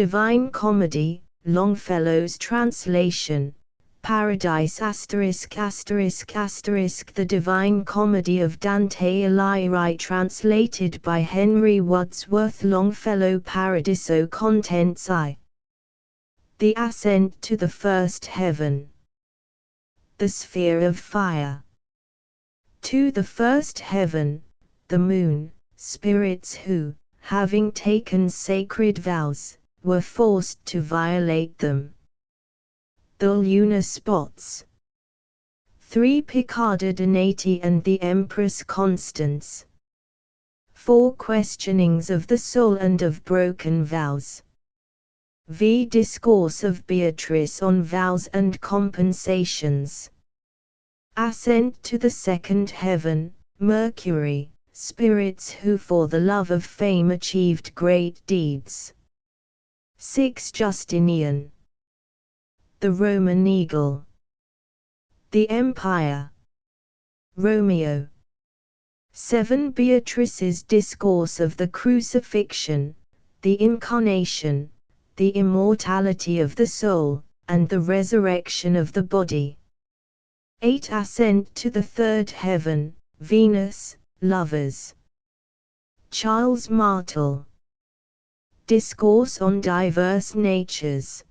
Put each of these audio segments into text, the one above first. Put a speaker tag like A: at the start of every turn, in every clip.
A: Divine Comedy, Longfellow's translation. Paradise ******. The Divine Comedy of Dante Alighieri, translated by Henry Wadsworth Longfellow. Paradiso. Contents I. The Ascent to the First Heaven. The Sphere of Fire. To the first heaven, the moon, spirits who, having taken sacred vows, were forced to violate them. The lunar spots. 3 Piccardo Donati and the Empress Constance. 4 Questionings of the soul and of broken vows. V Discourse of Beatrice on vows and compensations. Ascent to the second heaven, Mercury, spirits who for the love of fame achieved great deeds. 6 Justinian. The Roman Eagle. The Empire. Romeo. 7 Beatrice's Discourse of the Crucifixion, the Incarnation, the immortality of the soul, and the resurrection of the body. 8 Ascent to the third heaven, Venus, lovers. Charles Martel. Discourse on diverse natures.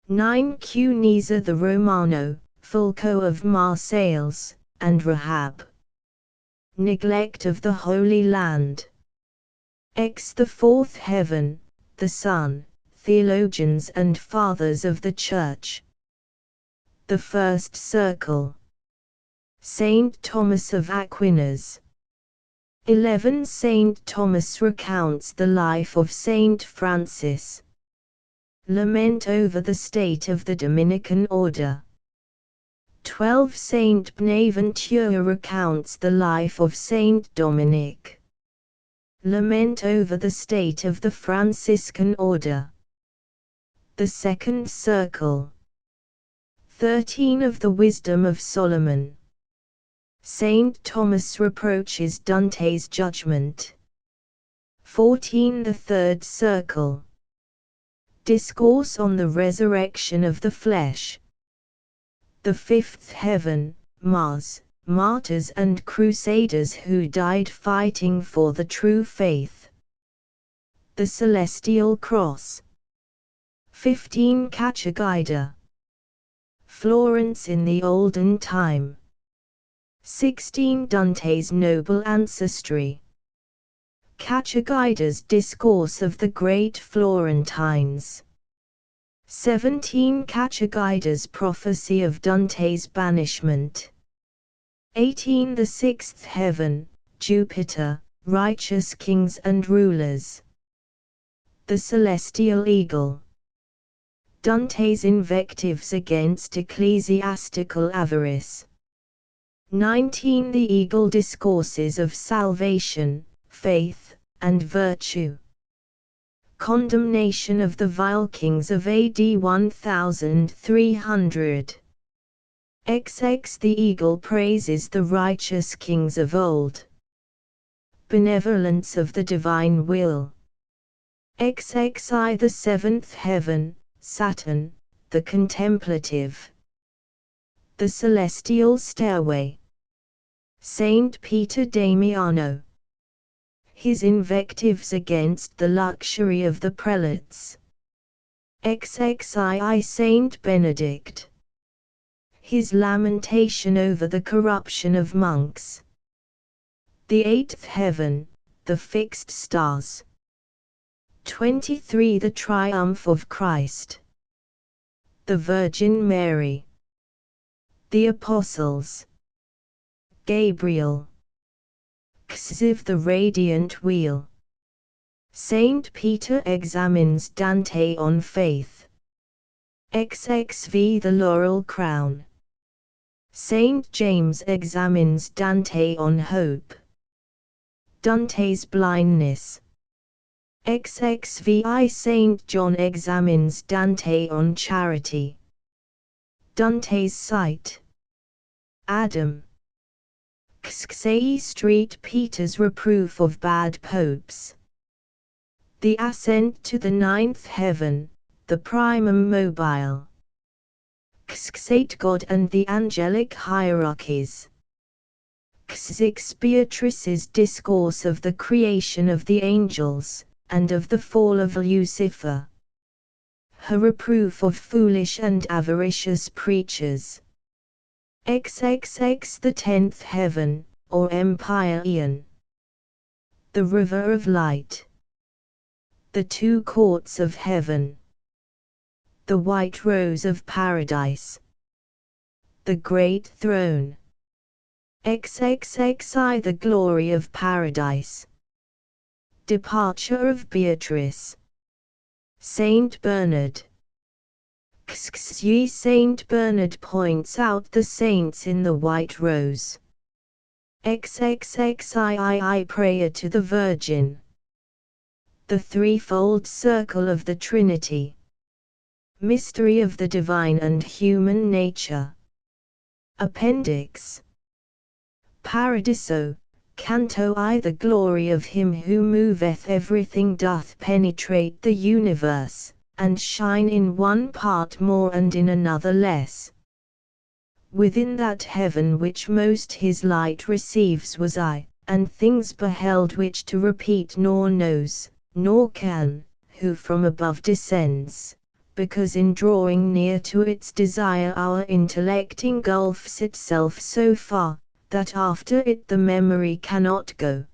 A: 9 Cuneza the Romano, Fulco of Marseilles, and Rahab. Neglect of the Holy Land. X the fourth heaven, the Sun, theologians and fathers of the Church. The first circle. Saint Thomas of Aquinas. 11 Saint Thomas recounts the life of Saint Francis. Lament over the state of the Dominican order. 12 Saint Bonaventure recounts the life of Saint Dominic. Lament over the state of the Franciscan order. The second circle. 13 of the Wisdom of Solomon. Saint Thomas reproaches Dante's judgment. 14 The third circle. Discourse on the resurrection of the flesh. The fifth heaven, Mars, martyrs and crusaders who died fighting for the true faith. The celestial cross. 15 Cacciaguida. Florence in the olden time. 16 Dante's noble ancestry. Cacciaguida's Discourse of the Great Florentines. 17 Cacciaguida's Prophecy of Dante's Banishment. 18 The sixth heaven, Jupiter, righteous kings and rulers. The celestial eagle. Dante's invectives against ecclesiastical avarice. 19 The eagle discourses of salvation, faith, and virtue. Condemnation of the vile kings of AD 1300. XX The eagle praises the righteous kings of old. Benevolence of the divine will. XXI The seventh heaven, Saturn, the contemplative. The celestial stairway. Saint Peter Damiano. His invectives against the luxury of the prelates. XXII Saint Benedict. His lamentation over the corruption of monks. The eighth heaven, the fixed stars. 23 The triumph of Christ. The Virgin Mary. The Apostles. Gabriel. Xiv The radiant wheel. Saint Peter examines Dante on faith. XXV The laurel crown. Saint James examines Dante on hope. Dante's blindness. XXVI Saint John examines Dante on charity. Dante's sight. Adam. XXVIII Street Peter's reproof of bad popes. The ascent to the ninth heaven, the primum mobile. Xxate God and the angelic hierarchies. Xix Beatrice's discourse of the creation of the angels, and of the fall of Lucifer. Her reproof of foolish and avaricious preachers. XXX the tenth heaven, or empire Aeon. The river of light. The two courts of heaven. The white rose of paradise. The great throne. XXXI the glory of paradise. Departure of Beatrice. Saint Bernard. XXI Saint Bernard points out the saints in the white rose. XXXII prayer to the Virgin. The threefold circle of the Trinity. Mystery of the divine and human nature. Appendix. Paradiso, Canto I. The glory of him who moveth everything doth penetrate the universe, and shine in one part more and in another less. Within that heaven which most his light receives was I, and things beheld which to repeat nor knows, nor can, who from above descends, because in drawing near to its desire our intellect engulfs itself so far, that after it the memory cannot go.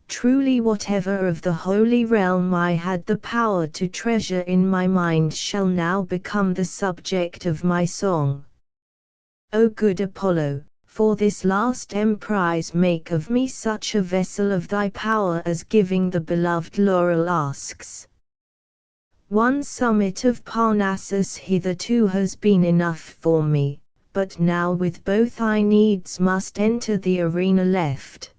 A: Truly whatever of the holy realm I had the power to treasure in my mind shall now become the subject of my song. O good Apollo, for this last emprise make of me such a vessel of thy power as giving the beloved laurel asks. One summit of Parnassus hitherto has been enough for me, but now with both I needs must enter the arena left.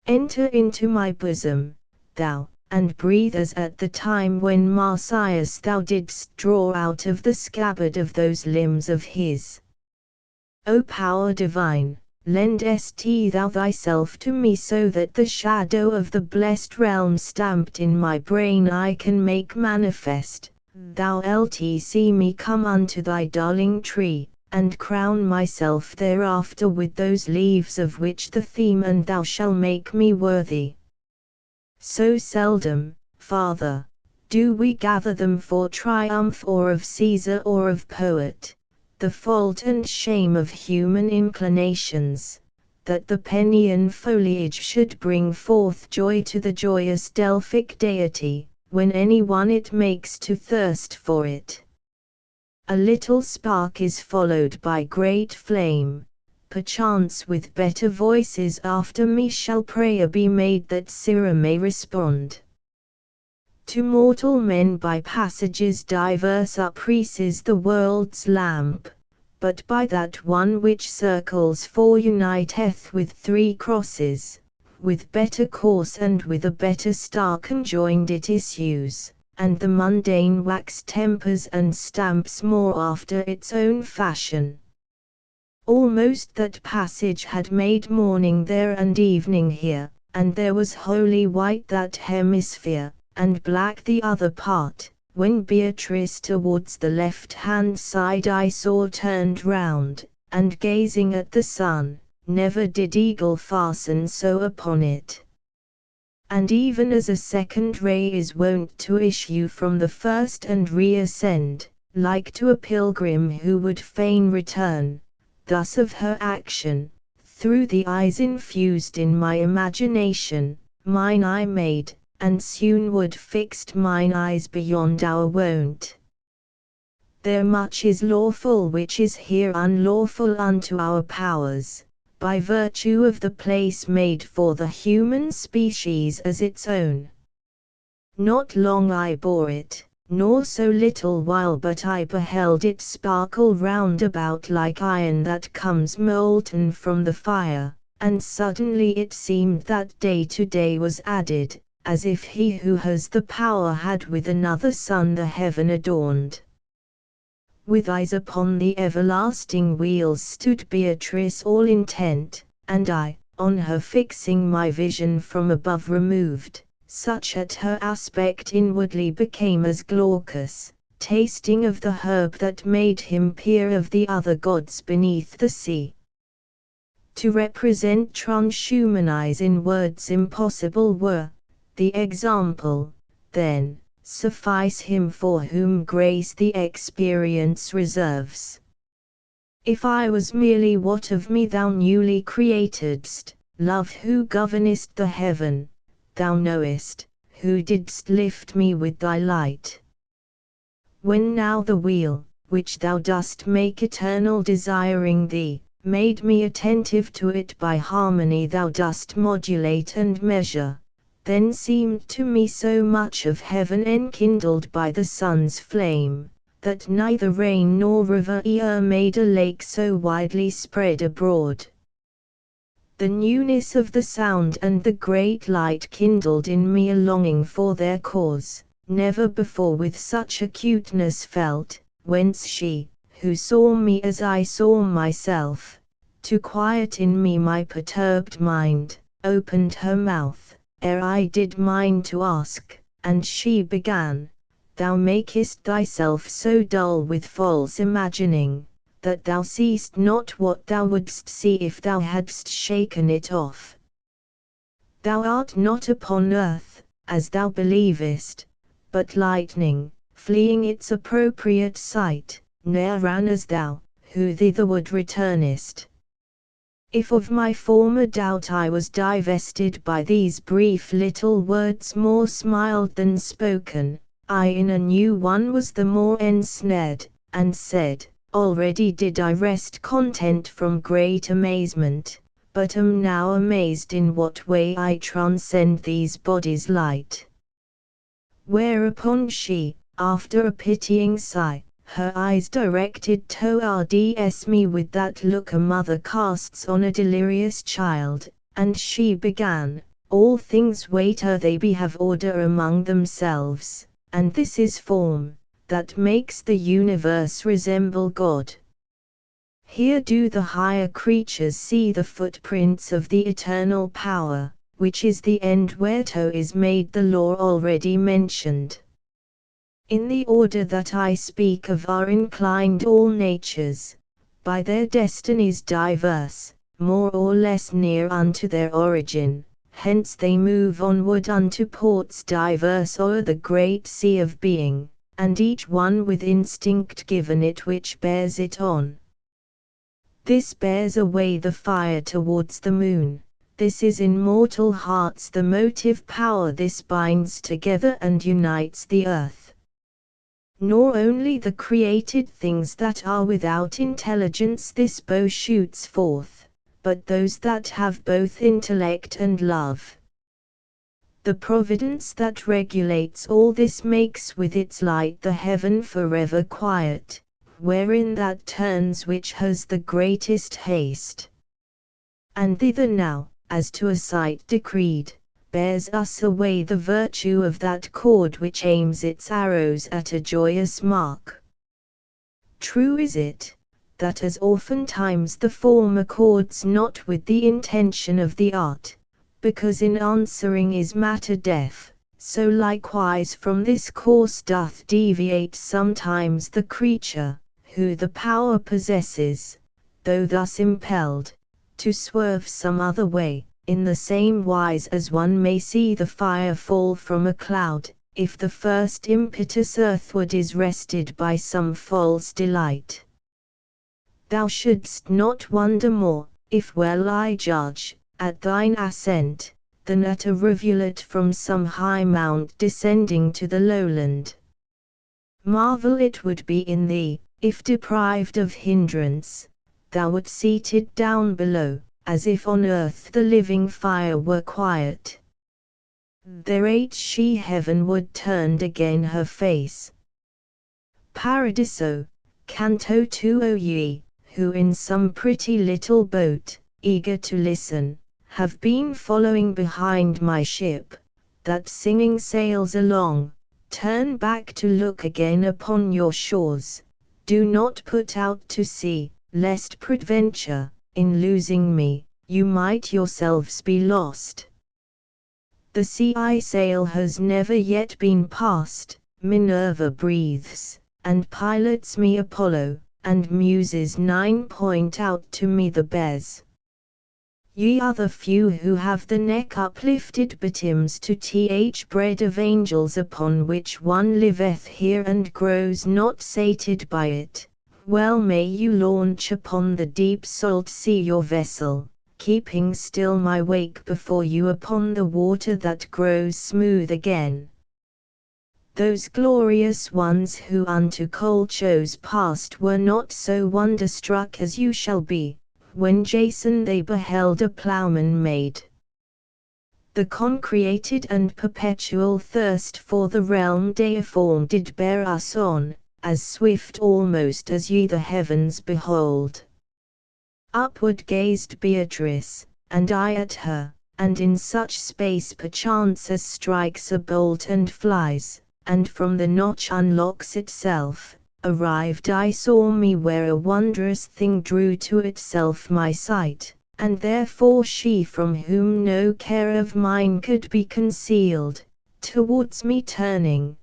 A: Enter into my bosom, thou, and breathe as at the time when Marsyas thou didst draw out of the scabbard of those limbs of his. O power divine, lend st thou thyself to me so that the shadow of the blessed realm stamped in my brain I can make manifest, thou lt see me come unto thy darling tree, and crown myself thereafter with those leaves of which the theme and thou shall make me worthy. So seldom, Father, do we gather them for triumph or of Caesar or of poet, the fault and shame of human inclinations, that the Penean foliage should bring forth joy to the joyous Delphic deity, when any one it makes to thirst for it. A little spark is followed by great flame, perchance with better voices after me shall prayer be made that Syra may respond. To mortal men by passages diverse upreases the world's lamp, but by that one which circles four uniteth with three crosses, with better course and with a better star conjoined it issues, and the mundane wax tempers and stamps more after its own fashion. Almost that passage had made morning there and evening here, and there was wholly white that hemisphere, and black the other part, when Beatrice towards the left-hand side I saw turned round, and gazing at the sun, never did eagle fasten so upon it. And even as a second ray is wont to issue from the first and reascend, like to a pilgrim who would fain return, thus of her action, through the eyes infused in my imagination, mine eye made, and soonward fixed mine eyes beyond our wont. There much is lawful which is here unlawful unto our powers, by virtue of the place made for the human species as its own. Not long I bore it, nor so little while but I beheld it sparkle round about like iron that comes molten from the fire, and suddenly it seemed that day to day was added, as if he who has the power had with another sun the heaven adorned. With eyes upon the everlasting wheels stood Beatrice all intent, and I, on her fixing my vision from above removed, such at her aspect inwardly became as Glaucus, tasting of the herb that made him peer of the other gods beneath the sea. To represent transhumanize in words impossible were, the example, then, suffice him for whom grace the experience reserves. If I was merely what of me thou newly createdst, Love who governest the heaven, thou knowest, who didst lift me with thy light. When now the wheel, which thou dost make eternal desiring thee, made me attentive to it by harmony thou dost modulate and measure, then seemed to me so much of heaven enkindled by the sun's flame, that neither rain nor river e'er made a lake so widely spread abroad. The newness of the sound and the great light kindled in me a longing for their cause, never before with such acuteness felt, whence she, who saw me as I saw myself, to quiet in me my perturbed mind, opened her mouth, ere I did mine to ask, and she began, Thou makest thyself so dull with false imagining, that thou seest not what thou wouldst see if thou hadst shaken it off. Thou art not upon earth, as thou believest, but lightning, fleeing its appropriate sight, ne'er ran as thou, who thitherward returnest. If of my former doubt I was divested by these brief little words more smiled than spoken, I in a new one was the more ensnared, and said, Already did I rest content from great amazement, but am now amazed in what way I transcend these bodies' light. Whereupon she, after a pitying sigh, her eyes directed towards me with that look a mother casts on a delirious child, and she began, All things waiter they be have order among themselves, and this is form, that makes the universe resemble God. Here do the higher creatures see the footprints of the eternal power, which is the end whereto is made the law already mentioned. In the order that I speak of are inclined all natures, by their destinies diverse, more or less near unto their origin, hence they move onward unto ports diverse o'er the great sea of being, and each one with instinct given it which bears it on. This bears away the fire towards the moon, this is in mortal hearts the motive power, this binds together and unites the earth. Nor only the created things that are without intelligence this bow shoots forth, but those that have both intellect and love. The providence that regulates all this makes with its light the heaven forever quiet, wherein that turns which has the greatest haste. And thither now, as to a sight decreed, bears us away the virtue of that cord which aims its arrows at a joyous mark. True is it, that as oftentimes the form accords not with the intention of the art, because in answering is matter deaf, so likewise from this course doth deviate sometimes the creature, who the power possesses, though thus impelled, to swerve some other way, in the same wise as one may see the fire fall from a cloud, if the first impetus earthward is rested by some false delight. Thou shouldst not wonder more, if well I judge, at thine ascent, than at a rivulet from some high mount descending to the lowland. Marvel it would be in thee, if deprived of hindrance, thou wert seated down below, as if on earth the living fire were quiet. Thereat she heavenward turned again her face. Paradiso, Canto 2. O ye, who in some pretty little boat, eager to listen, have been following behind my ship, that singing sails along, turn back to look again upon your shores, do not put out to sea, lest peradventure, in losing me, you might yourselves be lost. The sea sail has never yet been passed, Minerva breathes, and pilots me Apollo, and Muses 9 point out to me the bears. Ye are the few who have the neck uplifted betimes to th bread of angels upon which one liveth here and grows not sated by it. Well may you launch upon the deep salt sea your vessel, keeping still my wake before you upon the water that grows smooth again. Those glorious ones who unto Colchos passed were not so wonderstruck as you shall be, when Jason they beheld a ploughman made. The concreated and perpetual thirst for the realm deiform did bear us on, as swift almost as ye the heavens behold. Upward gazed Beatrice, and I at her, and in such space perchance as strikes a bolt and flies, and from the notch unlocks itself, arrived I saw me where a wondrous thing drew to itself my sight, and therefore she from whom no care of mine could be concealed, towards me turning,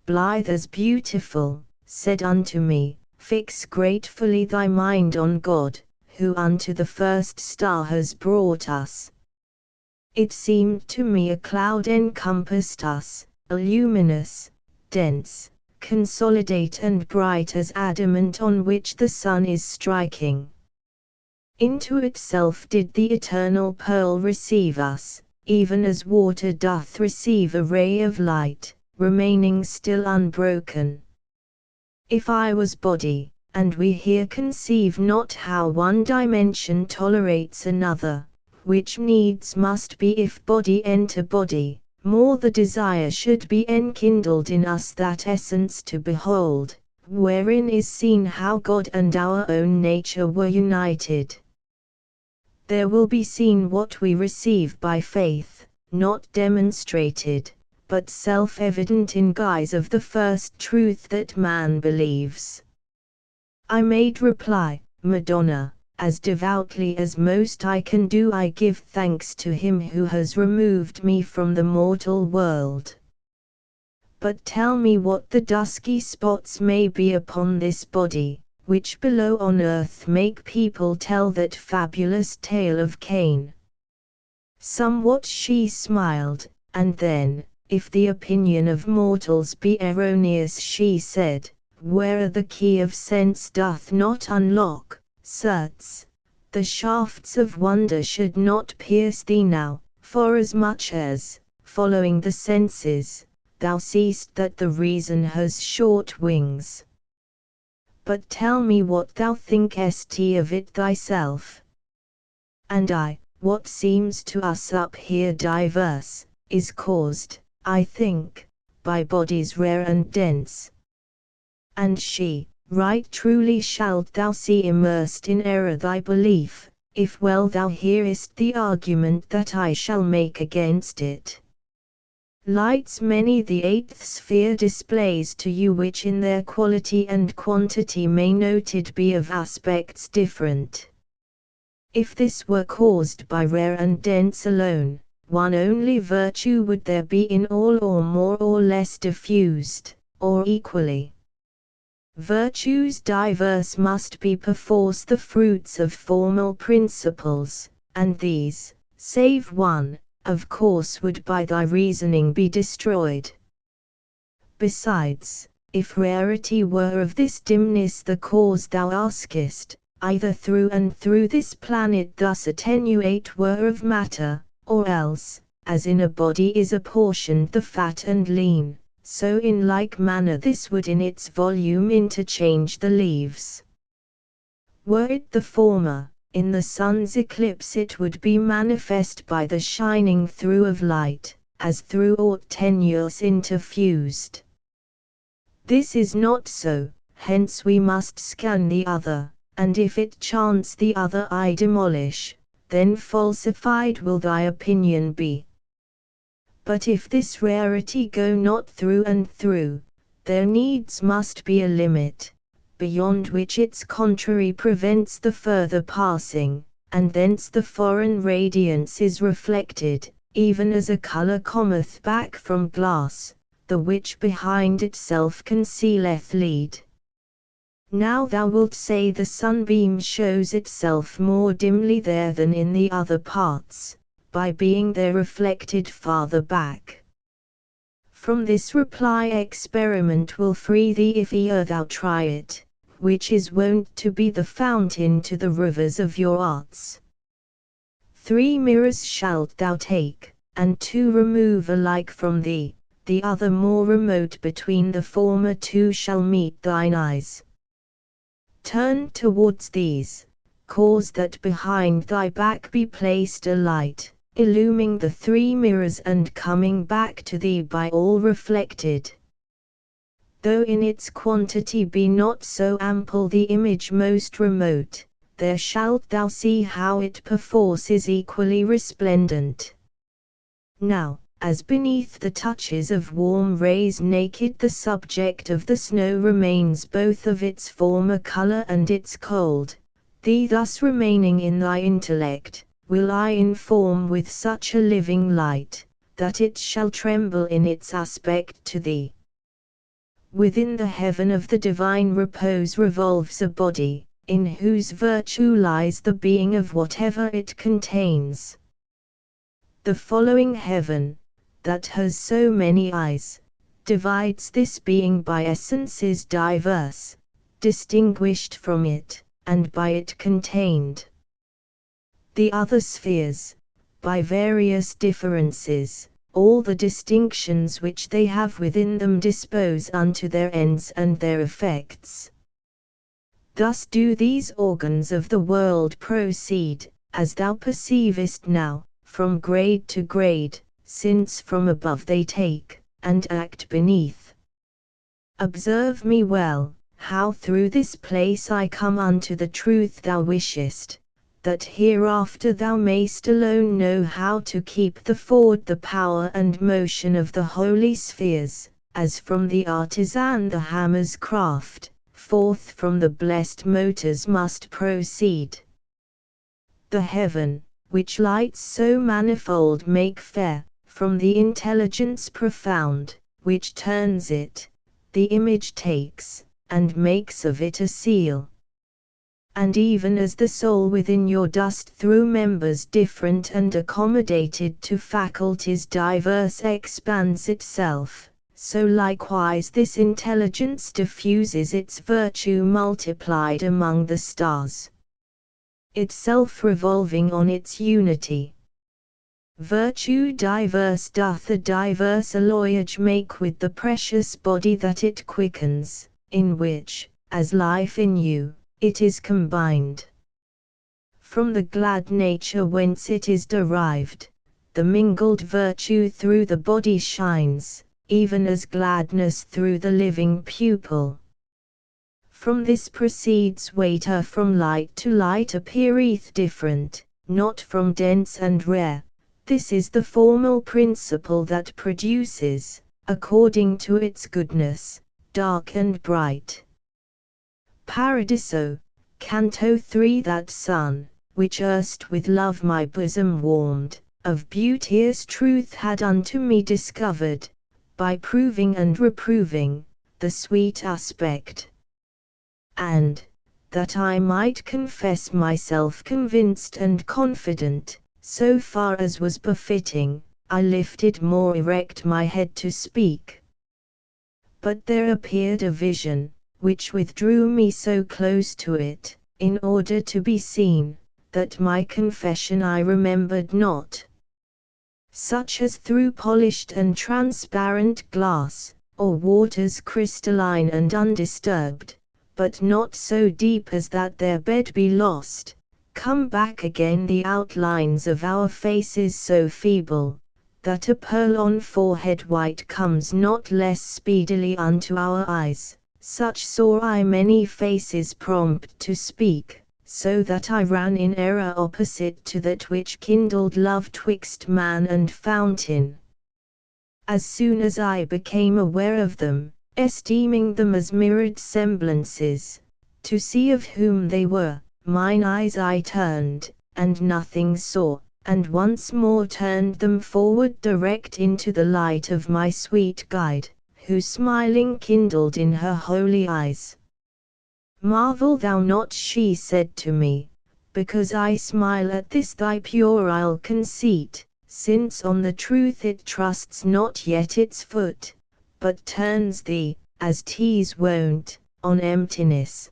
A: blithe as beautiful, said unto me, Fix gratefully thy mind on God, who unto the first star has brought us. It seemed to me a cloud encompassed us, a luminous, dense, consolidate and bright as adamant on which the sun is striking. Into itself did the eternal pearl receive us, even as water doth receive a ray of light, remaining still unbroken. If I was body, and we here conceive not how one dimension tolerates another, which needs must be if body enter body, more the desire should be enkindled in us that essence to behold, wherein is seen how God and our own nature were united. There will be seen what we receive by faith, not demonstrated, but self-evident in guise of the first truth that man believes. I made reply, Madonna, as devoutly as most I can do I give thanks to him who has removed me from the mortal world. But tell me what the dusky spots may be upon this body, which below on earth make people tell that fabulous tale of Cain. Somewhat she smiled, and then, if the opinion of mortals be erroneous she said, where the key of sense doth not unlock, certes, the shafts of wonder should not pierce thee now, forasmuch as, following the senses, thou seest that the reason has short wings. But tell me what thou thinkest of it thyself. And I, what seems to us up here diverse, is caused, I think, by bodies rare and dense. And she, right truly shalt thou see immersed in error thy belief, if well thou hearest the argument that I shall make against it. Lights many the eighth sphere displays to you which in their quality and quantity may noted be of aspects different. If this were caused by rare and dense alone, one only virtue would there be in all or more or less diffused, or equally. Virtues diverse must be perforce the fruits of formal principles, and these, save one, of course would by thy reasoning be destroyed. Besides, if rarity were of this dimness the cause thou askest, either through and through this planet thus attenuate were of matter, or else, as in a body is apportioned the fat and lean, so in like manner this would in its volume interchange the leaves. Were it the former, in the sun's eclipse it would be manifest by the shining through of light, as through aught tenuous interfused. This is not so, hence we must scan the other, and if it chance the other I demolish, then falsified will thy opinion be. But if this rarity go not through and through, there needs must be a limit, beyond which its contrary prevents the further passing, and thence the foreign radiance is reflected, even as a colour cometh back from glass, the which behind itself concealeth lead. Now thou wilt say the sunbeam shows itself more dimly there than in the other parts, by being there reflected farther back. From this reply experiment will free thee if e'er thou try it, which is wont to be the fountain to the rivers of your arts. 3 mirrors shalt thou take, and 2 remove alike from thee, the other more remote between the former 2 shall meet thine eyes. Turn towards these, cause that behind thy back be placed a light, illuming the 3 mirrors and coming back to thee by all reflected. Though in its quantity be not so ample the image most remote, there shalt thou see how it perforce is equally resplendent. Now, as beneath the touches of warm rays naked the subject of the snow remains both of its former colour and its cold, thee thus remaining in thy intellect, will I inform with such a living light, that it shall tremble in its aspect to thee. Within the heaven of the divine repose revolves a body, in whose virtue lies the being of whatever it contains. The following heaven, that has so many eyes, divides this being by essences diverse, distinguished from it, and by it contained. The other spheres, by various differences, all the distinctions which they have within them dispose unto their ends and their effects. Thus do these organs of the world proceed, as thou perceivest now, from grade to grade, since from above they take, and act beneath. Observe me well, how through this place I come unto the truth thou wishest, that hereafter thou mayst alone know how to keep forward the power and motion of the holy spheres, as from the artisan the hammer's craft, forth from the blessed motors must proceed. The heaven, which lights so manifold make fair, from the intelligence profound, which turns it, the image takes, and makes of it a seal. And even as the soul within your dust through members different and accommodated to faculties diverse expands itself, so likewise this intelligence diffuses its virtue multiplied among the stars, itself revolving on its unity. Virtue diverse doth a diverse alloyage make with the precious body that it quickens, in which, as life in you, it is combined. From the glad nature whence it is derived, the mingled virtue through the body shines, even as gladness through the living pupil. From this proceeds water from light to light appeareth different, not from dense and rare. This is the formal principle that produces, according to its goodness, dark and bright. Paradiso, Canto 3. That sun, which erst with love my bosom warmed, of beauteous truth had unto me discovered, by proving and reproving, the sweet aspect. And, that I might confess myself convinced and confident, so far as was befitting, I lifted more erect my head to speak. But there appeared a vision, which withdrew me so close to it, in order to be seen, that my confession I remembered not. Such as through polished and transparent glass, or waters crystalline and undisturbed, but not so deep as that their bed be lost, come back again the outlines of our faces so feeble, that a pearl on forehead white comes not less speedily unto our eyes. Such saw I many faces prompt to speak, so that I ran in error opposite to that which kindled love twixt man and fountain. As soon as I became aware of them, esteeming them as mirrored semblances, to see of whom they were, mine eyes I turned, and nothing saw, and once more turned them forward direct into the light of my sweet guide, who smiling kindled in her holy eyes. Marvel thou not, she said to me, because I smile at this thy puerile conceit, since on the truth it trusts not yet its foot, but turns thee, as tease wont, on emptiness.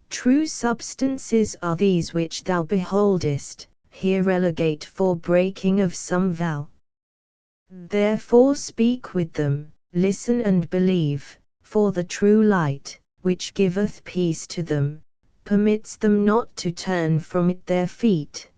A: True substances are these which thou beholdest, here relegate for breaking of some vow. Therefore speak with them, listen and believe, for the true light, which giveth peace to them, permits them not to turn from it their feet.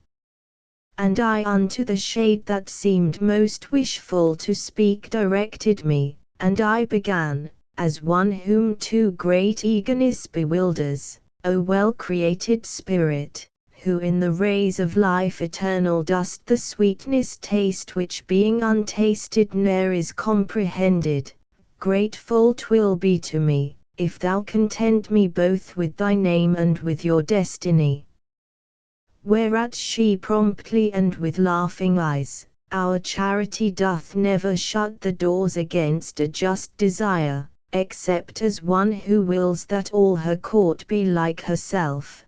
A: And I unto the shade that seemed most wishful to speak directed me, and I began, as one whom too great eagerness bewilders, O well-created spirit, who in the rays of life eternal dost the sweetness taste which being untasted ne'er is comprehended, grateful 'twill be to me, if thou content me both with thy name and with your destiny. Whereat she promptly and with laughing eyes, our charity doth never shut the doors against a just desire, except as one who wills that all her court be like herself.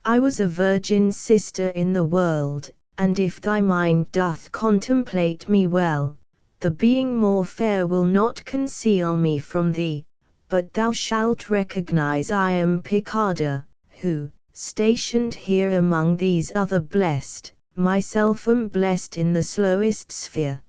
A: I was a virgin sister in the world, and if thy mind doth contemplate me well, the being more fair will not conceal me from thee, but thou shalt recognize I am Picarda, who, stationed here among these other blessed, myself am blessed in the slowest sphere.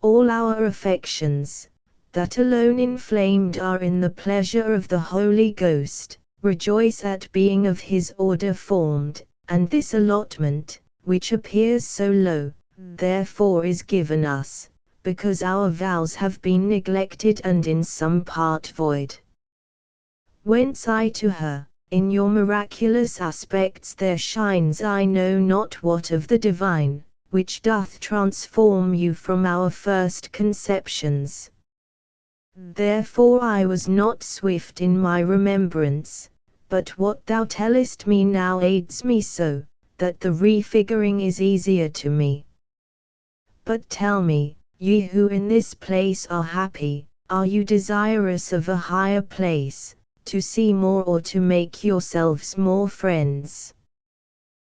A: All our affections, that alone inflamed are in the pleasure of the Holy Ghost, rejoice at being of his order formed, and this allotment, which appears so low, therefore is given us, because our vows have been neglected and in some part void. Whence I to her, in your miraculous aspects there shines I know not what of the divine, which doth transform you from our first conceptions. Therefore I was not swift in my remembrance, but what thou tellest me now aids me so, that the refiguring is easier to me. But tell me, ye who in this place are happy, are you desirous of a higher place, to see more or to make yourselves more friends?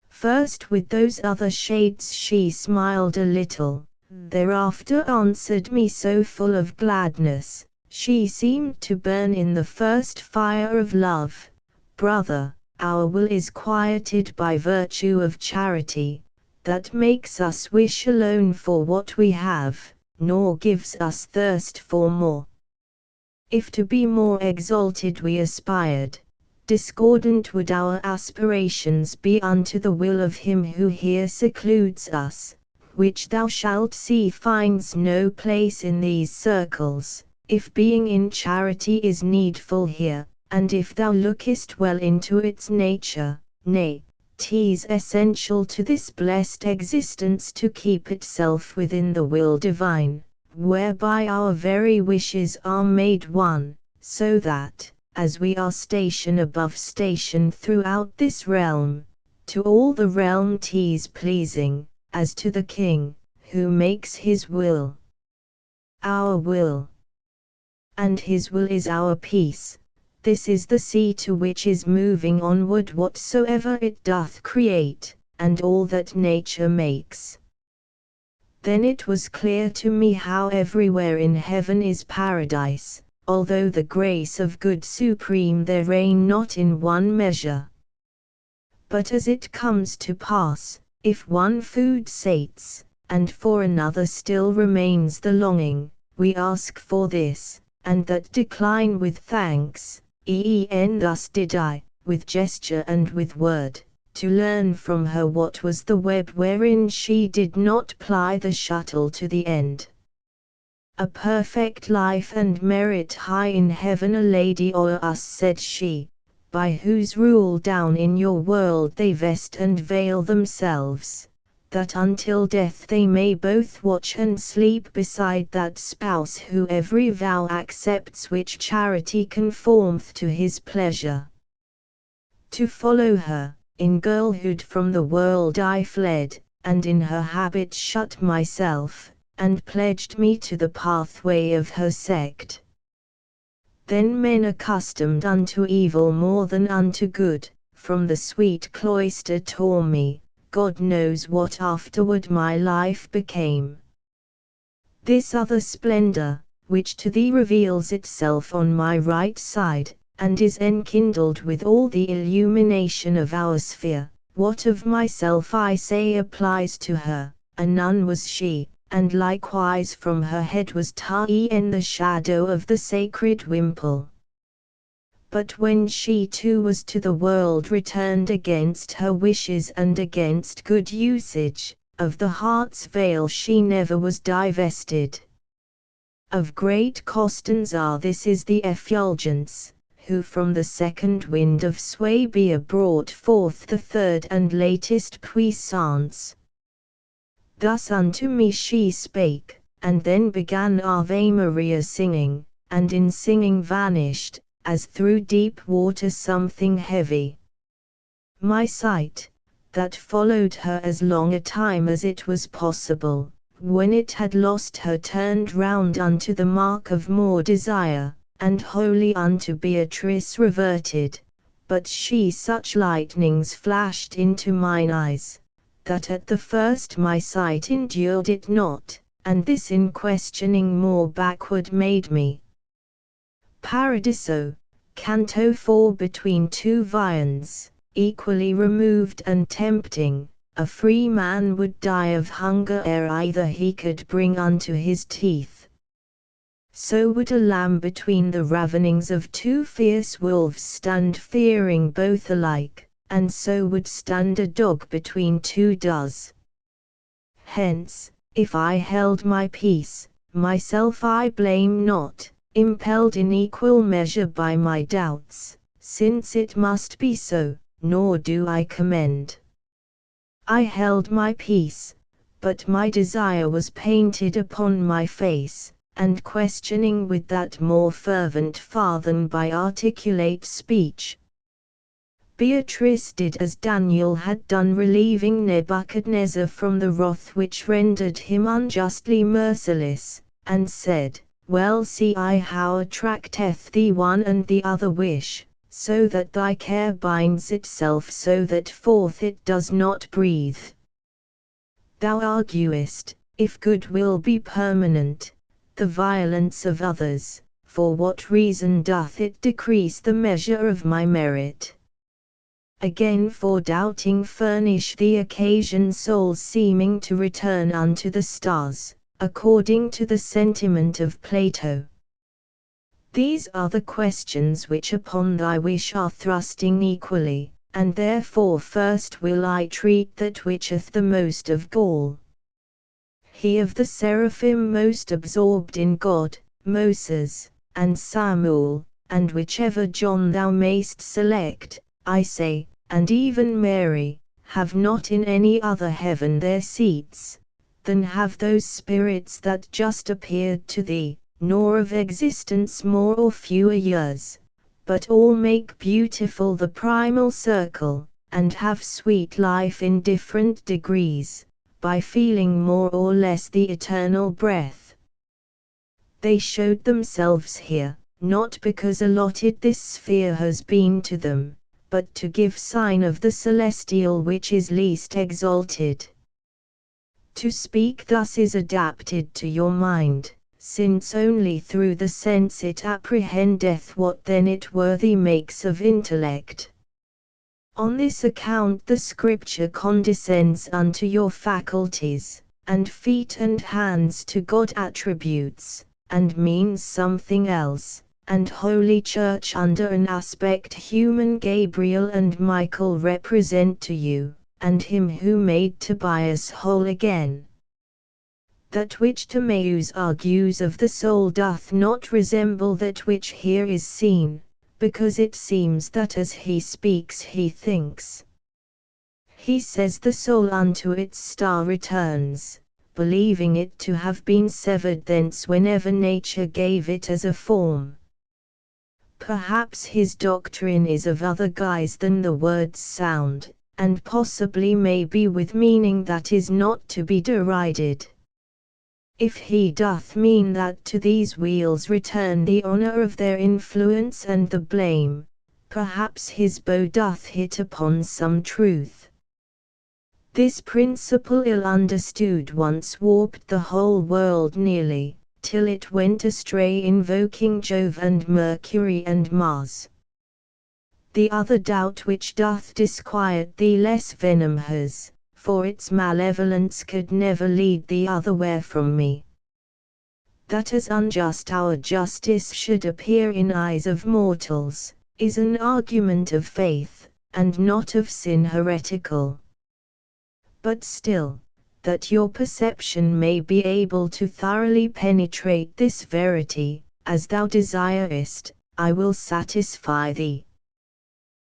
A: First with those other shades she smiled a little, thereafter answered me so full of gladness, she seemed to burn in the first fire of love. Brother, our will is quieted by virtue of charity, that makes us wish alone for what we have, nor gives us thirst for more. If to be more exalted we aspired, discordant would our aspirations be unto the will of him who here secludes us, which thou shalt see finds no place in these circles, if being in charity is needful here, and if thou lookest well into its nature, nay, 'tis essential to this blessed existence to keep itself within the will divine, whereby our very wishes are made one, so that, as we are station above station throughout this realm, to all the realm 'tis pleasing, as to the King, who makes his will our will, and his will is our peace. This is the sea to which is moving onward whatsoever it doth create, and all that nature makes. Then it was clear to me how everywhere in heaven is paradise, although the grace of good supreme there reign not in one measure. But as it comes to pass, if one food sates, and for another still remains the longing, we ask for this, and that decline with thanks. Thus did I, with gesture and with word, to learn from her what was the web wherein she did not ply the shuttle to the end. A perfect life and merit high in heaven a lady o'er us, said she, by whose rule down in your world they vest and veil themselves, that until death they may both watch and sleep beside that spouse who every vow accepts which charity conformeth to his pleasure. To follow her, in girlhood from the world I fled, and in her habit shut myself, and pledged me to the pathway of her sect. Then men accustomed unto evil more than unto good, from the sweet cloister tore me. God knows what afterward my life became. This other splendor, which to thee reveals itself on my right side, and is enkindled with all the illumination of our sphere, what of myself I say applies to her. A nun was she, and likewise from her head was ta'en the shadow of the sacred wimple. But when she too was to the world returned against her wishes and against good usage, of the heart's veil she never was divested. Of great Costanza this is the effulgence, who from the second wind of Swabia brought forth the third and latest puissance. Thus unto me she spake, and then began Ave Maria singing, and in singing vanished, as through deep water something heavy. My sight, that followed her as long a time as it was possible, when it had lost her turned round unto the mark of more desire, and wholly unto Beatrice reverted, but she such lightnings flashed into mine eyes, that at the first my sight endured it not, and this in questioning more backward made me. Paradiso, Canto 4 between two viands, equally removed and tempting, a free man would die of hunger ere either he could bring unto his teeth. So would a lamb between the ravenings of two fierce wolves stand fearing both alike, and so would stand a dog between two does. Hence, if I held my peace, myself I blame not, impelled in equal measure by my doubts, since it must be so, nor do I commend. I held my peace, but my desire was painted upon my face, and questioning with that more fervent far than by articulate speech. Beatrice did as Daniel had done, relieving Nebuchadnezzar from the wrath which rendered him unjustly merciless, and said, Well see I how attracteth thee one and the other wish, so that thy care binds itself so that forth it does not breathe. Thou arguest, if good will be permanent, the violence of others, for what reason doth it decrease the measure of my merit? Again for doubting furnish the occasion souls seeming to return unto the stars, according to the sentiment of Plato. These are the questions which upon thy wish are thrusting equally, and therefore first will I treat that which hath the most of gall. He of the seraphim most absorbed in God, Moses, and Samuel, and whichever John thou mayst select, I say, and even Mary, have not in any other heaven their seats, than have those spirits that just appeared to thee, nor of existence more or fewer years, but all make beautiful the primal circle, and have sweet life in different degrees, by feeling more or less the eternal breath. They showed themselves here, not because allotted this sphere has been to them, but to give sign of the celestial which is least exalted. To speak thus is adapted to your mind, since only through the sense it apprehendeth what then it worthy makes of intellect. On this account the Scripture condescends unto your faculties, and feet and hands to God attributes, and means something else, and Holy Church under an aspect human Gabriel and Michael represent to you, and him who made Tobias whole again. That which Timaeus argues of the soul doth not resemble that which here is seen, because it seems that as he speaks he thinks. He says the soul unto its star returns, believing it to have been severed thence whenever nature gave it as a form. Perhaps his doctrine is of other guise than the words sound, and possibly may be with meaning that is not to be derided. If he doth mean that to these wheels return the honour of their influence and the blame, perhaps his bow doth hit upon some truth. This principle ill understood once warped the whole world nearly, till it went astray invoking Jove and Mercury and Mars. The other doubt which doth disquiet thee less venom has, for its malevolence could never lead thee otherwhere from me. That as unjust our justice should appear in eyes of mortals, is an argument of faith, and not of sin heretical. But still, that your perception may be able to thoroughly penetrate this verity, as thou desirest, I will satisfy thee.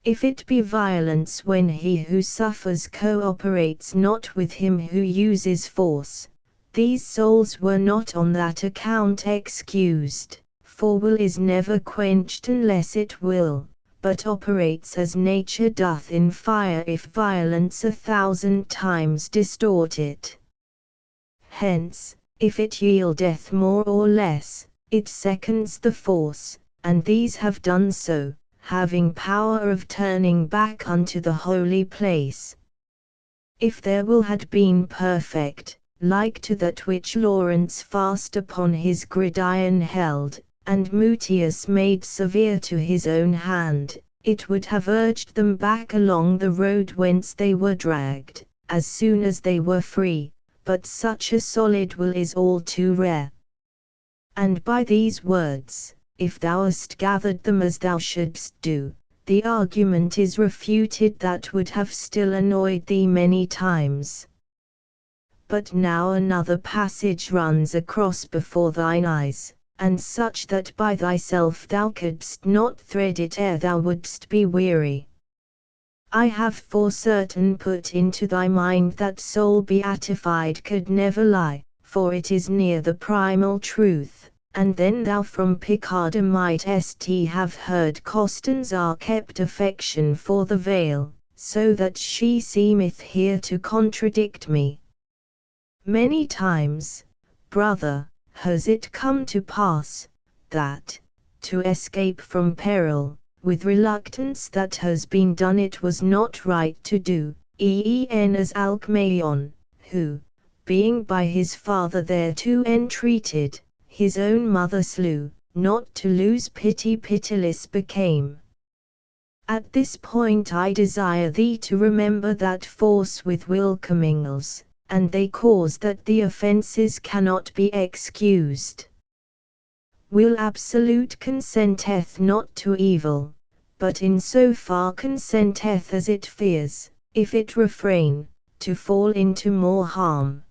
A: If it be violence when he who suffers cooperates not with him who uses force, these souls were not on that account excused, for will is never quenched unless it will, but operates as nature doth in fire if violence 1,000 times distort it. Hence, if it yieldeth more or less, it seconds the force, and these have done so, having power of turning back unto the holy place. If their will had been perfect, like to that which Lawrence fast upon his gridiron held, and Mutius made severe to his own hand, it would have urged them back along the road whence they were dragged, as soon as they were free, but such a solid will is all too rare. And by these words, if thou hast gathered them as thou shouldst do, the argument is refuted that would have still annoyed thee many times. But now another passage runs across before thine eyes, and such that by thyself thou couldst not thread it ere thou wouldst be weary. I have for certain put into thy mind that soul beatified could never lie, for it is near the primal truth, and then thou from Picarda mightst have heard Costans are kept affection for the veil, so that she seemeth here to contradict me. Many times, brother, has it come to pass, that, to escape from peril, with reluctance that has been done it was not right to do, as Alcmaeon, who, being by his father thereto entreated, his own mother slew, not to lose pity pitiless became. At this point I desire thee to remember that force with will commingles, and they cause that the offences cannot be excused. Will absolute consenteth not to evil, but in so far consenteth as it fears, if it refrain, to fall into more harm.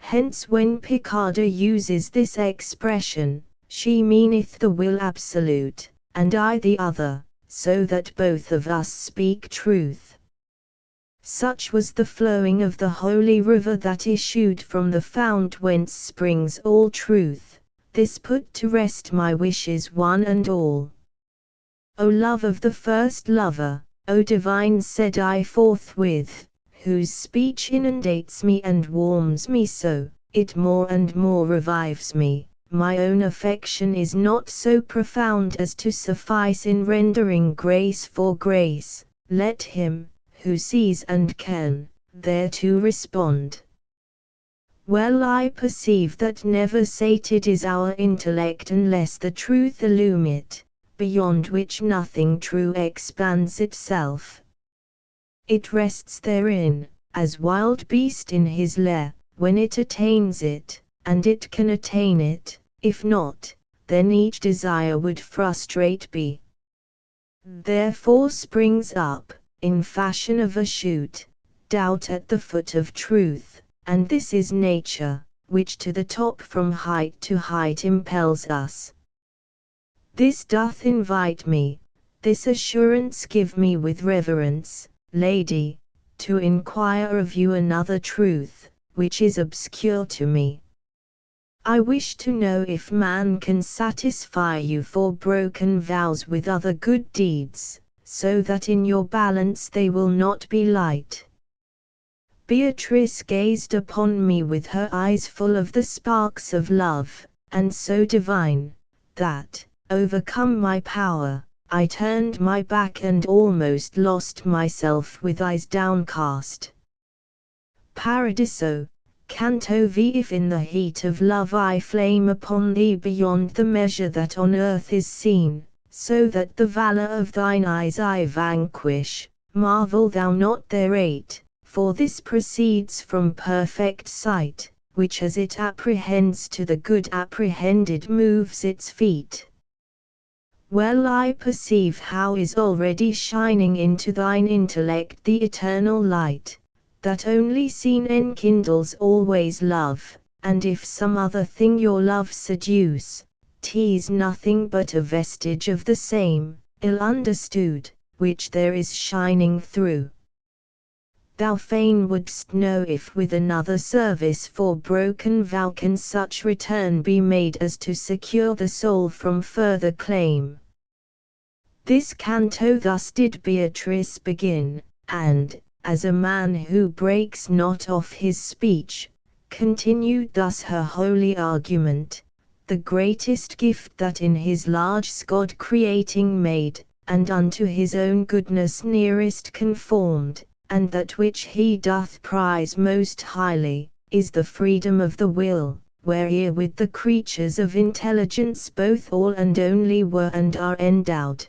A: Hence when Picarda uses this expression, she meaneth the will absolute, and I the other, so that both of us speak truth. Such was the flowing of the holy river that issued from the fount whence springs all truth. This put to rest my wishes one and all. O love of the first lover, O divine, said I forthwith, whose speech inundates me and warms me so, it more and more revives me, my own affection is not so profound as to suffice in rendering grace for grace, let him, who sees and can, thereto respond. Well I perceive that never sated is our intellect unless the truth illume it, beyond which nothing true expands itself. It rests therein, as wild beast in his lair, when it attains it, and it can attain it, if not, then each desire would frustrate be. Therefore springs up, in fashion of a shoot, doubt at the foot of truth, and this is nature, which to the top from height to height impels us. This doth invite me, this assurance give me with reverence, Lady, to inquire of you another truth, which is obscure to me. I wish to know if man can satisfy you for broken vows with other good deeds, so that in your balance they will not be light. Beatrice gazed upon me with her eyes full of the sparks of love, and so divine, that, overcome my power, I turned my back and almost lost myself with eyes downcast. Paradiso, Canto V. If in the heat of love I flame upon thee beyond the measure that on earth is seen, so that the valor of thine eyes I vanquish, marvel thou not thereat, for this proceeds from perfect sight, which as it apprehends to the good apprehended moves its feet. Well I perceive how is already shining into thine intellect the eternal light, that only seen enkindles always love, and if some other thing your love seduce, 'tis nothing but a vestige of the same, ill understood, which there is shining through. Thou fain wouldst know if with another service for broken vow can such return be made as to secure the soul from further claim. This canto thus did Beatrice begin, and, as a man who breaks not off his speech, continued thus her holy argument, the greatest gift that in his large God creating made, and unto his own goodness nearest conformed, and that which he doth prize most highly, is the freedom of the will, wherewith the creatures of intelligence both all and only were and are endowed.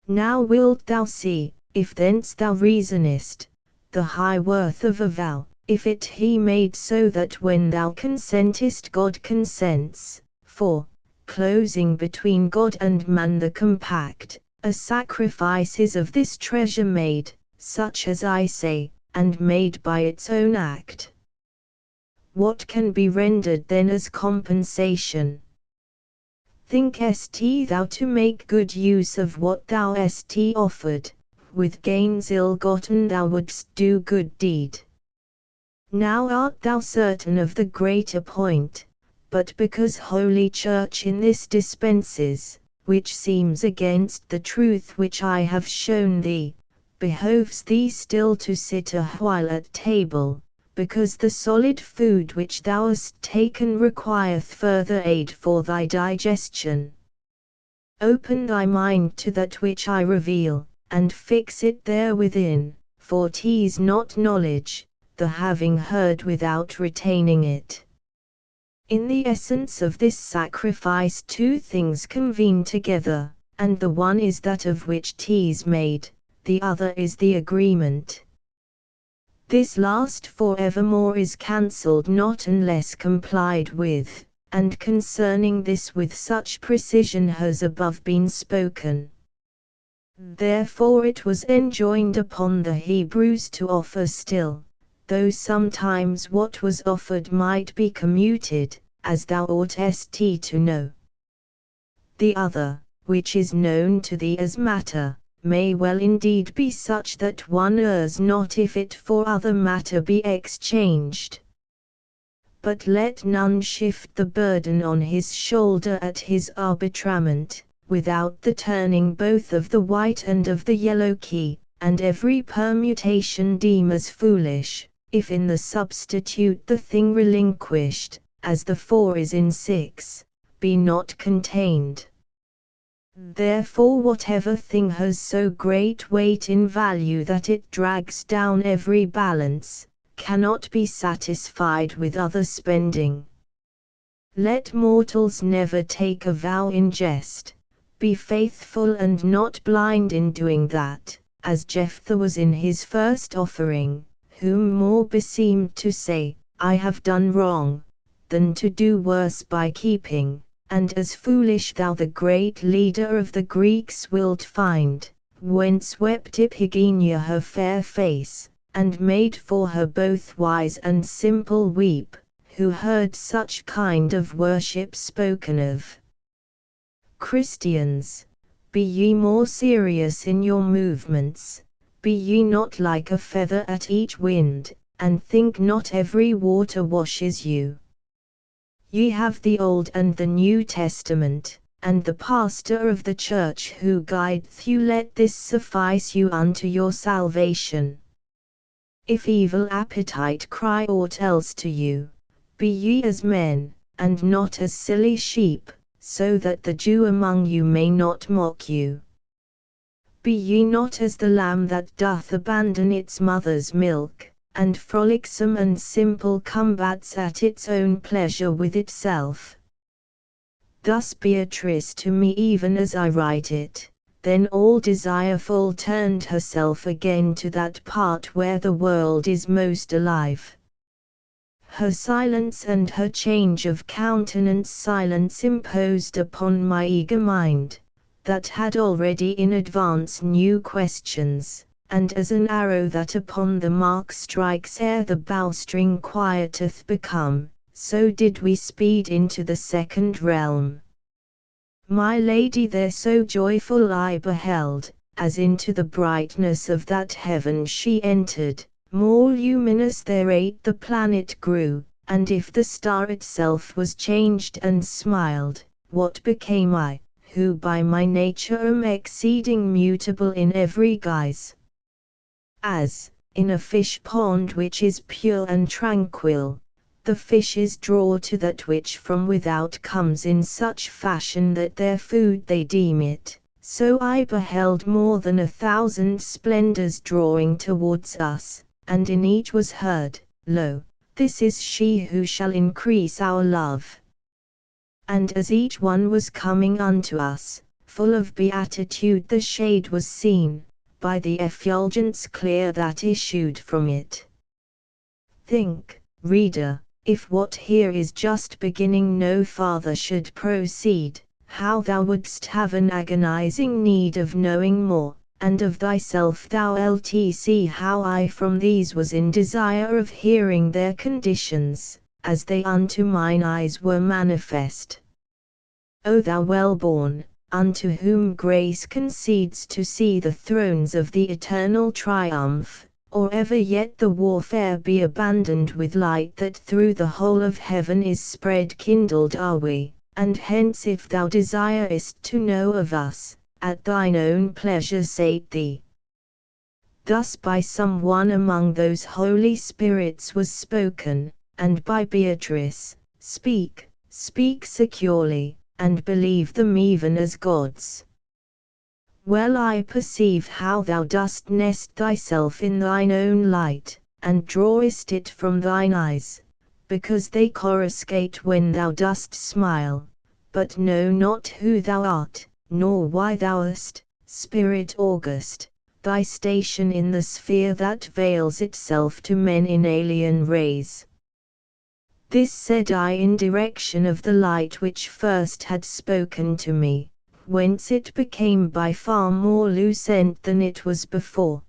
A: Now wilt thou see, if thence thou reasonest, the high worth of a vow, if it he made so that when thou consentest God consents, for, closing between God and man the compact, a sacrifice is of this treasure made, such as I say, and made by its own act. What can be rendered then as compensation? Thinkest thou to make good use of what thou est offered, with gains ill-gotten thou wouldst do good deed. Now art thou certain of the greater point, but because Holy Church in this dispenses, which seems against the truth which I have shown thee, behoves thee still to sit a while at table, because the solid food which thou hast taken requireth further aid for thy digestion. Open thy mind to that which I reveal, and fix it there within, for 'tis not knowledge, the having heard without retaining it. In the essence of this sacrifice two things convene together, and the one is that of which 'tis made, the other is the agreement. This last forevermore is cancelled not unless complied with, and concerning this with such precision has above been spoken. Therefore it was enjoined upon the Hebrews to offer still, though sometimes what was offered might be commuted, as thou oughtest to know. The other, which is known to thee as matter, may well indeed be such that one errs not if it for other matter be exchanged. But let none shift the burden on his shoulder at his arbitrament, without the turning both of the white and of the yellow key, and every permutation deem as foolish, if in the substitute the thing relinquished, as the 4 is in 6, be not contained. Therefore whatever thing has so great weight in value that it drags down every balance, cannot be satisfied with other spending. Let mortals never take a vow in jest, be faithful and not blind in doing that, as Jephthah was in his first offering, whom more beseemed to say, I have done wrong, than to do worse by keeping. And as foolish thou the great leader of the Greeks wilt find, whence wept Iphigenia her fair face, and made for her both wise and simple weep, who heard such kind of worship spoken of. Christians, be ye more serious in your movements, be ye not like a feather at each wind, and think not every water washes you. Ye have the Old and the New Testament, and the pastor of the church who guideth you, let this suffice you unto your salvation. If evil appetite cry aught else to you, be ye as men, and not as silly sheep, so that the Jew among you may not mock you. Be ye not as the lamb that doth abandon its mother's milk, and frolicsome and simple combats at its own pleasure with itself. Thus Beatrice to me even as I write it, then all desireful turned herself again to that part where the world is most alive. Her silence and her change of countenance silence imposed upon my eager mind, that had already in advance new questions, and as an arrow that upon the mark strikes ere the bowstring quieteth become, so did we speed into the second realm. My lady there so joyful I beheld, as into the brightness of that heaven she entered, more luminous thereat the planet grew, and if the star itself was changed and smiled, what became I, who by my nature am exceeding mutable in every guise? As, in a fish pond which is pure and tranquil, the fishes draw to that which from without comes in such fashion that their food they deem it, so I beheld more than 1,000 splendors drawing towards us, and in each was heard, Lo, this is she who shall increase our love. And as each one was coming unto us, full of beatitude the shade was seen, by the effulgence clear that issued from it. Think, reader, if what here is just beginning no farther should proceed, how thou wouldst have an agonizing need of knowing more, and of thyself thou lt see how I from these was in desire of hearing their conditions, as they unto mine eyes were manifest. O thou well-born, unto whom grace concedes to see the thrones of the eternal triumph, or ever yet the warfare be abandoned with light that through the whole of heaven is spread, kindled are we, and hence if thou desirest to know of us, at thine own pleasure sate thee. Thus by some one among those holy spirits was spoken, and by Beatrice, speak, speak securely, and believe them even as gods. Well I perceive how thou dost nest thyself in thine own light, and drawest it from thine eyes, because they coruscate when thou dost smile, but know not who thou art, nor why thou art, spirit august, thy station in the sphere that veils itself to men in alien rays. This said I in direction of the light which first had spoken to me, whence it became by far more lucent than it was before.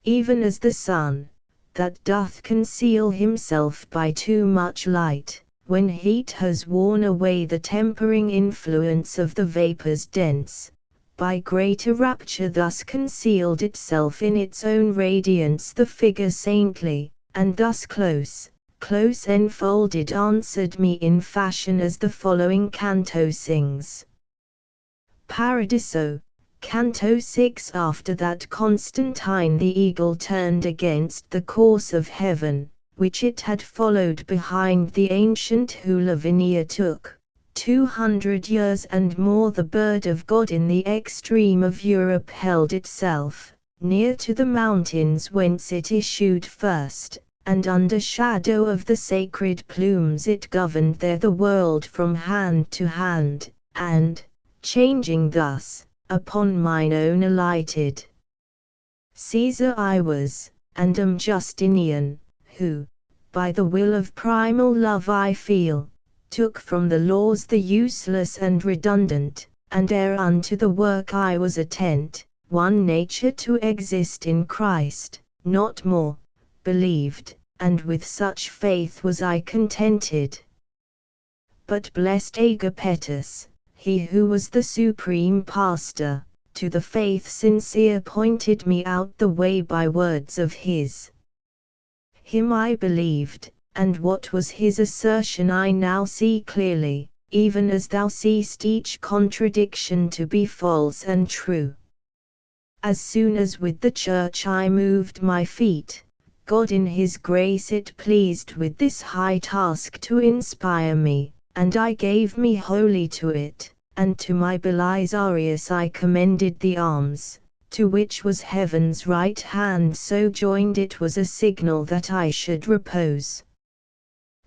A: Even as the sun, that doth conceal himself by too much light, when heat has worn away the tempering influence of the vapors dense, by greater rapture thus concealed itself in its own radiance the figure saintly, and thus close, close enfolded answered me in fashion as the following canto sings. Paradiso, Canto 6. After that Constantine the eagle turned against the course of heaven, which it had followed behind the ancient who Lavinia took, 200 years and more the bird of God in the extreme of Europe held itself, near to the mountains whence it issued first, and under shadow of the sacred plumes it governed there the world from hand to hand, and, changing thus, upon mine own alighted. Caesar I was, and am Justinian, who, by the will of primal love I feel, took from the laws the useless and redundant, and ere unto the work I was attent, one nature to exist in Christ, not more, believed, and with such faith was I contented. But blessed Agapetus, he who was the supreme pastor, to the faith sincere pointed me out the way by words of his. Him I believed, and what was his assertion I now see clearly, even as thou seest each contradiction to be false and true. As soon as with the church I moved my feet, God in his grace it pleased with this high task to inspire me, and I gave me wholly to it, and to my Belisarius I commended the arms, to which was heaven's right hand so joined it was a signal that I should repose.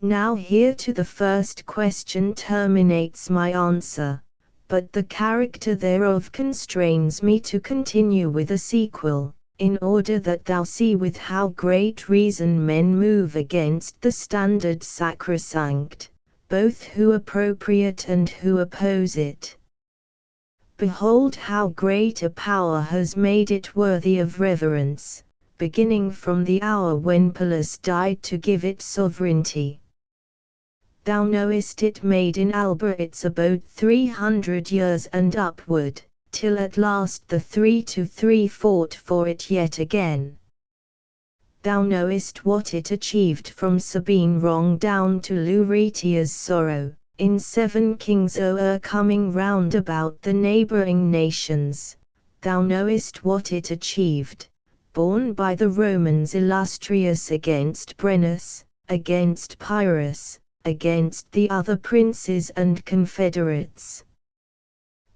A: Now here to the first question terminates my answer, but the character thereof constrains me to continue with a sequel, in order that thou see with how great reason men move against the standard sacrosanct, both who appropriate and who oppose it. Behold how great a power has made it worthy of reverence, beginning from the hour when Pallas died to give it sovereignty. Thou knowest it made in Alba its abode 300 years and upward, till at last the 3 fought for it yet again. Thou knowest what it achieved from Sabine wrong down to Lucretia's sorrow, in 7 kings coming round about the neighbouring nations. Thou knowest what it achieved, borne by the Romans illustrious against Brennus, against Pyrrhus, against the other princes and confederates.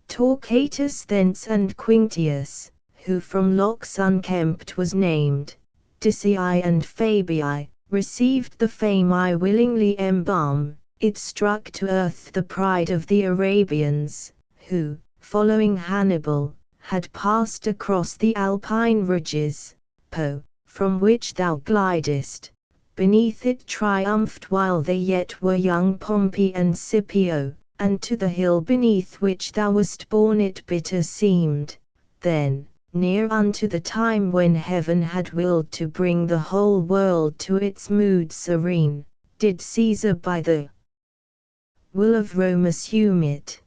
A: Torquatus thence and Quinctius, who from locks unkempt was named, Decii and Fabii, received the fame I willingly embalm. It struck to earth the pride of the Arabians, who, following Hannibal, had passed across the Alpine ridges, Po, from which thou glidest. Beneath it triumphed while they yet were young Pompey and Scipio, and to the hill beneath which thou wast born it bitter seemed. Then, near unto the time when heaven had willed to bring the whole world to its mood serene, did Caesar by the will of Rome assume it.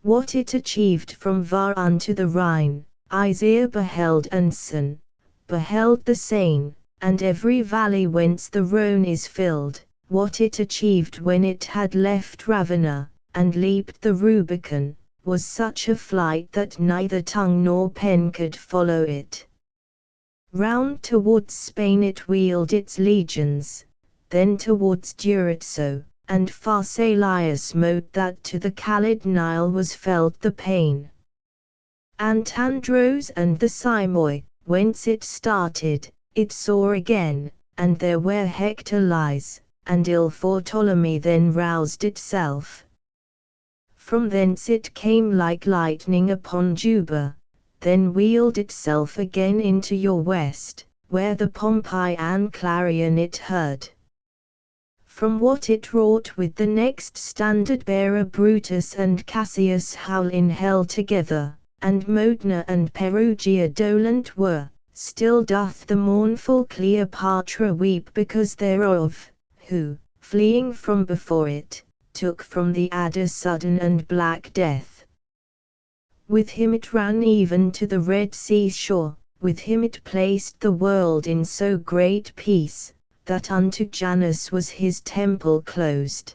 A: What it achieved from Var unto the Rhine, Isaiah beheld and Son beheld the Seine, and every valley whence the Rhone is filled, what it achieved when it had left Ravenna, and leaped the Rubicon, was such a flight that neither tongue nor pen could follow it. Round towards Spain it wheeled its legions, then towards Durazzo, and Pharsalius smote that to the Khalid Nile was felt the pain. Antandros and the Simois, whence it started, it saw again, and there where Hector lies, and ill for Ptolemy then roused itself. From thence it came like lightning upon Juba, then wheeled itself again into your west, where the Pompeian clarion it heard. From what it wrought with the next standard-bearer Brutus and Cassius howl in hell together, and Modena and Perugia dolent were, still doth the mournful Cleopatra weep because thereof, who, fleeing from before it, took from the adder sudden and black death. With him it ran even to the Red Sea shore, with him it placed the world in so great peace, that unto Janus was his temple closed.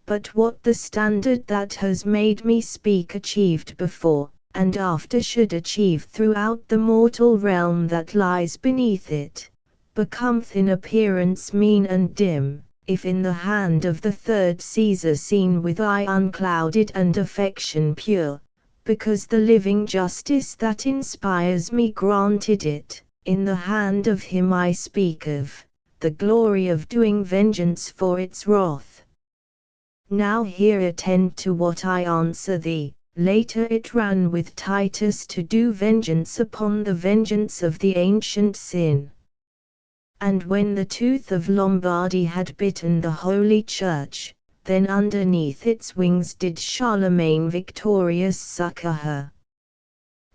A: But what the standard that has made me speak achieved before, and after should achieve throughout the mortal realm that lies beneath it, becometh in appearance mean and dim, if in the hand of the third Caesar seen with eye unclouded and affection pure, because the living justice that inspires me granted it, in the hand of him I speak of, the glory of doing vengeance for its wrath. Now here attend to what I answer thee. Later it ran with Titus to do vengeance upon the vengeance of the ancient sin. And when the tooth of Lombardy had bitten the Holy Church, then underneath its wings did Charlemagne victorious succour her.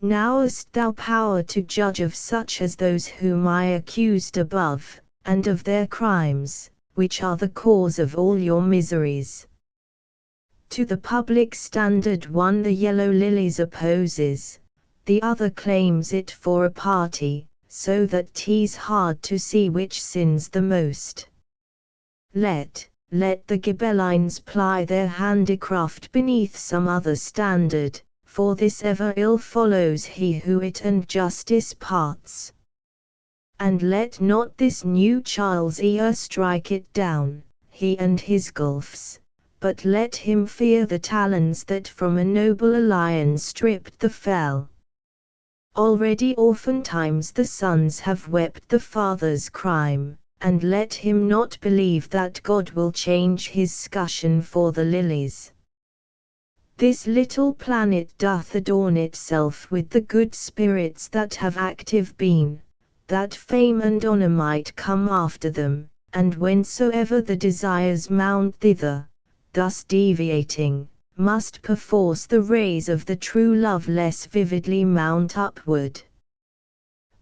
A: Now hast thou power to judge of such as those whom I accused above, and of their crimes, which are the cause of all your miseries. To the public standard one the yellow lilies opposes, the other claims it for a party, so that 'tis hard to see which sins the most. Let let the Ghibellines ply their handicraft beneath some other standard, for this ever ill follows he who it and justice parts. And let not this new Charles e'er strike it down, he and his gulfs, but let him fear the talons that from a nobler lion stripped the fell. Already oftentimes the sons have wept the father's crime, and let him not believe that God will change his scutcheon for the lilies. This little planet doth adorn itself with the good spirits that have active been, that fame and honour might come after them, and whensoever the desires mount thither, thus deviating, must perforce the rays of the true love less vividly mount upward.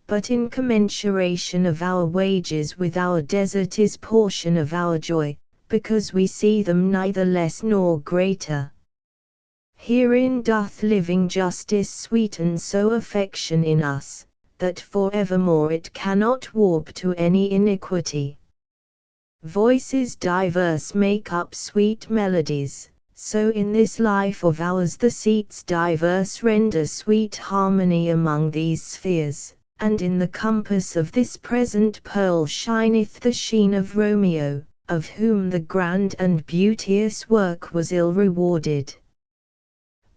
A: But in commensuration of our wages with our desert is portion of our joy, because we see them neither less nor greater. Herein doth living justice sweeten so affection in us, that for evermore it cannot warp to any iniquity. Voices diverse make up sweet melodies, so in this life of ours the seats diverse render sweet harmony among these spheres, and in the compass of this present pearl shineth the sheen of Romeo, of whom the grand and beauteous work was ill rewarded.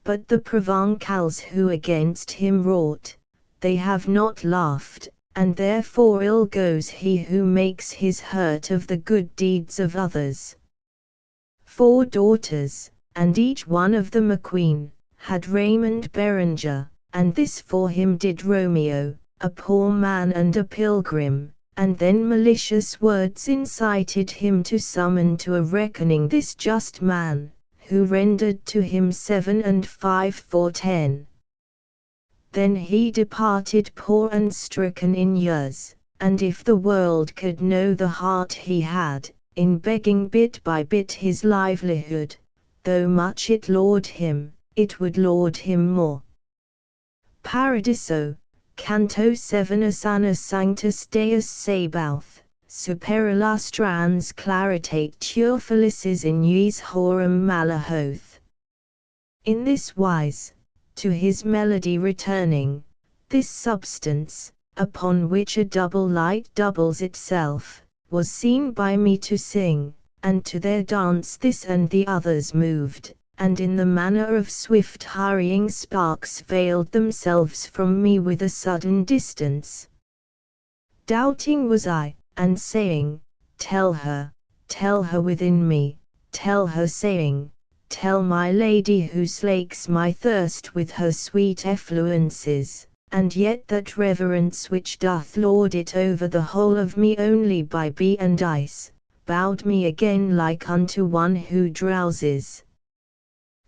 A: But the Provençals who against him wrought, they have not laughed, and therefore ill goes he who makes his hurt of the good deeds of others. 4 daughters, and each one of them a queen, had Raymond Berenger, and this for him did Romeo, a poor man and a pilgrim, and then malicious words incited him to summon to a reckoning this just man, who rendered to him 7 and 5 for 10. Then he departed poor and stricken in years, and if the world could know the heart he had, in begging bit by bit his livelihood, though much it laud him, it would laud him more. Paradiso, Canto 7 Asana Sanctus Deus Sabaoth, super illustrans claritate tur felices in iis horum malahoth. In this wise, to his melody returning, this substance, upon which a double light doubles itself, was seen by me to sing, and to their dance this and the others moved, and in the manner of swift hurrying sparks veiled themselves from me with a sudden distance. Doubting was I, and saying, tell her within me, tell her saying, tell my lady who slakes my thirst with her sweet effluences, and yet that reverence which doth lord it over the whole of me only by bee and ice, bowed me again like unto one who drowses.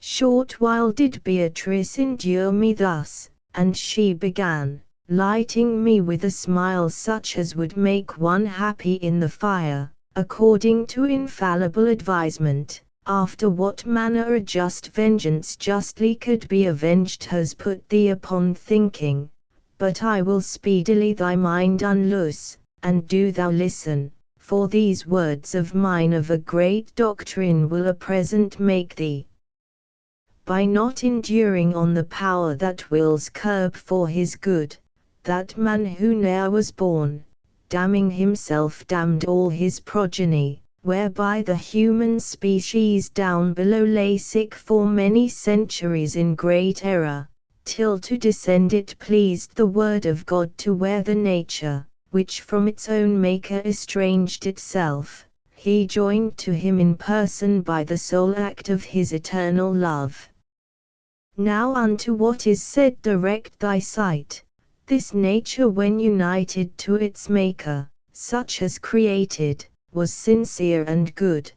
A: Short while did Beatrice endure me thus, and she began, lighting me with a smile such as would make one happy in the fire, according to infallible advisement. After what manner a just vengeance justly could be avenged has put thee upon thinking, but I will speedily thy mind unloose, and do thou listen, for these words of mine of a great doctrine will a present make thee. By not enduring on the power that wills curb for his good, that man who ne'er was born, damning himself damned all his progeny, whereby the human species down below lay sick for many centuries in great error, till to descend it pleased the word of God to where the nature, which from its own maker estranged itself, he joined to him in person by the sole act of his eternal love. Now unto what is said direct thy sight, this nature when united to its maker, such as created, was sincere and good,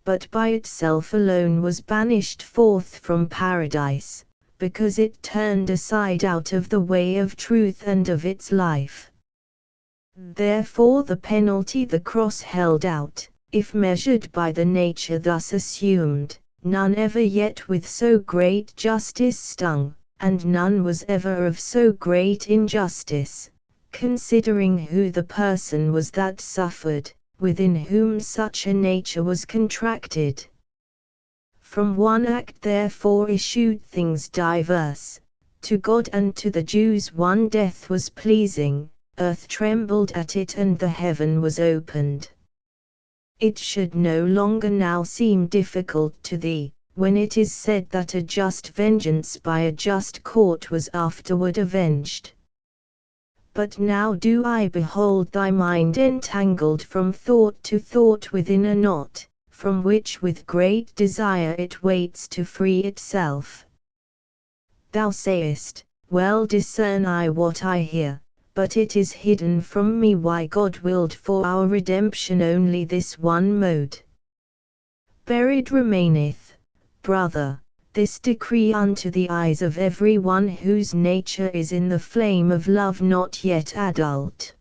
A: but by itself alone was banished forth from paradise, because it turned aside out of the way of truth and of its life. Therefore the penalty the cross held out, if measured by the nature thus assumed, none ever yet with so great justice stung, and none was ever of so great injustice, considering who the person was that suffered, within whom such a nature was contracted. From one act therefore issued things diverse. To God and to the Jews one death was pleasing, earth trembled at it and the heaven was opened. It should no longer now seem difficult to thee, when it is said that a just vengeance by a just court was afterward avenged. But now do I behold thy mind entangled from thought to thought within a knot, from which with great desire it waits to free itself. Thou sayest, well discern I what I hear, but it is hidden from me why God willed for our redemption only this one mode. Buried remaineth, brother, this decree unto the eyes of every one whose nature is in the flame of love not yet adult.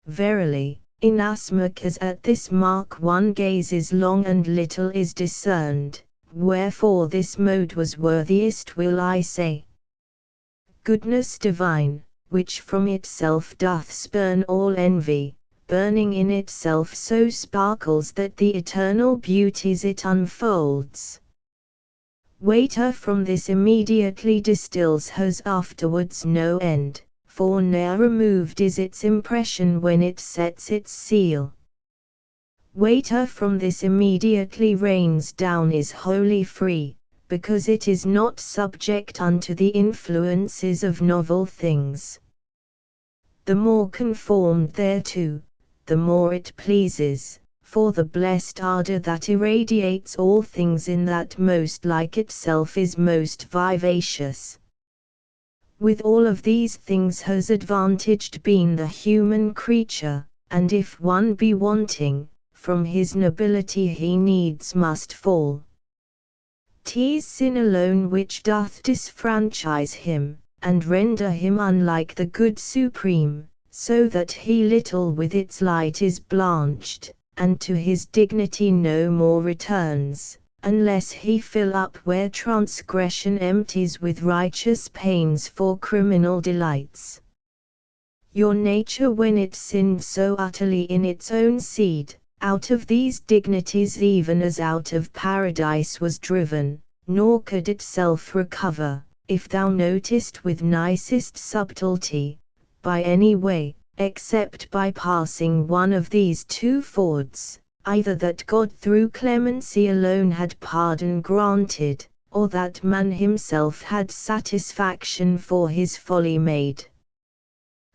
A: Verily, inasmuch as at this mark one gazes long and little is discerned, wherefore this mode was worthiest will I say. Goodness divine, which from itself doth spurn all envy, burning in itself so sparkles that the eternal beauties it unfolds. Water from this immediately distills hers afterwards no end, for ne'er removed is its impression when it sets its seal. Water from this immediately rains down is wholly free, because it is not subject unto the influences of novel things. The more conformed thereto, the more it pleases, for the blessed ardour that irradiates all things in that most like itself is most vivacious. With all of these things has advantaged been the human creature, and if one be wanting, from his nobility he needs must fall. 'Tis sin alone which doth disfranchise him, and render him unlike the good supreme, so that he little with its light is blanched, and to his dignity no more returns, unless he fill up where transgression empties with righteous pains for criminal delights. Your nature when it sinned so utterly in its own seed, out of these dignities even as out of paradise was driven, nor could itself recover, if thou notest with nicest subtlety, by any way, except by passing one of these two fords, either that God through clemency alone had pardon granted, or that man himself had satisfaction for his folly made.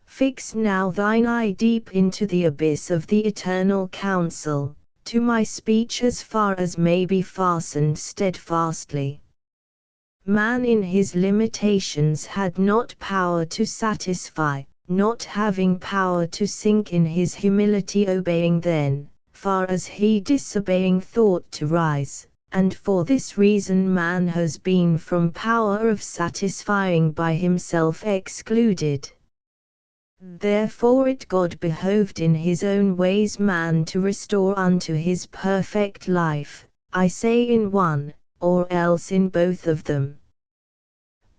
A: Fix now thine eye deep into the abyss of the eternal counsel, to my speech as far as may be fastened steadfastly. Man in his limitations had not power to satisfy, not having power to sink in his humility obeying then, far as he disobeying thought to rise, and for this reason man has been from power of satisfying by himself excluded. Therefore it God behoved in his own ways man to restore unto his perfect life, I say in one, or else in both of them.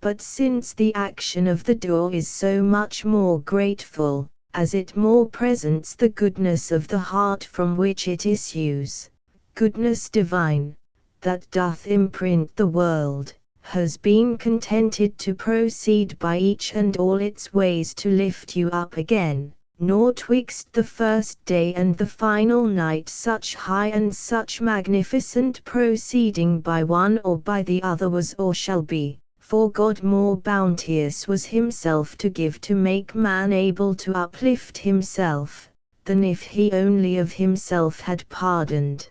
A: But since the action of the doer is so much more grateful, as it more presents the goodness of the heart from which it issues, goodness divine, that doth imprint the world, has been contented to proceed by each and all its ways to lift you up again, nor twixt the first day and the final night such high and such magnificent proceeding by one or by the other was or shall be, for God more bounteous was himself to give to make man able to uplift himself, than if he only of himself had pardoned.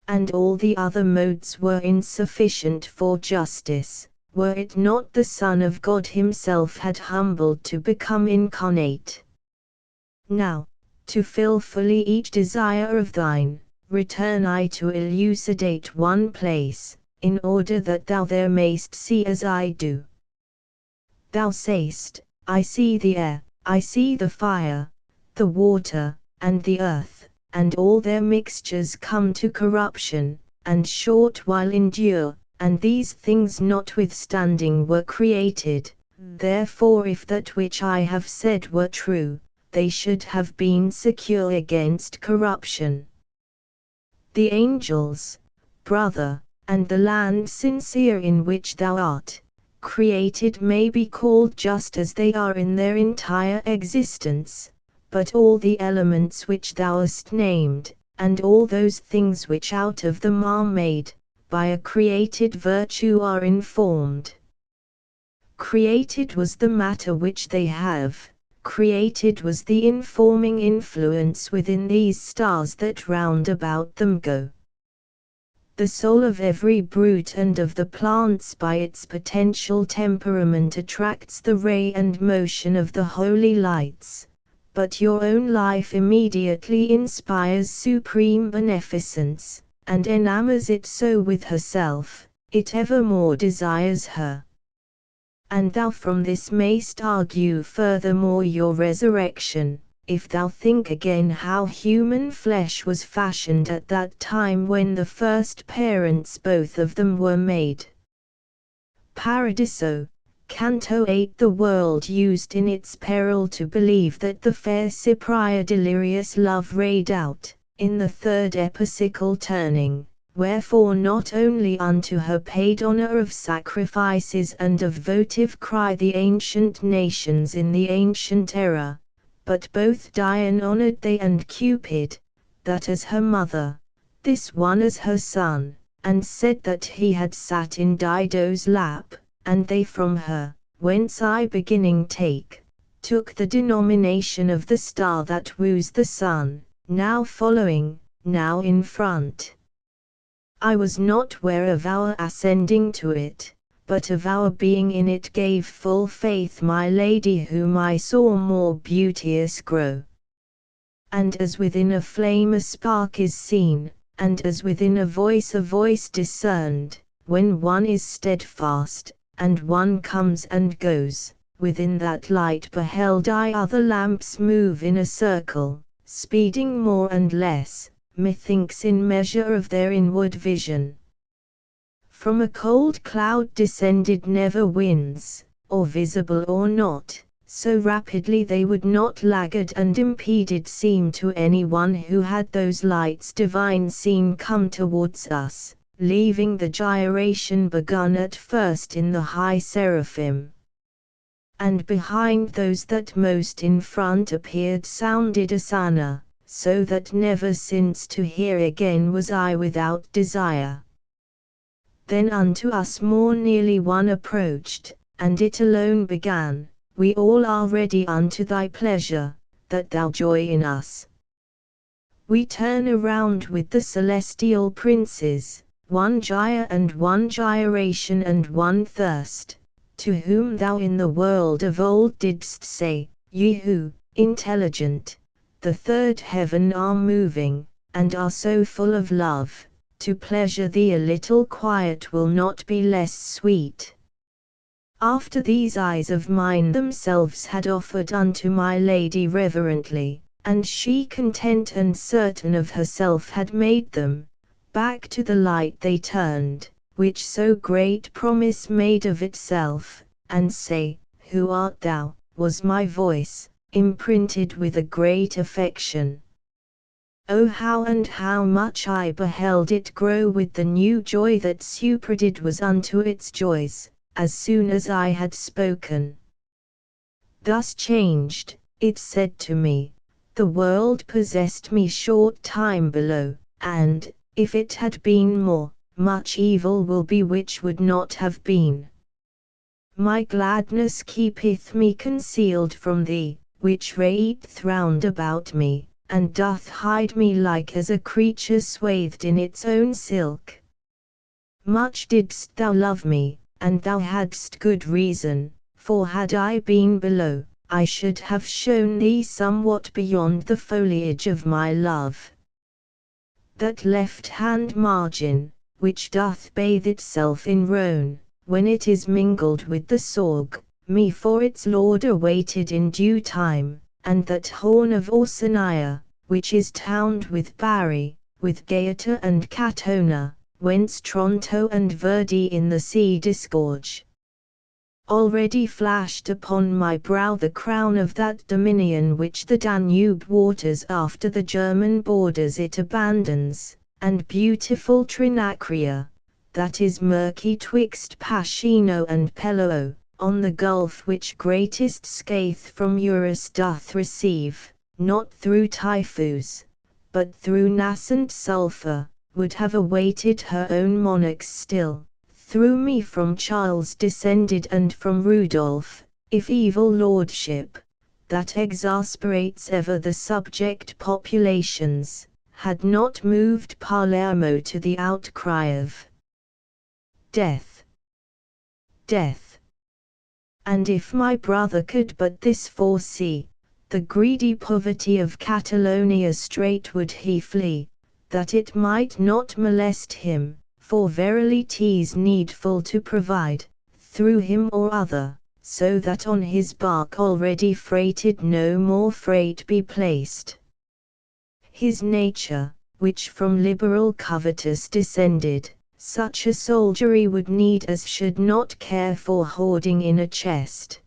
A: And all the other modes were insufficient for justice, were it not the Son of God himself had humbled to become incarnate. Now, to fill fully each desire of thine, return I to elucidate one place, in order that thou there mayst see as I do. Thou sayst, I see the air, I see the fire, the water, and the earth, and all their mixtures come to corruption, and short while endure, and these things notwithstanding were created. Therefore if that which I have said were true, they should have been secure against corruption. The angels, brother, and the land sincere in which thou art created may be called just as they are in their entire existence, but all the elements which thou hast named, and all those things which out of them are made, by a created virtue are informed. Created was the matter which they have, created was the informing influence within these stars that round about them go. The soul of every brute and of the plants by its potential temperament attracts the ray and motion of the holy lights, but your own life immediately inspires supreme beneficence, and enamors it so with herself, it evermore desires her. And thou from this mayst argue furthermore your resurrection, if thou think again how human flesh was fashioned at that time when the first parents both of them were made. Paradiso, Canto 8. The world used in its peril to believe that the fair Cypria delirious love rayed out, in the third episcopal turning, wherefore not only unto her paid honour of sacrifices and of votive cry the ancient nations in the ancient era, but both Dian honoured they and Cupid, that as her mother, this one as her son, and said that he had sat in Dido's lap, and they from her, whence I beginning took the denomination of the star that woos the sun, now following, now in front. I was not ware of our ascending to it, but of our being in it gave full faith my lady whom I saw more beauteous grow. And as within a flame a spark is seen, and as within a voice discerned, when one is steadfast, and one comes and goes, within that light beheld I other lamps move in a circle, speeding more and less, methinks in measure of their inward vision. From a cold cloud descended never winds, or visible or not, so rapidly they would not laggard and impeded seem to any one who had those lights divine seen come towards us, leaving the gyration begun at first in the high seraphim. And behind those that most in front appeared sounded Asana, so that never since to hear again was I without desire. Then unto us more nearly one approached, and it alone began, we all are ready unto thy pleasure, that thou joy in us. We turn around with the celestial princes, one Jaya and one gyration and one thirst, to whom thou in the world of old didst say, ye who, intelligent, the third heaven are moving, and are so full of love, to pleasure thee a little quiet will not be less sweet. After these eyes of mine themselves had offered unto my lady reverently, and she content and certain of herself had made them, back to the light they turned, which so great promise made of itself, and say, who art thou, was my voice, imprinted with a great affection. Oh how and how much I beheld it grow with the new joy that superdid was unto its joys, as soon as I had spoken. Thus changed, it said to me, the world possessed me short time below, and, if it had been more, much evil will be which would not have been. My gladness keepeth me concealed from thee, which rayeth round about me, and doth hide me like as a creature swathed in its own silk. Much didst thou love me, and thou hadst good reason, for had I been below, I should have shown thee somewhat beyond the foliage of my love. That left-hand margin, which doth bathe itself in Rhone, when it is mingled with the Sorgue, me for its lord awaited in due time, and that horn of Orsania, which is towned with Bari, with Gaeta and Catona, whence Tronto and Verdi in the sea disgorge. already flashed upon my brow the crown of that dominion which the Danube waters after the German borders it abandons, and beautiful Trinacria, that is murky twixt Pacino and Pello, on the gulf which greatest scathe from Eurus doth receive, not through Typhus, but through nascent sulphur, would have awaited her own monarchs still, through me from Charles descended and from Rudolph, if evil lordship, that exasperates ever the subject populations, had not moved Palermo to the outcry of death. Death. And if my brother could but this foresee, the greedy poverty of Catalonia straight would he flee, that it might not molest him, for verily 'tis needful to provide, through him or other, so that on his bark already freighted no more freight be placed. His nature, which from liberal covetous descended, such a soldiery would need as should not care for hoarding in a chest.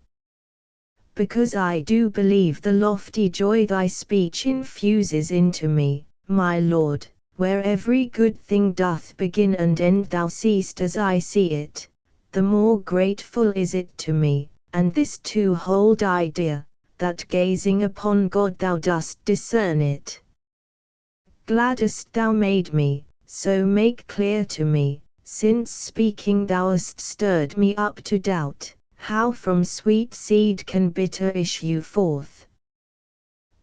A: Because I do believe the lofty joy thy speech infuses into me, my lord, where every good thing doth begin and end thou seest as I see it, the more grateful is it to me, and this too hold I dear, that gazing upon God thou dost discern it. Gladdest thou made me, so make clear to me, since speaking thou hast stirred me up to doubt, how from sweet seed can bitter issue forth.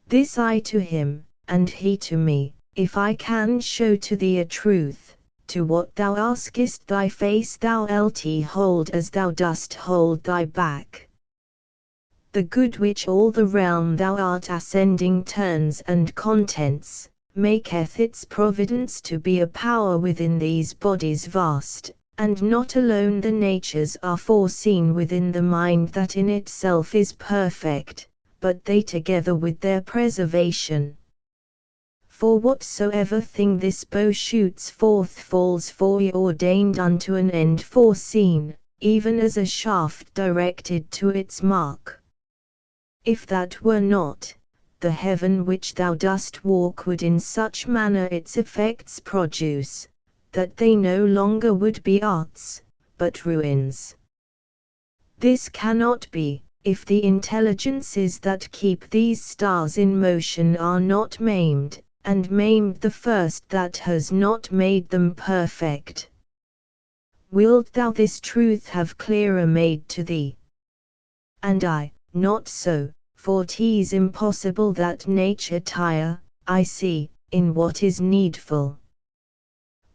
A: This I to him, and he to me, if I can show to thee a truth, to what thou askest thy face thou lt hold as thou dost hold thy back. The good which all the realm thou art ascending turns and contents, maketh its providence to be a power within these bodies vast, and not alone the natures are foreseen within the mind that in itself is perfect, but they together with their preservation. For whatsoever thing this bow shoots forth falls foreordained unto an end foreseen, even as a shaft directed to its mark. If that were not, the heaven which thou dost walk would in such manner its effects produce, that they no longer would be arts, but ruins. This cannot be, if the intelligences that keep these stars in motion are not maimed, and maimed the first that has not made them perfect. Wilt thou this truth have clearer made to thee? And I, not so, for 'tis impossible that nature tire, I see, in what is needful.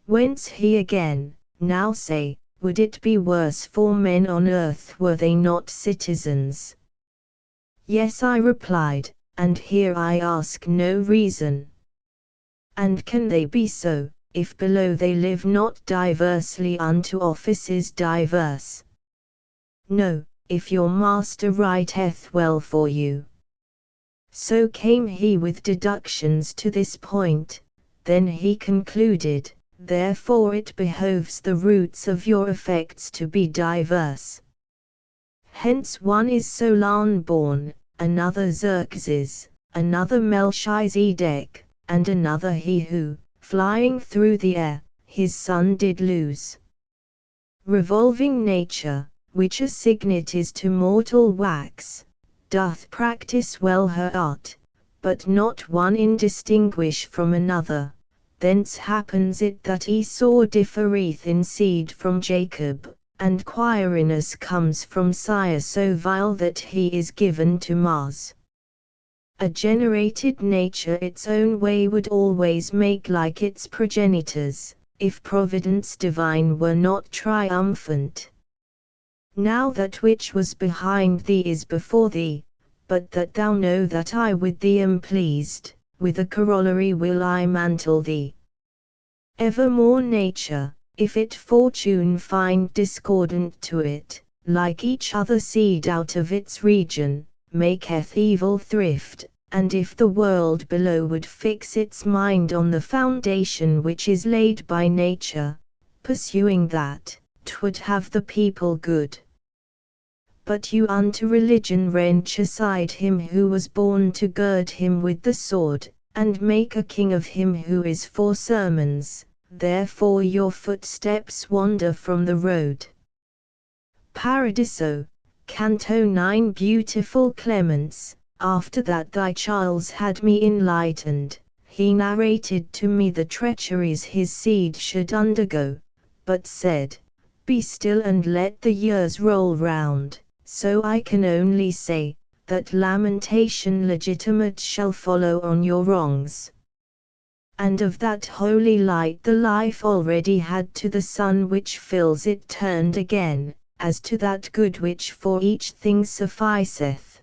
A: Whence he again, now say, would it be worse for men on earth were they not citizens? Yes, I replied, and here I ask no reason. And can they be so, if below they live not diversely unto offices diverse? No, if your master writeth well for you. So came he with deductions to this point, then he concluded, therefore it behoves the roots of your effects to be diverse. Hence one is Solon born, another Xerxes, another Melchizedek, and another he who, flying through the air, his son did lose. Revolving nature, which assignate is to mortal wax, doth practice well her art, but not one indistinguish from another. Thence happens it that Esau differeth in seed from Jacob, and Quirinus comes from sire so vile that he is given to Mars. A generated nature its own way would always make like its progenitors, if providence divine were not triumphant. Now that which was behind thee is before thee, but that thou know that I with thee am pleased, with a corollary will I mantle thee. Evermore nature, if it fortune find discordant to it, like each other seed out of its region, maketh evil thrift, and if the world below would fix its mind on the foundation which is laid by nature, pursuing that, 'twould have the people good. But you unto religion wrench aside him who was born to gird him with the sword, and make a king of him who is for sermons, therefore your footsteps wander from the road. Paradiso, Canto 9. Beautiful Clemence, after that thy Charles had me enlightened, he narrated to me the treacheries his seed should undergo, but said, be still and let the years roll round, so I can only say, that lamentation legitimate shall follow on your wrongs. And of that holy light the life already had to the sun which fills it turned again, as to that good which for each thing sufficeth.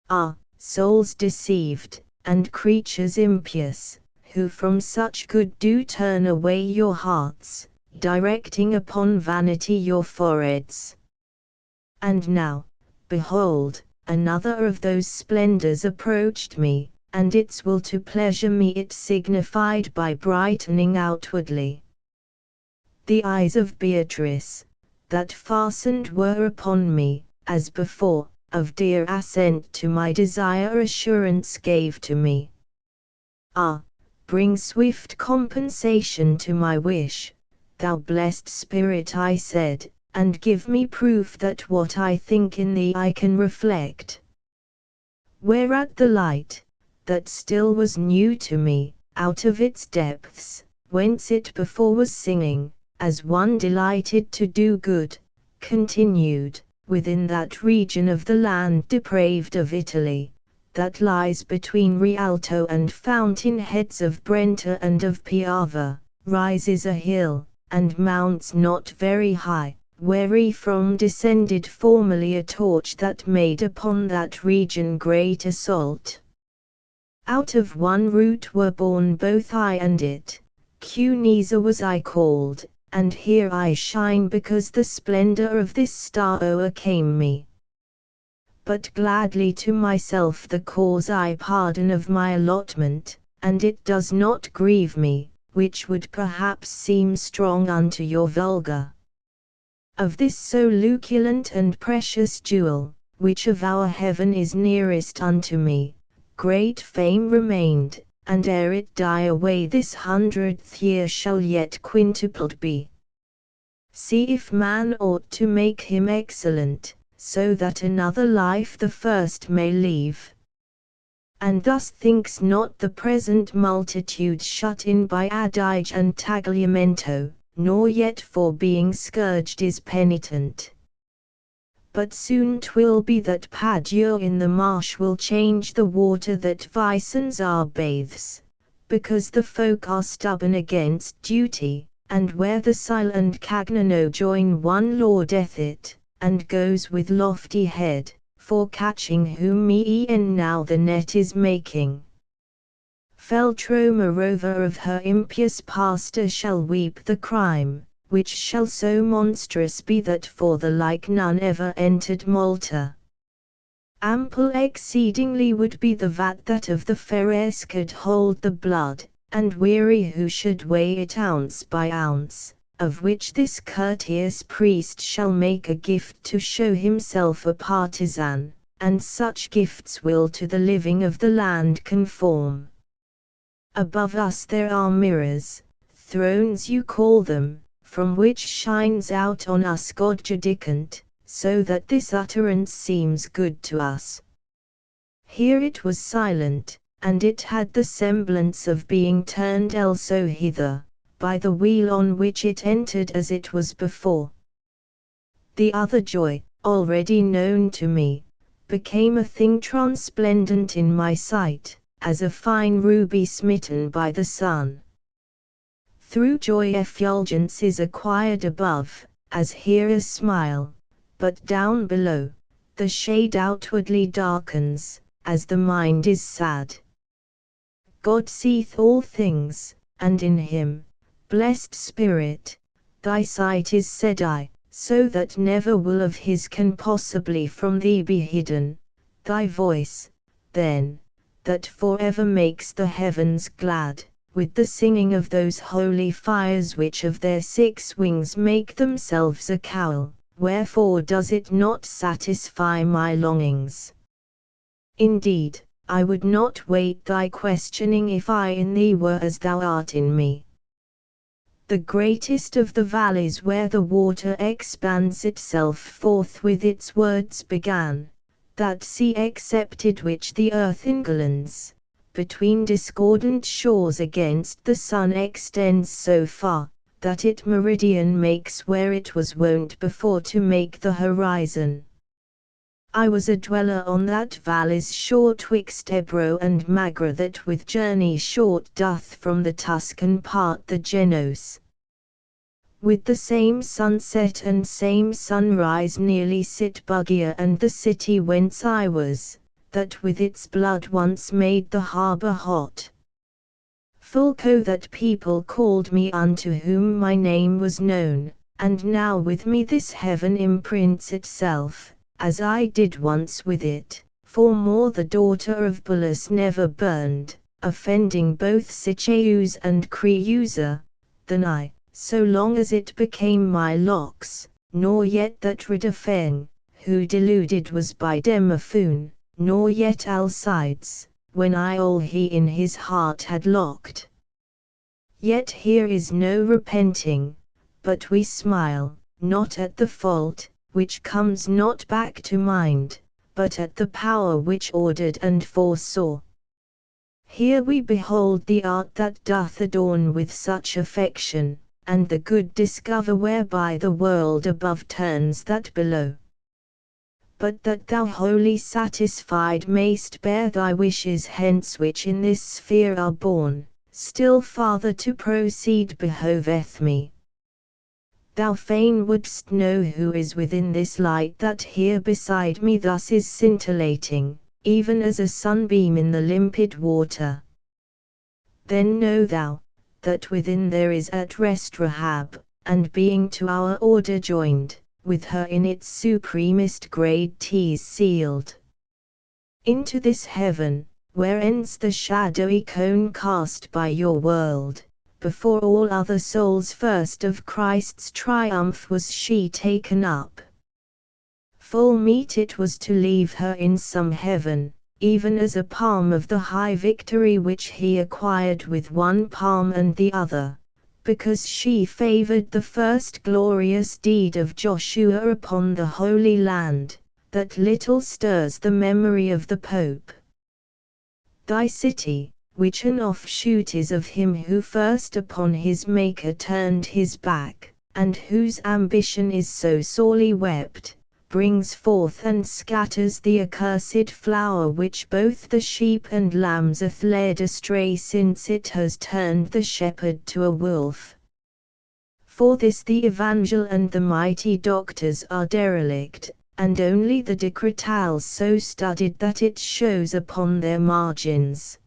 A: Ah, souls deceived, and creatures impious, who from such good do turn away your hearts, directing upon vanity your foreheads. And now, behold, another of those splendors approached me, and its will to pleasure me it signified by brightening outwardly. The eyes of Beatrice, that fastened were upon me, as before, of dear assent to my desire assurance gave to me. Ah, bring swift compensation to my wish, thou blessed Spirit, I said, and give me proof that what I think in thee I can reflect. Whereat the light, that still was new to me, out of its depths, whence it before was singing, as one delighted to do good, continued, within that region of the land depraved of Italy, that lies between Rialto and fountain heads of Brenta and of Piave, rises a hill, and mounts not very high, wherefrom descended formerly a torch that made upon that region great assault. Out of one root were born both I and it, Cunisa was I called, and here I shine because the splendor of this star o'ercame me. But gladly to myself the cause I pardon of my allotment, and it does not grieve me, which would perhaps seem strong unto your vulgar. Of this so luculent and precious jewel, which of our heaven is nearest unto me, great fame remained, and ere it die away this 100th year shall yet quintupled be. See if man ought to make him excellent, so that another life the first may leave. And thus thinks not the present multitude shut in by adige and tagliamento, nor yet for being scourged is penitent. But soon 'twill be that Padua in the marsh will change the water that Vicens are bathes, because the folk are stubborn against duty, and where the Sile and Cagnano join one laudeth it, and goes with lofty head, for catching whom e'en now the net is making. Feltro moreover of her impious pastor shall weep the crime, which shall so monstrous be that for the like none ever entered Malta. Ample exceedingly would be the vat that of the Phares could hold the blood, and weary who should weigh it ounce by ounce, of which this courteous priest shall make a gift to show himself a partisan, and such gifts will to the living of the land conform. Above us there are mirrors, thrones you call them, from which shines out on us God judicant, so that this utterance seems good to us. Here it was silent, and it had the semblance of being turned also hither, by the wheel on which it entered as it was before. The other joy, already known to me, became a thing transplendent in my sight, as a fine ruby smitten by the sun. Through joy effulgence is acquired above, as here a smile, but down below, the shade outwardly darkens, as the mind is sad. God seeth all things, and in him, blessed Spirit, thy sight is said I, so that never will of his can possibly from thee be hidden, thy voice, then, that forever makes the heavens glad, with the singing of those holy fires which of their 6 wings make themselves a cowl, wherefore does it not satisfy my longings? Indeed, I would not wait thy questioning if I in thee were as thou art in me. The greatest of the valleys where the water expands itself forth with its words began, that sea accepted which the earth inglens, between discordant shores against the sun extends so far, that it meridian makes where it was wont before to make the horizon. I was a dweller on that valley's shore twixt Ebro and Magra that with journey short doth from the Tuscan part the Genos. With the same sunset and same sunrise nearly sit Bugia and the city whence I was, that with its blood once made the harbour hot. Fulco that people called me unto whom my name was known, and now with me this heaven imprints itself, as I did once with it, for more the daughter of Bullus never burned, offending both Sichaeus and Creusa, than I, so long as it became my locks, nor yet that Ridaphane, who deluded was by Demophoon, nor yet Alcides, when I all he in his heart had locked. Yet here is no repenting, but we smile, not at the fault, which comes not back to mind, but at the power which ordered and foresaw. Here we behold the art that doth adorn with such affection, and the good discover whereby the world above turns that below. But that thou wholly satisfied mayst bear thy wishes hence which in this sphere are born, still farther to proceed behoveth me. Thou fain wouldst know who is within this light that here beside me thus is scintillating, even as a sunbeam in the limpid water. Then know thou, that within there is at rest Rahab, and being to our order joined, with her in its supremest grade T's sealed. Into this heaven, where ends the shadowy cone cast by your world, before all other souls first of Christ's triumph was she taken up. Full meet it was to leave her in some heaven, even as a palm of the high victory which he acquired with one palm and the other, because she favored the first glorious deed of Joshua upon the Holy Land, that little stirs the memory of the Pope. Thy city, which an offshoot is of him who first upon his Maker turned his back, and whose ambition is so sorely wept, brings forth and scatters the accursed flower which both the sheep and lambs hath led astray since it has turned the shepherd to a wolf. For this the Evangel and the mighty doctors are derelict, and only the decretals so studied that it shows upon their margins.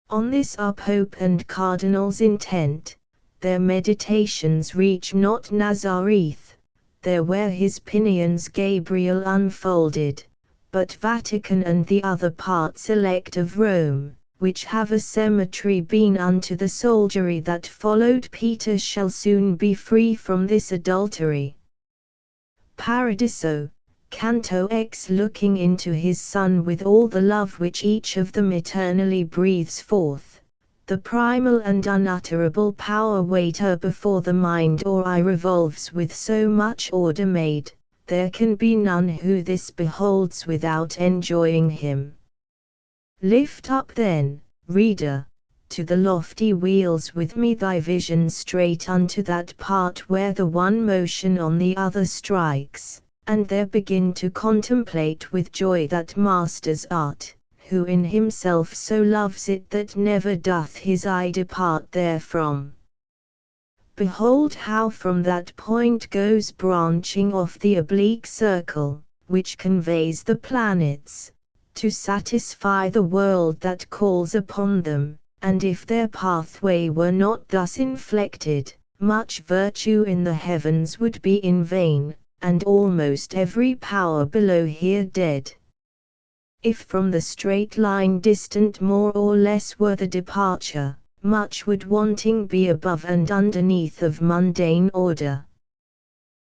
A: On this are Pope and Cardinals intent, their meditations reach not Nazareth, there where his pinions Gabriel unfolded, but Vatican and the other parts elect of Rome, which have a cemetery been unto the soldiery that followed Peter shall soon be free from this adultery. Paradiso, Canto X looking into his Son with all the love which each of them eternally breathes forth, the primal and unutterable power waiter before the mind or eye revolves with so much order made, there can be none who this beholds without enjoying him. Lift up then, reader, to the lofty wheels with me thy vision straight unto that part where the one motion on the other strikes, and there begin to contemplate with joy that master's art, who in himself so loves it that never doth his eye depart therefrom. Behold how from that point goes branching off the oblique circle, which conveys the planets, to satisfy the world that calls upon them, and if their pathway were not thus inflected, much virtue in the heavens would be in vain, and almost every power below here dead. If from the straight line distant more or less were the departure, much would wanting be above and underneath of mundane order.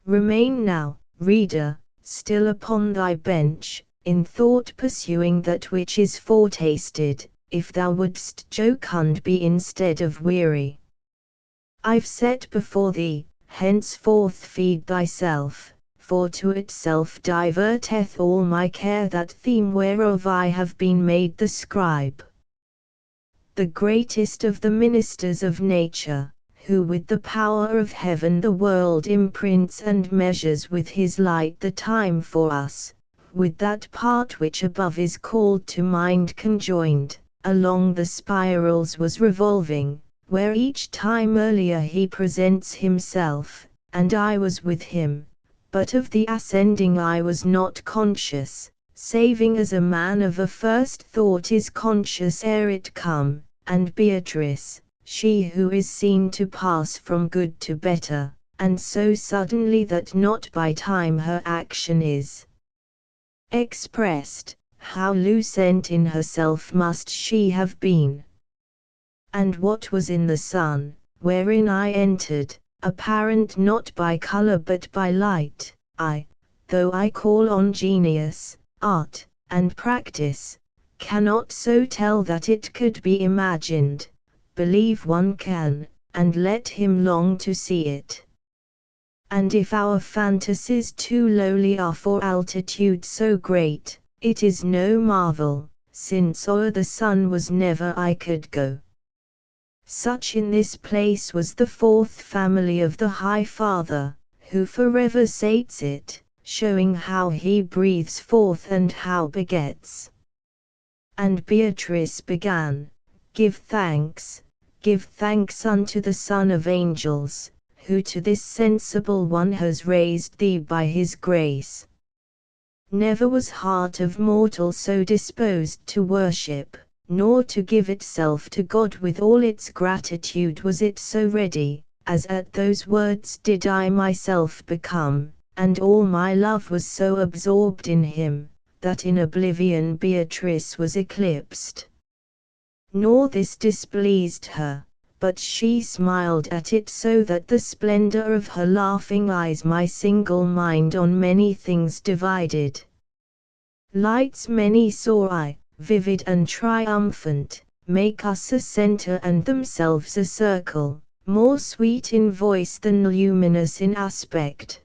A: Remain now, reader, still upon thy bench, in thought pursuing that which is foretasted, if thou wouldst jocund be instead of weary. I've set before thee, henceforth feed thyself, for to itself diverteth all my care that theme whereof I have been made the scribe. The greatest of the ministers of nature, who with the power of heaven the world imprints and measures with his light the time for us, with that part which above is called to mind conjoined, along the spirals was revolving, where each time earlier he presents himself, and I was with him, but of the ascending I was not conscious, saving as a man of a first thought is conscious ere it come, and Beatrice, she who is seen to pass from good to better, and so suddenly that not by time her action is expressed, how lucent in herself must she have been. And what was in the sun, wherein I entered, apparent not by colour but by light, though I call on genius, art, and practice, cannot so tell that it could be imagined, believe one can, and let him long to see it. And if our fantasies too lowly are for altitude so great, it is no marvel, since o'er the sun was never I could go. Such in this place was the fourth family of the High Father, who forever sates it, showing how he breathes forth and how begets. And Beatrice began, Give thanks unto the Son of Angels, who to this sensible one has raised thee by his grace. Never was heart of mortal so disposed to worship, nor to give itself to God with all its gratitude was it so ready, as at those words did I myself become, and all my love was so absorbed in him, that in oblivion Beatrice was eclipsed. Nor this displeased her, but she smiled at it so that the splendor of her laughing eyes my single mind on many things divided. Lights many saw I, vivid and triumphant, make us a center and themselves a circle, more sweet in voice than luminous in aspect.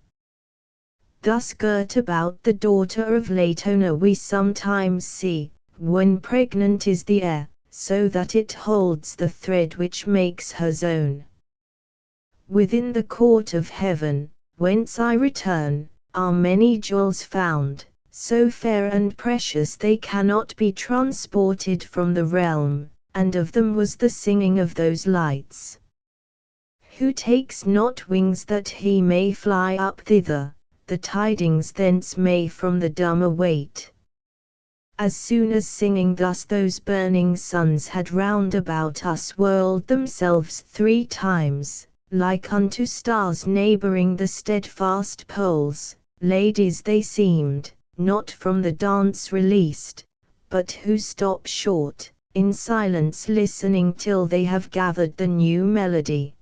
A: Thus girt about the daughter of Latona we sometimes see, when pregnant is the air, so that it holds the thread which makes her zone. Within the court of heaven, whence I return, are many jewels found, so fair and precious they cannot be transported from the realm, and of them was the singing of those lights. Who takes not wings that he may fly up thither, the tidings thence may from the dumb await. As soon as singing thus those burning suns had round about us whirled themselves 3 times, like unto stars neighbouring the steadfast poles, ladies they seemed, not from the dance released, but who stop short, in silence listening till they have gathered the new melody.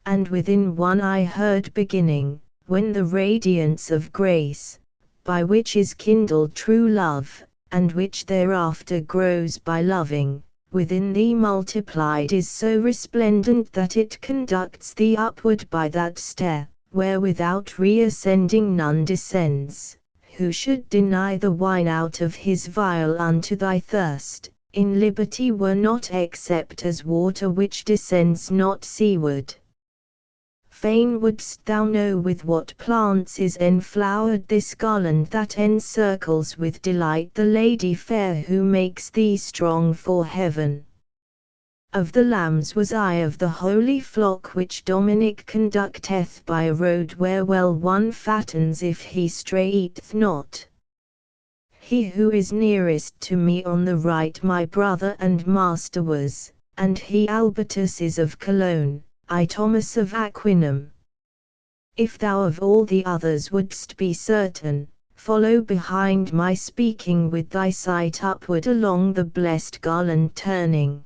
A: And within one I heard beginning, when the radiance of grace, by which is kindled true love, and which thereafter grows by loving, within thee multiplied is so resplendent that it conducts thee upward by that stair, where without reascending none descends, who should deny the wine out of his vial unto thy thirst, in liberty were not except as water which descends not seaward. Fain wouldst thou know with what plants is enflowered this garland that encircles with delight the lady fair who makes thee strong for heaven. Of the lambs was I of the holy flock which Dominic conducteth by a road where well one fattens if he strayeth not. He who is nearest to me on the right my brother and master was, and he Albertus is of Cologne, I Thomas of Aquinum. If thou of all the others wouldst be certain, follow behind my speaking with thy sight upward along the blessed garland turning.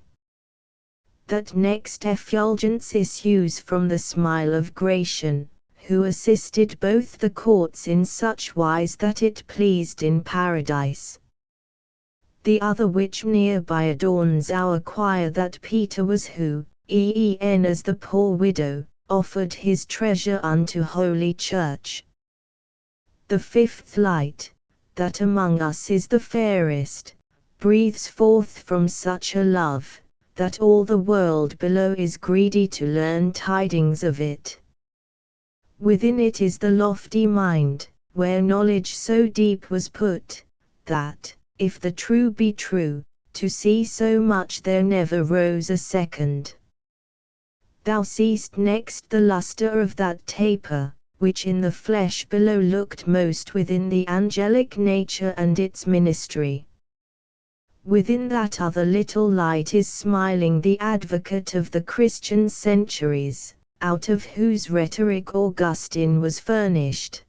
A: That next effulgence issues from the smile of Gratian, who assisted both the courts in such wise that it pleased in paradise. The other which nearby adorns our choir, that Peter was who, as the poor widow, offered his treasure unto Holy Church. The fifth light, that among us is the fairest, breathes forth from such a love, that all the world below is greedy to learn tidings of it. Within it is the lofty mind, where knowledge so deep was put, that, if the true be true, to see so much there never rose a second. Thou seest next the lustre of that taper, which in the flesh below looked most within the angelic nature and its ministry. Within that other little light is smiling the advocate of the Christian centuries, out of whose rhetoric Augustine was furnished.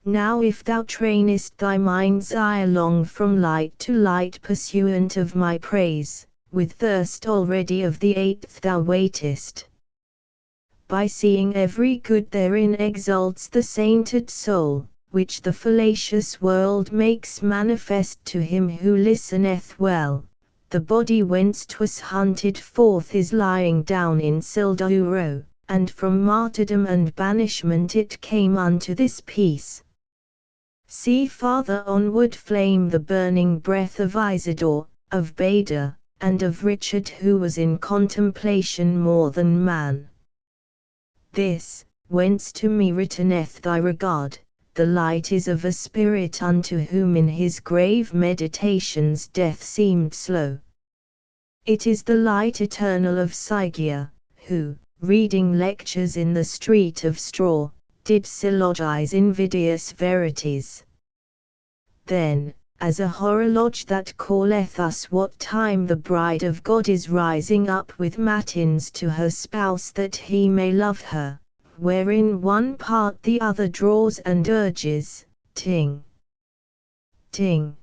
A: Now if thou trainest thy mind's eye along from light to light pursuant of my praise, with thirst already of the eighth thou waitest. By seeing every good therein exalts the sainted soul, which the fallacious world makes manifest to him who listeneth well. The body whence 'twas hunted forth is lying down in Silduro, and from martyrdom and banishment it came unto this peace. See farther onward flame the burning breath of Isidore, of Beda, and of Richard, who was in contemplation more than man. This, whence to me returneth thy regard, the light is of a spirit unto whom in his grave meditations death seemed slow. It is the light eternal of Sigia, who, reading lectures in the street of straw, did syllogize invidious verities. Then, as a horologe that calleth us what time the bride of God is rising up with matins to her spouse that he may love her, wherein one part the other draws and urges, ting, ting,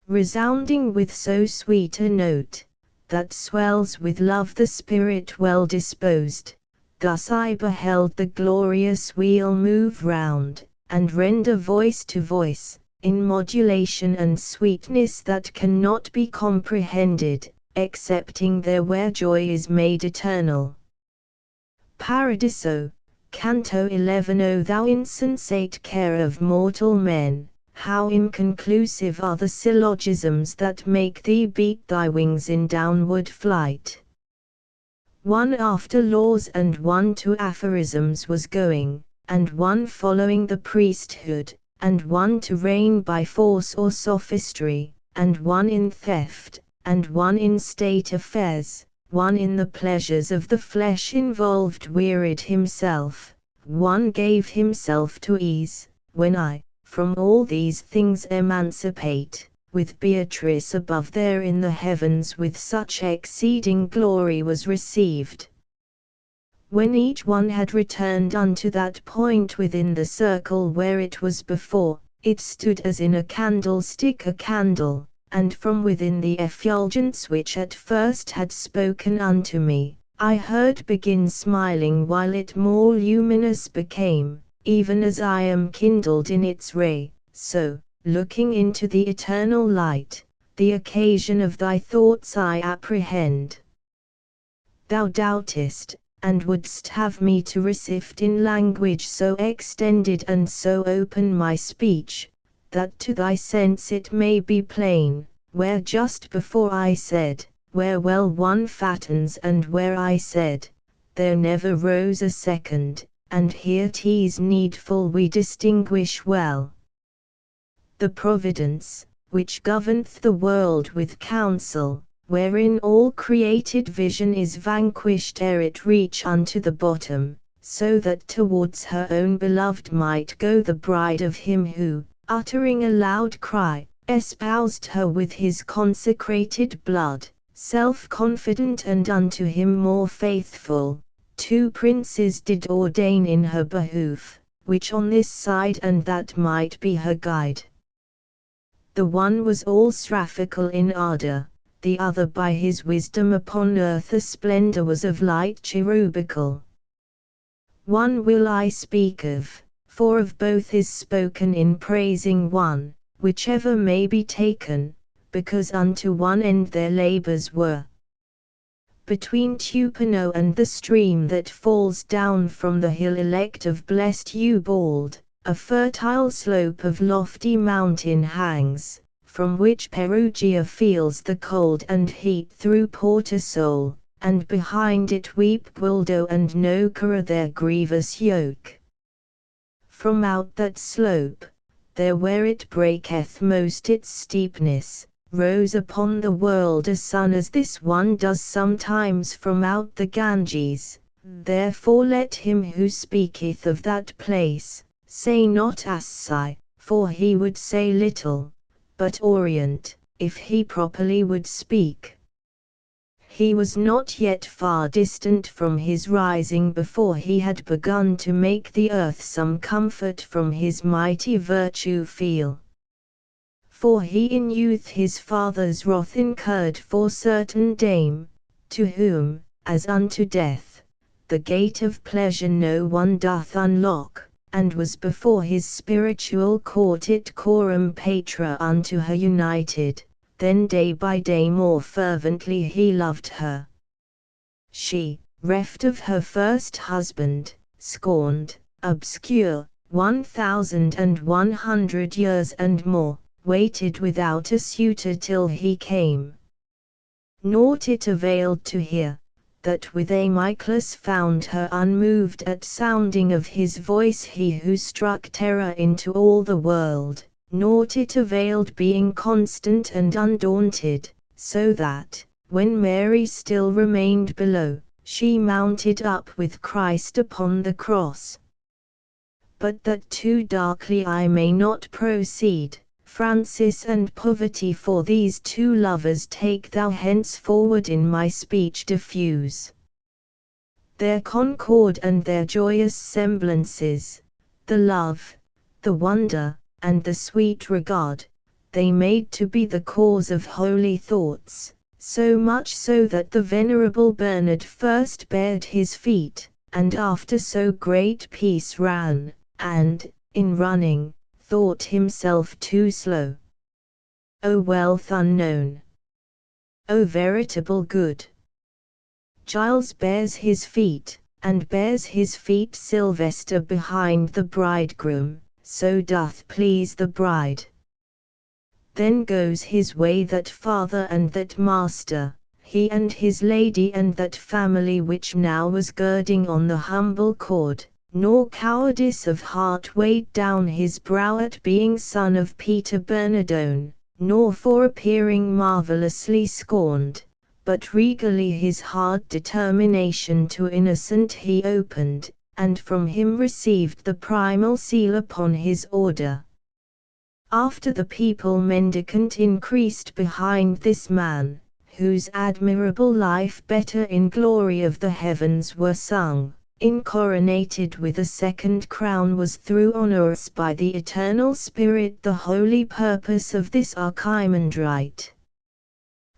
A: resounding with so sweet a note, that swells with love the spirit well disposed, thus I beheld the glorious wheel move round, and render voice to voice, in modulation and sweetness that cannot be comprehended, excepting there where joy is made eternal. Paradiso, Canto 11. O thou insensate care of mortal men, how inconclusive are the syllogisms that make thee beat thy wings in downward flight. One after laws and one to aphorisms was going, and one following the priesthood, and one to reign by force or sophistry, and one in theft, and one in state affairs, one in the pleasures of the flesh involved wearied himself, one gave himself to ease, when I, from all these things emancipate, with Beatrice above there in the heavens with such exceeding glory was received. When each one had returned unto that point within the circle where it was before, it stood as in a candlestick a candle, and from within the effulgence which at first had spoken unto me, I heard begin smiling while it more luminous became, even as I am kindled in its ray, so, looking into the eternal light, the occasion of thy thoughts I apprehend. Thou doubtest, and wouldst have me to resift in language so extended and so open my speech, that to thy sense it may be plain, where just before I said, where well one fattens, and where I said, there never rose a second, and here 'tis needful we distinguish well. The providence, which governeth the world with counsel, wherein all created vision is vanquished ere it reach unto the bottom, so that towards her own beloved might go the bride of him who, uttering a loud cry, espoused her with his consecrated blood, self-confident and unto him more faithful, two princes did ordain in her behoof, which on this side and that might be her guide. The one was all sraphical in ardour, the other by his wisdom upon earth a splendour was of light cherubical. One will I speak of, for of both is spoken in praising one, whichever may be taken, because unto one end their labors were. Between Tupano and the stream that falls down from the hill elect of blessed Ubald, a fertile slope of lofty mountain hangs, from which Perugia feels the cold and heat through Portasole, and behind it weep Guildo and Nocera their grievous yoke. From out that slope, there where it breaketh most its steepness, rose upon the world a sun as this one does sometimes from out the Ganges. Therefore let him who speaketh of that place, say not Assai, for he would say little, but Orient, if he properly would speak. He was not yet far distant from his rising before he had begun to make the earth some comfort from his mighty virtue feel. For he in youth his father's wrath incurred for certain dame, to whom, as unto death, the gate of pleasure no one doth unlock, and was before his spiritual court it coram patra unto her united. Then day by day more fervently he loved her. She, reft of her first husband, scorned, obscure, 1,100 years and more, waited without a suitor till he came. Naught it availed to hear, that with Amyclus found her unmoved at sounding of his voice, he who struck terror into all the world. Naught it availed being constant and undaunted, so that, when Mary still remained below, she mounted up with Christ upon the cross. But that too darkly I may not proceed, Francis and poverty for these two lovers take thou henceforward in my speech diffuse. Their concord and their joyous semblances, the love, the wonder, and the sweet regard, they made to be the cause of holy thoughts, so much so that the venerable Bernard first bared his feet, and after so great peace ran, and, in running, thought himself too slow. O wealth unknown! O veritable good! Giles bears his feet, and bears his feet Sylvester behind the bridegroom, so doth please the bride. Then goes his way that father and that master, he and his lady and that family which now was girding on the humble cord, nor cowardice of heart weighed down his brow at being son of Peter Bernardone, nor for appearing marvellously scorned, but regally his hard determination to innocent he opened, and from him received the primal seal upon his order. After the people mendicant increased behind this man, whose admirable life better in glory of the heavens were sung, incoronated with a second crown was through honours by the eternal Spirit the holy purpose of this archimandrite.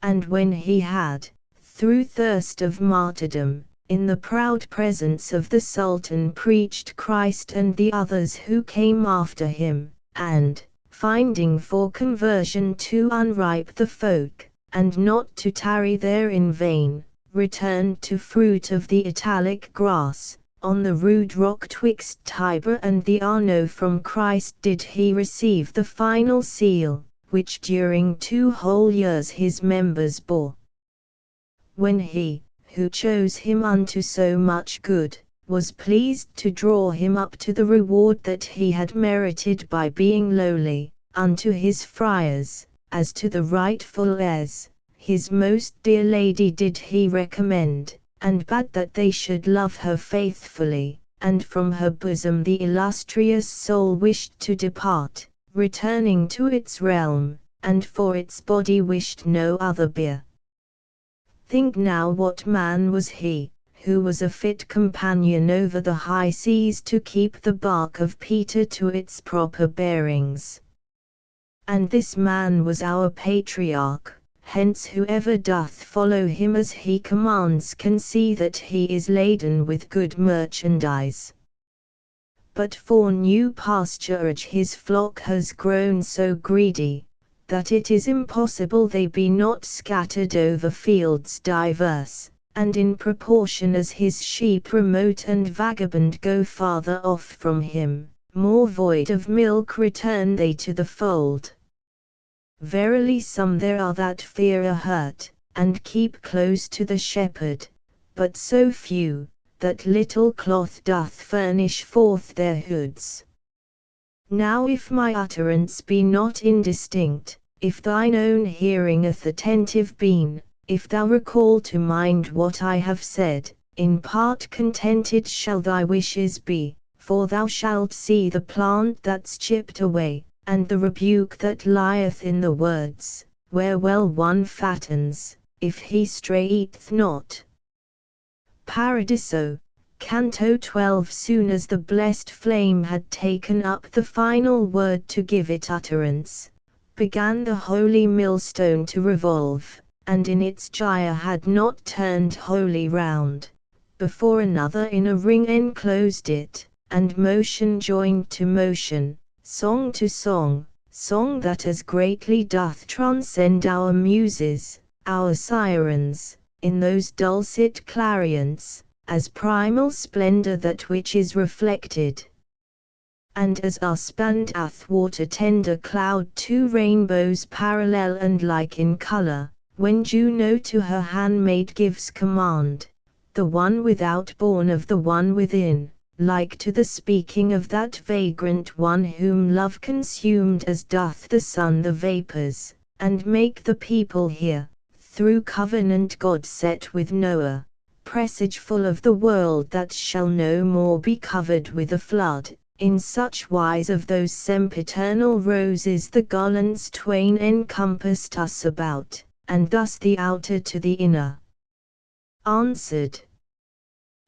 A: And when he had, through thirst of martyrdom, in the proud presence of the Sultan preached Christ and the others who came after him, and, finding for conversion too unripe the folk, and not to tarry there in vain, returned to fruit of the Italic grass, on the rude rock twixt Tiber and the Arno from Christ did he receive the final seal, which during 2 whole years his members bore. When he, who chose him unto so much good, was pleased to draw him up to the reward that he had merited by being lowly, unto his friars, as to the rightful heirs, his most dear lady did he recommend, and bade that they should love her faithfully, and from her bosom the illustrious soul wished to depart, returning to its realm, and for its body wished no other bier. Think now what man was he, who was a fit companion over the high seas to keep the bark of Peter to its proper bearings. And this man was our patriarch, hence whoever doth follow him as he commands can see that he is laden with good merchandise. but for new pasturage his flock has grown so greedy, that it is impossible they be not scattered over fields diverse, and in proportion as his sheep remote and vagabond go farther off from him, more void of milk return they to the fold. Verily some there are that fear a hurt, and keep close to the shepherd, but so few, that little cloth doth furnish forth their hoods. Now if my utterance be not indistinct, if thine own hearing hath attentive been, if thou recall to mind what I have said, in part contented shall thy wishes be, for thou shalt see the plant that's chipped away, and the rebuke that lieth in the words, where well one fattens, if he strayeth not. Paradiso, Canto 12. Soon as the blessed flame had taken up the final word to give it utterance, began the holy millstone to revolve, and in its gyre had not turned wholly round, before another in a ring enclosed it, and motion joined to motion, song to song, song that as greatly doth transcend our muses, our sirens, in those dulcet clarions, as primal splendor that which is reflected. And as our spanned athwart a tender cloud two rainbows parallel and like in color, when Juno to her handmaid gives command, the one without born of the one within, like to the speaking of that vagrant one whom love consumed as doth the sun the vapors, and make the people hear, through covenant God set with Noah, presageful of the world that shall no more be covered with a flood, in such wise of those sempiternal roses the garlands twain encompassed us about, and thus the outer to the inner answered.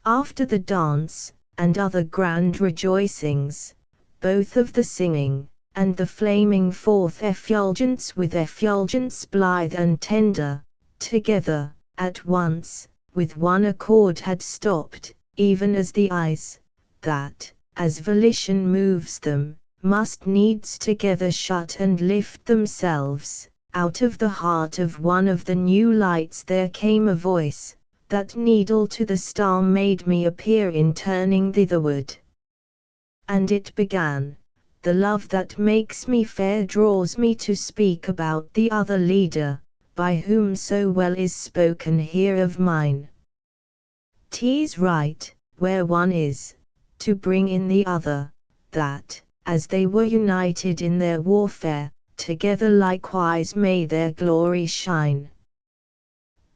A: After the dance, and other grand rejoicings, both of the singing, and the flaming forth effulgence with effulgence blithe and tender, together, at once, with one accord had stopped, even as the eyes, that, as volition moves them, must needs together shut and lift themselves, out of the heart of one of the new lights there came a voice, that needle to the star made me appear in turning thitherward. And it began, the love that makes me fair draws me to speak about the other leader, by whom so well is spoken here of mine. 'Tis right, where one is, to bring in the other, that, as they were united in their warfare, together likewise may their glory shine.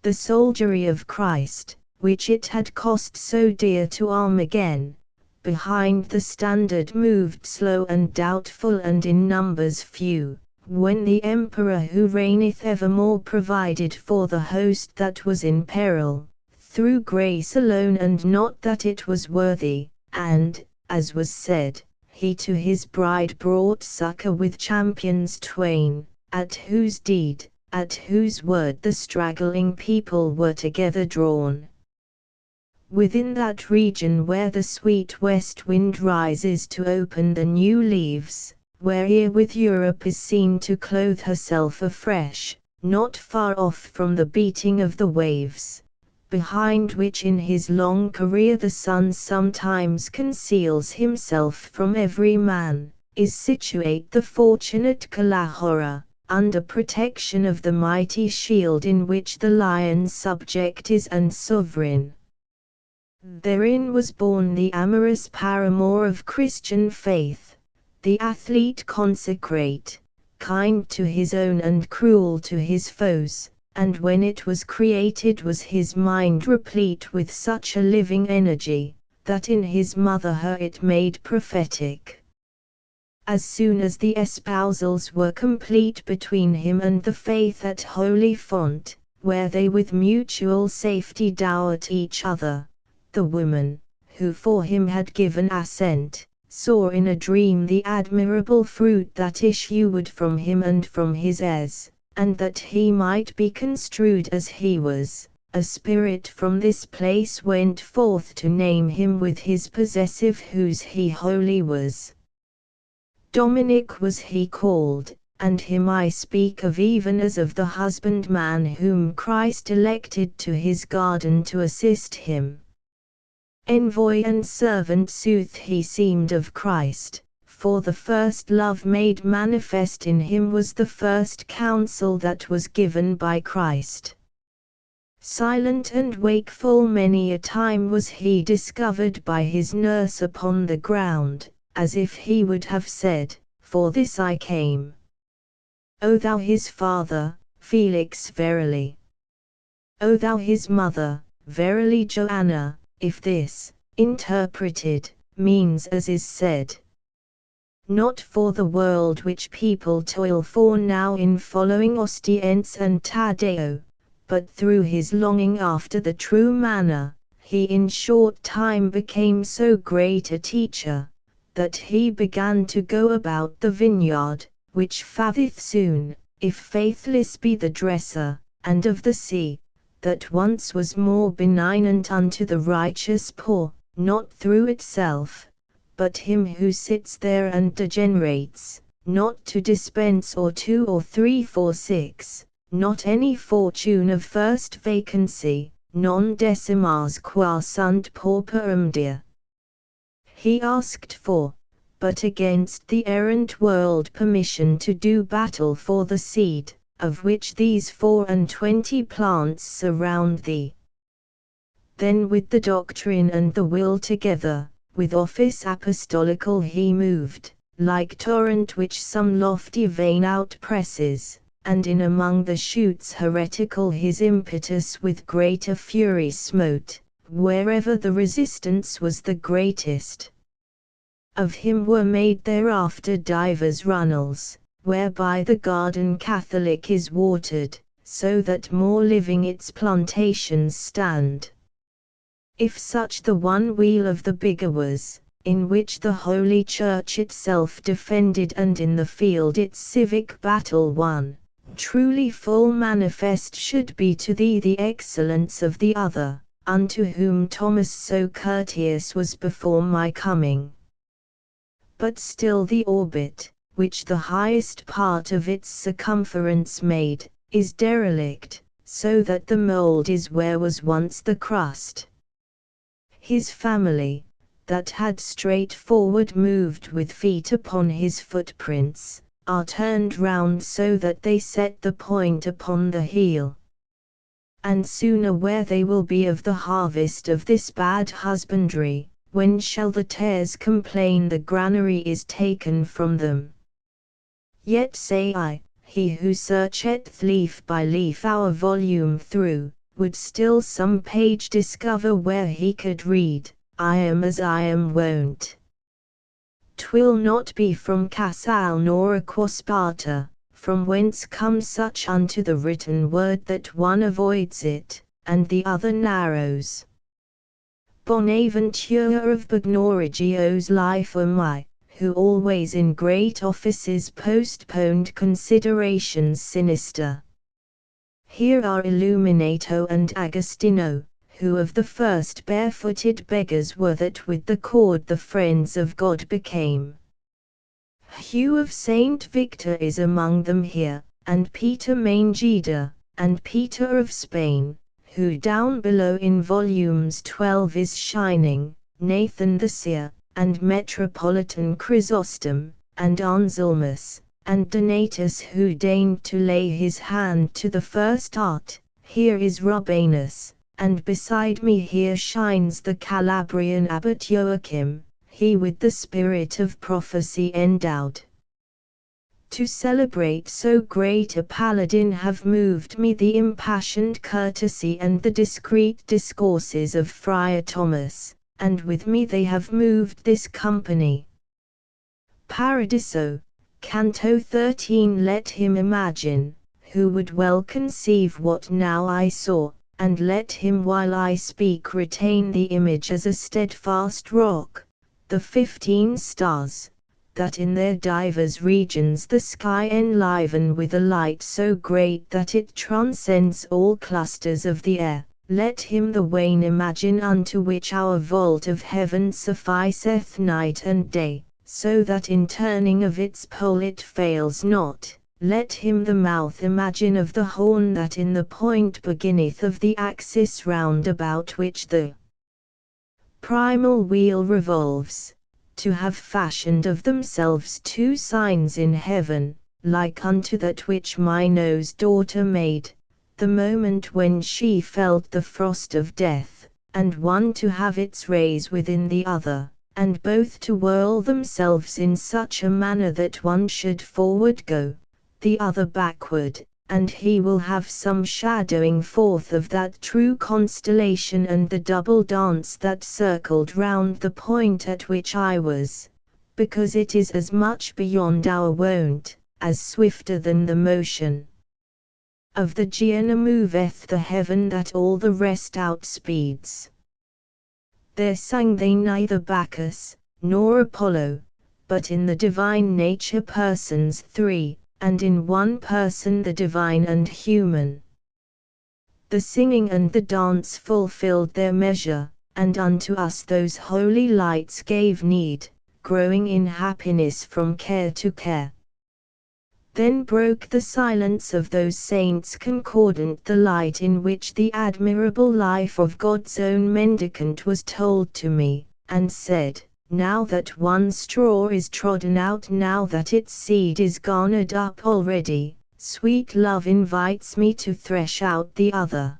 A: The soldiery of Christ, which it had cost so dear to arm again, behind the standard moved slow and doubtful and in numbers few, when the Emperor who reigneth evermore provided for the host that was in peril, through grace alone and not that it was worthy, and, as was said, he to his bride brought succor with champions twain, at whose deed, at whose word the straggling people were together drawn. Within that region where the sweet west wind rises to open the new leaves, where herewith Europe is seen to clothe herself afresh, not far off from the beating of the waves, behind which in his long career the sun sometimes conceals himself from every man, is situate the fortunate Kalahora, under protection of the mighty shield in which the lion subject is and sovereign. Therein was born the amorous paramour of Christian faith, the athlete consecrate, kind to his own and cruel to his foes, and when it was created was his mind replete with such a living energy, that in his mother her it made prophetic. As soon as the espousals were complete between him and the faith at holy font, where they with mutual safety dowered each other, the woman, who for him had given assent, saw in a dream the admirable fruit that issued from him and from his heirs, and that he might be construed as he was, a spirit from this place went forth to name him with his possessive whose he wholly was. Dominic was he called, and him I speak of even as of the husbandman whom Christ elected to his garden to assist him. Envoy and servant sooth he seemed of Christ, for the first love made manifest in him was the first counsel that was given by Christ. Silent and wakeful many a time was he discovered by his nurse upon the ground, as if he would have said, "For this I came." O thou his father, Felix verily. O thou his mother, verily Joanna, if this, interpreted, means as is said. Not for the world which people toil for now in following Ostiense and Taddeo, but through his longing after the true manna, he in short time became so great a teacher, that he began to go about the vineyard, which fatheth soon, if faithless be the dresser, and of the sea, that once was more benignant unto the righteous poor, not through itself, but him who sits there and degenerates, not to dispense or 2 or 3 for 6, not any fortune of first vacancy, non decimas qua sunt pauperum dea. He asked for, but against the errant world permission to do battle for the seed, of which these 24 plants surround thee. Then with the doctrine and the will together, with office apostolical he moved, like torrent which some lofty vein outpresses, and in among the shoots heretical his impetus with greater fury smote, wherever the resistance was the greatest. Of him were made thereafter divers runnels, whereby the garden Catholic is watered, so that more living its plantations stand. If such the one wheel of the bigger was, in which the Holy Church itself defended and in the field its civic battle won, truly full manifest should be to thee the excellence of the other, unto whom Thomas so courteous was before my coming. But still the orbit, which the highest part of its circumference made, is derelict, so that the mould is where was once the crust. His family, that had straightforward moved with feet upon his footprints, are turned round so that they set the point upon the heel. And soon aware they will be of the harvest of this bad husbandry, when shall the tares complain the granary is taken from them? Yet say I, he who searcheth leaf by leaf our volume through, would still some page discover where he could read, I am as I am wont. 'Twill not be from Casale nor Aquasparta, from whence comes such unto the written word that one avoids it, and the other narrows. Bonaventure of Bagnorigio's life am I, who always in great offices postponed considerations sinister. Here are Illuminato and Agostino, who of the first barefooted beggars were that with the cord the friends of God became. Hugh of Saint Victor is among them here, and Peter Mangida, and Peter of Spain, who down below in volumes 12 is shining, Nathan the seer, and Metropolitan Chrysostom, and Anselmus, and Donatus who deigned to lay his hand to the first art. Here is Robanus, and beside me here shines the Calabrian abbot Joachim, he with the spirit of prophecy endowed. To celebrate so great a paladin have moved me the impassioned courtesy and the discreet discourses of Friar Thomas, and with me they have moved this company. Paradiso, Canto 13. Let him imagine, who would well conceive what now I saw, and let him while I speak retain the image as a steadfast rock, the 15 stars, that in their divers regions the sky enliven with a light so great that it transcends all clusters of the air, Let him the wane imagine unto which our vault of heaven sufficeth night and day, so that in turning of its pole it fails not. Let him the mouth imagine of the horn that in the point beginneth of the axis round about which the primal wheel revolves, to have fashioned of themselves two signs in heaven, like unto that which my nose daughter made, the moment when she felt the frost of death, and one to have its rays within the other, and both to whirl themselves in such a manner that one should forward go, the other backward, and he will have some shadowing forth of that true constellation and the double dance that circled round the point at which I was, because it is as much beyond our wont, as swifter than the motion of the Gienna moveth the heaven that all the rest outspeeds. There sang they neither Bacchus, nor Apollo, but in the divine nature persons three, and in one person the divine and human. The singing and the dance fulfilled their measure, and unto us those holy lights gave need, growing in happiness from care to care. Then broke the silence of those saints concordant the light in which the admirable life of God's own mendicant was told to me, and said, now that one straw is trodden out, now that its seed is garnered up already, sweet love invites me to thresh out the other.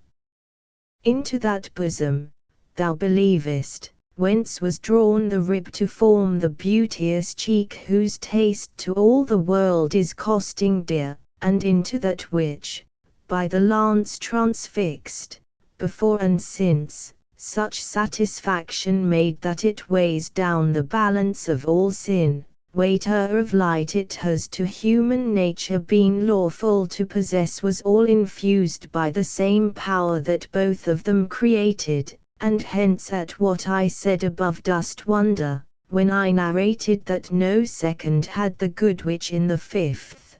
A: Into that bosom, thou believest, whence was drawn the rib to form the beauteous cheek whose taste to all the world is costing dear, and into that which, by the lance transfixed, before and since, such satisfaction made that it weighs down the balance of all sin, waiter of light it has to human nature been lawful to possess, was all infused by the same power that both of them created. And hence at what I said above dost wonder, when I narrated that no second had the good which in the fifth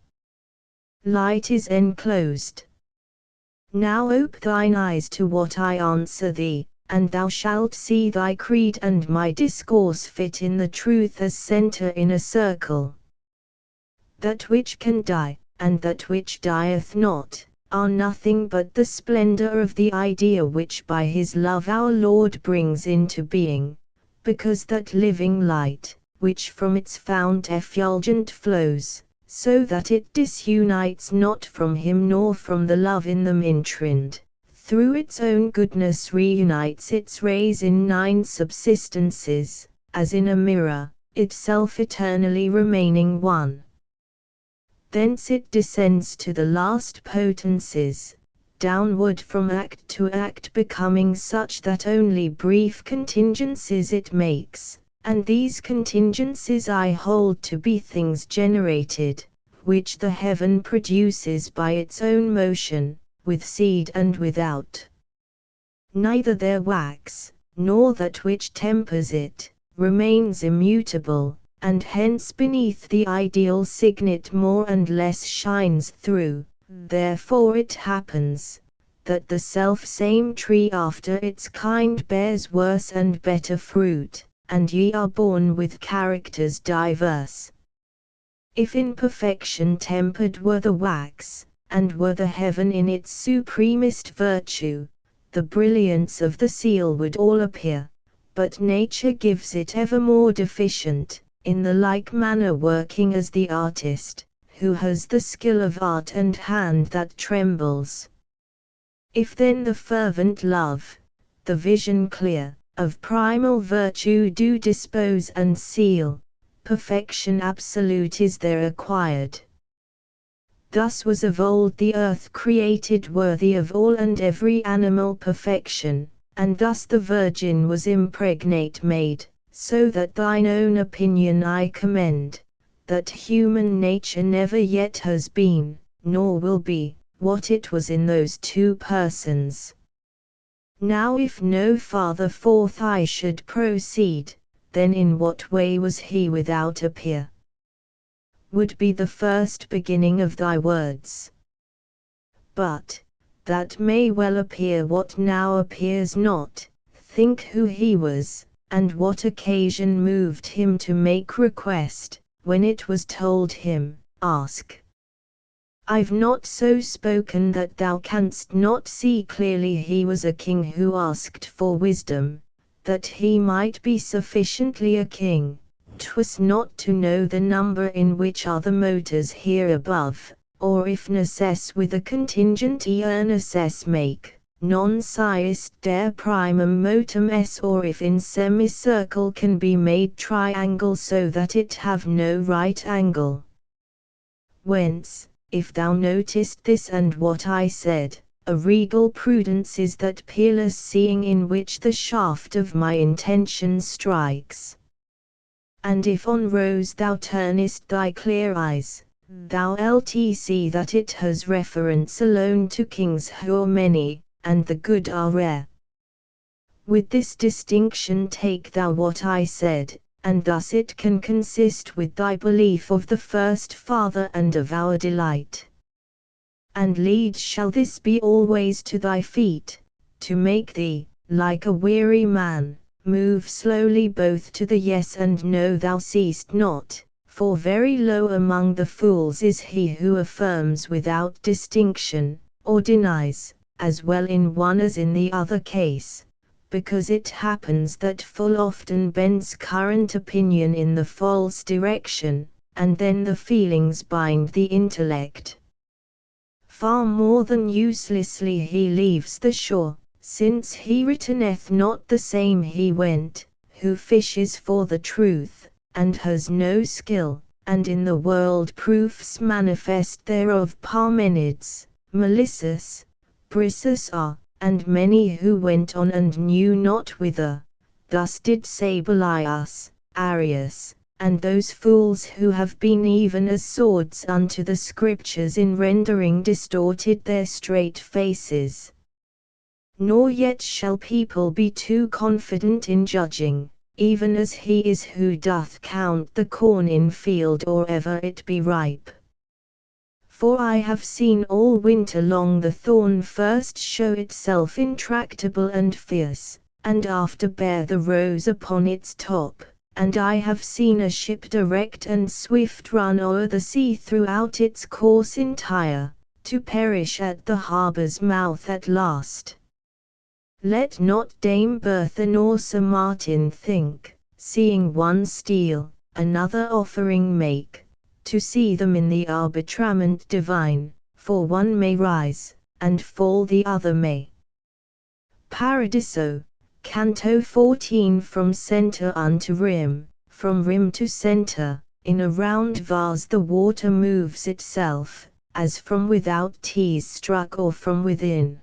A: light is enclosed. Now ope thine eyes to what I answer thee, and thou shalt see thy creed and my discourse fit in the truth as centre in a circle. That which can die, and that which dieth not, are nothing but the splendor of the idea which by his love our Lord brings into being, because that living light, which from its fount effulgent flows, so that it disunites not from him nor from the love in them enshrined, through its own goodness reunites its rays in nine subsistences, as in a mirror, itself eternally remaining one. Thence it descends to the last potencies, downward from act to act, becoming such that only brief contingencies it makes, and these contingencies I hold to be things generated, which the heaven produces by its own motion, with seed and without. Neither their wax, nor that which tempers it, remains immutable, and hence beneath the ideal signet more and less shines through. Therefore it happens, that the self-same tree after its kind bears worse and better fruit, and ye are born with characters diverse. If in perfection tempered were the wax, and were the heaven in its supremest virtue, the brilliance of the seal would all appear, but nature gives it ever more deficient, in the like manner working as the artist, who has the skill of art and hand that trembles. If then the fervent love, the vision clear, of primal virtue do dispose and seal, perfection absolute is there acquired. Thus was of old the earth created worthy of all and every animal perfection, and thus the Virgin was impregnate made, so that thine own opinion I commend, that human nature never yet has been, nor will be, what it was in those two persons. Now if no farther forth I should proceed, then in what way was he without a peer? Would be the first beginning of thy words. But, that may well appear what now appears not, think who he was, and what occasion moved him to make request, when it was told him, Ask. I've not so spoken that thou canst not see clearly he was a king who asked for wisdom, that he might be sufficiently a king. 'Twas not to know the number in which are the motors here above, or if necess with a contingent necess make, non siest der primum motum s, or if in semicircle can be made triangle so that it have no right angle. Whence, if thou notest this and what I said, a regal prudence is that peerless seeing in which the shaft of my intention strikes. And if on rose thou turnest thy clear eyes, thou lt see that it has reference alone to kings who are many, and the good are rare. With this distinction take thou what I said, and thus it can consist with thy belief of the first Father and of our delight. And lead shall this be always to thy feet, to make thee, like a weary man, move slowly both to the yes and no thou seest not, for very low among the fools is he who affirms without distinction, or denies, as well in one as in the other case, because it happens that full often bends current opinion in the false direction, and then the feelings bind the intellect. Far more than uselessly he leaves the shore, since he returneth not the same he went, who fishes for the truth, and has no skill, and in the world proofs manifest thereof Parmenides, Melissus, Brisus are, and many who went on and knew not whither. Thus did Sabellius, Arius, and those fools who have been even as swords unto the Scriptures in rendering distorted their straight faces. Nor yet shall people be too confident in judging, even as he is who doth count the corn in field or ever it be ripe. For I have seen all winter long the thorn first show itself intractable and fierce, and after bear the rose upon its top, and I have seen a ship direct and swift run o'er the sea throughout its course entire, to perish at the harbour's mouth at last. Let not Dame Bertha nor Sir Martin think, seeing one steal, another offering make, to see them in the arbitrament divine, for one may rise, and fall the other may. Paradiso, Canto 14. From centre unto rim, from rim to centre, in a round vase the water moves itself, as from without tease struck or from within.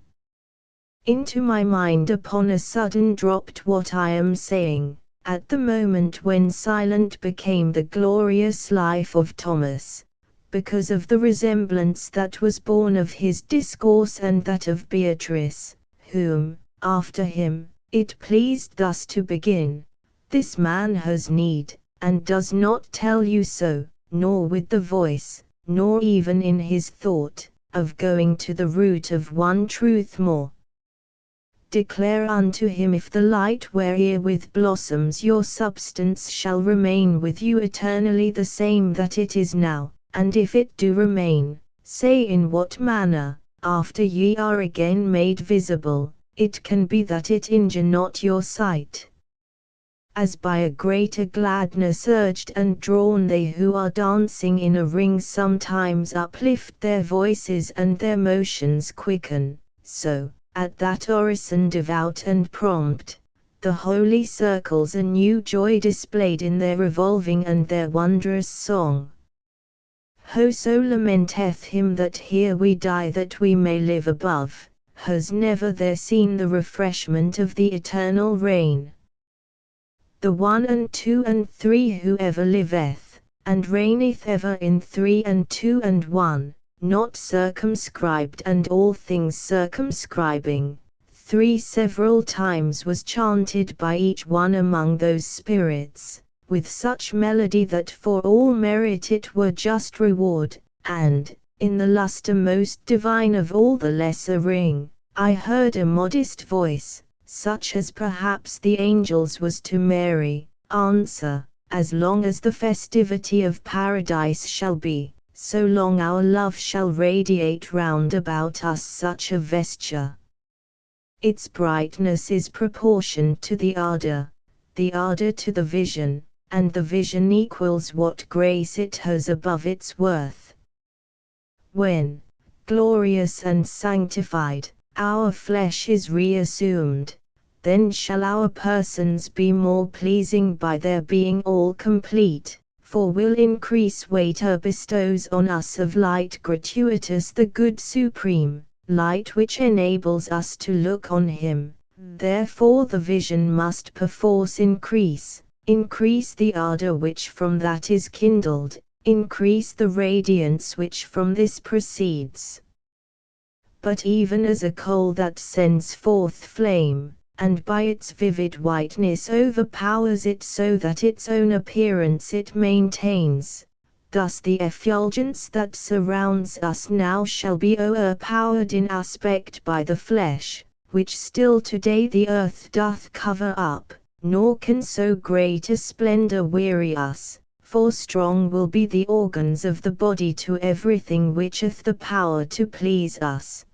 A: Into my mind upon a sudden dropped what I am saying, at the moment when silent became the glorious life of Thomas, because of the resemblance that was born of his discourse and that of Beatrice, whom, after him, it pleased thus to begin. This man has need, and does not tell you so, nor with the voice, nor even in his thought, of going to the root of one truth more. Declare unto him if the light wherewith blossoms your substance shall remain with you eternally the same that it is now, and if it do remain, say in what manner, after ye are again made visible, it can be that it injure not your sight. As by a greater gladness urged and drawn they who are dancing in a ring sometimes uplift their voices and their motions quicken, so, at that orison devout and prompt, the holy circles a new joy displayed in their revolving and their wondrous song. Whoso lamenteth him that here we die that we may live above, has never there seen the refreshment of the eternal reign. The 1 and 2 and 3 who ever liveth, and reigneth ever in 3 and 2 and 1, not circumscribed and all things circumscribing, 3 several times was chanted by each one among those spirits, with such melody that for all merit it were just reward, and, in the lustre most divine of all the lesser ring, I heard a modest voice, such as perhaps the angels was to Mary, answer, as long as the festivity of paradise shall be, so long our love shall radiate round about us such a vesture. Its brightness is proportioned to the ardor to the vision, and the vision equals what grace it has above its worth. When, glorious and sanctified, our flesh is reassumed, then shall our persons be more pleasing by their being all complete, for will increase waiter bestows on us of light gratuitous the good supreme, light which enables us to look on him, therefore the vision must perforce increase the ardor which from that is kindled, increase the radiance which from this proceeds. But even as a coal that sends forth flame, and by its vivid whiteness overpowers it so that its own appearance it maintains, thus the effulgence that surrounds us now shall be o'erpowered in aspect by the flesh, which still today the earth doth cover up, nor can so great a splendor weary us, for strong will be the organs of the body to everything which hath the power to please us.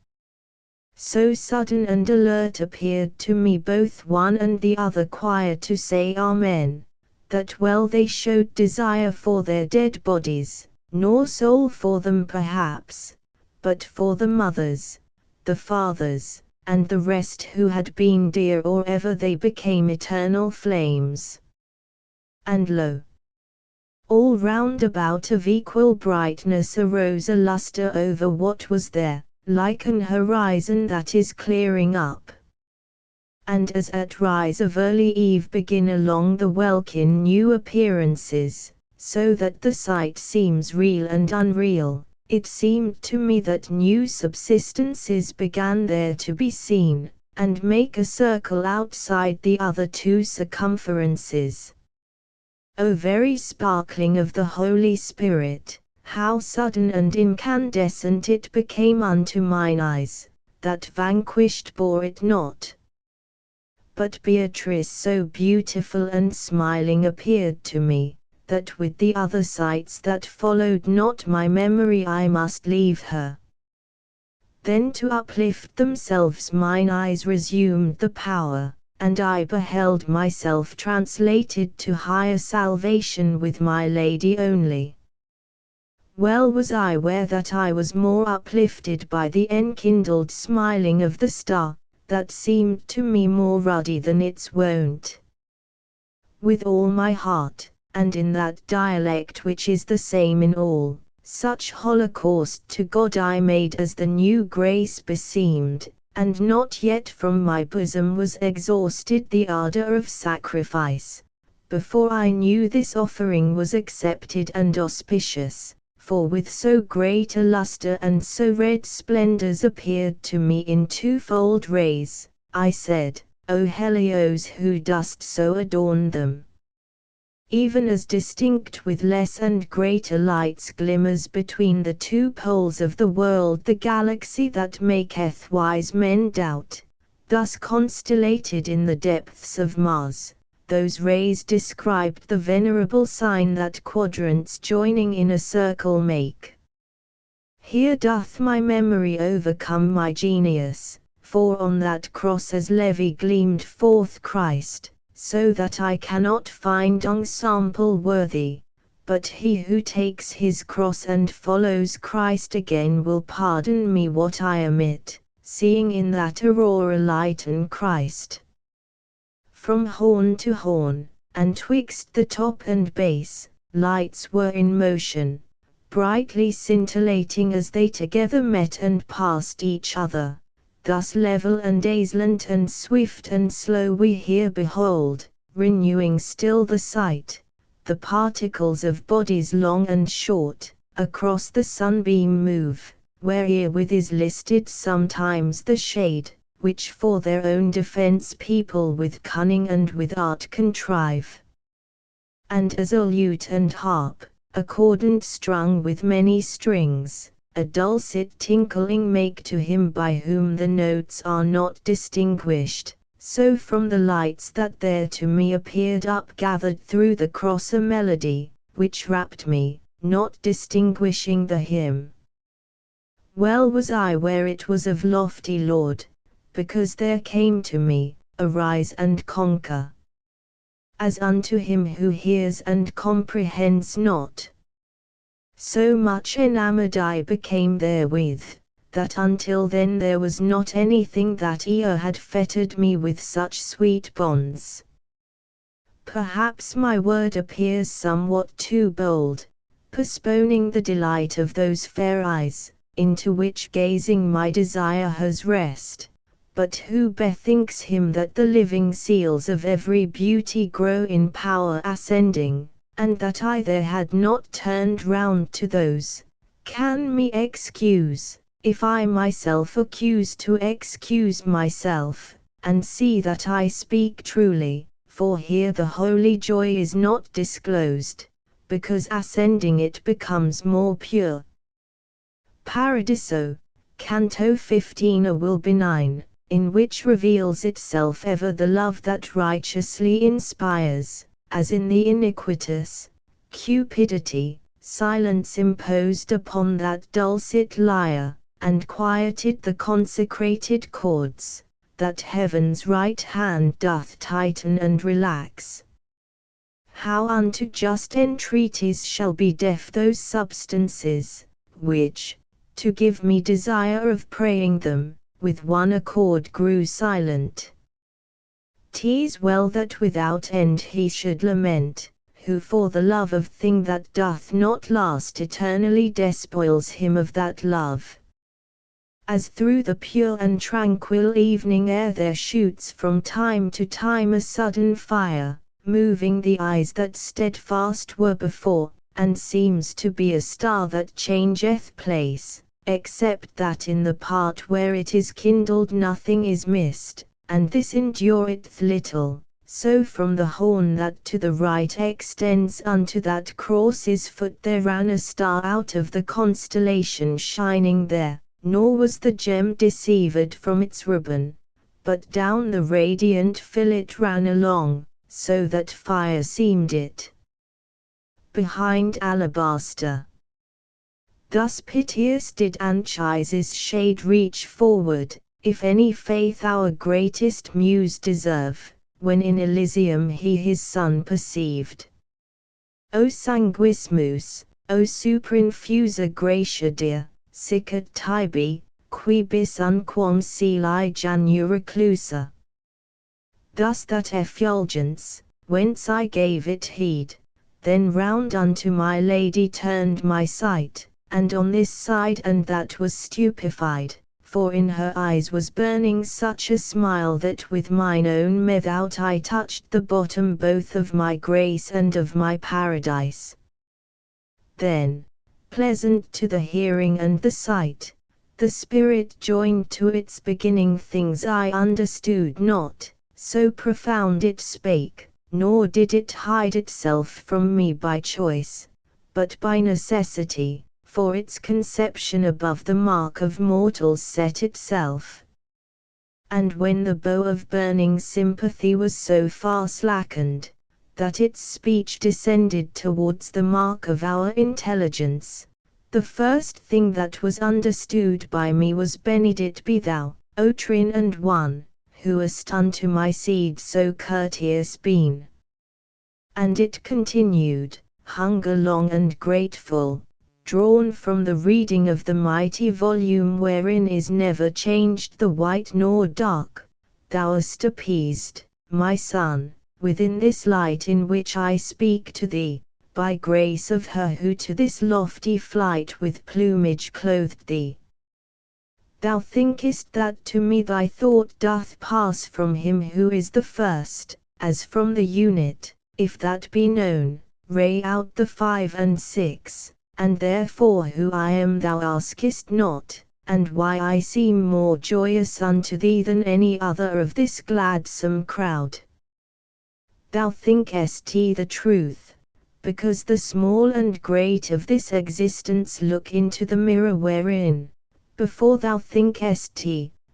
A: So sudden and alert appeared to me both one and the other choir to say Amen, that well they showed desire for their dead bodies, nor soul for them perhaps, but for the mothers, the fathers, and the rest who had been dear or ever they became eternal flames. And lo! all round about of equal brightness arose a lustre over what was there, like an horizon that is clearing up. And as at rise of early eve begin along the welkin new appearances, so that the sight seems real and unreal, it seemed to me that new subsistences began there to be seen, and make a circle outside the other two circumferences. O very sparkling of the Holy Spirit, how sudden and incandescent it became unto mine eyes, that vanquished bore it not. But Beatrice so beautiful and smiling appeared to me, that with the other sights that followed not my memory I must leave her. Then to uplift themselves mine eyes resumed the power, and I beheld myself translated to higher salvation with my Lady only. Well was I aware that I was more uplifted by the enkindled smiling of the star, that seemed to me more ruddy than its wont. With all my heart, and in that dialect which is the same in all, such holocaust to God I made as the new grace beseemed, and not yet from my bosom was exhausted the ardor of sacrifice, before I knew this offering was accepted and auspicious, for with so great a lustre and so red splendors appeared to me in twofold rays, I said, O Helios, who dost so adorn them? Even as distinct with less and greater lights glimmers between the two poles of the world the galaxy that maketh wise men doubt, thus constellated in the depths of Mars, those rays described the venerable sign that quadrants joining in a circle make. Here doth my memory overcome my genius, for on that cross as levy gleamed forth Christ, so that I cannot find ensample worthy, but he who takes his cross and follows Christ again will pardon me what I omit, seeing in that aurora lighten Christ. From horn to horn, and twixt the top and base, lights were in motion, brightly scintillating as they together met and passed each other. Thus level and aslant and swift and slow we here behold, renewing still the sight, the particles of bodies long and short, across the sunbeam move, wherewith is listed sometimes the shade, which for their own defence people with cunning and with art contrive. And as a lute and harp, accordant strung with many strings, a dulcet tinkling make to him by whom the notes are not distinguished, so from the lights that there to me appeared up-gathered through the cross a melody, which rapt me, not distinguishing the hymn. Well was I where it was of lofty lord, because there came to me, arise and conquer. As unto him who hears and comprehends not. So much enamoured I became therewith, that until then there was not anything that e'er had fettered me with such sweet bonds. Perhaps my word appears somewhat too bold, postponing the delight of those fair eyes, into which gazing my desire has rest. But who bethinks him that the living seals of every beauty grow in power ascending, and that I there had not turned round to those, can me excuse, if I myself accuse to excuse myself, and see that I speak truly, for here the holy joy is not disclosed, because ascending it becomes more pure. Paradiso, Canto 15 a will benign, in which reveals itself ever the love that righteously inspires, as in the iniquitous cupidity, silence imposed upon that dulcet lyre, and quieted the consecrated chords, that heaven's right hand doth tighten and relax. How unto just entreaties shall be deaf those substances, which, to give me desire of praying them, with one accord grew silent. 'Tis well that without end he should lament, who for the love of thing that doth not last eternally despoils him of that love. As through the pure and tranquil evening air there shoots from time to time a sudden fire, moving the eyes that steadfast were before, and seems to be a star that changeth place, except that in the part where it is kindled nothing is missed, and this endureth little, so from the horn that to the right extends unto that cross's foot there ran a star out of the constellation shining there, nor was the gem deceived from its ribbon, but down the radiant fillet ran along, so that fire seemed it behind alabaster. Thus piteous did Anchises' shade reach forward, if any faith our greatest muse deserve, when in Elysium he his son perceived. O sanguismus, O superinfusa gratia dea, sic at tibi, qui bis unquam celi janu reclusa. Thus that effulgence, whence I gave it heed, then round unto my lady turned my sight, and on this side and that was stupefied, for in her eyes was burning such a smile that with mine own methought I touched the bottom both of my grace and of my paradise. Then, pleasant to the hearing and the sight, the spirit joined to its beginning things I understood not, so profound it spake, nor did it hide itself from me by choice, but by necessity, for its conception above the mark of mortals set itself. And when the bow of burning sympathy was so far slackened, that its speech descended towards the mark of our intelligence, the first thing that was understood by me was Benedict be thou, O Trin and One, who hast unto my seed so courteous been. And it continued, hunger long and grateful, drawn from the reading of the mighty volume wherein is never changed the white nor dark, thou hast appeased, my son, within this light in which I speak to thee, by grace of her who to this lofty flight with plumage clothed thee. Thou thinkest that to me thy thought doth pass from him who is the first, as from the unit, if that be known, ray out the 5 and 6. And therefore who I am thou askest not, and why I seem more joyous unto thee than any other of this gladsome crowd. Thou thinkest the truth, because the small and great of this existence look into the mirror wherein, before thou thinkest,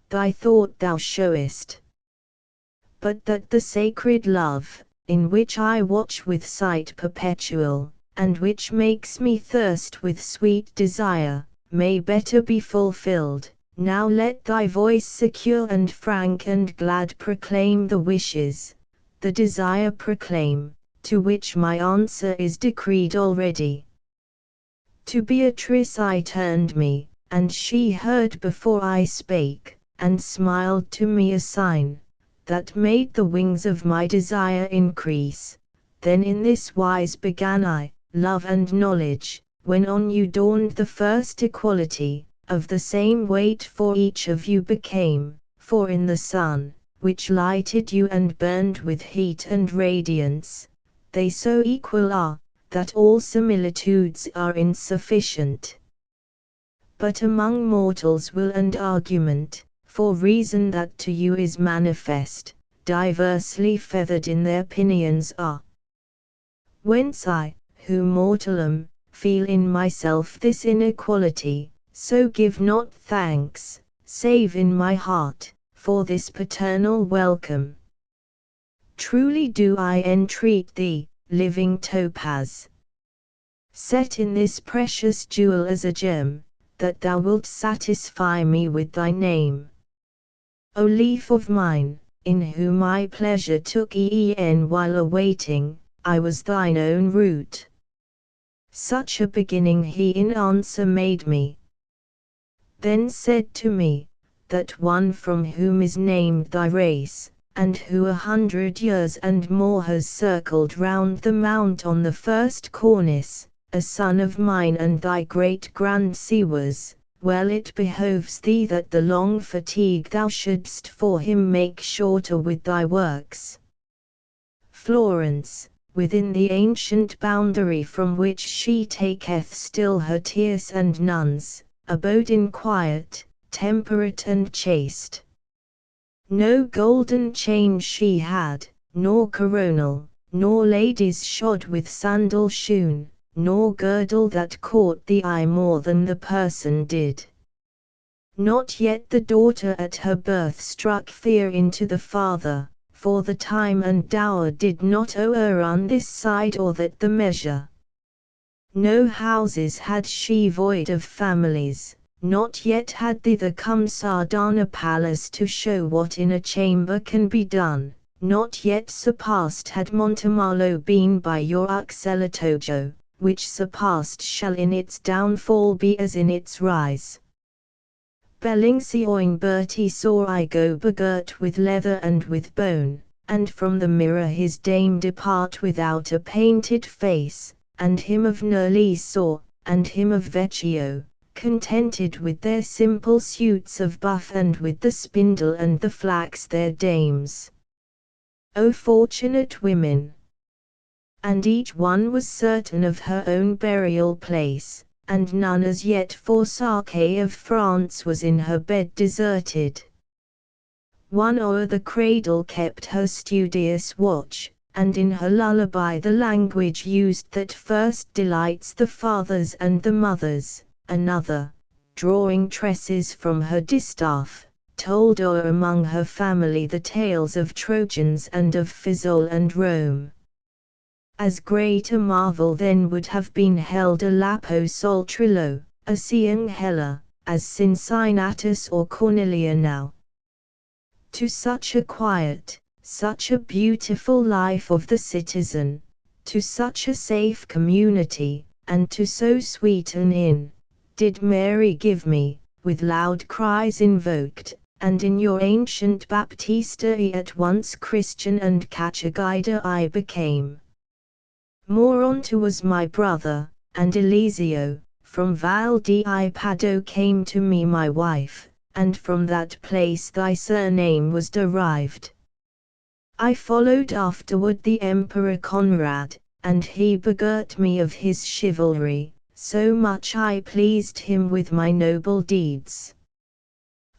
A: thy thought thou showest. But that the sacred love, in which I watch with sight perpetual, and which makes me thirst with sweet desire, may better be fulfilled, now let thy voice secure and frank and glad proclaim the wishes, the desire proclaim, to which my answer is decreed already. To Beatrice I turned me, and she heard before I spake, and smiled to me a sign, that made the wings of my desire increase. Then in this wise began I, love and knowledge, when on you dawned the first equality, of the same weight for each of you became, for in the sun, which lighted you and burned with heat and radiance, they so equal are, that all similitudes are insufficient. But among mortals will and argument, for reason that to you is manifest, diversely feathered in their pinions are. Whence I, who mortal am, feel in myself this inequality, so give not thanks, save in my heart, for this paternal welcome. Truly do I entreat thee, living topaz, set in this precious jewel as a gem, that thou wilt satisfy me with thy name. O leaf of mine, in whom I pleasure took while awaiting, I was thine own root. Such a beginning he in answer made me. Then said to me, that one from whom is named thy race, and who 100 years and more has circled round the mount on the first cornice, a son of mine and thy great-grandsee was, well it behoves thee that the long fatigue thou shouldst for him make shorter with thy works. Florence, within the ancient boundary from which she taketh still her tierce and nuns, abode in quiet, temperate and chaste. No golden chain she had, nor coronal, nor ladies shod with sandal shoon, nor girdle that caught the eye more than the person did. Not yet the daughter at her birth struck fear into the father, for the time and dower did not o'er on this side or that the measure. No houses had she void of families, not yet had thither come Sardana palace to show what in a chamber can be done, not yet surpassed had Montemarlo been by your Uxellatojo, which surpassed shall in its downfall be as in its rise. Bellingsioin Bertie saw I go begirt with leather and with bone, and from the mirror his dame depart without a painted face, and him of Nerli saw, and him of Vecchio, contented with their simple suits of buff and with the spindle and the flax their dames. O fortunate women! And each one was certain of her own burial place, and none as yet for Sake of France was in her bed deserted. One o'er the cradle kept her studious watch, and in her lullaby the language used that first delights the fathers and the mothers, another, drawing tresses from her distaff, told o'er among her family the tales of Trojans and of Fiesole and Rome. As great a marvel then would have been held a Lapo Soltrillo, a seeing Hella, as Cincinnatus or Cornelia now. To such a quiet, such a beautiful life of the citizen, to such a safe community, and to so sweet an inn, did Mary give me, with loud cries invoked, and in your ancient baptistery at once Christian and catechida I became. Moronto was my brother, and Eliseo, from Val di Pado came to me my wife, and from that place thy surname was derived. I followed afterward the Emperor Conrad, and he begirt me of his chivalry, so much I pleased him with my noble deeds.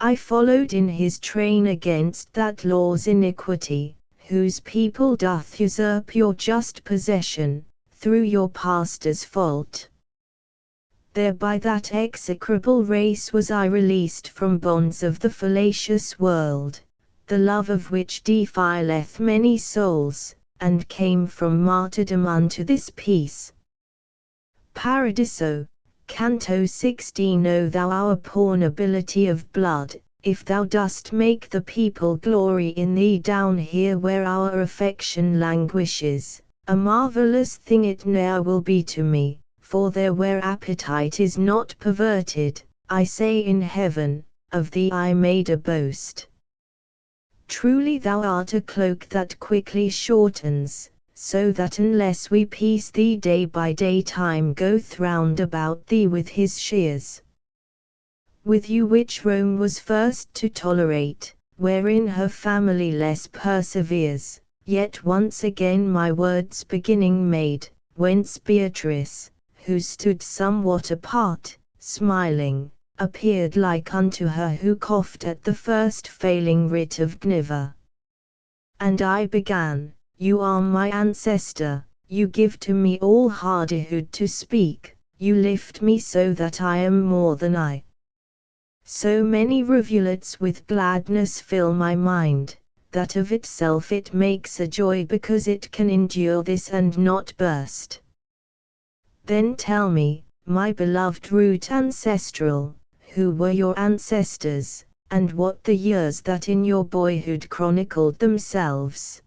A: I followed in his train against that law's iniquity, whose people doth usurp your just possession, through your pastor's fault. Thereby that execrable race was I released from bonds of the fallacious world, the love of which defileth many souls, and came from martyrdom unto this peace. Paradiso, Canto 16. O thou our poor nobility of blood, if thou dost make the people glory in thee down here where our affection languishes, a marvellous thing it ne'er will be to me, for there where appetite is not perverted, I say in heaven, of thee I made a boast. Truly thou art a cloak that quickly shortens, so that unless we piece thee day by day time goeth round about thee with his shears. With you which Rome was first to tolerate, wherein her family less perseveres, yet once again my words beginning made, whence Beatrice, who stood somewhat apart, smiling, appeared like unto her who coughed at the first failing writ of Gniva. And I began, you are my ancestor, you give to me all hardihood to speak, you lift me so that I am more than I. So many rivulets with gladness fill my mind, that of itself it makes a joy because it can endure this and not burst. Then tell me, my beloved root ancestral, who were your ancestors, and what the years that in your boyhood chronicled themselves.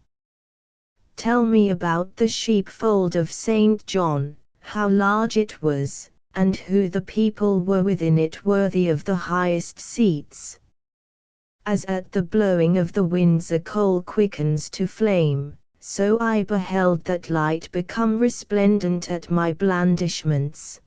A: Tell me about the sheepfold of St. John, how large it was, and who the people were within it worthy of the highest seats. As at the blowing of the winds a coal quickens to flame, so I beheld that light become resplendent at my blandishments.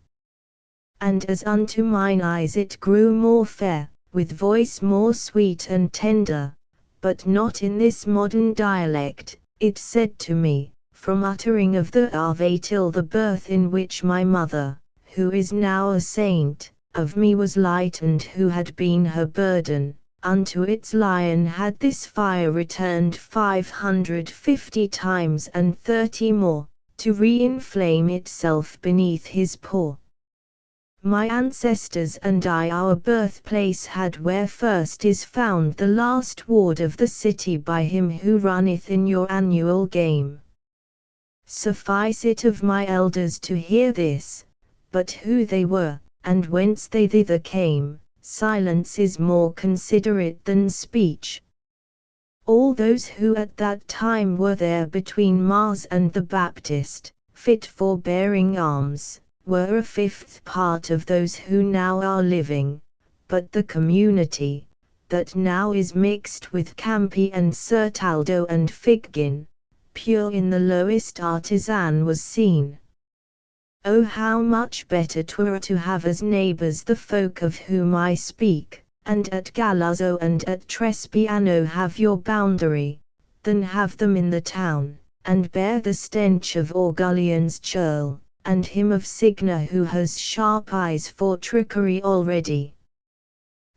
A: And as unto mine eyes it grew more fair, with voice more sweet and tender, but not in this modern dialect, it said to me, from uttering of the Ave till the birth in which my mother, who is now a saint, of me was lightened who had been her burden, unto its lion had this fire returned 550 times and 30 more, to re-inflame itself beneath his paw. My ancestors and I our birthplace had where first is found the last ward of the city by him who runneth in your annual game. Suffice it of my elders to hear this, but who they were, and whence they thither came, silence is more considerate than speech. All those who at that time were there between Mars and the Baptist, fit for bearing arms, were a fifth part of those who now are living, but the community, that now is mixed with Campi and Certaldo and Figin, pure in the lowest artisan was seen. Oh how much better 'twere to have as neighbours the folk of whom I speak, and at Galazzo and at Trespiano have your boundary, than have them in the town, and bear the stench of Orgullian's churl, and him of Signa who has sharp eyes for trickery already.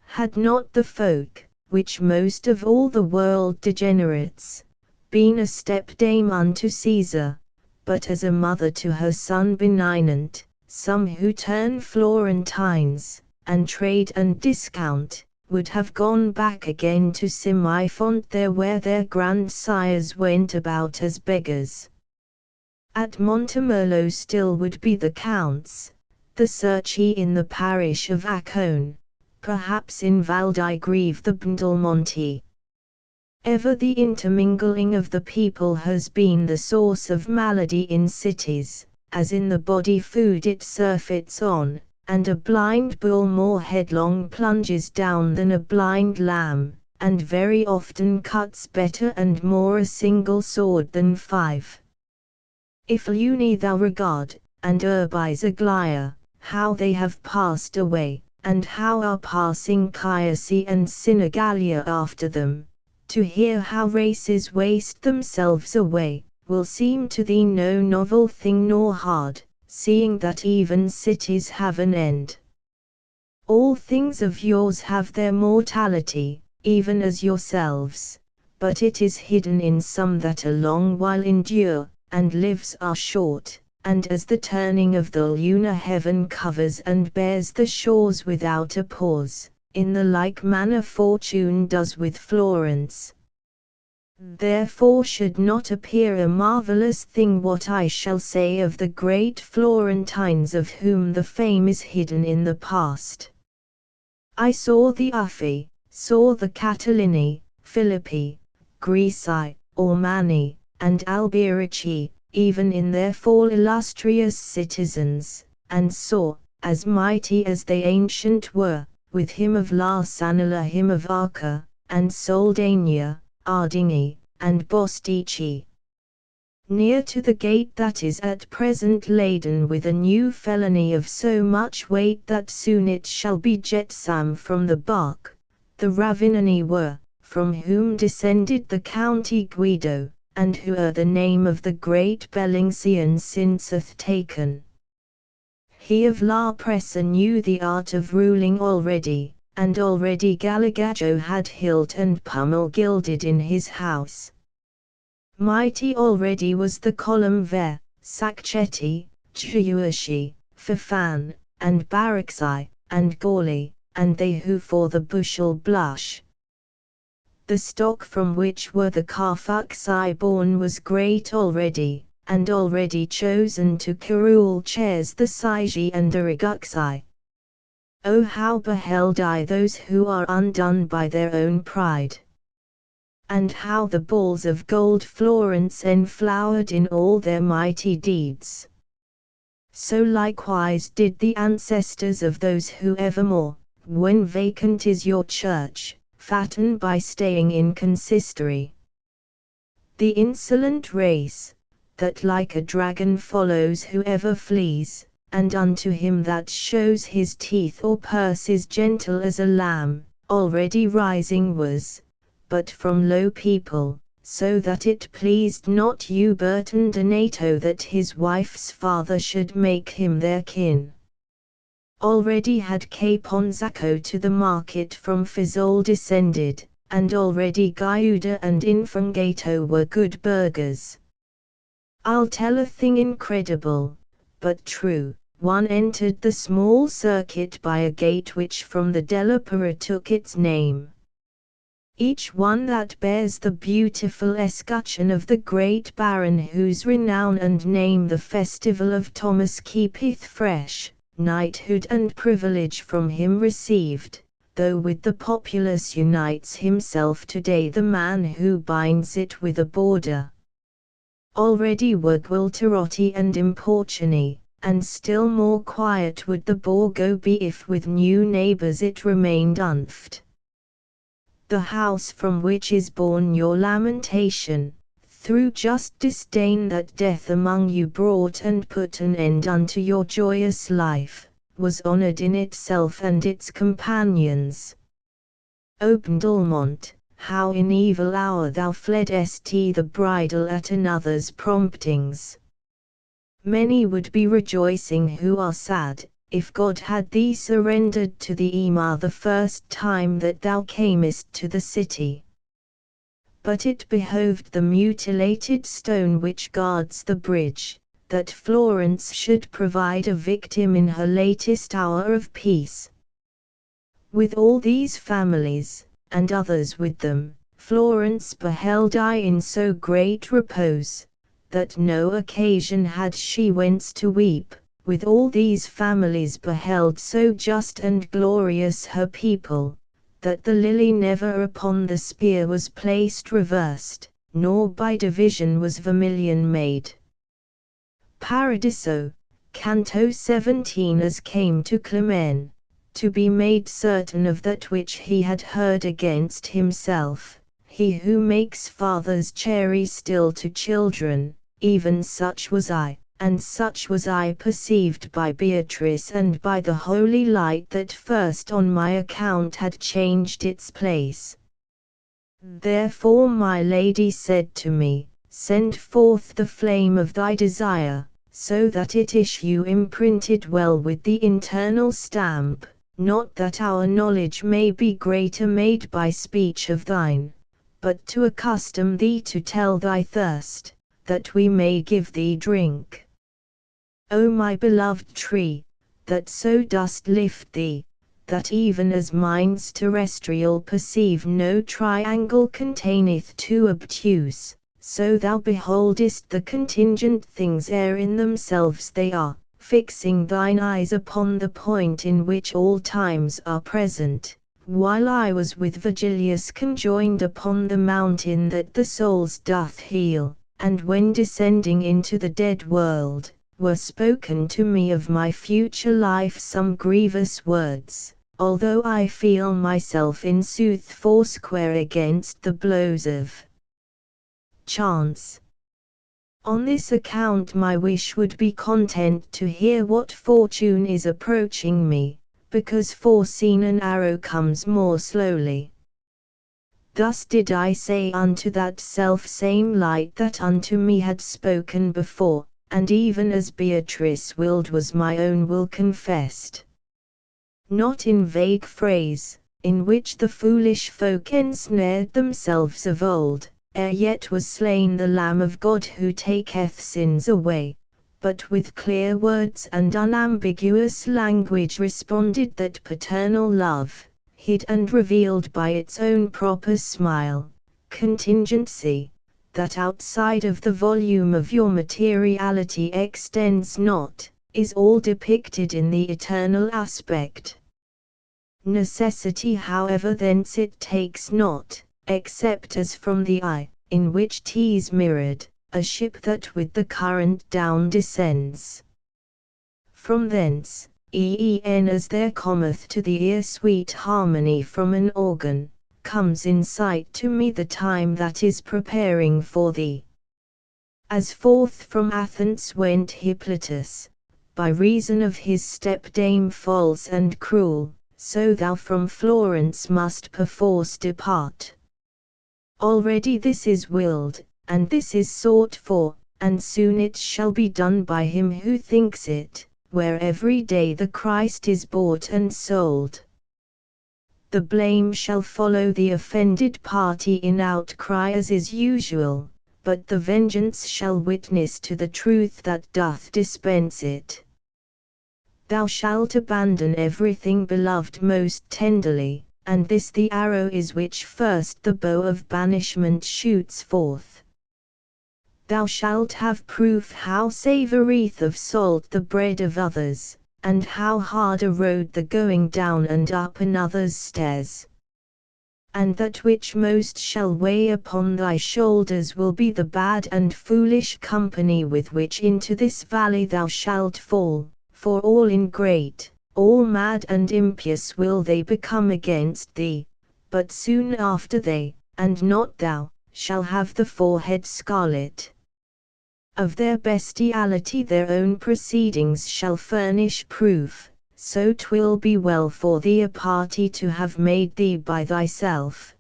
A: Had not the folk, which most of all the world degenerates, been a stepdame unto Caesar, but as a mother to her son benignant, some who turn Florentines, and trade and discount, would have gone back again to Semifont there where their grandsires went about as beggars. At Montemerlo still would be the counts, the Cerci in the parish of Accone, perhaps in Valdigrieve the Bndalmonti. Ever the intermingling of the people has been the source of malady in cities, as in the body food it surfeits on, and a blind bull more headlong plunges down than a blind lamb, and very often cuts better and more a single sword than 5. If Luni thou regard, and Urbis Aglaia, how they have passed away, and how are passing Chiasse and Sinigalia after them, to hear how races waste themselves away, will seem to thee no novel thing nor hard, seeing that even cities have an end. All things of yours have their mortality, even as yourselves, but it is hidden in some that a long while endure, and lives are short, and as the turning of the lunar heaven covers and bears the shores without a pause, in the like manner fortune does with Florence. Therefore should not appear a marvelous thing what I shall say of the great Florentines of whom the fame is hidden in the past. I saw the Uffi, saw the Catilini, Philippi, Grisi, Ormani, and Alberici, even in their fall illustrious citizens, and saw, as mighty as they ancient were, with him of Larsanula him of Arca, and Soldania, Ardinghi, and Bostici. Near to the gate that is at present laden with a new felony of so much weight that soon it shall be jetsam from the bark, the Ravinani were, from whom descended the county Guido, and who are the name of the great Bellingsian since hath taken. He of La Pressa knew the art of ruling already, and already Galligajo had hilt and pummel gilded in his house. Mighty already was the column Ver, Sacchetti, Chiuasci, Fafan, and Baraxi, and Gawley, and they who for the bushel blush. The stock from which were the Carfuxi born was great already, and already chosen to curule chairs the Sigi and Ariguxi. O how beheld I those who are undone by their own pride! And how the balls of gold Florence enflowered in all their mighty deeds. So likewise did the ancestors of those who evermore, when vacant is your church, fatten by staying in consistory. The insolent race, that like a dragon follows whoever flees, and unto him that shows his teeth or purse is gentle as a lamb, already rising was, but from low people, so that it pleased not Uberton Donato that his wife's father should make him their kin. Already had Caponzacco to the market from Fiesole descended, and already Giuda and Infangato were good burghers. I'll tell a thing incredible, but true. One entered the small circuit by a gate which from the Della Pura took its name. Each one that bears the beautiful escutcheon of the great Baron whose renown and name the festival of Thomas keepeth fresh, knighthood and privilege from him received, though with the populace unites himself today the man who binds it with a border. Already were Gualterotti and Importuni, and still more quiet would the Borgo be if with new neighbours it remained unfed. The house from which is born your lamentation, through just disdain that death among you brought and put an end unto your joyous life, was honoured in itself and its companions. O Bndalmont, how in evil hour thou fleddest the bridle at another's promptings! Many would be rejoicing who are sad, if God had thee surrendered to the Emir the first time that thou camest to the city. But it behoved the mutilated stone which guards the bridge, that Florence should provide a victim in her latest hour of peace. With all these families, and others with them, Florence beheld I in so great repose, that no occasion had she whence to weep. With all these families beheld so just and glorious her people, that the lily never upon the spear was placed reversed, nor by division was vermilion made. Paradiso, Canto 17. As came to Clemen, to be made certain of that which he had heard against himself, he who makes fathers chary still to children, even such was I. And such was I perceived by Beatrice and by the holy light that first on my account had changed its place. Therefore my lady said to me, send forth the flame of thy desire, so that it issue imprinted well with the internal stamp, not that our knowledge may be greater made by speech of thine, but to accustom thee to tell thy thirst, that we may give thee drink. O my beloved tree, that so dost lift thee, that even as minds terrestrial perceive no triangle containeth two obtuse, so thou beholdest the contingent things ere in themselves they are, fixing thine eyes upon the point in which all times are present, while I was with Virgilius conjoined upon the mountain that the souls doth heal, and when descending into the dead world, were spoken to me of my future life some grievous words, although I feel myself in sooth foursquare against the blows of chance. On this account my wish would be content to hear what fortune is approaching me, because foreseen an arrow comes more slowly. Thus did I say unto that self-same light that unto me had spoken before, and even as Beatrice willed was my own will confessed. Not in vague phrase, in which the foolish folk ensnared themselves of old, ere yet was slain the Lamb of God who taketh sins away, but with clear words and unambiguous language responded that paternal love, hid and revealed by its own proper smile, contingency, that outside of the volume of your materiality extends not, is all depicted in the eternal aspect. Necessity however thence it takes not, except as from the eye, in which 'tis mirrored, a ship that with the current down descends. From thence, as there cometh to the ear sweet harmony from an organ, comes in sight to me the time that is preparing for thee. As forth from Athens went Hippolytus, by reason of his stepdame false and cruel, so thou from Florence must perforce depart. Already this is willed, and this is sought for, and soon it shall be done by him who thinks it, where every day the Christ is bought and sold. The blame shall follow the offended party in outcry as is usual, but the vengeance shall witness to the truth that doth dispense it. Thou shalt abandon everything beloved most tenderly, and this the arrow is which first the bow of banishment shoots forth. Thou shalt have proof how savoureth of salt the bread of others, and how hard a road the going down and up another's stairs. And that which most shall weigh upon thy shoulders will be the bad and foolish company with which into this valley thou shalt fall, for all ingrate, all mad and impious will they become against thee, but soon after they, and not thou, shall have the forehead scarlet. Of their bestiality their own proceedings shall furnish proof, so 'twill be well for thee a party to have made thee by thyself.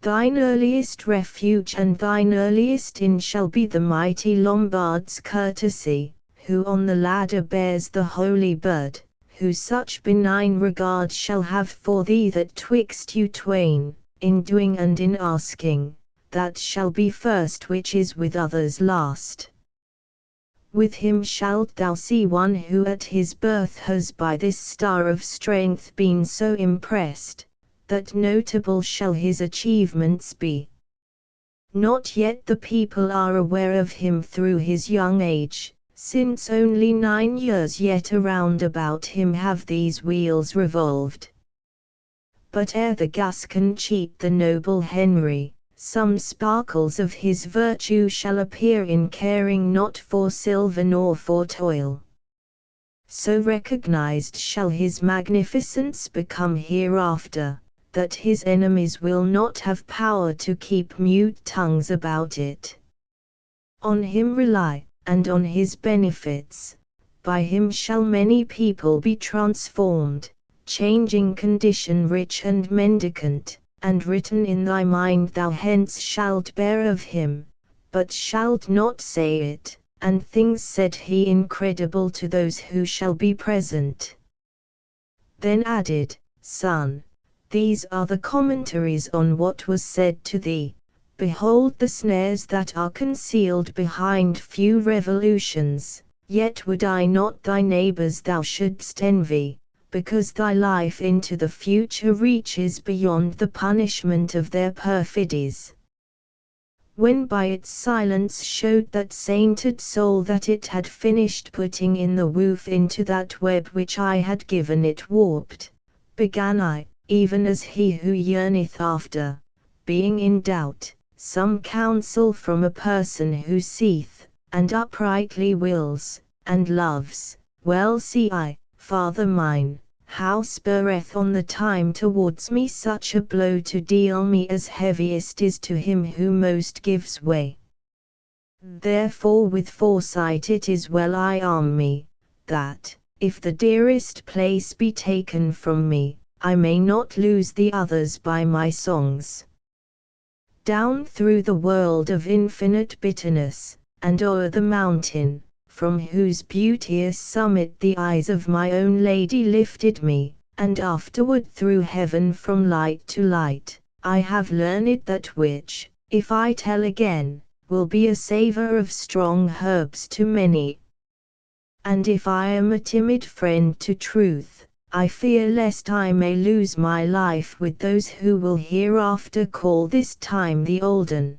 A: Thine earliest refuge and thine earliest inn shall be the mighty Lombard's courtesy, who on the ladder bears the holy bird, who such benign regard shall have for thee that twixt you twain, in doing and in asking, that shall be first which is with others last. With him shalt thou see one who at his birth has by this star of strength been so impressed, that notable shall his achievements be. Not yet the people are aware of him through his young age, since only 9 years yet around about him have these wheels revolved. But ere the Gascon cheat the noble Henry, some sparkles of his virtue shall appear in caring not for silver nor for toil. So recognized shall his magnificence become hereafter, that his enemies will not have power to keep mute tongues about it. On him rely, and on his benefits, by him shall many people be transformed, changing condition rich and mendicant, and written in thy mind thou hence shalt bear of him, but shalt not say it, and things said he incredible to those who shall be present. Then added, Son, these are the commentaries on what was said to thee. Behold the snares that are concealed behind few revolutions, Yet would I not thy neighbours thou shouldst envy, because thy life into the future reaches beyond the punishment of their perfidies. When by its silence showed that sainted soul that it had finished putting in the woof into that web which I had given it warped, began I, even as he who yearneth after, being in doubt, some counsel from a person who seeth, and uprightly wills, and loves, well see I, Father mine, how spurreth on the time towards me such a blow to deal me as heaviest is to him who most gives way. Therefore with foresight it is well I arm me, that, if the dearest place be taken from me, I may not lose the others by my songs. Down through the world of infinite bitterness, and o'er the mountain, from whose beauteous summit the eyes of my own lady lifted me, and afterward through heaven from light to light, I have learned that which, if I tell again, will be a savour of strong herbs to many. And if I am a timid friend to truth, I fear lest I may lose my life with those who will hereafter call this time the olden.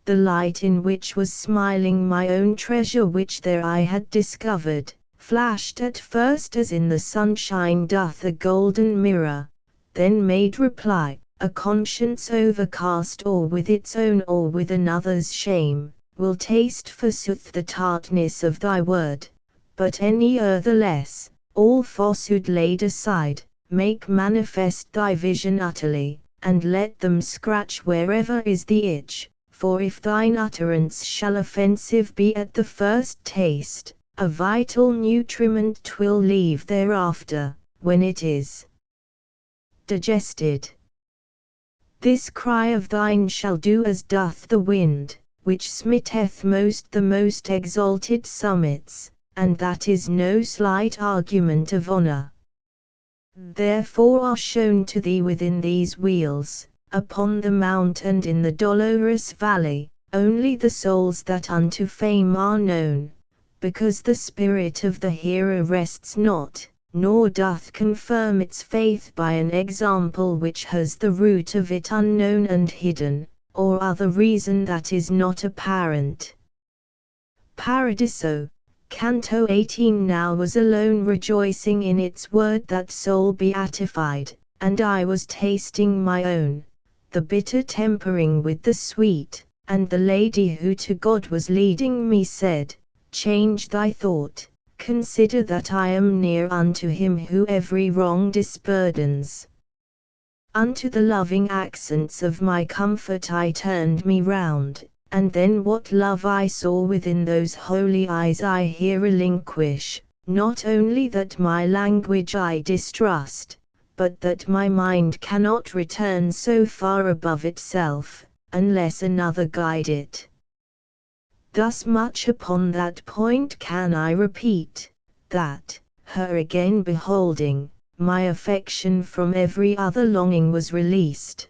A: The light in which was smiling my own treasure which there I had discovered, flashed at first as in the sunshine doth a golden mirror, then made reply, a conscience overcast or with its own or with another's shame, will taste forsooth the tartness of thy word, but any other less, all falsehood laid aside, make manifest thy vision utterly, and let them scratch wherever is the itch. For if thine utterance shall offensive be at the first taste, a vital nutriment 'twill leave thereafter, when it is digested. This cry of thine shall do as doth the wind, which smitteth most the most exalted summits, and that is no slight argument of honour. Therefore are shown to thee within these wheels, upon the mount and in the dolorous valley, only the souls that unto fame are known, because the spirit of the hearer rests not, nor doth confirm its faith by an example which has the root of it unknown and hidden, or other reason that is not apparent. Paradiso, Canto 18. Now was alone rejoicing in its word that soul beatified, and I was tasting my own, the bitter tempering with the sweet, and the lady who to God was leading me said, change thy thought, consider that I am near unto him who every wrong disburdens. Unto the loving accents of my comfort I turned me round, and then what love I saw within those holy eyes I here relinquish, not only that my language I distrust, but that my mind cannot return so far above itself, unless another guide it. Thus much upon that point can I repeat, that, her again beholding, my affection from every other longing was released.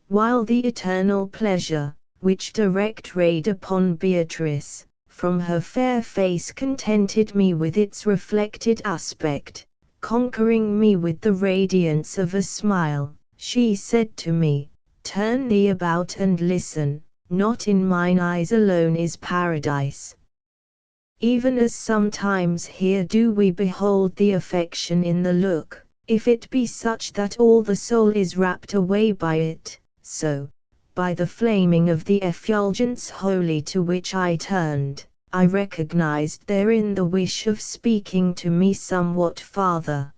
A: While the eternal pleasure, which direct rayed upon Beatrice, from her fair face contented me with its reflected aspect, conquering me with the radiance of a smile, she said to me, turn thee about and listen, not in mine eyes alone is paradise. Even as sometimes here do we behold the affection in the look, if it be such that all the soul is rapt away by it, so, by the flaming of the effulgence holy to which I turned, I recognized therein the wish of speaking to me somewhat farther.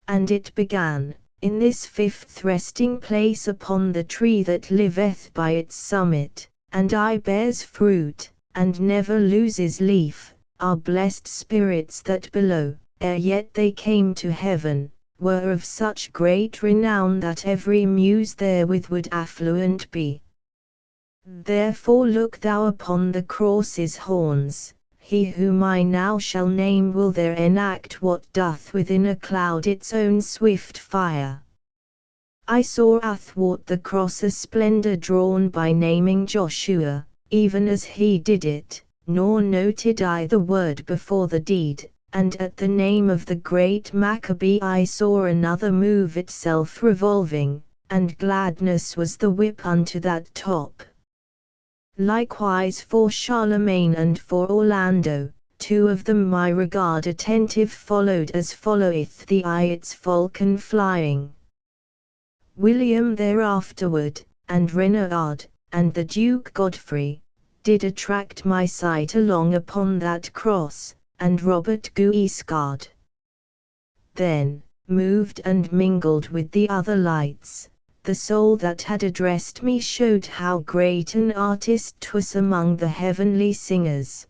A: And it began, in this fifth resting place upon the tree that liveth by its summit, and I bears fruit, and never loses leaf, are blessed spirits that below, ere yet they came to heaven, were of such great renown that every muse therewith would affluent be. Therefore look thou upon the cross's horns, he whom I now shall name will there enact what doth within a cloud its own swift fire. I saw athwart the cross a splendor drawn by naming Joshua, even as he did it, nor noted I the word before the deed, and at the name of the great Maccabee I saw another move itself revolving, and gladness was the whip unto that top. Likewise for Charlemagne and for Orlando, two of them my regard attentive followed as followeth the eye its falcon flying. William thereafterward, and Renard, and the Duke Godfrey, did attract my sight along upon that cross, and Robert Guiscard. Then, moved and mingled with the other lights, the soul that had addressed me showed how great an artist 'twas among the heavenly singers.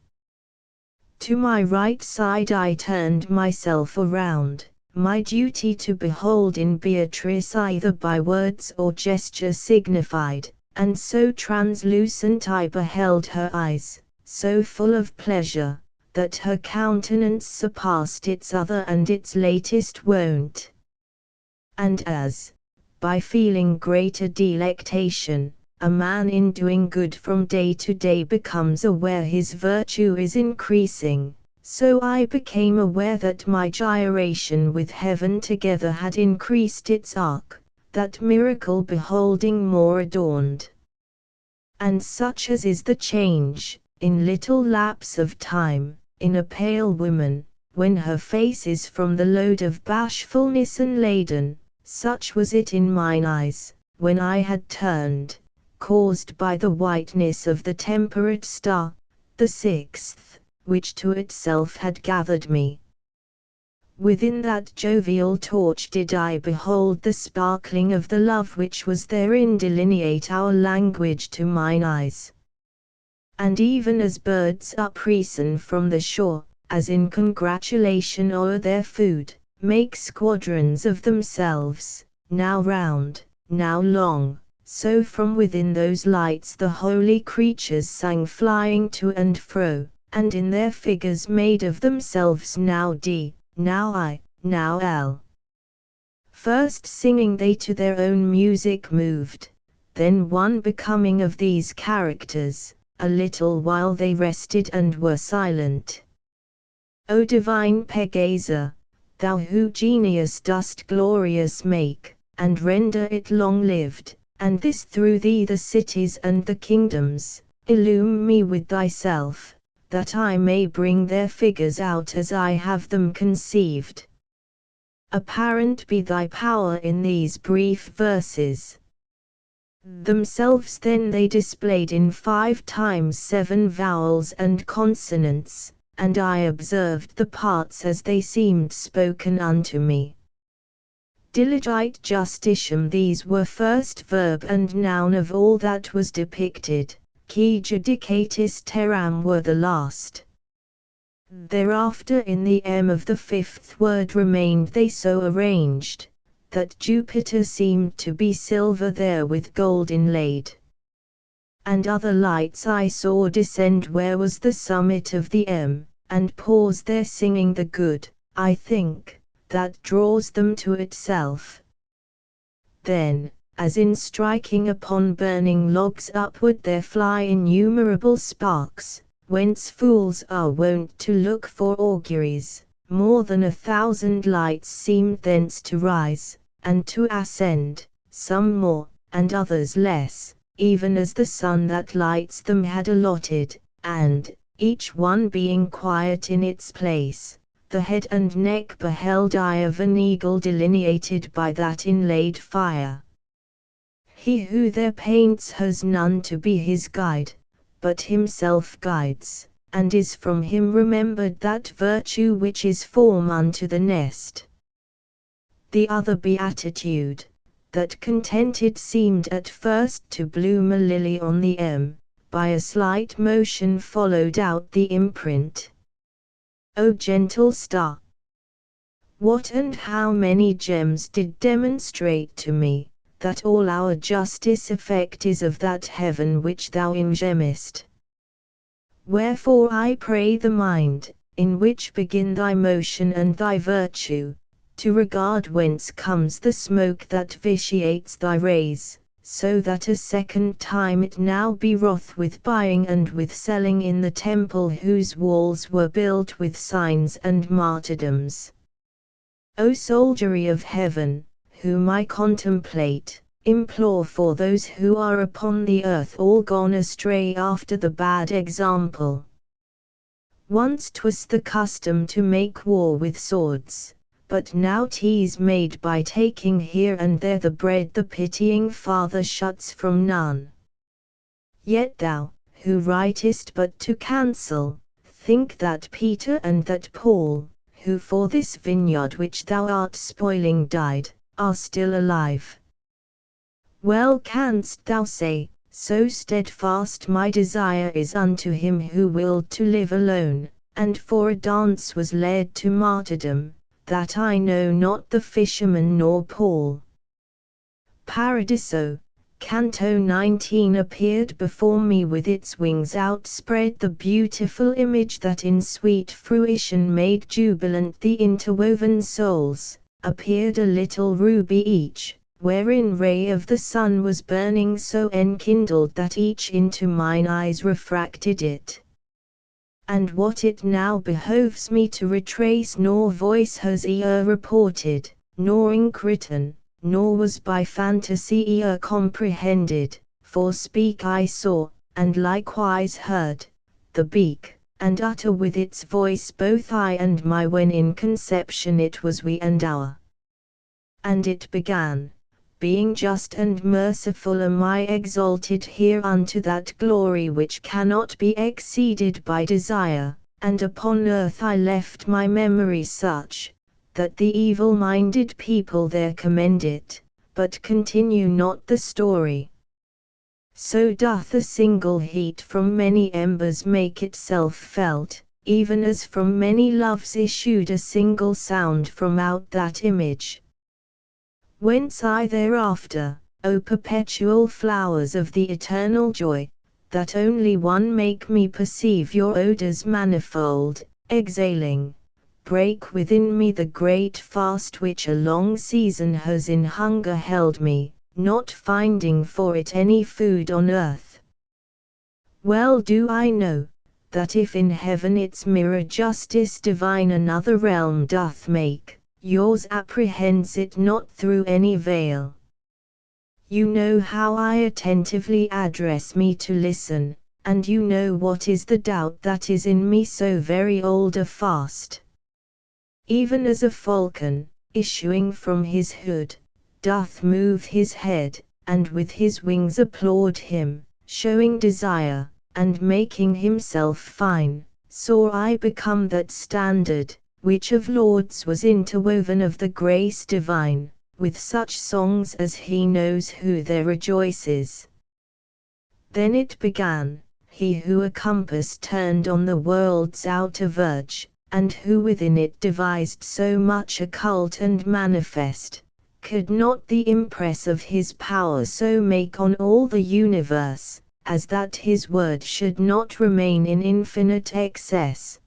A: To my right side I turned myself around, my duty to behold in Beatrice either by words or gesture signified, and so translucent I beheld her eyes, so full of pleasure, that her countenance surpassed its other and its latest wont. And as, by feeling greater delectation, a man in doing good from day to day becomes aware his virtue is increasing, so I became aware that my gyration with heaven together had increased its arc, that miracle beholding more adorned. And such as is the change, in little lapse of time, in a pale woman, when her face is from the load of bashfulness unladen, such was it in mine eyes, when I had turned, caused by the whiteness of the temperate star, the sixth, which to itself had gathered me. Within that jovial torch did I behold the sparkling of the love which was therein delineate our language to mine eyes. And even as birds uprisen from the shore, as in congratulation o'er their food, make squadrons of themselves, now round, now long, so from within those lights the holy creatures sang flying to and fro, and in their figures made of themselves now D, now I, now L. First singing they to their own music moved, then one becoming of these characters, a little while they rested and were silent. O divine Pegaza, thou who genius dost glorious make, and render it long-lived, and this through thee the cities and the kingdoms, illume me with thyself, that I may bring their figures out as I have them conceived. Apparent be thy power in these brief verses. Themselves then they displayed in 5 times 7 vowels and consonants, and I observed the parts as they seemed spoken unto me. Diligite justitium these were first verb and noun of all that was depicted, qui judicatis terram were the last. Thereafter in the M of the 5th word remained they so arranged, that Jupiter seemed to be silver there with gold inlaid. And other lights I saw descend where was the summit of the M, and pause there singing the good, I think, that draws them to itself. Then, as in striking upon burning logs upward there fly innumerable sparks, whence fools are wont to look for auguries, more than 1,000 lights seemed thence to rise, and to ascend, some more, and others less, even as the sun that lights them had allotted, and, each one being quiet in its place, the head and neck beheld I of an eagle delineated by that inlaid fire. He who there paints has none to be his guide, but himself guides, and is from him remembered that virtue which is form unto the nest. The other beatitude, that contented seemed at first to bloom a lily on the M, by a slight motion followed out the imprint. O gentle star! What and how many gems did demonstrate to me, that all our justice effect is of that heaven which thou ingemest. Wherefore I pray the mind, in which begin thy motion and thy virtue, to regard whence comes the smoke that vitiates thy rays, so that a second time it now be wroth with buying and with selling in the temple whose walls were built with signs and martyrdoms. O soldiery of heaven, whom I contemplate, implore for those who are upon the earth all gone astray after the bad example. Once 'twas the custom to make war with swords, but now 'tis made by taking here and there the bread the pitying Father shuts from none. Yet thou, who writest but to cancel, think that Peter and that Paul, who for this vineyard which thou art spoiling died, are still alive. Well canst thou say, so steadfast my desire is unto him who willed to live alone, and for a dance was led to martyrdom, that I know not the fisherman nor Paul. Paradiso, Canto 19 appeared before me with its wings outspread, the beautiful image that in sweet fruition made jubilant the interwoven souls, appeared a little ruby each, wherein ray of the sun was burning so enkindled that each into mine eyes refracted it. And what it now behoves me to retrace nor voice has e'er reported, nor ink written, nor was by fantasy e'er comprehended, for speak I saw, and likewise heard, the beak, and utter with its voice both I and my when in conception it was we and our. And it began, being just and merciful am I exalted here unto that glory which cannot be exceeded by desire, and upon earth I left my memory such, that the evil-minded people there commend it, but continue not the story. So doth a single heat from many embers make itself felt, even as from many loves issued a single sound from out that image. Whence I thereafter, O perpetual flowers of the eternal joy, that only one make me perceive your odors manifold, exhaling, break within me the great fast which a long season has in hunger held me, not finding for it any food on earth. Well do I know, that if in heaven its mirror justice divine another realm doth make, yours apprehends it not through any veil. You know how I attentively address me to listen, and you know what is the doubt that is in me so very old a fast. Even as a falcon, issuing from his hood, doth move his head, and with his wings applaud him, showing desire, and making himself fine, saw I become that standard, which of lords was interwoven of the grace divine, with such songs as he knows who there rejoices. Then it began, he who a compass turned on the world's outer verge, and who within it devised so much occult and manifest, could not the impress of his power so make on all the universe, as that his word should not remain in infinite excess.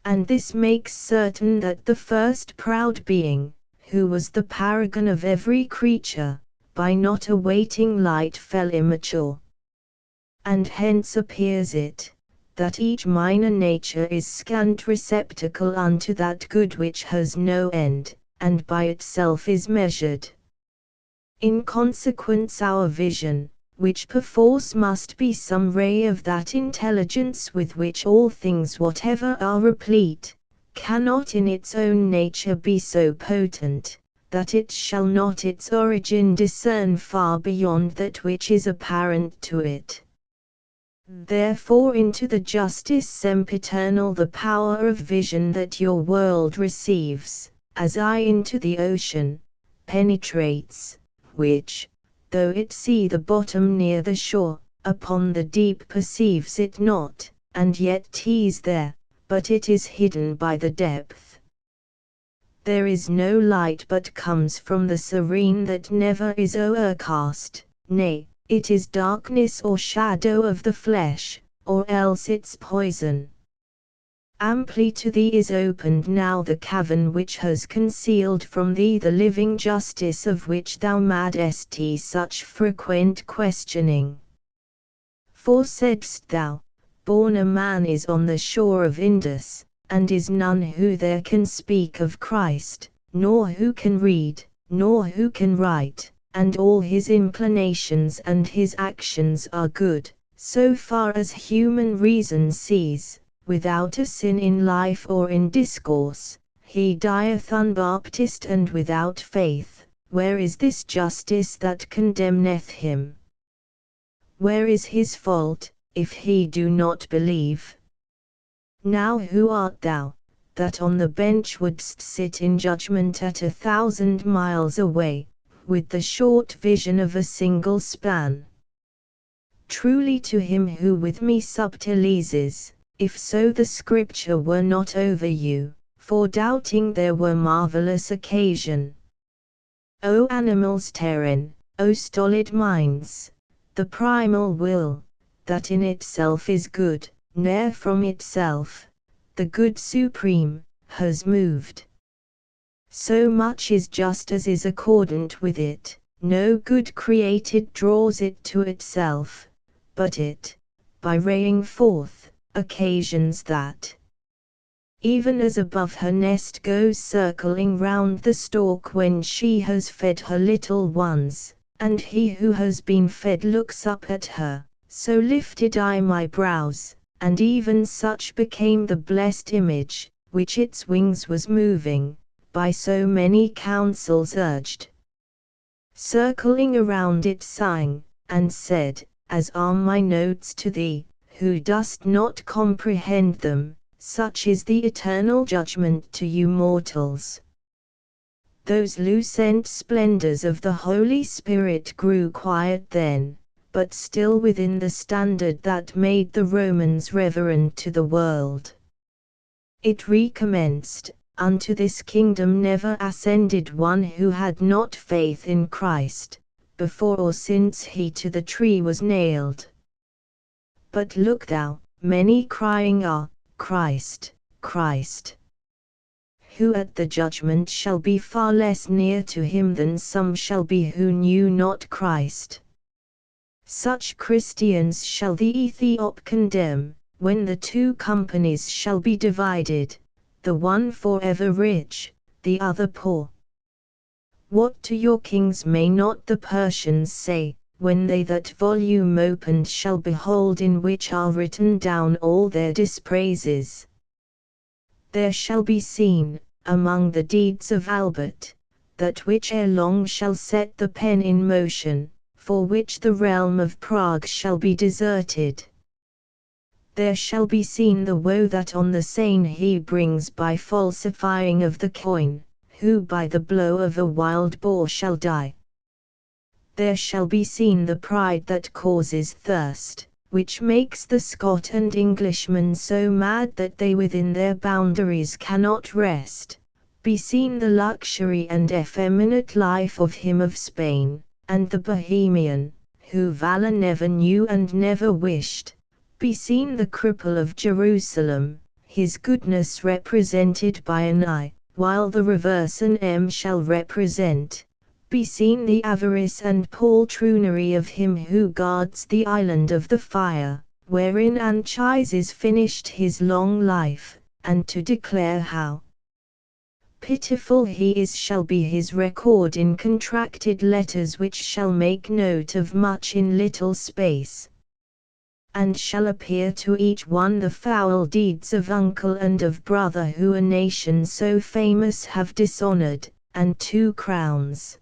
A: And this makes certain that the first proud being, who was the paragon of every creature, by not awaiting light fell immature. And hence appears it, that each minor nature is scant receptacle unto that good which has no end, and by itself is measured. In consequence our vision, which perforce must be some ray of that intelligence with which all things whatever are replete, cannot in its own nature be so potent, that it shall not its origin discern far beyond that which is apparent to it. Therefore into the justice sempiternal the power of vision that your world receives, as I into the ocean, penetrates, which, though it see the bottom near the shore, upon the deep perceives it not, and yet 'tis there, but it is hidden by the depth. There is no light but comes from the serene that never is o'ercast, nay, it is darkness or shadow of the flesh, or else its poison. Amply to thee is opened now the cavern which has concealed from thee the living justice of which thou madest such frequent questioning. For saidst thou, born a man is on the shore of Indus, and is none who there can speak of Christ, nor who can read, nor who can write, and all his inclinations and his actions are good, so far as human reason sees, without a sin in life or in discourse, he dieth unbaptized and without faith. Where is this justice that condemneth him? Where is his fault, if he do not believe? Now who art thou, that on the bench wouldst sit in judgment at 1,000 miles away, with the short vision of a single span? Truly to him who with me subtilises, if so the scripture were not over you, for doubting there were marvellous occasion. O animals terrene, O stolid minds, the primal will, that in itself is good, ne'er from itself, the good supreme, has moved. So much is just as is accordant with it, no good created draws it to itself, but it, by raying forth, occasions that. Even as above her nest goes circling round the stalk when she has fed her little ones, and he who has been fed looks up at her, so lifted I my brows, and even such became the blessed image, which its wings was moving, by so many counsels urged. Circling around it sighing, and said, as are my notes to thee, who dost not comprehend them, such is the eternal judgment to you mortals. Those lucent splendors of the Holy Spirit grew quiet then, but still within the standard that made the Romans reverend to the world. It recommenced, unto this kingdom never ascended one who had not faith in Christ, before or since he to the tree was nailed. But look thou, many crying are, Christ, Christ. Who at the judgment shall be far less near to him than some shall be who knew not Christ. Such Christians shall the Ethiop condemn, when the two companies shall be divided, the one forever rich, the other poor. What to your kings may not the Persians say, when they that volume opened shall behold in which are written down all their dispraises? There shall be seen, among the deeds of Albert, that which ere long shall set the pen in motion, for which the realm of Prague shall be deserted. There shall be seen the woe that on the Seine he brings by falsifying of the coin, who by the blow of a wild boar shall die. There shall be seen the pride that causes thirst, which makes the Scot and Englishman so mad that they within their boundaries cannot rest, be seen the luxury and effeminate life of him of Spain, and the Bohemian, who valor never knew and never wished, be seen the cripple of Jerusalem, his goodness represented by an eye, while the reverse an M shall represent. Be seen the avarice and poltroonery of him who guards the island of the fire, wherein Anchises finished his long life, and to declare how pitiful he is shall be his record in contracted letters which shall make note of much in little space, and shall appear to each one the foul deeds of uncle and of brother who a nation so famous have dishonored, and 2 crowns.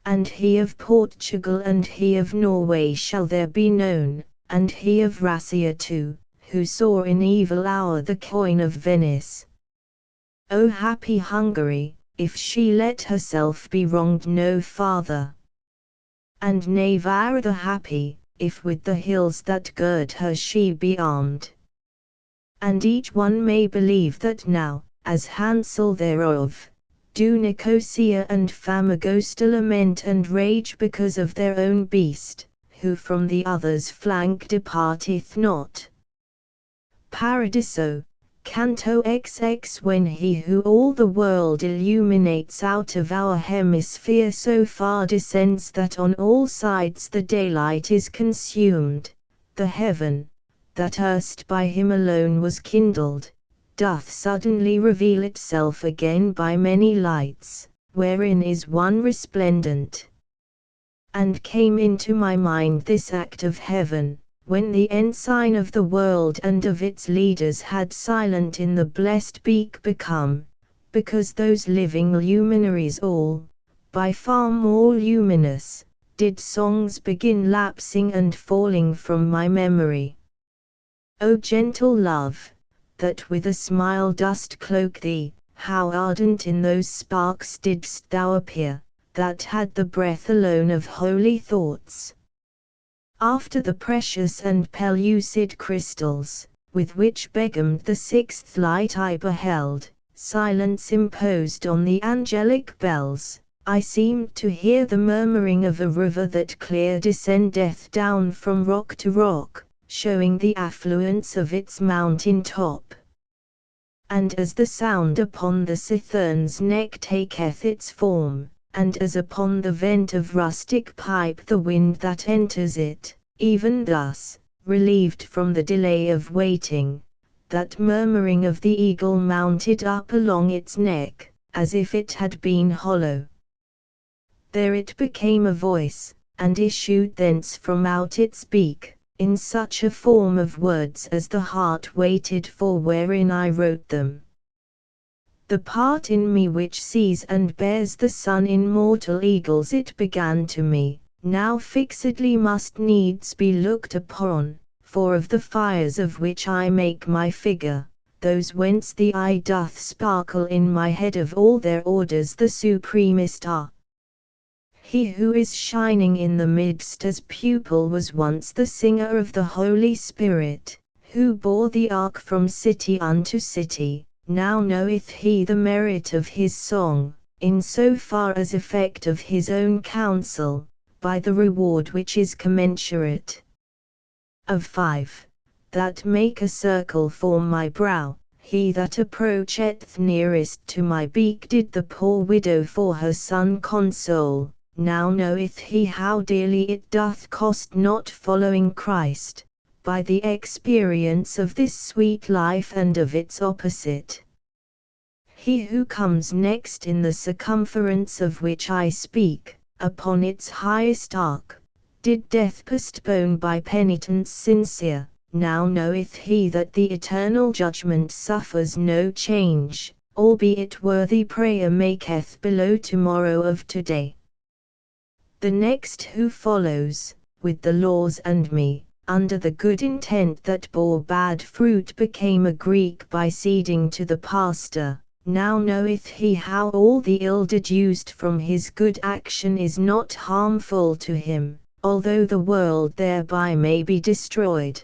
A: And he of Portugal and he of Norway shall there be known, and he of Rassia too, who saw in evil hour the coin of Venice. O happy Hungary, if she let herself be wronged no farther! And Navarre the happy, if with the hills that gird her she be armed. And each one may believe that now, as Hansel thereof, do Nicosia and Famagosta lament and rage because of their own beast, who from the other's flank departeth not. Paradiso, Canto XX. When he who all the world illuminates out of our hemisphere so far descends that on all sides the daylight is consumed, the heaven, that erst by him alone was kindled, doth suddenly reveal itself again by many lights, wherein is one resplendent. And came into my mind this act of heaven, when the ensign of the world and of its leaders had silent in the blessed beak become, because those living luminaries all, by far more luminous, did songs begin lapsing and falling from my memory. O gentle love, that with a smile dost cloak thee, how ardent in those sparks didst thou appear, that had the breath alone of holy thoughts. After the precious and pellucid crystals, with which begamed the sixth light I beheld, silence imposed on the angelic bells, I seemed to hear the murmuring of a river that clear descendeth down from rock to rock, showing the affluence of its mountain top. And as the sound upon the cithern's neck taketh its form, and as upon the vent of rustic pipe the wind that enters it, even thus, relieved from the delay of waiting, that murmuring of the eagle mounted up along its neck, as if it had been hollow. There it became a voice, and issued thence from out its beak, in such a form of words as the heart waited for wherein I wrote them. The part in me which sees and bears the sun in mortal eagles it began to me, now fixedly must needs be looked upon, for of the fires of which I make my figure, those whence the eye doth sparkle in my head of all their orders the supremest are. He who is shining in the midst as pupil was once the singer of the Holy Spirit, who bore the ark from city unto city. Now knoweth he the merit of his song, in so far as effect of his own counsel, by the reward which is commensurate. Of 5. That make a circle for my brow, he that approacheth nearest to my beak did the poor widow for her son console. Now knoweth he how dearly it doth cost not following Christ, by the experience of this sweet life and of its opposite. He who comes next in the circumference of which I speak, upon its highest arc, did death postpone by penitence sincere, now knoweth he that the eternal judgment suffers no change, albeit worthy prayer maketh below tomorrow of today. The next who follows, with the laws and me, under the good intent that bore bad fruit became a Greek by ceding to the pastor, now knoweth he how all the ill deduced from his good action is not harmful to him, although the world thereby may be destroyed.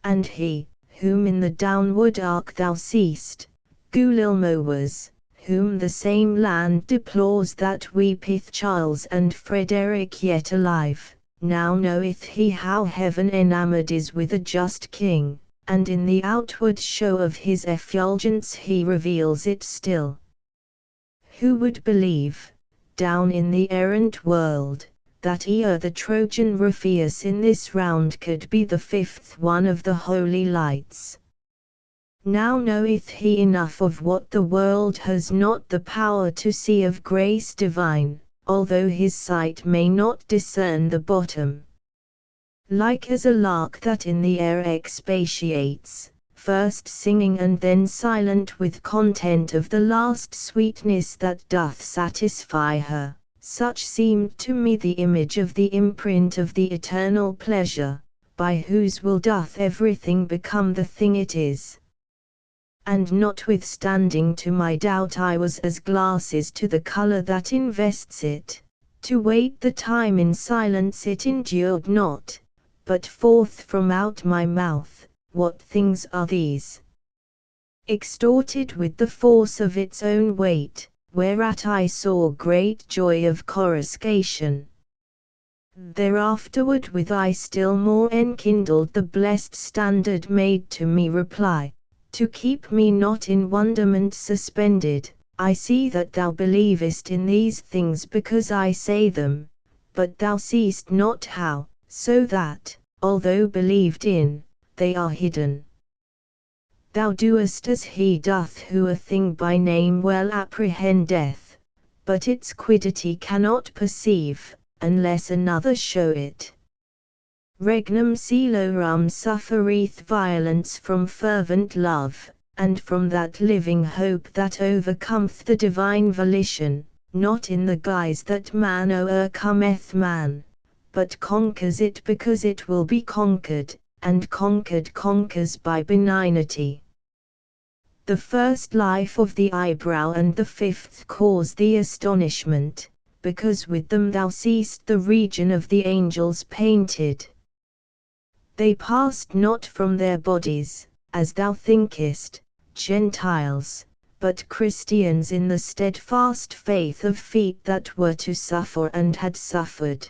A: And he, whom in the downward arc thou seest, Gulielmo was, whom the same land deplores that weepeth Charles and Frederick yet alive, now knoweth he how heaven enamoured is with a just king, and in the outward show of his effulgence he reveals it still. Who would believe, down in the errant world, that ere the Trojan Ruffius in this round could be the fifth one of the holy lights? Now knoweth he enough of what the world has not the power to see of grace divine, although his sight may not discern the bottom. Like as a lark that in the air expatiates, first singing and then silent with content of the last sweetness that doth satisfy her, such seemed to me the image of the imprint of the eternal pleasure, by whose will doth everything become the thing it is. And notwithstanding to my doubt I was as glass is to the colour that invests it, to wait the time in silence it endured not, but forth from out my mouth, what things are these? Extorted with the force of its own weight, whereat I saw great joy of coruscation. Thereafterward with eye still more enkindled the blessed standard made to me reply, to keep me not in wonderment suspended. I see that thou believest in these things because I say them, but thou seest not how, so that, although believed in, they are hidden. Thou doest as he doth who a thing by name well apprehendeth, but its quiddity cannot perceive, unless another show it. Regnum celorum suffereth violence from fervent love, and from that living hope that overcometh the divine volition, not in the guise that man o'ercometh man, but conquers it because it will be conquered, and conquered conquers by benignity. The first life of the eyebrow and the fifth cause thee astonishment, because with them thou seest the region of the angels painted. They passed not from their bodies, as thou thinkest, Gentiles, but Christians in the steadfast faith of feet that were to suffer and had suffered.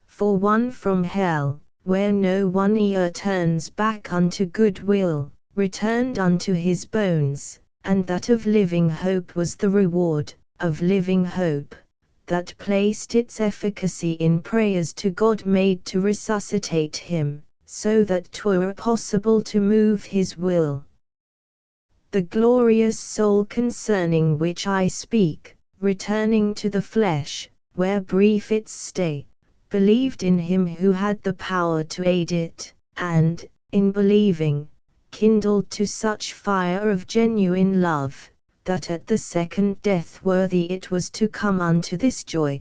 A: For one from hell, where no one e'er turns back unto good will, returned unto his bones, and that of living hope was the reward, of living hope, that placed its efficacy in prayers to God made to resuscitate him, so that 'twere possible to move his will. The glorious soul concerning which I speak, returning to the flesh, where brief its stay, believed in him who had the power to aid it, and, in believing, kindled to such fire of genuine love, that at the second death worthy it was to come unto this joy.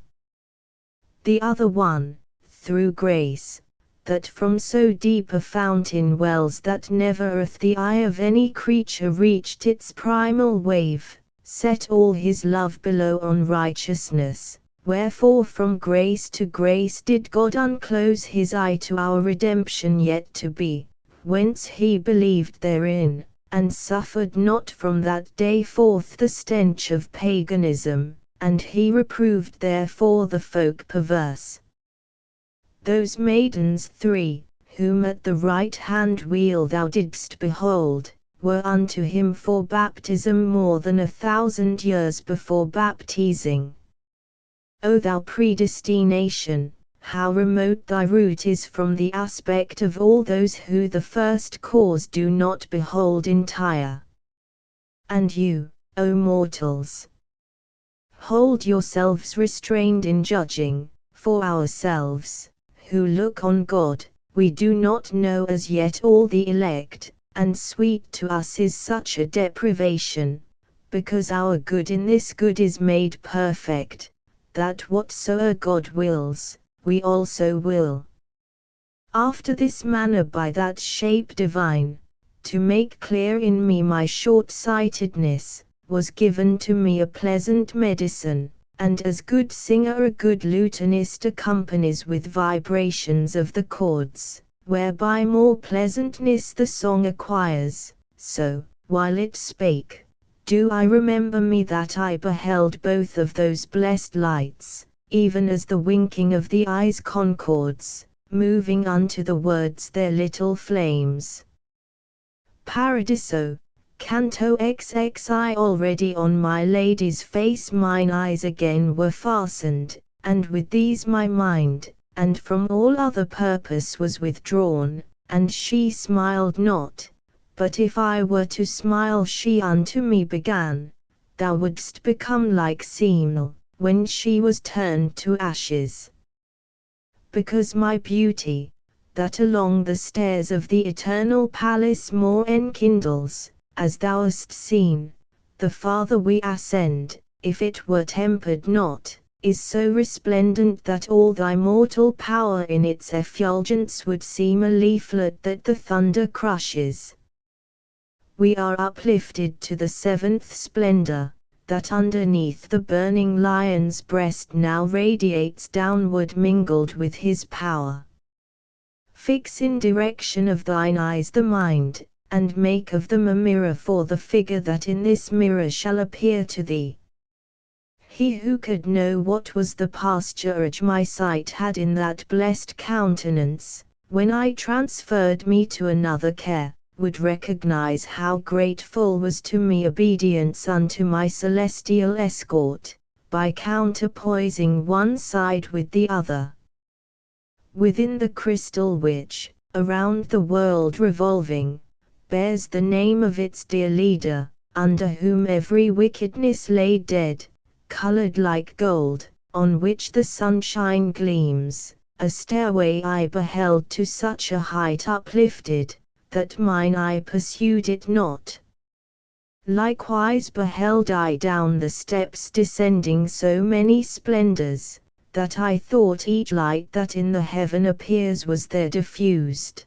A: The other one, through grace, that from so deep a fountain wells that never hath the eye of any creature reached its primal wave, set all his love below on righteousness, wherefore from grace to grace did God unclose his eye to our redemption yet to be, whence he believed therein, and suffered not from that day forth the stench of paganism, and he reproved therefore the folk perverse. Those maidens 3, whom at the right hand wheel thou didst behold, were unto him for baptism more than 1,000 years before baptizing. O thou predestination, how remote thy root is from the aspect of all those who the first cause do not behold entire. And you, O mortals, hold yourselves restrained in judging, for ourselves, who look on God, we do not know as yet all the elect, and sweet to us is such a deprivation, because our good in this good is made perfect, that whatsoever God wills, we also will. After this manner by that shape divine, to make clear in me my short-sightedness, was given to me a pleasant medicine, and as good singer a good lutenist accompanies with vibrations of the chords, whereby more pleasantness the song acquires, so, while it spake, do I remember me that I beheld both of those blessed lights, even as the winking of the eyes concords, moving unto the words their little flames. Paradiso, Canto XXI. Already on my lady's face mine eyes again were fastened, and with these my mind, and from all other purpose was withdrawn, and she smiled not, but if I were to smile she unto me began, thou wouldst become like Semele, when she was turned to ashes. Because my beauty, that along the stairs of the eternal palace more enkindles, as thou hast seen, the farther we ascend, if it were tempered not, is so resplendent that all thy mortal power in its effulgence would seem a leaflet that the thunder crushes. We are uplifted to the seventh splendor, that underneath the burning lion's breast now radiates downward mingled with his power. Fix in direction of thine eyes the mind, and make of them a mirror for the figure that in this mirror shall appear to thee. He who could know what was the pasturage my sight had in that blessed countenance, when I transferred me to another care, would recognize how grateful was to me obedience unto my celestial escort, by counterpoising one side with the other. Within the crystal which, around the world revolving, bears the name of its dear leader, under whom every wickedness lay dead, colored like gold, on which the sunshine gleams, a stairway I beheld to such a height uplifted, that mine eye pursued it not. Likewise beheld I down the steps descending so many splendors, that I thought each light that in the heaven appears was there diffused.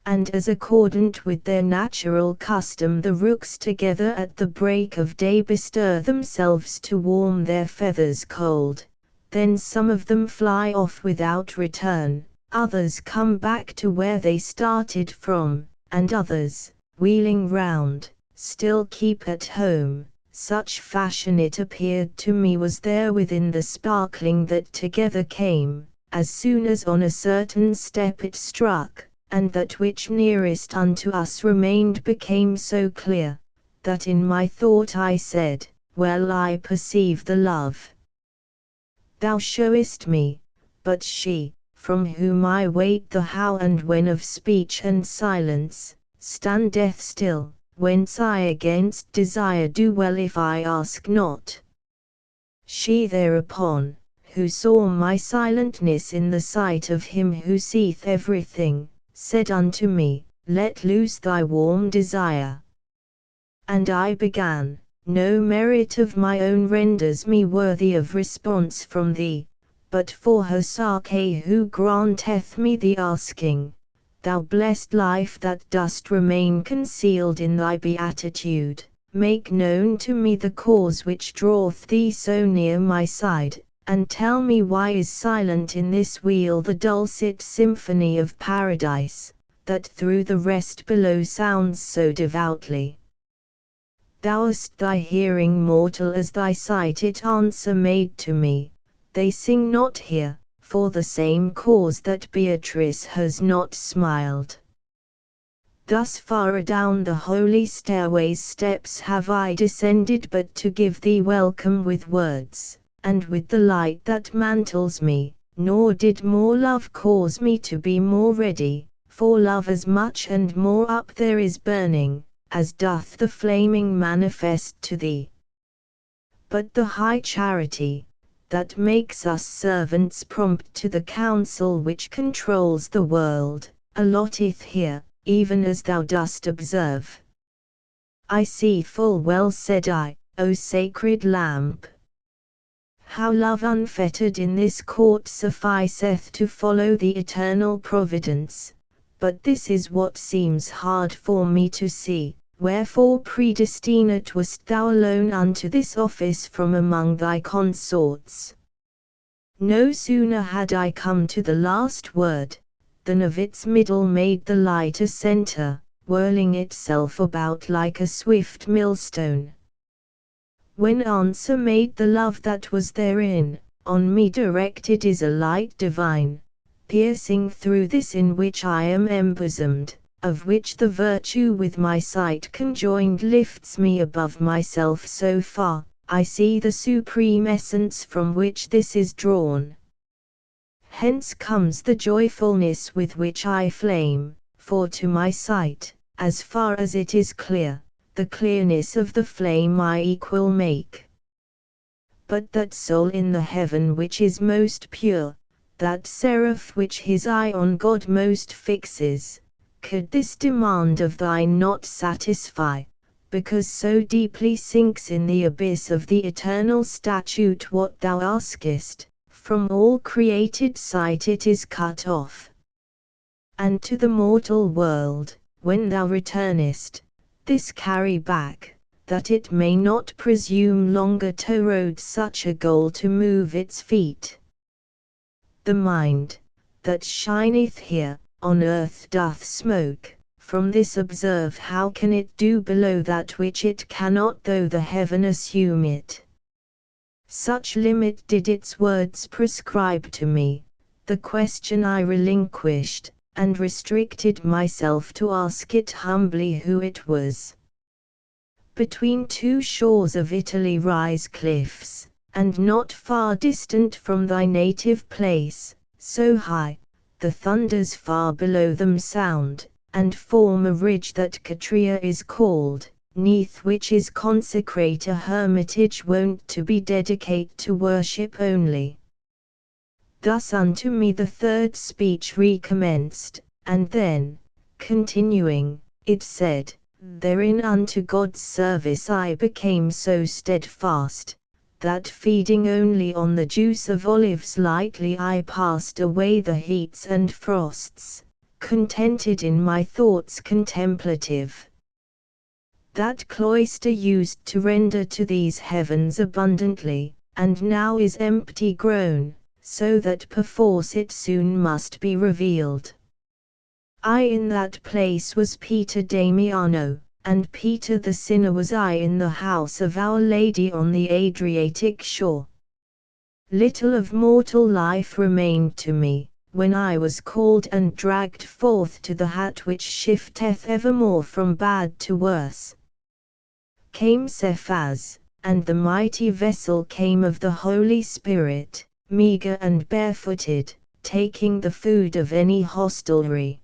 A: And as accordant with their natural custom the rooks together at the break of day bestir themselves to warm their feathers cold, then some of them fly off without return, others come back to where they started from, and others, wheeling round, still keep at home. Such fashion it appeared to me was there within the sparkling that together came, as soon as on a certain step it struck, and that which nearest unto us remained became so clear, that in my thought I said, well I perceive the love thou showest me, but she, from whom I wait the how and when of speech and silence, standeth still, whence I against desire do well if I ask not. She thereupon, who saw my silentness in the sight of him who seeth everything, said unto me, let loose thy warm desire. And I began, no merit of my own renders me worthy of response from thee, but for her sake who granteth me the asking, thou blessed life that dost remain concealed in thy beatitude, make known to me the cause which draweth thee so near my side, and tell me why is silent in this wheel the dulcet symphony of paradise, that through the rest below sounds so devoutly. Thou'st thy hearing mortal as thy sight it answer made to me, they sing not here, for the same cause that Beatrice has not smiled. Thus far adown the holy stairway's steps have I descended but to give thee welcome with words, and with the light that mantles me, nor did more love cause me to be more ready, for love as much and more up there is burning, as doth the flaming manifest to thee. But the high charity, that makes us servants prompt to the counsel which controls the world, allotteth here, even as thou dost observe. I see full well, said I, O sacred lamp, how love unfettered in this court sufficeth to follow the eternal providence, but this is what seems hard for me to see, wherefore predestinate wast thou alone unto this office from among thy consorts. No sooner had I come to the last word, than of its middle made the light a centre, whirling itself about like a swift millstone. When answer made the love that was therein, on me directed is a light divine, piercing through this in which I am embosomed, of which the virtue with my sight conjoined lifts me above myself so far, I see the supreme essence from which this is drawn. Hence comes the joyfulness with which I flame, for to my sight, as far as it is clear, the clearness of the flame I equal make. But that soul in the heaven which is most pure, that seraph which his eye on God most fixes, could this demand of thine not satisfy, because so deeply sinks in the abyss of the eternal statute what thou askest, from all created sight it is cut off. And to the mortal world, when thou returnest, this carry back, that it may not presume longer to road such a goal to move its feet. The mind, that shineth here, on earth doth smoke, from this observe how can it do below that which it cannot though the heaven assume it. Such limit did its words prescribe to me, the question I relinquished, and restricted myself to ask it humbly who it was. Between two shores of Italy rise cliffs, and not far distant from thy native place, so high, the thunders far below them sound, and form a ridge that Catria is called, neath which is consecrate a hermitage wont to be dedicate to worship only. Thus unto me the third speech recommenced, and then, continuing, it said, therein unto God's service I became so steadfast, that feeding only on the juice of olives lightly I passed away the heats and frosts, contented in my thoughts contemplative. That cloister used to render to these heavens abundantly, and now is empty grown, so that perforce it soon must be revealed. I in that place was Peter Damiano, and Peter the sinner was I in the house of Our Lady on the Adriatic shore. Little of mortal life remained to me, when I was called and dragged forth to the hat which shifteth evermore from bad to worse. Came Cephas, and the mighty vessel came of the Holy Spirit, meagre and barefooted, taking the food of any hostelry.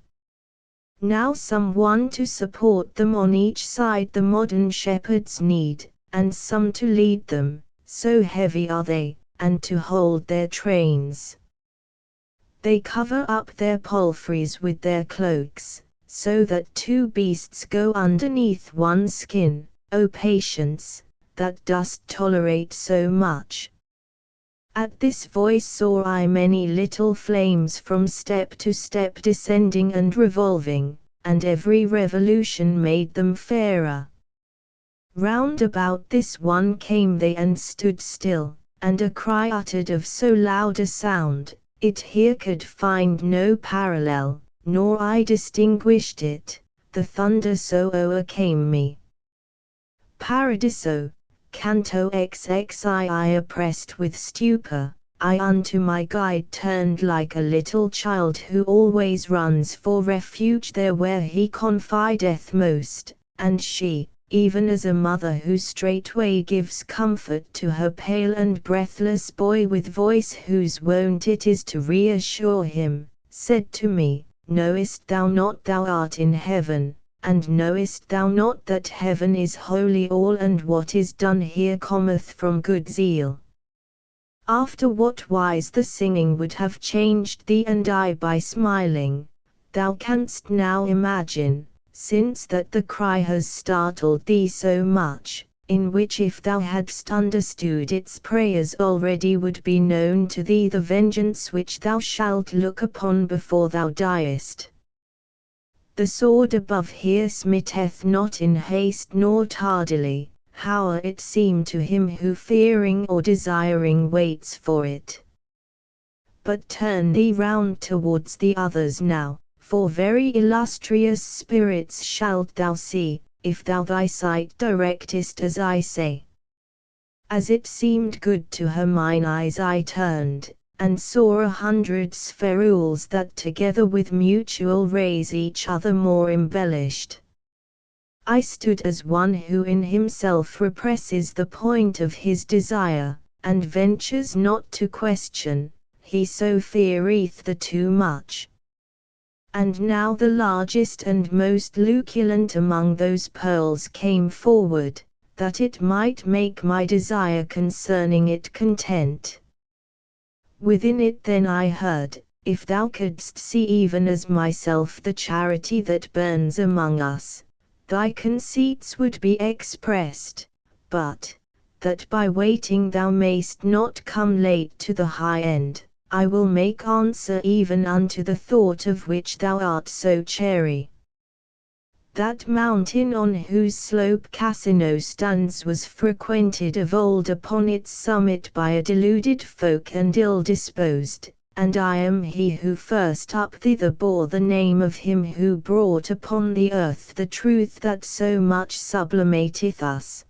A: Now some one to support them on each side the modern shepherds need, and some to lead them, so heavy are they, and to hold their trains. They cover up their palfreys with their cloaks, so that two beasts go underneath one skin, O patience, that dost tolerate so much. At this voice saw I many little flames from step to step descending and revolving, and every revolution made them fairer. Round about this one came they and stood still, and a cry uttered of so loud a sound, it here could find no parallel, nor I distinguished it, the thunder so o'ercame me. Paradiso, Canto XXII. Oppressed with stupor, I unto my guide turned like a little child who always runs for refuge there where he confideth most, and she, even as a mother who straightway gives comfort to her pale and breathless boy with voice whose wont it is to reassure him, said to me, knowest thou not thou art in heaven? And knowest thou not that heaven is holy all and what is done here cometh from good zeal? After what wise the singing would have changed thee and I by smiling, thou canst now imagine, since that the cry has startled thee so much, in which if thou hadst understood its prayers already would be known to thee the vengeance which thou shalt look upon before thou diest. The sword above here smiteth not in haste nor tardily, howe'er it seem to him who fearing or desiring waits for it. But turn thee round towards the others now, for very illustrious spirits shalt thou see, if thou thy sight directest as I say. As it seemed good to her mine eyes I turned, and saw 100 spherules that together with mutual rays each other more embellished. I stood as one who in himself represses the point of his desire, and ventures not to question, he so feareth the too much. And now the largest and most luculent among those pearls came forward, that it might make my desire concerning it content. Within it then I heard, if thou couldst see even as myself the charity that burns among us, thy conceits would be expressed, but, that by waiting thou mayst not come late to the high end, I will make answer even unto the thought of which thou art so chary. That mountain on whose slope Cassino stands was frequented of old upon its summit by a deluded folk and ill-disposed, and I am he who first up thither bore the name of him who brought upon the earth the truth that so much sublimateth us.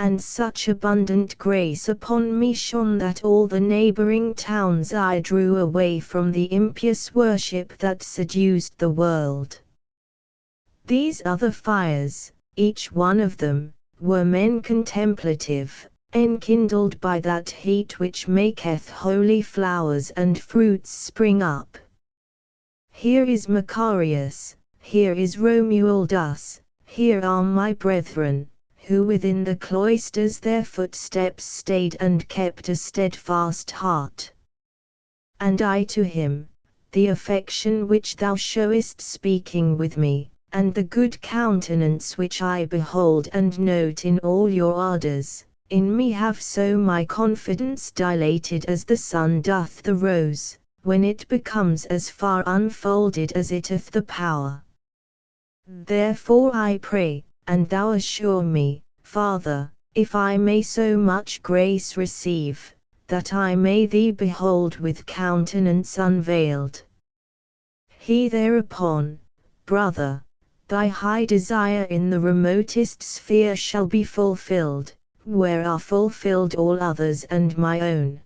A: and such abundant grace upon me shone that all the neighboring towns I drew away from the impious worship that seduced the world. These other fires, each one of them, were men contemplative, enkindled by that heat which maketh holy flowers and fruits spring up. Here is Macarius, here is Romualdus, here are my brethren, who within the cloisters their footsteps stayed and kept a steadfast heart. And I to him, the affection which thou showest speaking with me, and the good countenance which I behold and note in all your ardours, in me have so my confidence dilated as the sun doth the rose, when it becomes as far unfolded as it hath the power. Therefore I pray, and thou assure me, Father, if I may so much grace receive, that I may thee behold with countenance unveiled. He thereupon, brother, thy high desire in the remotest sphere shall be fulfilled, where are fulfilled all others and my own.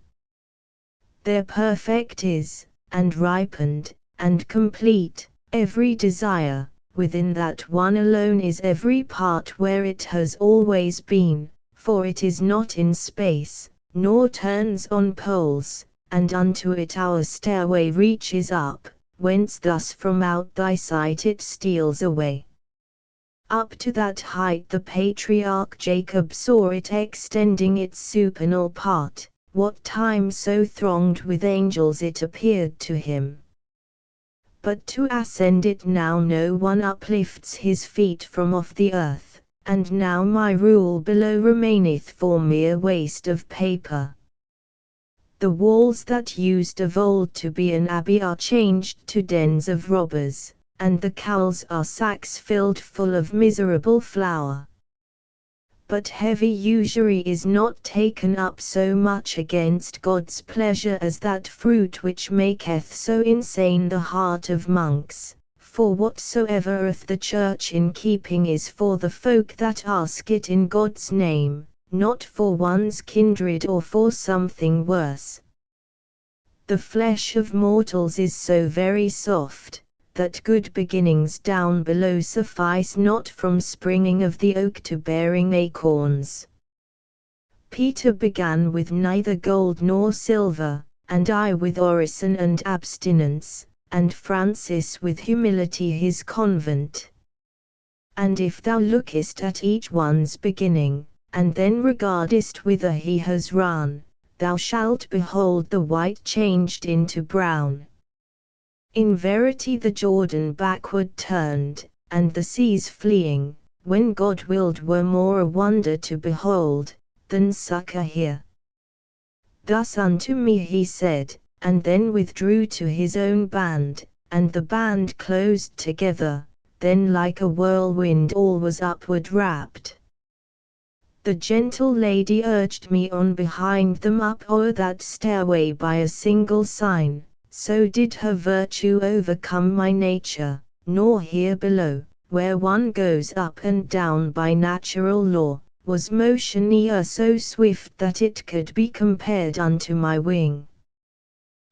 A: There perfect is, and ripened, and complete, every desire. Within that one alone is every part where it has always been, for it is not in space, nor turns on poles, and unto it our stairway reaches up, whence thus from out thy sight it steals away. Up to that height the patriarch Jacob saw it extending its supernal part, what time so thronged with angels it appeared to him. But to ascend it now no one uplifts his feet from off the earth, and now my rule below remaineth for mere waste of paper. The walls that used of old to be an abbey are changed to dens of robbers, and the cowls are sacks filled full of miserable flour. But heavy usury is not taken up so much against God's pleasure as that fruit which maketh so insane the heart of monks, for whatsoever of the church in keeping is for the folk that ask it in God's name, not for one's kindred or for something worse. The flesh of mortals is so very soft, that good beginnings down below suffice not from springing of the oak to bearing acorns. Peter began with neither gold nor silver, and I with orison and abstinence, and Francis with humility his convent. And if thou lookest at each one's beginning, and then regardest whither he has run, thou shalt behold the white changed into brown. In verity the Jordan backward turned, and the seas fleeing, when God willed were more a wonder to behold, than succor here. Thus unto me he said, and then withdrew to his own band, and the band closed together, then like a whirlwind all was upward rapt. The gentle lady urged me on behind them up o'er that stairway by a single sign. So did her virtue overcome my nature, nor here below, where one goes up and down by natural law, was motion e'er so swift that it could be compared unto my wing.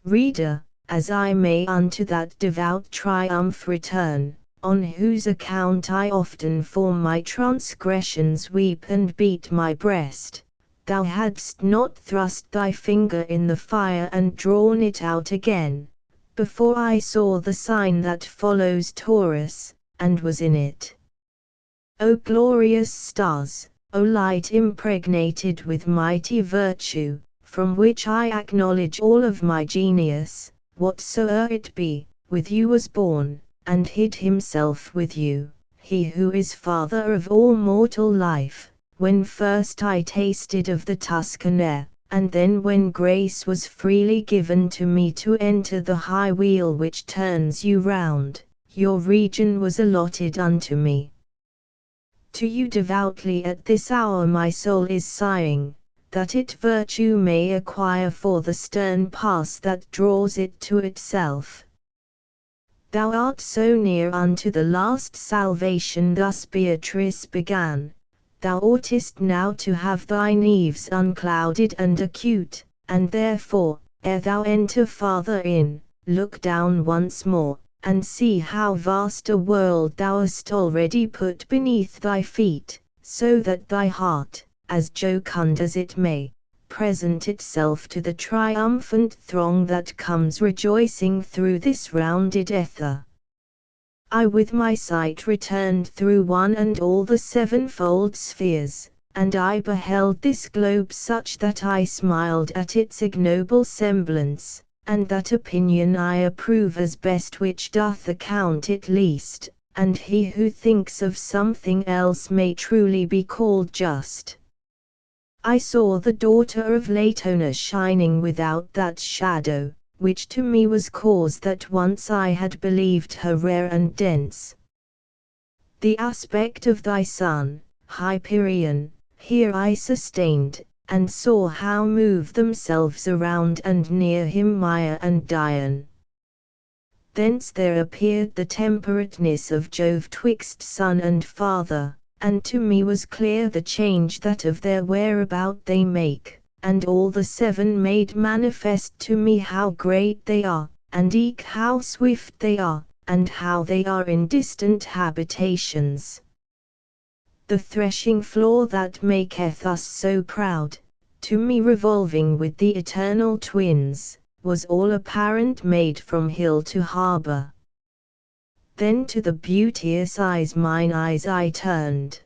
A: Reader, as I may unto that devout triumph return, on whose account I often for my transgressions weep and beat my breast, thou hadst not thrust thy finger in the fire and drawn it out again, before I saw the sign that follows Taurus, and was in it. O glorious stars, O light impregnated with mighty virtue, from which I acknowledge all of my genius, whatsoe'er it be, with you was born, and hid himself with you, he who is Father of all mortal life. When first I tasted of the Tuscan air, and then when grace was freely given to me to enter the high wheel which turns you round, your region was allotted unto me. To you devoutly at this hour my soul is sighing, that it virtue may acquire for the stern pass that draws it to itself. Thou art so near unto the last salvation, thus Beatrice began. thou oughtest now to have thine eves unclouded and acute, and therefore, ere thou enter farther in, look down once more, and see how vast a world thou hast already put beneath thy feet, so that thy heart, as jocund as it may, present itself to the triumphant throng that comes rejoicing through this rounded ether. I with my sight returned through one and all the sevenfold spheres, and I beheld this globe such that I smiled at its ignoble semblance, and that opinion I approve as best which doth account it least, and he who thinks of something else may truly be called just. I saw the daughter of Latona shining without that shadow, which to me was cause that once I had believed her rare and dense. The aspect of thy son, Hyperion, here I sustained, and saw how move themselves around and near him Maia and Dian. Thence there appeared the temperateness of Jove twixt son and father, and to me was clear the change that of their whereabout they make, and all the seven made manifest to me how great they are, and eke how swift they are, and how they are in distant habitations. The threshing floor that maketh us so proud, to me revolving with the eternal twins, was all apparent made from hill to harbour. Then to the beauteous eyes mine eyes I turned.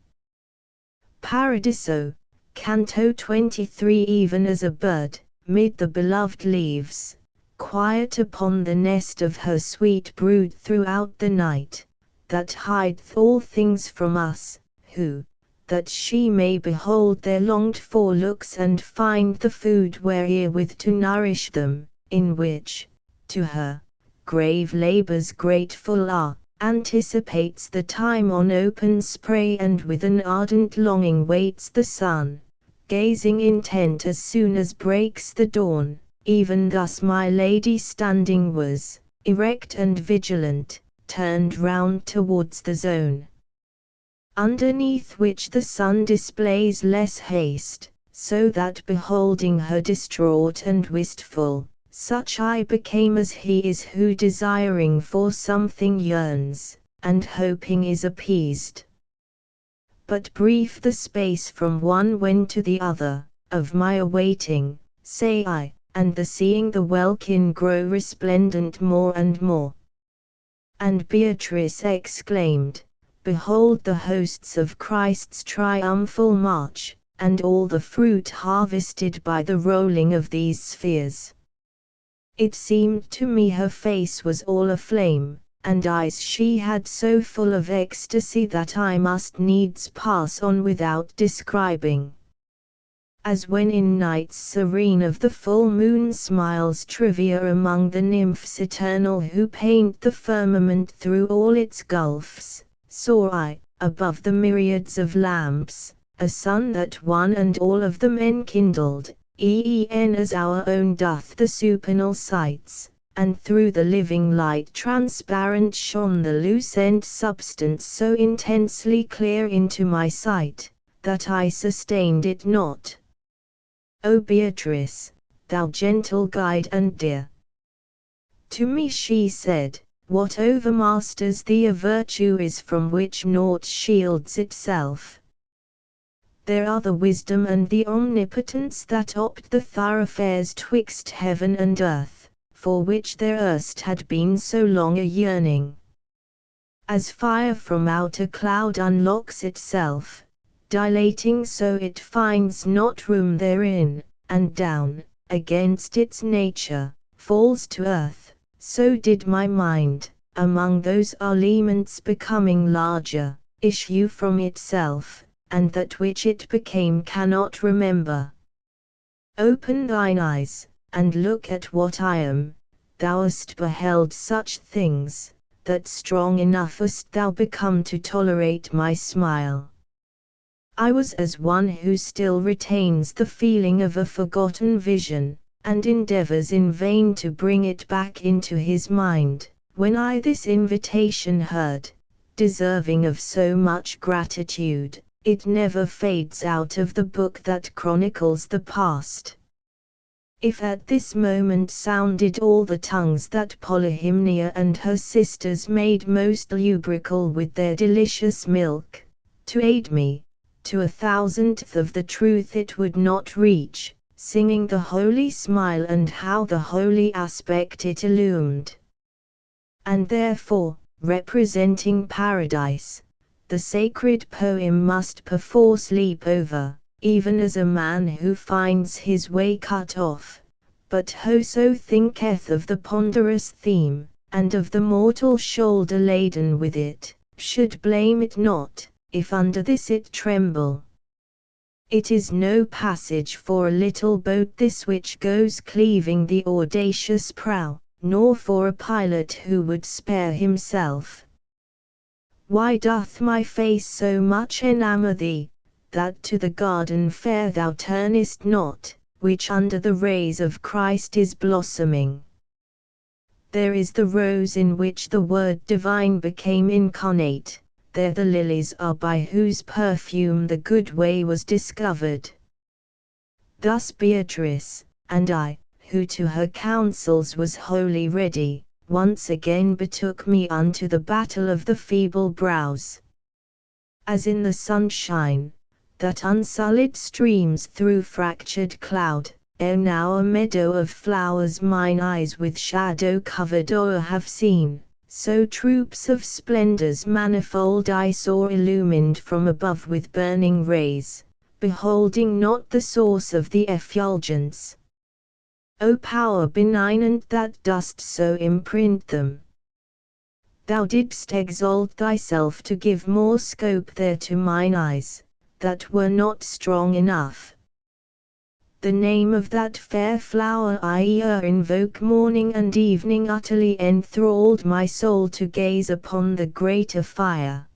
A: Paradiso, Canto 23. Even as a bird, mid the beloved leaves, quiet upon the nest of her sweet brood throughout the night, that hideth all things from us, who, that she may behold their longed-for looks and find the food wherewith to nourish them, in which, to her, grave labours grateful are, anticipates the time on open spray and with an ardent longing waits the sun, gazing intent as soon as breaks the dawn. Even thus my lady standing was, erect and vigilant, turned round towards the zone, underneath which the sun displays less haste, so that beholding her distraught and wistful, such I became as he is who desiring for something yearns, and hoping is appeased. But brief the space from one when to the other, of my awaiting, say I, and the seeing the welkin grow resplendent more and more. And Beatrice exclaimed, Behold the hosts of Christ's triumphal march, and all the fruit harvested by the rolling of these spheres. It seemed to me her face was all aflame, and eyes she had so full of ecstasy that I must needs pass on without describing. As when in nights serene of the full moon smiles Trivia among the nymphs eternal who paint the firmament through all its gulfs, saw I, above the myriads of lamps, a sun that one and all of them enkindled, e'en as our own doth the supernal sights, and through the living light transparent shone the lucent substance so intensely clear into my sight, that I sustained it not. O Beatrice, thou gentle guide and dear! To me she said, what overmasters thee a virtue is from which naught shields itself. There are the wisdom and the omnipotence that opt the thoroughfares twixt heaven and earth, for which there erst had been so long a yearning. As fire from out a cloud unlocks itself, dilating so it finds not room therein, and down, against its nature, falls to earth, so did my mind, among those elements becoming larger, issue from itself, and that which it became cannot remember. Open thine eyes, and look at what I am. Thou hast beheld such things, that strong enough hast thou become to tolerate my smile. I was as one who still retains the feeling of a forgotten vision, and endeavors in vain to bring it back into his mind, when I this invitation heard, deserving of so much gratitude, It never fades out of the book that chronicles the past. If at this moment sounded all the tongues that Polyhymnia and her sisters made most lubrical with their delicious milk, to aid me, to 1,000th of the truth it would not reach, singing the holy smile and how the holy aspect it illumed. And therefore, representing paradise, the sacred poem must perforce leap over, even as a man who finds his way cut off, but whoso thinketh of the ponderous theme, and of the mortal shoulder laden with it, should blame it not, if under this it tremble. It is no passage for a little boat this which goes cleaving the audacious prow, nor for a pilot who would spare himself. Why doth my face so much enamour thee, that to the garden fair thou turnest not, which under the rays of Christ is blossoming? There is the rose in which the Word divine became incarnate, there the lilies are by whose perfume the good way was discovered. Thus Beatrice, and I, who to her counsels was wholly ready, once again betook me unto the battle of the feeble brows. As in the sunshine, that unsullied streams through fractured cloud, ere now a meadow of flowers mine eyes with shadow covered o'er have seen, so troops of splendors manifold I saw illumined from above with burning rays, beholding not the source of the effulgence. O power benignant that dost so imprint them! Thou didst exalt thyself to give more scope there to mine eyes, that were not strong enough. The name of that fair flower I invoke morning and evening utterly enthralled my soul to gaze upon the greater fire.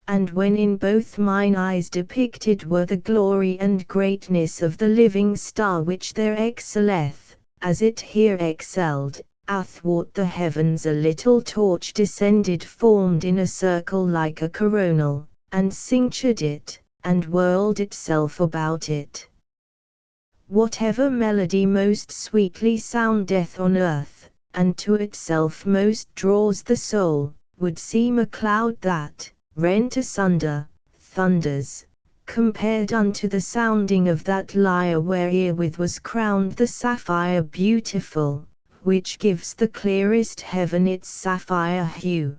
A: And when in both mine eyes depicted were the glory and greatness of the living star which there excelleth, as it here excelled, athwart the heavens a little torch descended formed in a circle like a coronal, and cinctured it, and whirled itself about it. Whatever melody most sweetly soundeth on earth, and to itself most draws the soul, would seem a cloud that, rent asunder, thunders, compared unto the sounding of that lyre wherewith was crowned the sapphire beautiful, which gives the clearest heaven its sapphire hue.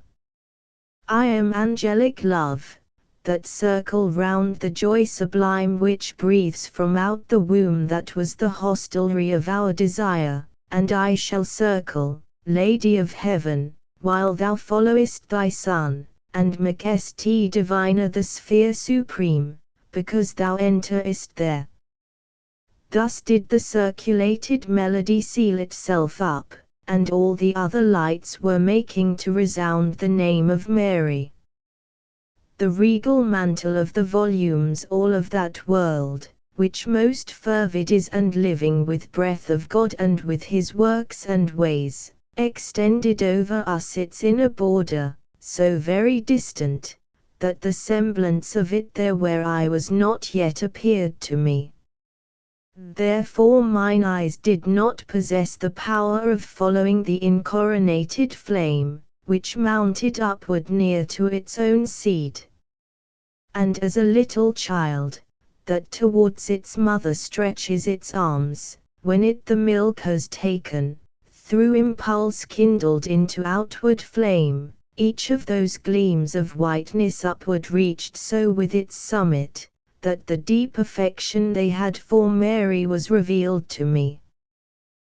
A: I am angelic love, that circle round the joy sublime which breathes from out the womb that was the hostelry of our desire, and I shall circle, Lady of Heaven, while thou followest thy Son, and makest diviner the sphere supreme, because thou enterest there. Thus did the circulated melody seal itself up, and all the other lights were making to resound the name of Mary. The regal mantle of the volumes all of that world, which most fervid is and living with breath of God and with his works and ways, extended over us its inner border, so very distant, that the semblance of it there where I was not yet appeared to me. Therefore mine eyes did not possess the power of following the incoronated flame, which mounted upward near to its own seed. And as a little child, that towards its mother stretches its arms, when it the milk has taken, through impulse kindled into outward flame, each of those gleams of whiteness upward reached so with its summit, that the deep affection they had for Mary was revealed to me.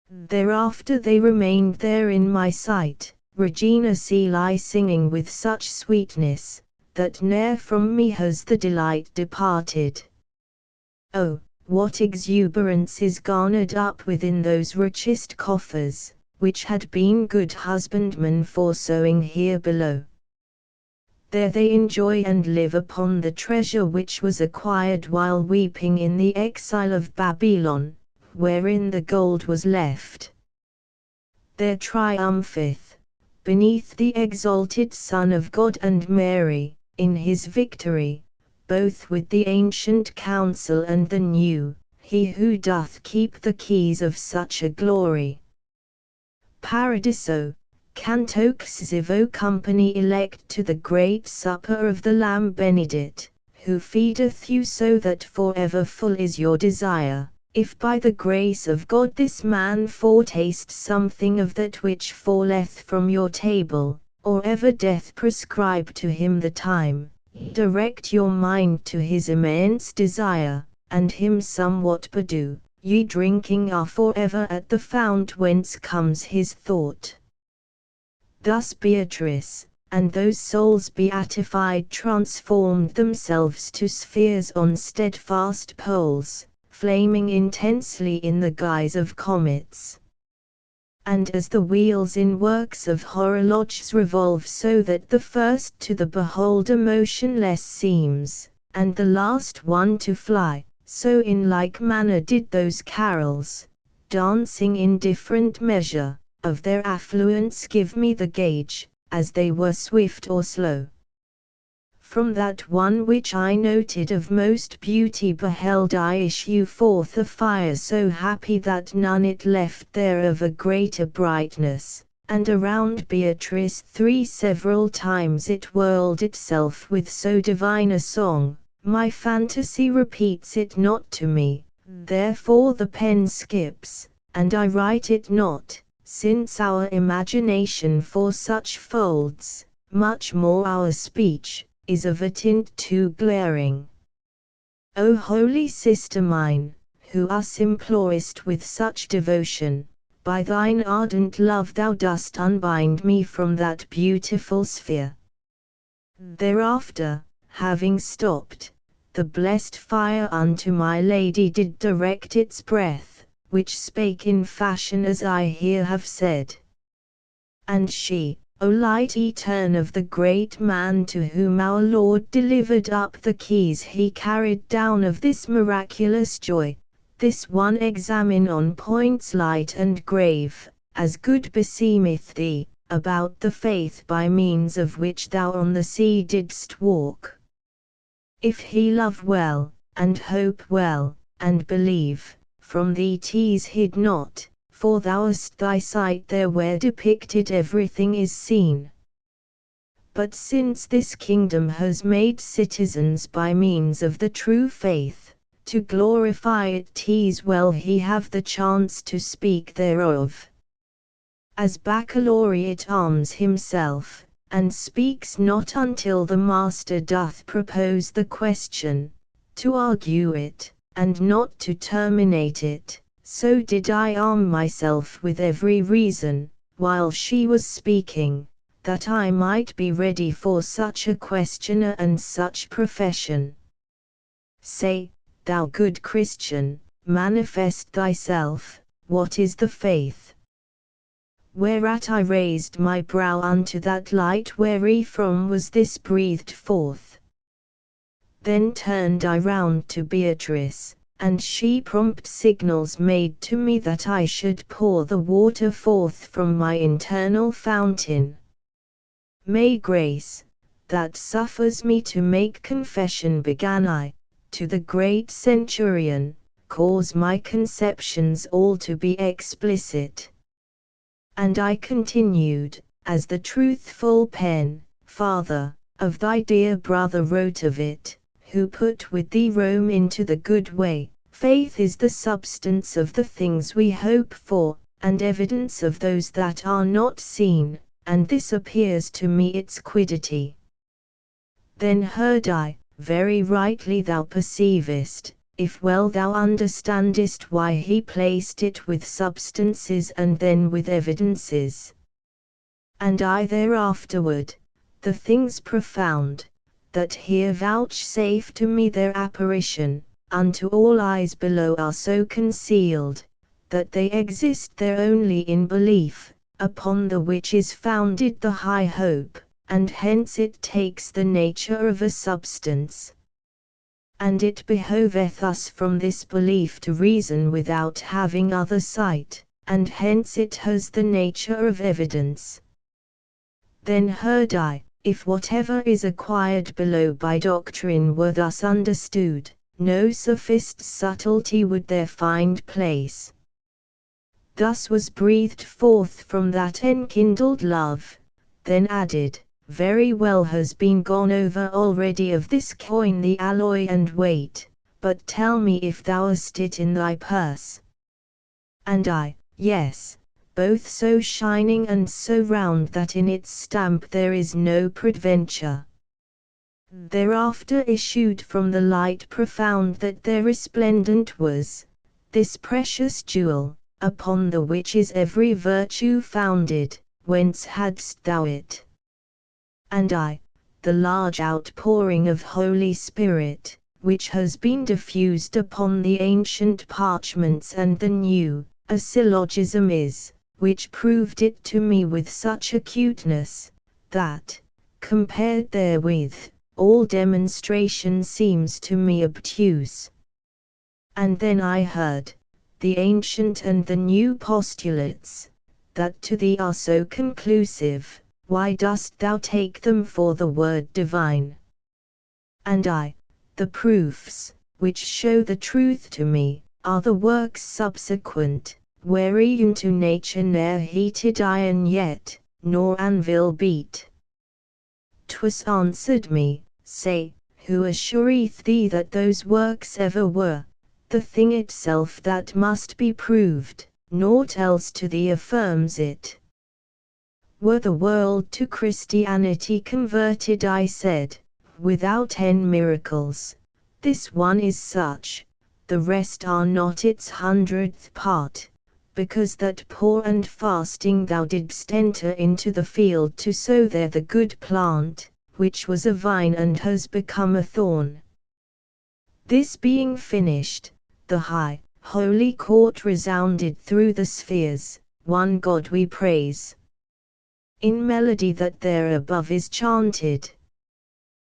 A: Thereafter they remained there in my sight, Regina Coeli singing with such sweetness, that ne'er from me has the delight departed. Oh, what exuberance is garnered up within those richest coffers, which had been good husbandmen for sowing here below. There they enjoy and live upon the treasure which was acquired while weeping in the exile of Babylon, wherein the gold was left. There triumpheth, beneath the exalted Son of God and Mary, in his victory, both with the ancient counsel and the new, he who doth keep the keys of such a glory. Paradiso, Canto Xivo company elect to the great supper of the Lamb Benedict, who feedeth you so that forever full is your desire. If by the grace of God this man foretaste something of that which falleth from your table, or ever death prescribe to him the time, direct your mind to his immense desire, and him somewhat bedew, ye drinking are forever at the fount whence comes his thought. Thus Beatrice, and those souls beatified transformed themselves to spheres on steadfast poles, flaming intensely in the guise of comets. And as the wheels in works of horologes revolve so that the first to the beholder motionless seems, and the last one to fly, so in like manner did those carols, dancing in different measure, of their affluence give me the gauge, as they were swift or slow. From that one which I noted of most beauty beheld I issue forth a fire so happy that none it left there of a greater brightness, and around Beatrice 3 several times it whirled itself with so divine a song, my fantasy repeats it not to me, therefore the pen skips, and I write it not, since our imagination for such folds, much more our speech, is of a tint too glaring. O holy sister mine, who us implorest with such devotion, by thine ardent love thou dost unbind me from that beautiful sphere. Thereafter, having stopped, the blessed fire unto my lady did direct its breath, which spake in fashion as I here have said. And she, O light etern of the great man to whom our Lord delivered up the keys he carried down of this miraculous joy, this one examine on points light and grave, as good beseemeth thee, about the faith by means of which thou on the sea didst walk. If he love well, and hope well, and believe, from thee 'tis hid not, for thou'st thy sight there where depicted everything is seen. But since this kingdom has made citizens by means of the true faith, to glorify it 'tis well he have the chance to speak thereof. As baccalaureate arms himself, and speaks not until the master doth propose the question, to argue it, and not to terminate it, so did I arm myself with every reason, while she was speaking, that I might be ready for such a questioner and such profession. Say, thou good Christian, manifest thyself, what is the faith? Whereat I raised my brow unto that light wherefrom was this breathed forth. Then turned I round to Beatrice, and she prompt signals made to me that I should pour the water forth from my internal fountain. May grace, that suffers me to make confession began I, to the great centurion, cause my conceptions all to be explicit. And I continued, as the truthful pen, Father, of thy dear brother wrote of it, who put with thee Rome into the good way, faith is the substance of the things we hope for, and evidence of those that are not seen, and this appears to me its quiddity. Then heard I, very rightly thou perceivest, if well thou understandest why he placed it with substances and then with evidences. And I thereafterward, the things profound, that here vouchsafe to me their apparition, unto all eyes below are so concealed, that they exist there only in belief, upon the which is founded the high hope, and hence it takes the nature of a substance. And it behoveth us from this belief to reason without having other sight, and hence it has the nature of evidence. Then heard I, If whatever is acquired below by doctrine were thus understood, no sophist's subtlety would there find place. Thus was breathed forth from that enkindled love, then added, very well has been gone over already of this coin the alloy and weight, but tell me if thou hast it in thy purse. And I, yes, both so shining and so round that in its stamp there is no peradventure. Thereafter issued from the light profound that there resplendent was, this precious jewel, upon the which is every virtue founded, whence hadst thou it? And I, the large outpouring of Holy Spirit, which has been diffused upon the ancient parchments and the new, a syllogism is, which proved it to me with such acuteness, that, compared therewith, all demonstration seems to me obtuse. And then I heard, the ancient and the new postulates, that to thee are so conclusive, why dost thou take them for the word divine? And I, the proofs, which show the truth to me, are the works subsequent, wherein to nature ne'er heated iron yet, nor anvil beat. 'Twas answered me, say, who assureth thee that those works ever were? The thing itself that must be proved, naught else to thee affirms it. Were the world to Christianity converted, I said, without any miracles, this one is such, the rest are not its 100th part, because that poor and fasting thou didst enter into the field to sow there the good plant, which was a vine and has become a thorn. This being finished, the high, holy court resounded through the spheres, one God we praise. In melody that there above is chanted.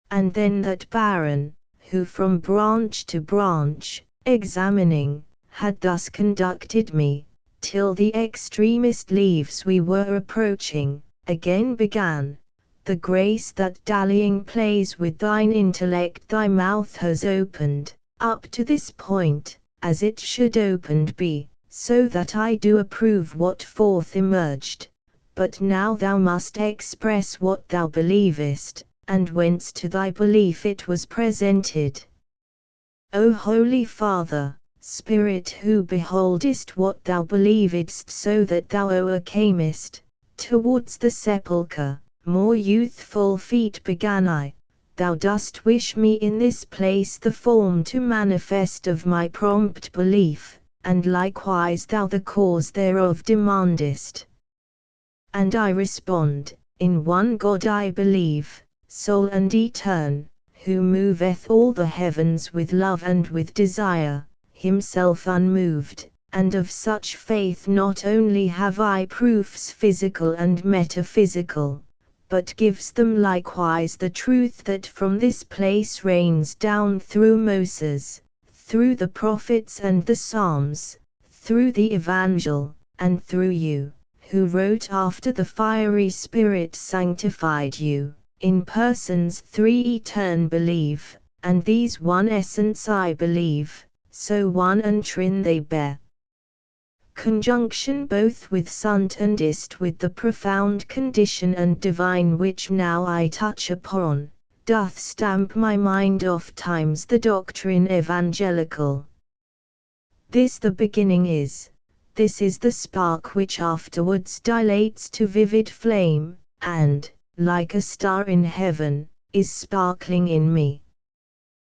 A: And then that Baron, who from branch to branch, examining, had thus conducted me, till the extremest leaves we were approaching, again began, the grace that dallying plays with thine intellect thy mouth has opened, up to this point, as it should opened be, so that I do approve what forth emerged, but now thou must express what thou believest, and whence to thy belief it was presented. O Holy Father, Spirit who beholdest what thou believedst so that thou o'ercamest, towards the sepulchre, more youthful feet began I, thou dost wish me in this place the form to manifest of my prompt belief, and likewise thou the cause thereof demandest. And I respond, in one God I believe, sole and etern, who moveth all the heavens with love and with desire, himself unmoved, and of such faith not only have I proofs physical and metaphysical, but gives them likewise the truth that from this place rains down through Moses, through the prophets and the Psalms, through the Evangel, and through you, who wrote after the fiery Spirit sanctified you, in persons three etern believe, and these one essence I believe, so one and trin they bear. Conjunction both with sunt and ist with the profound condition and divine which now I touch upon, doth stamp my mind oft times the doctrine evangelical. This the beginning is, this is the spark which afterwards dilates to vivid flame, and, like a star in heaven, is sparkling in me.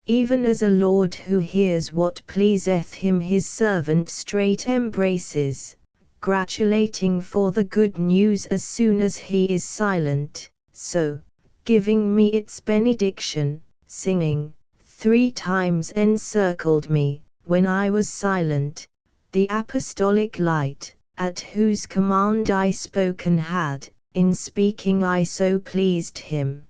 A: Even as a Lord who hears what pleaseth him his servant straight embraces, gratulating for the good news as soon as he is silent, so, giving me its benediction, singing, 3 times encircled me, when I was silent, the apostolic light, at whose command I spoken had, in speaking I so pleased him.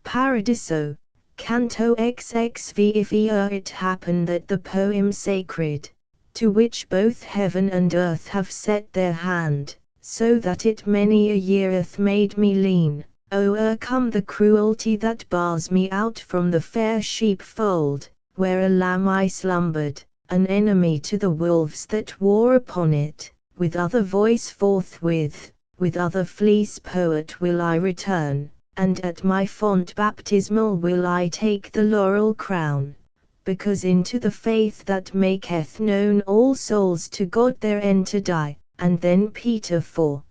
A: Paradiso, Canto XXV. If it happen that the poem sacred, to which both heaven and earth have set their hand, so that it many a year hath made me lean, O'ercome the cruelty that bars me out from the fair sheepfold, where a lamb I slumbered, an enemy to the wolves that war upon it. With other voice forthwith, with other fleece poet will I return, and at my font baptismal will I take the laurel crown, because into the faith that maketh known all souls to God there entered I, and then Peter for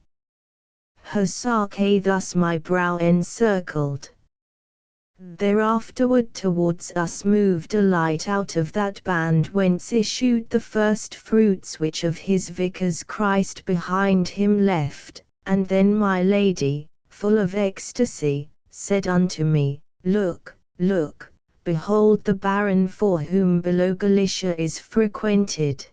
A: her sarke thus my brow encircled. Thereafterward towards us moved a light out of that band whence issued the first fruits which of his vicars Christ behind him left, and then my Lady, full of ecstasy, said unto me, Look, look, behold the barren for whom below Galicia is frequented.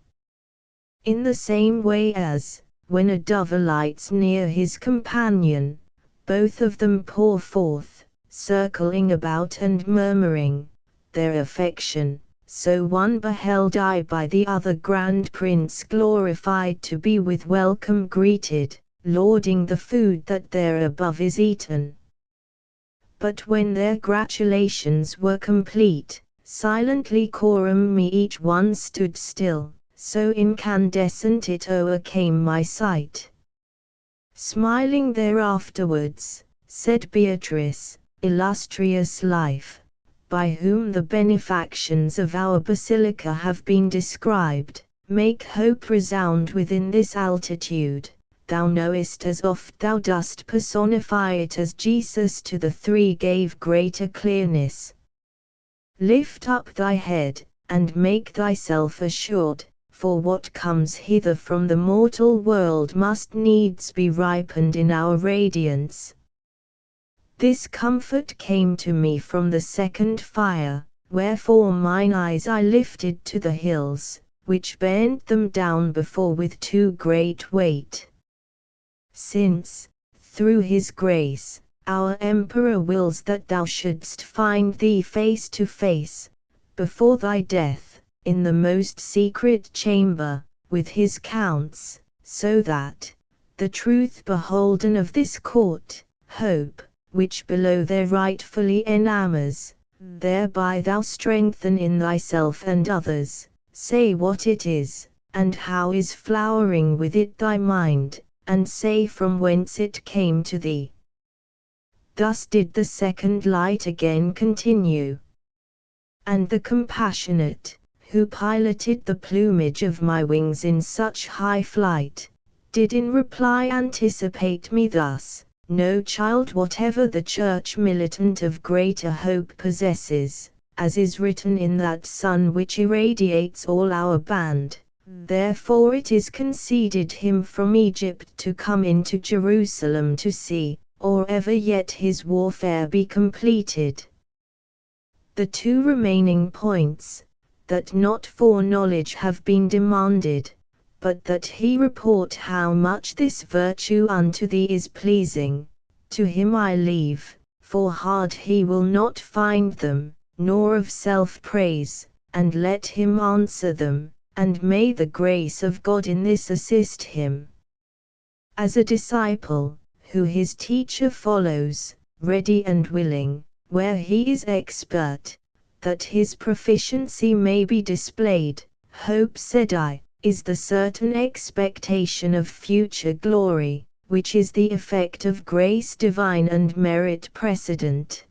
A: In the same way as, when a dove alights near his companion, both of them pour forth, circling about and murmuring, their affection, so one beheld I by the other grand prince glorified to be with welcome greeted, lauding the food that there above is eaten. But when their gratulations were complete, silently coram me each one stood still, so incandescent it o'ercame my sight. Smiling thereafterwards, said Beatrice, illustrious life, by whom the benefactions of our basilica have been described, make hope resound within this altitude. Thou knowest as oft thou dost personify it as Jesus to the three gave greater clearness. Lift up thy head, and make thyself assured, for what comes hither from the mortal world must needs be ripened in our radiance. This comfort came to me from the second fire, wherefore mine eyes I lifted to the hills, which bent them down before with too great weight. Since, through his grace, our Emperor wills that thou shouldst find thee face to face, before thy death, in the most secret chamber, with his counts, so that, the truth beholden of this court, hope, which below there rightfully enamors, thereby thou strengthen in thyself and others, say what it is, and how is flowering with it thy mind, and say from whence it came to thee. Thus did the second light again continue. And the compassionate, who piloted the plumage of my wings in such high flight, did in reply anticipate me thus, no child whatever the church militant of greater hope possesses, as is written in that sun which irradiates all our band, therefore it is conceded him from Egypt to come into Jerusalem to see, or ever yet his warfare be completed. The two remaining points, that not foreknowledge have been demanded, but that he report how much this virtue unto thee is pleasing, to him I leave, for hard he will not find them, nor of self-praise, and let him answer them, and may the grace of God in this assist him. As a disciple, who his teacher follows, ready and willing, where he is expert, that his proficiency may be displayed, hope, said I, is the certain expectation of future glory, which is the effect of grace divine and merit precedent.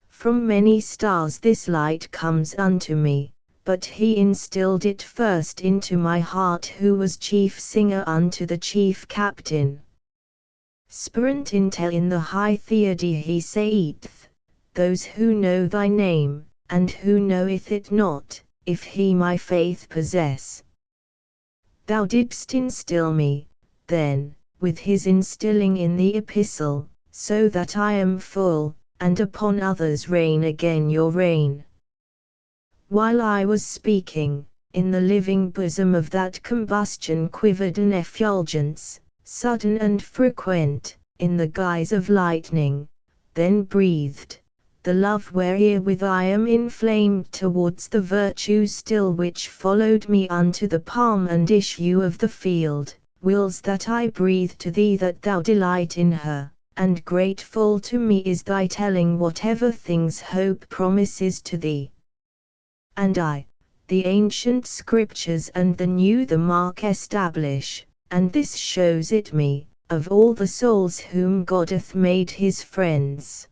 A: From many stars this light comes unto me, but he instilled it first into my heart who was chief singer unto the chief captain. Sperant intel in the high theody he saith, those who know thy name, and who knoweth it not, if he my faith possess. Thou didst instill me, then, with his instilling in the epistle, so that I am full, and upon others rain again your rain. While I was speaking, in the living bosom of that combustion quivered an effulgence, sudden and frequent, in the guise of lightning, then breathed, the love wherewith I am inflamed towards the virtue still which followed me unto the palm and issue of the field, wills that I breathe to thee that thou delight in her, and grateful to me is thy telling whatever things hope promises to thee. And I, the ancient scriptures and the new the mark establish, and this shows it me, of all the souls whom God hath made his friends.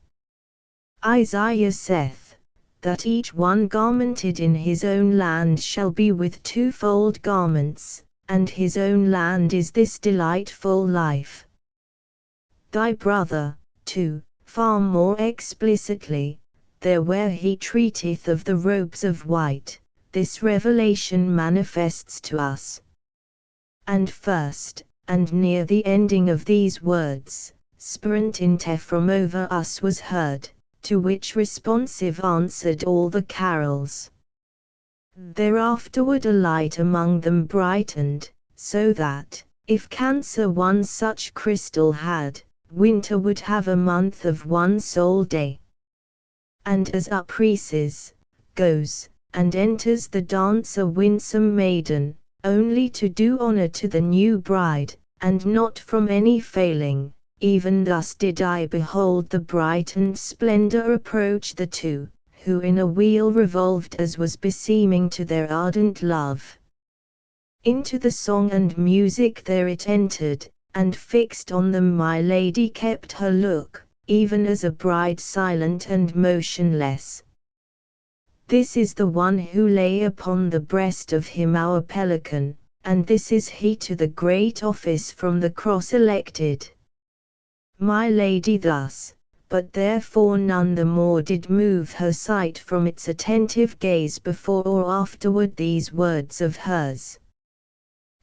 A: Isaiah saith, that each one garmented in his own land shall be with twofold garments, and his own land is this delightful life. Thy brother, too, far more explicitly, there where he treateth of the robes of white, this revelation manifests to us. And first, and near the ending of these words, Sprintinte from over us was heard, to which responsive answered all the carols. Thereafterward a light among them brightened, so that, if Cancer one such crystal had, Winter would have a month of one sole day. And as upreases, goes, and enters the dance a winsome maiden, only to do honor to the new bride, and not from any failing, even thus did I behold the brightened splendor approach the two, who in a wheel revolved as was beseeming to their ardent love. Into the song and music there it entered, and fixed on them my lady kept her look, even as a bride silent and motionless. This is the one who lay upon the breast of him our pelican, and this is he to the great office from the cross elected. My lady thus, but therefore none the more did move her sight from its attentive gaze before or afterward these words of hers.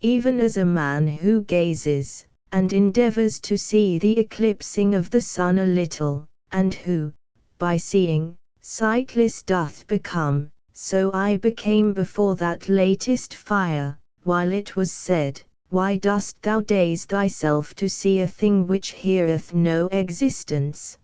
A: Even as a man who gazes, and endeavors to see the eclipsing of the sun a little, and who, by seeing, sightless doth become, so I became before that latest fire, while it was said, why dost thou daze thyself to see a thing which heareth no existence?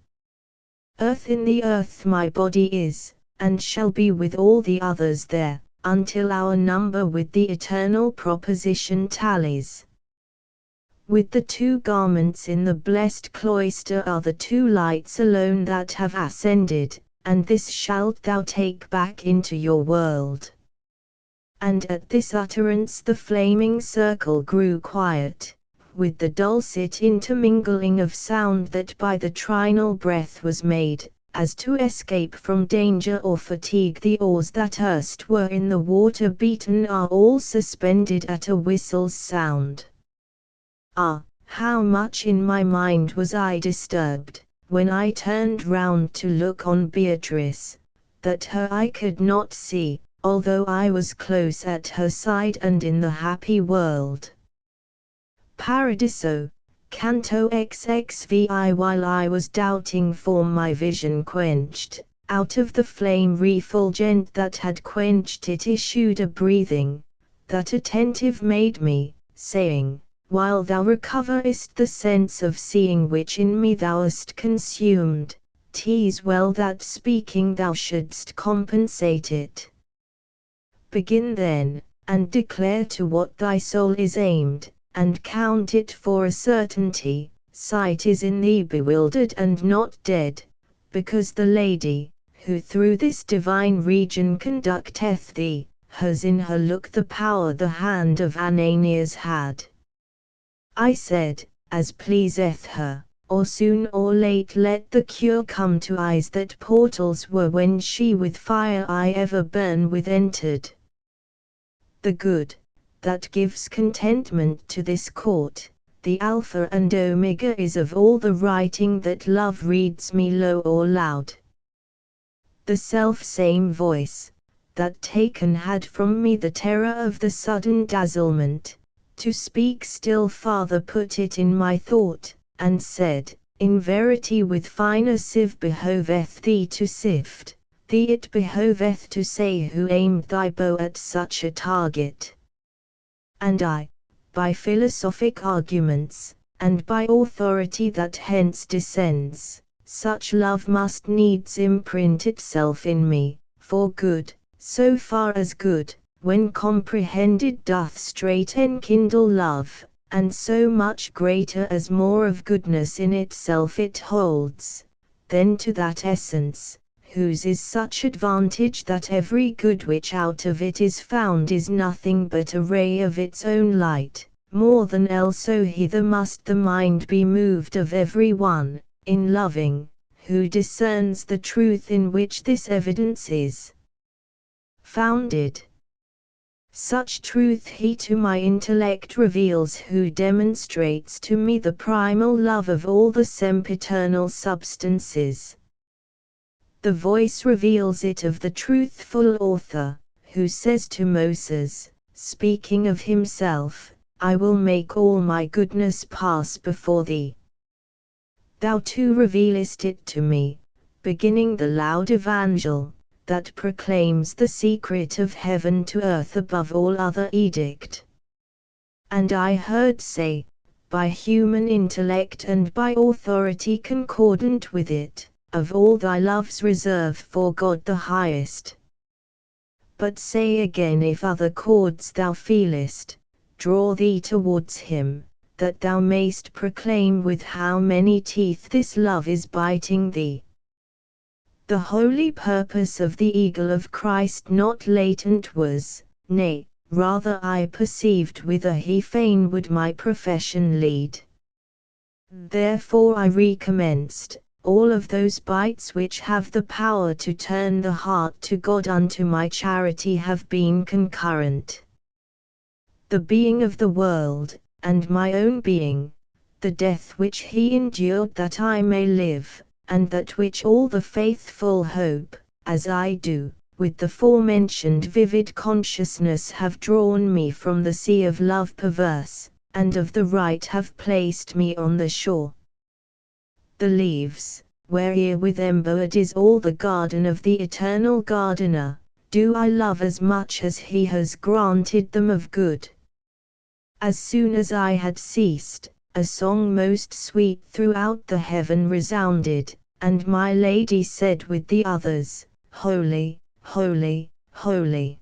A: Earth in the earth my body is, and shall be with all the others there, until our number with the eternal proposition tallies. With the two garments in the blessed cloister are the two lights alone that have ascended, and this shalt thou take back into your world. And at this utterance the flaming circle grew quiet, with the dulcet intermingling of sound that by the trinal breath was made, as to escape from danger or fatigue. The oars that erst were in the water beaten are all suspended at a whistle's sound. Ah, how much in my mind was I disturbed, when I turned round to look on Beatrice, that her I could not see, although I was close at her side and in the happy world. Paradiso, Canto XXVI. While I was doubting for my vision quenched, out of the flame refulgent that had quenched it issued a breathing, that attentive made me, saying, while thou recoverest the sense of seeing which in me thou hast consumed, 'tis well that speaking thou shouldst compensate it. Begin then, and declare to what thy soul is aimed, and count it for a certainty, sight is in thee bewildered and not dead, because the Lady, who through this divine region conducteth thee, has in her look the power the hand of Ananias had. I said, as pleaseth her, or soon or late let the cure come to eyes that portals were when she with fire I ever burn with entered. The good, that gives contentment to this court, the Alpha and Omega is of all the writing that love reads me low or loud. The self-same voice, that taken had from me the terror of the sudden dazzlement, to speak still farther put it in my thought, and said, in verity with finer sieve behoveth thee to sift, thee it behoveth to say who aimed thy bow at such a target. And I, by philosophic arguments, and by authority that hence descends, such love must needs imprint itself in me, for good, so far as good, when comprehended doth straight enkindle love, and so much greater as more of goodness in itself it holds, than to that essence, whose is such advantage that every good which out of it is found is nothing but a ray of its own light, more than else so hither must the mind be moved of every one, in loving, who discerns the truth in which this evidence is founded. Such truth he to my intellect reveals who demonstrates to me the primal love of all the sempiternal substances. The voice reveals it of the truthful author, who says to Moses, speaking of himself, I will make all my goodness pass before thee. Thou too revealest it to me, beginning the loud evangel, that proclaims the secret of heaven to earth above all other edict. And I heard say, by human intellect and by authority concordant with it, of all thy loves reserve for God the highest. But say again if other chords thou feelest, draw thee towards him, that thou mayst proclaim with how many teeth this love is biting thee. The holy purpose of the eagle of Christ not latent was, nay, rather I perceived whither he fain would my profession lead. Therefore I recommenced, all of those bites which have the power to turn the heart to God unto my charity have been concurrent. The being of the world, and my own being, the death which he endured that I may live, and that which all the faithful hope, as I do, with the forementioned vivid consciousness have drawn me from the sea of love perverse, and of the right have placed me on the shore. The leaves, wherewith embowered is all the garden of the eternal gardener, do I love as much as he has granted them of good. As soon as I had ceased, a song most sweet throughout the heaven resounded, and my lady said with the others, Holy, holy, holy.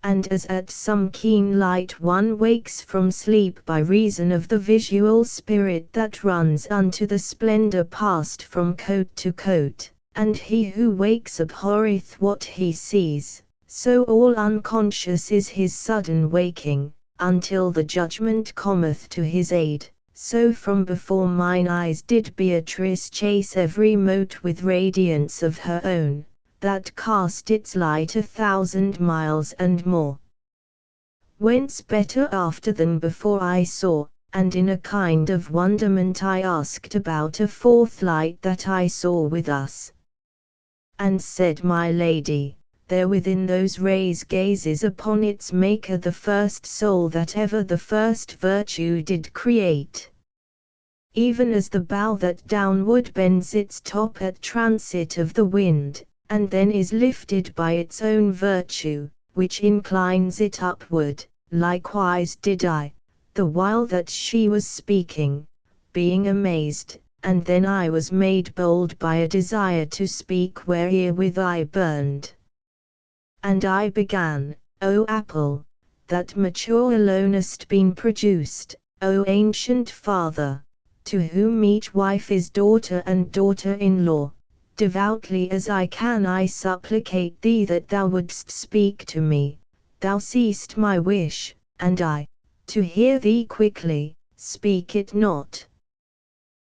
A: And as at some keen light one wakes from sleep by reason of the visual spirit that runs unto the splendor past from coat to coat, and he who wakes abhorreth what he sees, so all unconscious is his sudden waking, until the judgment cometh to his aid, so from before mine eyes did Beatrice chase every mote with radiance of her own, that cast its light 1,000 miles and more. Whence better after than before I saw, and in a kind of wonderment I asked about a fourth light that I saw with us. And said my lady, there within those rays gazes upon its maker the first soul that ever the first virtue did create. Even as the bough that downward bends its top at transit of the wind, and then is lifted by its own virtue, which inclines it upward, likewise did I, the while that she was speaking, being amazed, and then I was made bold by a desire to speak wherewith I burned. And I began, O apple, that mature alonest been produced, O ancient father, to whom each wife is daughter and daughter-in-law, devoutly as I can I supplicate thee that thou wouldst speak to me, thou seest my wish, and I, to hear thee quickly, speak it not.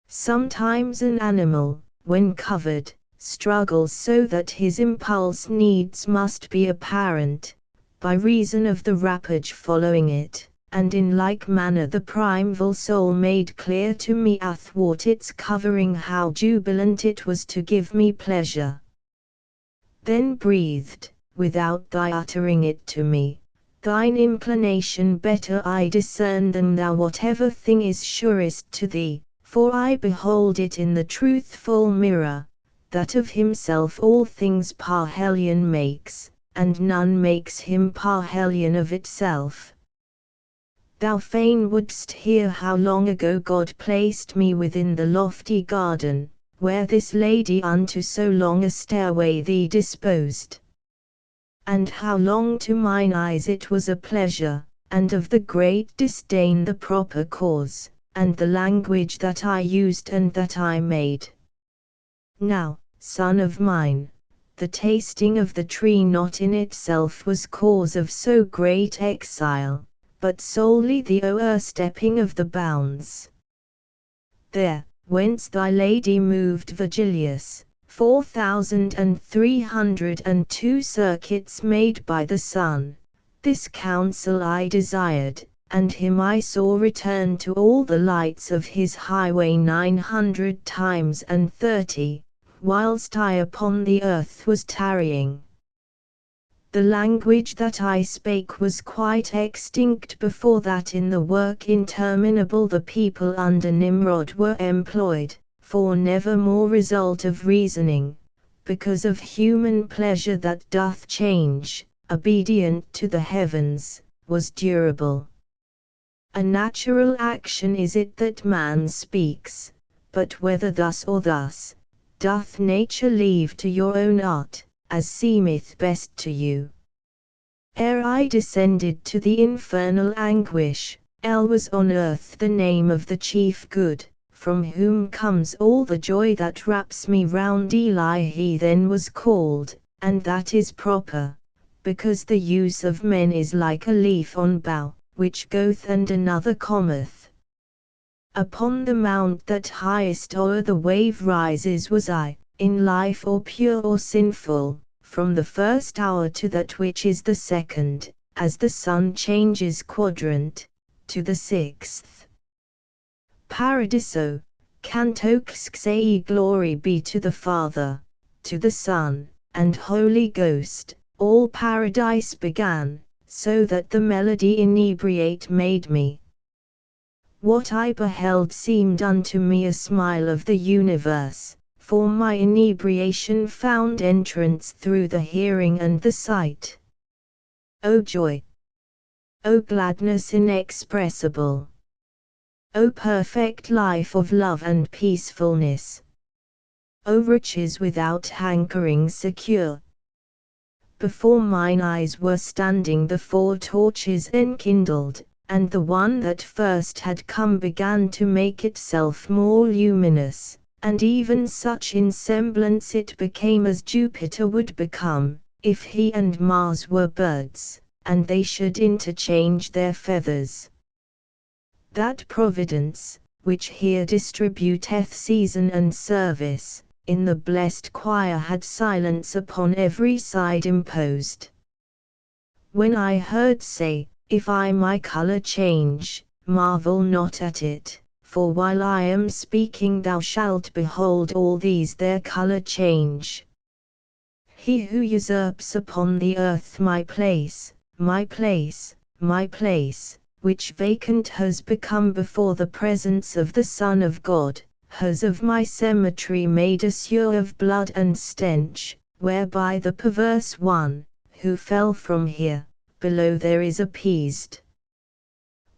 A: Sometimes an animal, when covered, struggles so that his impulse needs must be apparent, by reason of the rapage following it, and in like manner the primeval soul made clear to me athwart its covering how jubilant it was to give me pleasure. Then breathed, without thy uttering it to me, thine inclination better I discern than thou whatever thing is surest to thee, for I behold it in the truthful mirror, that of himself all things parhelion makes, and none makes him parhelion of itself. Thou fain wouldst hear how long ago God placed me within the lofty garden, where this lady unto so long a stairway thee disposed. And how long to mine eyes it was a pleasure, and of the great disdain the proper cause, and the language that I used and that I made. Now, son of mine, the tasting of the tree not in itself was cause of so great exile, but solely the o'erstepping of the bounds. There, whence thy lady moved Virgilius, 4,302 circuits made by the sun, this counsel I desired, and him I saw return to all the lights of his highway 900 times and 30, whilst I upon the earth was tarrying. The language that I spake was quite extinct before that in the work interminable the people under Nimrod were employed, for never more result of reasoning, because of human pleasure that doth change, obedient to the heavens, was durable. A natural action is it that man speaks, but whether thus or thus, doth nature leave to your own art, as seemeth best to you. Ere I descended to the infernal anguish, was on earth the name of the chief good, from whom comes all the joy that wraps me round. Eli he then was called, and that is proper, because the use of men is like a leaf on bough, which goeth and another cometh. Upon the mount that highest o'er the wave rises was I, in life or pure or sinful, from the first hour to that which is the second, as the sun changes quadrant, to the sixth. Paradiso, Canto XXVI. Glory be to the Father, to the Son, and Holy Ghost. All paradise began, so that the melody inebriate made me. What I beheld seemed unto me a smile of the universe, for my inebriation found entrance through the hearing and the sight. O joy! O gladness inexpressible! O perfect life of love and peacefulness! O riches without hankering secure! Before mine eyes were standing the 4 torches enkindled, and the one that first had come began to make itself more luminous, and even such in semblance it became as Jupiter would become, if he and Mars were birds, and they should interchange their feathers. That Providence, which here distributeth season and service, in the blessed choir had silence upon every side imposed. When I heard say, if I my color change, marvel not at it, for while I am speaking thou shalt behold all these their color change. He who usurps upon the earth my place, my place, my place, which vacant has become before the presence of the Son of God, has of my cemetery made a sewer of blood and stench, whereby the perverse one, who fell from here, below there is appeased.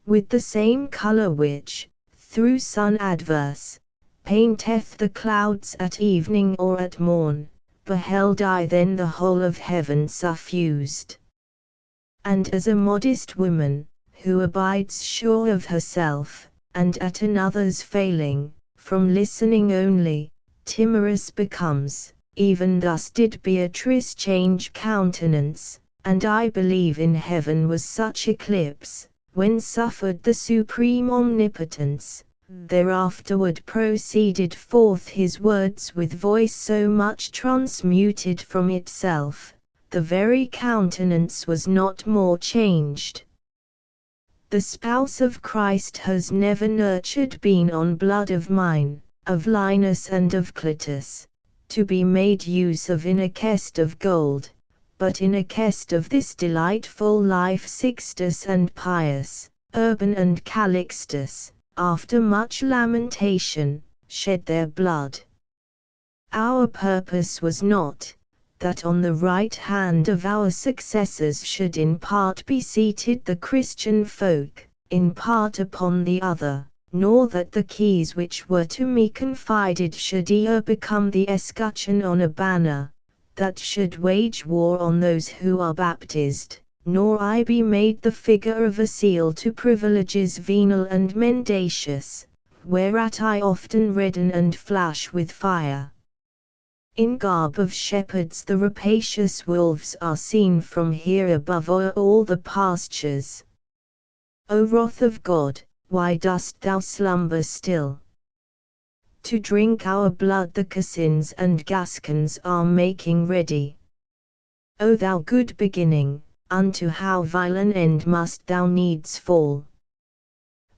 A: With the same color which, through sun adverse, painteth the clouds at evening or at morn, beheld I then the whole of heaven suffused. And as a modest woman, who abides sure of herself, and at another's failing, from listening only, timorous becomes, even thus did Beatrice change countenance, and I believe in heaven was such eclipse, when suffered the supreme omnipotence, there afterward proceeded forth his words with voice so much transmuted from itself, the very countenance was not more changed. The spouse of Christ has never nurtured been on blood of mine, of Linus and of Clitus, to be made use of in a chest of gold, but in a chest of this delightful life Sixtus and Pius, Urban and Calixtus, after much lamentation, shed their blood. Our purpose was not, that on the right hand of our successors should in part be seated the Christian folk, in part upon the other, nor that the keys which were to me confided should e'er become the escutcheon on a banner, that should wage war on those who are baptized, nor I be made the figure of a seal to privileges venal and mendacious, whereat I often redden and flash with fire. In garb of shepherds the rapacious wolves are seen from here above o'er all the pastures. O wrath of God, why dost thou slumber still? To drink our blood the Cassins and Gascons are making ready. O thou good beginning, unto how vile an end must thou needs fall.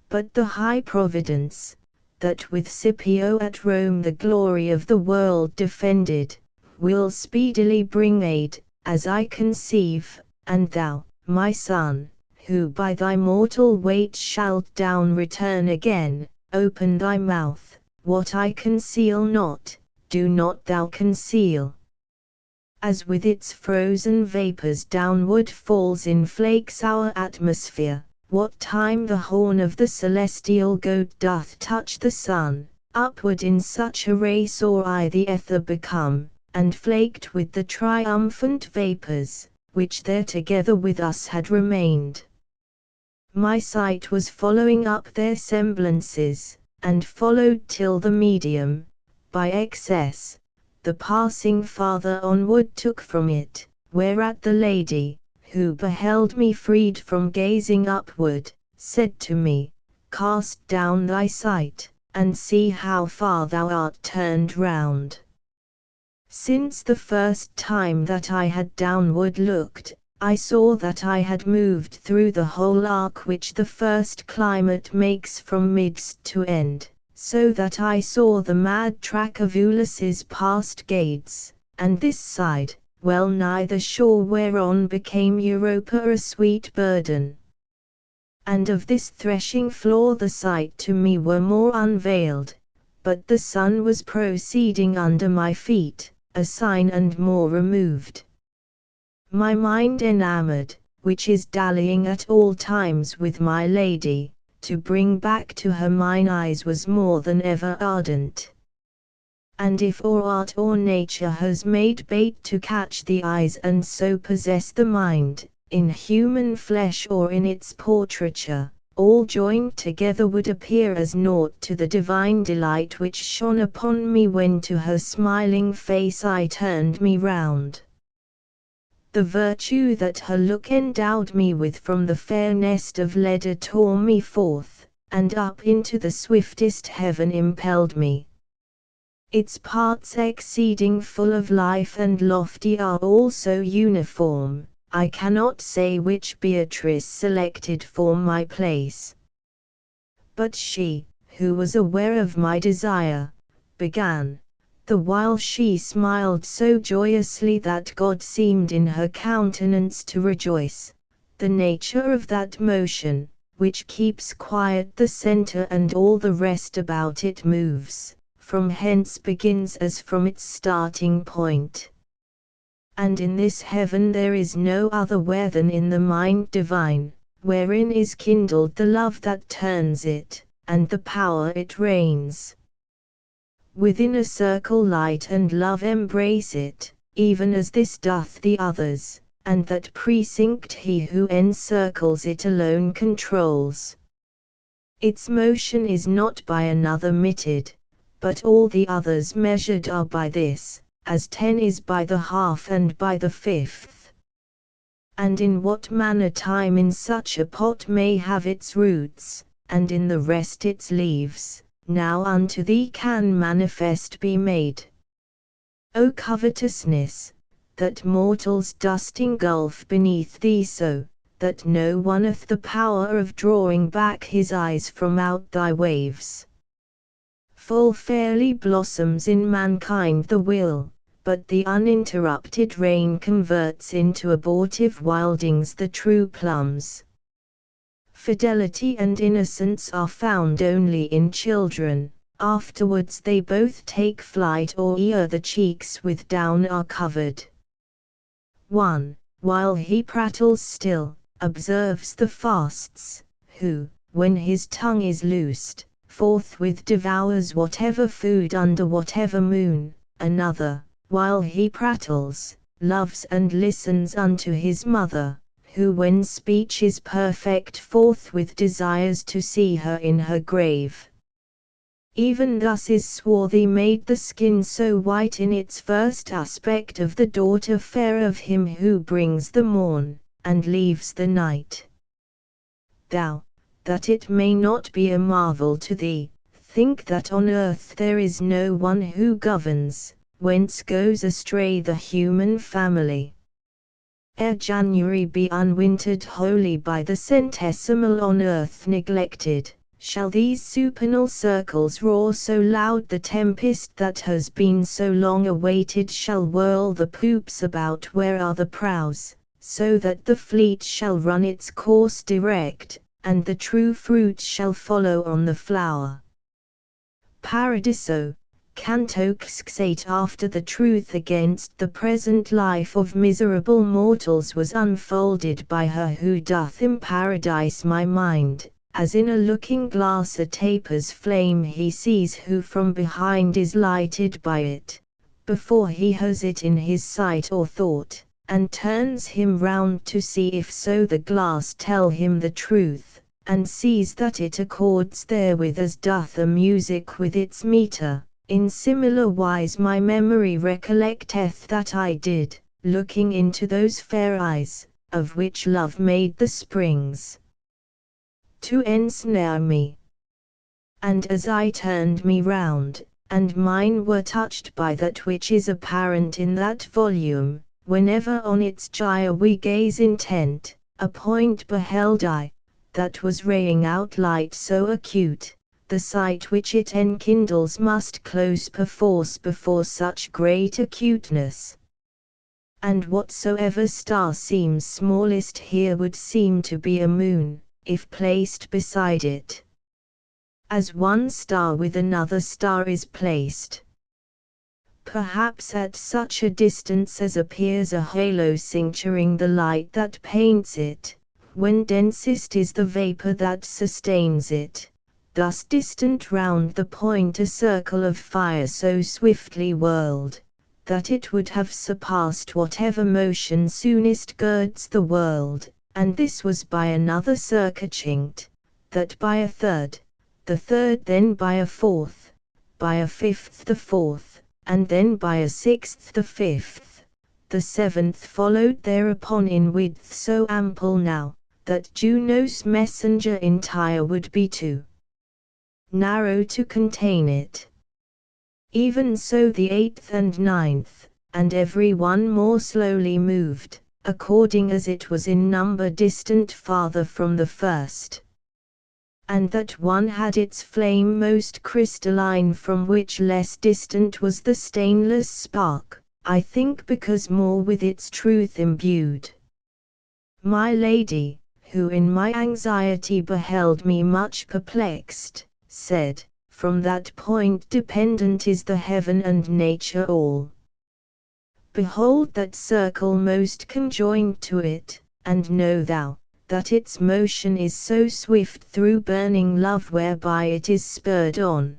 A: But the high providence, that with Scipio at Rome the glory of the world defended, will speedily bring aid, as I conceive, and thou, my son, who by thy mortal weight shalt down return again, open thy mouth, what I conceal not, do not thou conceal. As with its frozen vapors downward falls in flakes our atmosphere, what time the horn of the celestial goat doth touch the sun, upward in such a ray saw I the ether become, and flaked with the triumphant vapors, which there together with us had remained. My sight was following up their semblances, and followed till the medium, by excess, the passing farther onward took from it, whereat the lady, who beheld me freed from gazing upward, said to me, cast down thy sight, and see how far thou art turned round. Since the first time that I had downward looked, I saw that I had moved through the whole arc which the first climate makes from midst to end, so that I saw the mad track of Ulysses past Gades, and this side, well nigh the shore whereon became Europa a sweet burden. And of this threshing floor the sight to me were more unveiled, but the sun was proceeding under my feet, a sign and more removed. My mind enamoured, which is dallying at all times with my lady, to bring back to her mine eyes was more than ever ardent. And if or art or nature has made bait to catch the eyes and so possess the mind, in human flesh or in its portraiture, all joined together would appear as naught to the divine delight which shone upon me when to her smiling face I turned me round. The virtue that her look endowed me with from the fair nest of Leda tore me forth, and up into the swiftest heaven impelled me. Its parts exceeding full of life and lofty are also uniform, I cannot say which Beatrice selected for my place. But she, who was aware of my desire, began, the while she smiled so joyously that God seemed in her countenance to rejoice, the nature of that motion, which keeps quiet the centre and all the rest about it moves, from hence begins as from its starting point. And in this heaven there is no other where than in the mind divine, wherein is kindled the love that turns it, and the power it reigns. Within a circle light and love embrace it, even as this doth the others, and that precinct he who encircles it alone controls. Its motion is not by another mitted, but all the others measured are by this, as 10 is by the half and by the fifth. And in what manner time in such a pot may have its roots, and in the rest its leaves, now unto thee can manifest be made. O covetousness, that mortals dost engulf beneath thee so, that no one hath the power of drawing back his eyes from out thy waves. Full fairly blossoms in mankind the will, but the uninterrupted rain converts into abortive wildings the true plums. Fidelity and innocence are found only in children, afterwards they both take flight or ere the cheeks with down are covered. 1. While he prattles still, observes the fasts, who, when his tongue is loosed, forthwith devours whatever food under whatever moon. Another, while he prattles, loves and listens unto his mother, who when speech is perfect forthwith desires to see her in her grave. Even thus is swarthy made the skin so white in its first aspect of the daughter fair of him who brings the morn, and leaves the night. Thou, that it may not be a marvel to thee, think that on earth there is no one who governs, whence goes astray the human family. Ere January be unwintered wholly by the centesimal on earth neglected, shall these supernal circles roar so loud the tempest that has been so long awaited shall whirl the poops about where are the prows, so that the fleet shall run its course direct, and the true fruit shall follow on the flower. Paradiso, Canto VI. After the truth against the present life of miserable mortals was unfolded by her who doth in paradise my mind, as in a looking glass a taper's flame he sees who from behind is lighted by it, before he has it in his sight or thought, and turns him round to see if so the glass tell him the truth, and sees that it accords therewith as doth a music with its meter. In similar wise my memory recollecteth that I did, looking into those fair eyes, of which love made the springs, to ensnare me. And as I turned me round, and mine were touched by that which is apparent in that volume, whenever on its gyre we gaze intent, a point beheld I, that was raying out light so acute, the sight which it enkindles must close perforce before such great acuteness. And whatsoever star seems smallest here would seem to be a moon, if placed beside it, as one star with another star is placed. Perhaps at such a distance as appears a halo cincturing the light that paints it, when densest is the vapor that sustains it, thus distant round the point a circle of fire so swiftly whirled, that it would have surpassed whatever motion soonest girds the world. And this was by another circunchinct, that by a third, the third then by a fourth, by a fifth the fourth, and then by a sixth the fifth, the seventh followed thereupon in width so ample now, that Juno's messenger entire would be too narrow to contain it. Even so the eighth and ninth, and every one more slowly moved, according as it was in number distant farther from the first. And that one had its flame most crystalline from which less distant was the stainless spark, I think because more with its truth imbued. My lady, who in my anxiety beheld me much perplexed, said, from that point dependent is the heaven and nature all. Behold that circle most conjoined to it, and know thou, that its motion is so swift through burning love whereby it is spurred on.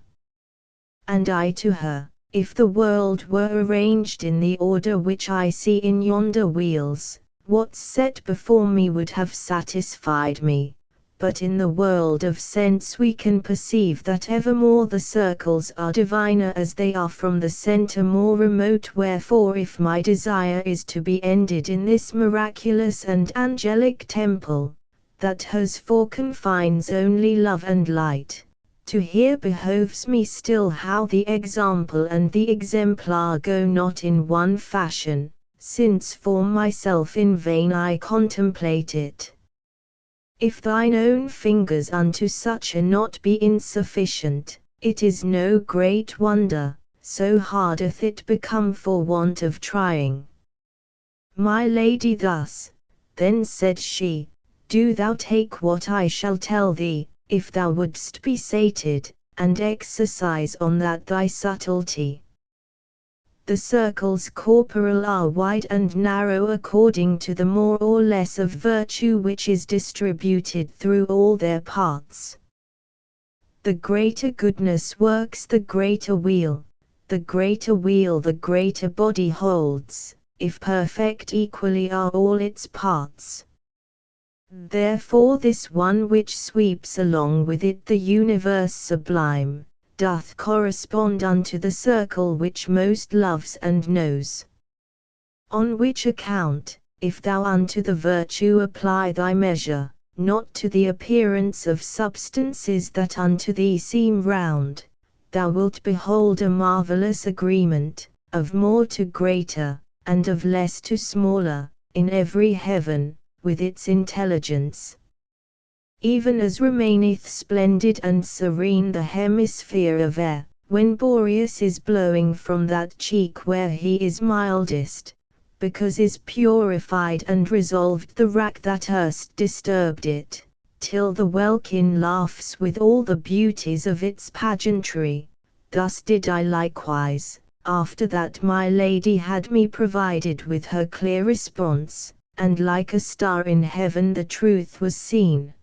A: And I to her, if the world were arranged in the order which I see in yonder wheels, what's set before me would have satisfied me. But in the world of sense we can perceive that evermore the circles are diviner as they are from the centre more remote. Wherefore if my desire is to be ended in this miraculous and angelic temple, that has for confines only love and light, to hear behoves me still how the example and the exemplar go not in one fashion, since for myself in vain I contemplate it. If thine own fingers unto such a knot be insufficient, it is no great wonder, so hard doth it become for want of trying. My lady thus, then said she, do thou take what I shall tell thee, if thou wouldst be sated, and exercise on that thy subtlety. The circles corporal are wide and narrow according to the more or less of virtue which is distributed through all their parts. The greater goodness works the greater weal, the greater weal the greater body holds, if perfect equally are all its parts. Therefore this one which sweeps along with it the universe sublime, doth correspond unto the circle which most loves and knows. On which account, if thou unto the virtue apply thy measure, not to the appearance of substances that unto thee seem round, thou wilt behold a marvellous agreement, of more to greater, and of less to smaller, in every heaven, with its intelligence. Even as remaineth splendid and serene the hemisphere of air, when Boreas is blowing from that cheek where he is mildest, because is purified and resolved the rack that erst disturbed it, till the welkin laughs with all the beauties of its pageantry. Thus did I likewise, after that my lady had me provided with her clear response, and like a star in heaven the truth was seen.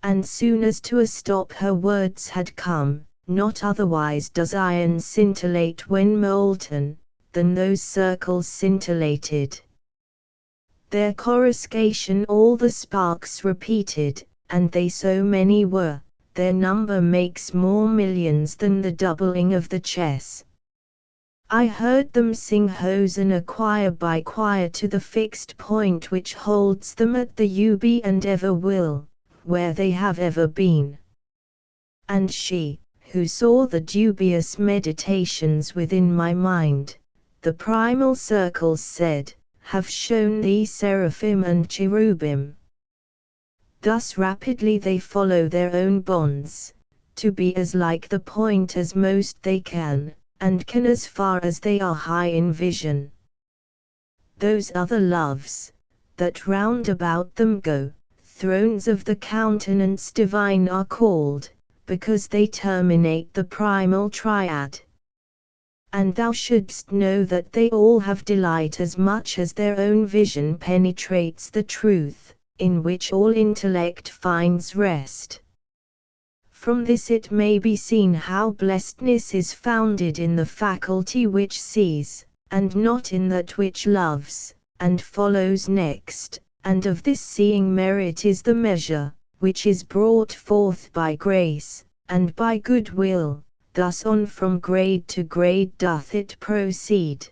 A: And soon as to a stop her words had come, not otherwise does iron scintillate when molten, than those circles scintillated. Their coruscation all the sparks repeated, and they so many were, their number makes more millions than the doubling of the chess. I heard them sing Hosanna choir by choir to the fixed point which holds them at the UB and ever will, where they have ever been. And she, who saw the dubious meditations within my mind, the primal circles said, have shown thee seraphim and cherubim. Thus rapidly they follow their own bonds, to be as like the point as most they can, and can as far as they are high in vision. Those other loves, that round about them go, thrones of the countenance divine are called, because they terminate the primal triad. And thou shouldst know that they all have delight as much as their own vision penetrates the truth, in which all intellect finds rest. From this it may be seen how blessedness is founded in the faculty which sees, and not in that which loves, and follows next, and of this seeing merit is the measure, which is brought forth by grace, and by good will. Thus on from grade to grade doth it proceed.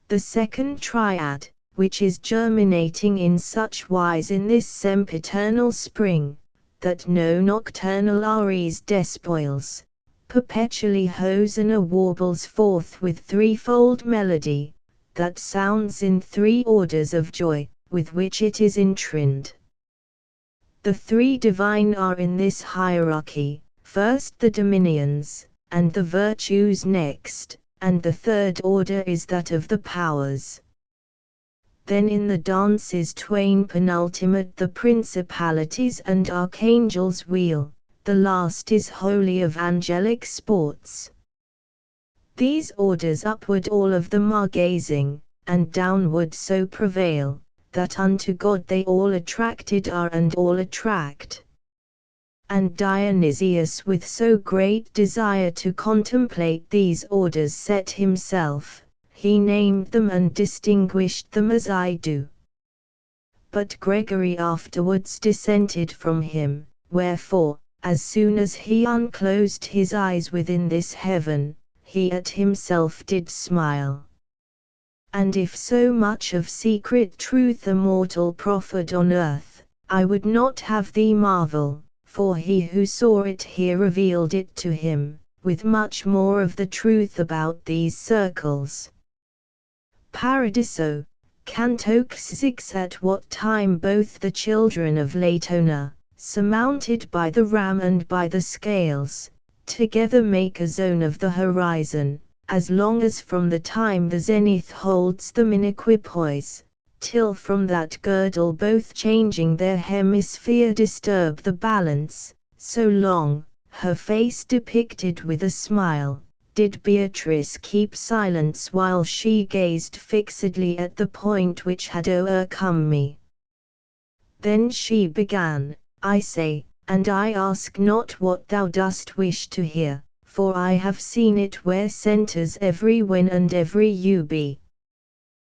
A: The second triad, which is germinating in such wise in this sempiternal spring, that no nocturnal Aries despoils, perpetually Hosanna warbles forth with threefold melody, that sounds in three orders of joy, with which it is entrined. The three divine are in this hierarchy, first the dominions, and the virtues next, and the third order is that of the powers. Then in the dances twain penultimate the principalities and archangels wheel, the last is wholly of angelic sports. These orders upward all of them are gazing, and downward so prevail, that unto God they all attracted are and all attract. And Dionysius with so great desire to contemplate these orders set himself, he named them and distinguished them as I do. But Gregory afterwards dissented from him, wherefore, as soon as he unclosed his eyes within this heaven, he at himself did smile. And if so much of secret truth a mortal proffered on earth, I would not have thee marvel, for he who saw it here revealed it to him, with much more of the truth about these circles. Paradiso, Canto 6. At what time both the children of Latona, surmounted by the ram and by the scales, together make a zone of the horizon, as long as from the time the zenith holds them in equipoise, till from that girdle both changing their hemisphere disturb the balance, so long, her face depicted with a smile, did Beatrice keep silence while she gazed fixedly at the point which had o'ercome me. Then she began, I say, and I ask not what thou dost wish to hear, for I have seen it where centers every when and every ub.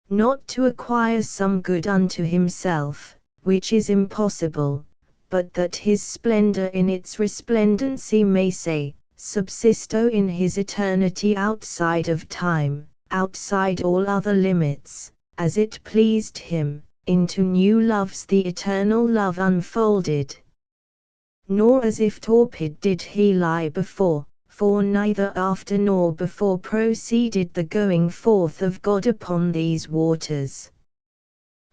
A: Not to acquire some good unto himself, which is impossible, but that his splendor in its resplendency may say, subsisto in his eternity outside of time, outside all other limits, as it pleased him, into new loves the eternal love unfolded. Nor as if torpid did he lie before, for neither after nor before proceeded the going forth of God upon these waters.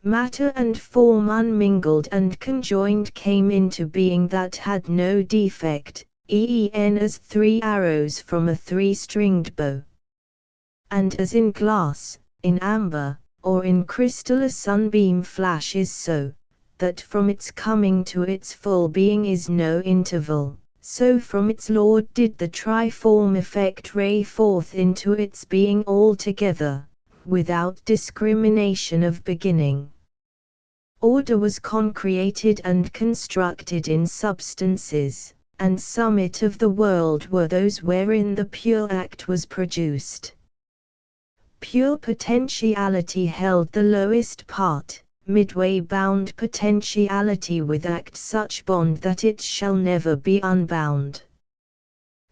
A: Matter and form unmingled and conjoined came into being that had no defect, as 3 arrows from a 3-stringed bow. And as in glass, in amber, or in crystal a sunbeam flashes so, that from its coming to its full being is no interval, so from its Lord did the triform effect ray forth into its being altogether, without discrimination of beginning. Order was concreated and constructed in substances, and summit of the world were those wherein the pure act was produced. Pure potentiality held the lowest part, midway bound potentiality with act such bond that it shall never be unbound.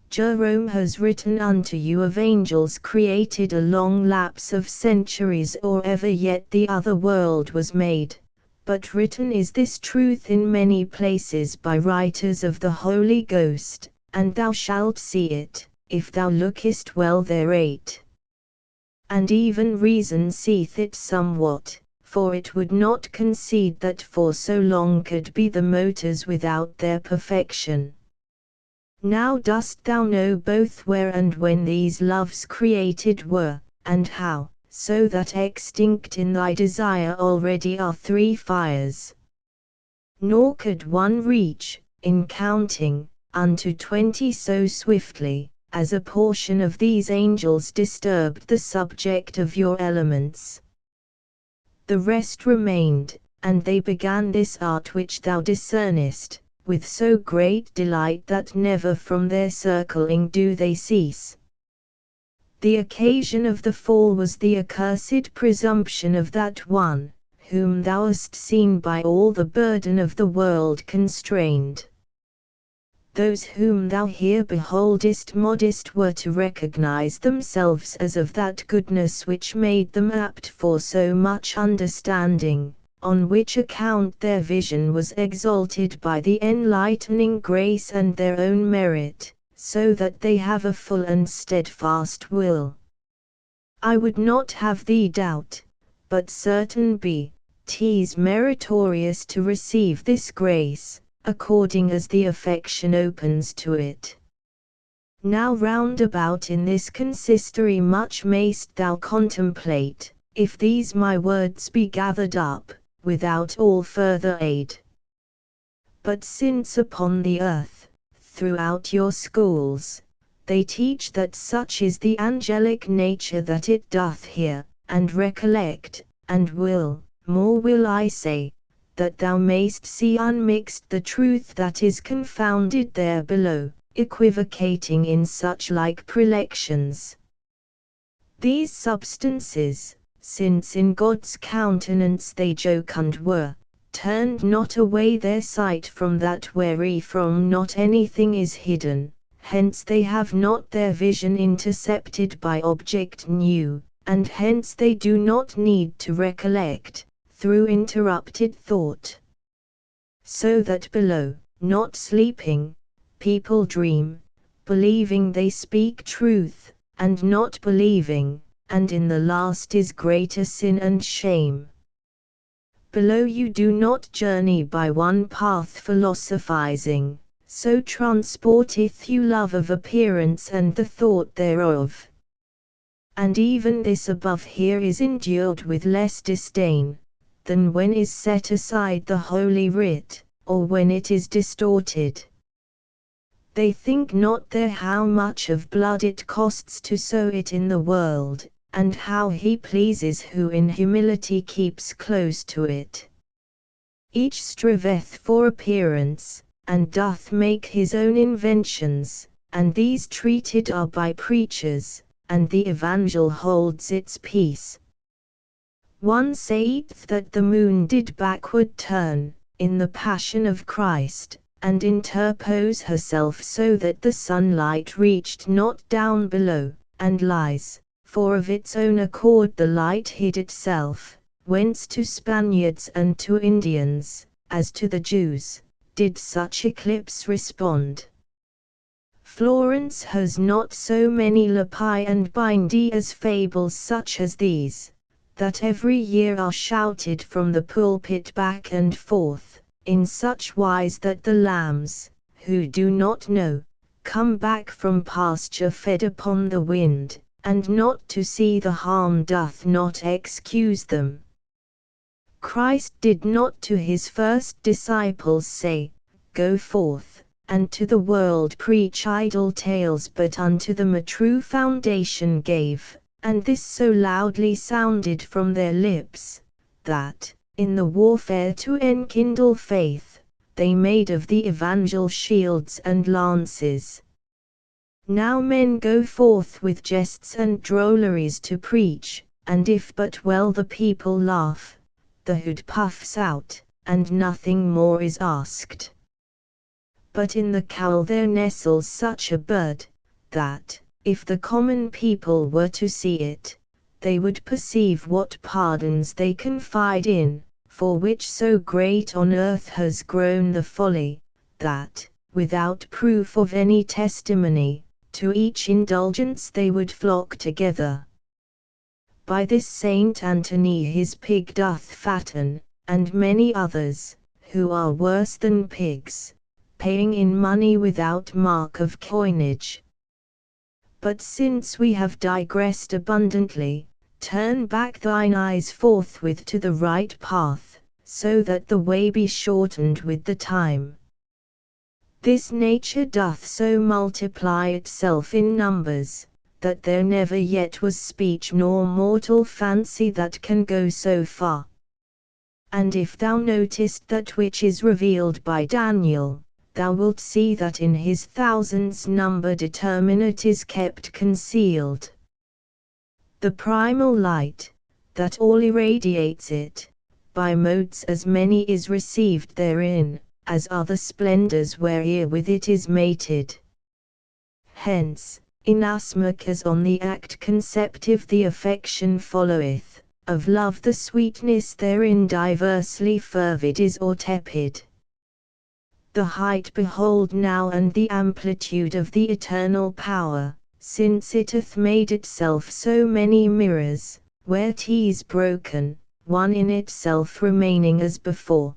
A: Jerome has written unto you of angels created a long lapse of centuries or ever yet the other world was made, but written is this truth in many places by writers of the Holy Ghost, and thou shalt see it, if thou lookest well thereat. And even reason seeth it somewhat, for it would not concede that for so long could be the motors without their perfection. Now dost thou know both where and when these loves created were, and how, so that extinct in thy desire already are 3 fires. Nor could one reach, in counting, unto 20 so swiftly, as a portion of these angels disturbed the subject of your elements. The rest remained, and they began this art which thou discernest, with so great delight that never from their circling do they cease. The occasion of the fall was the accursed presumption of that one, whom thou hast seen by all the burden of the world constrained. Those whom thou here beholdest modest were to recognize themselves as of that goodness which made them apt for so much understanding, on which account their vision was exalted by the enlightening grace and their own merit, so that they have a full and steadfast will. I would not have thee doubt, but certain be, 'tis meritorious to receive this grace, according as the affection opens to it. Now round about in this consistory much mayst thou contemplate, if these my words be gathered up, without all further aid. But since upon the earth, throughout your schools, they teach that such is the angelic nature that it doth hear, and recollect, and will, more will I say, that thou mayst see unmixed the truth that is confounded there below, equivocating in such like prelections. These substances, since in God's countenance they jocund were, turned not away their sight from that wherefrom not anything is hidden, hence they have not their vision intercepted by object new, and hence they do not need to recollect, through interrupted thought. So that below, not sleeping, people dream, believing they speak truth, and not believing, and in the last is greater sin and shame. Below you do not journey by one path philosophizing, so transporteth you love of appearance and the thought thereof. And even this above here is endured with less disdain, than when is set aside the Holy Writ, or when it is distorted. They think not there how much of blood it costs to sow it in the world, and how he pleases who in humility keeps close to it. Each striveth for appearance, and doth make his own inventions, and these treated are by preachers, and the evangel holds its peace. One saith that the moon did backward turn, in the passion of Christ, and interpose herself so that the sunlight reached not down below, and lies, for of its own accord the light hid itself, whence to Spaniards and to Indians, as to the Jews, did such eclipse respond. Florence has not so many Lapi and Bindi as fables such as these, that every year are shouted from the pulpit back and forth, in such wise that the lambs, who do not know, come back from pasture fed upon the wind, and not to see the harm doth not excuse them. Christ did not to his first disciples say, Go forth, and to the world preach idle tales, but unto them a true foundation gave, and this so loudly sounded from their lips, that, in the warfare to enkindle faith, they made of the evangel shields and lances. Now men go forth with jests and drolleries to preach, and if but well the people laugh, the hood puffs out, and nothing more is asked. But in the cowl there nestles such a bird, that, if the common people were to see it, they would perceive what pardons they confide in, for which so great on earth has grown the folly, that, without proof of any testimony, to each indulgence they would flock together. By this Saint Anthony his pig doth fatten, and many others, who are worse than pigs, paying in money without mark of coinage. But since we have digressed abundantly, turn back thine eyes forthwith to the right path, so that the way be shortened with the time. This nature doth so multiply itself in numbers, that there never yet was speech nor mortal fancy that can go so far. And if thou notest that which is revealed by Daniel, thou wilt see that in his thousands number determinate is kept concealed. The primal light, that all irradiates it, by modes as many is received therein, as are the splendors wherewith it is mated. Hence, inasmuch as on the act conceptive the affection followeth, of love the sweetness therein diversely fervid is or tepid. The height behold now and the amplitude of the eternal power, since it hath made itself so many mirrors, where 'tis broken, one in itself remaining as before.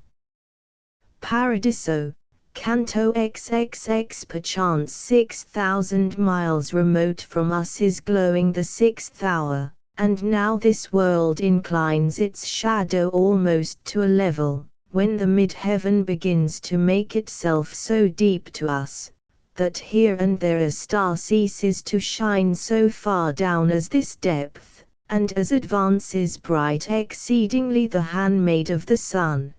A: Paradiso, Canto XXX. Perchance 6,000 miles remote from us is glowing the 6th hour, and now this world inclines its shadow almost to a level, when the mid-heaven begins to make itself so deep to us, that here and there a star ceases to shine so far down as this depth, and as advances bright exceedingly the handmaid of the sun,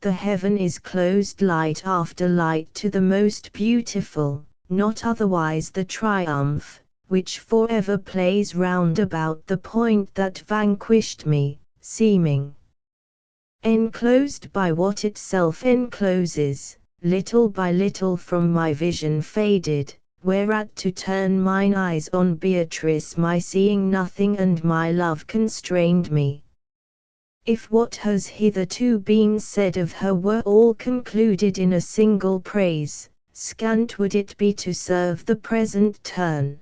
A: the heaven is closed light after light to the most beautiful, not otherwise the triumph, which forever plays round about the point that vanquished me, seeming enclosed by what itself encloses, little by little from my vision faded, whereat to turn mine eyes on Beatrice my seeing nothing and my love constrained me. If what has hitherto been said of her were all concluded in a single praise, scant would it be to serve the present turn.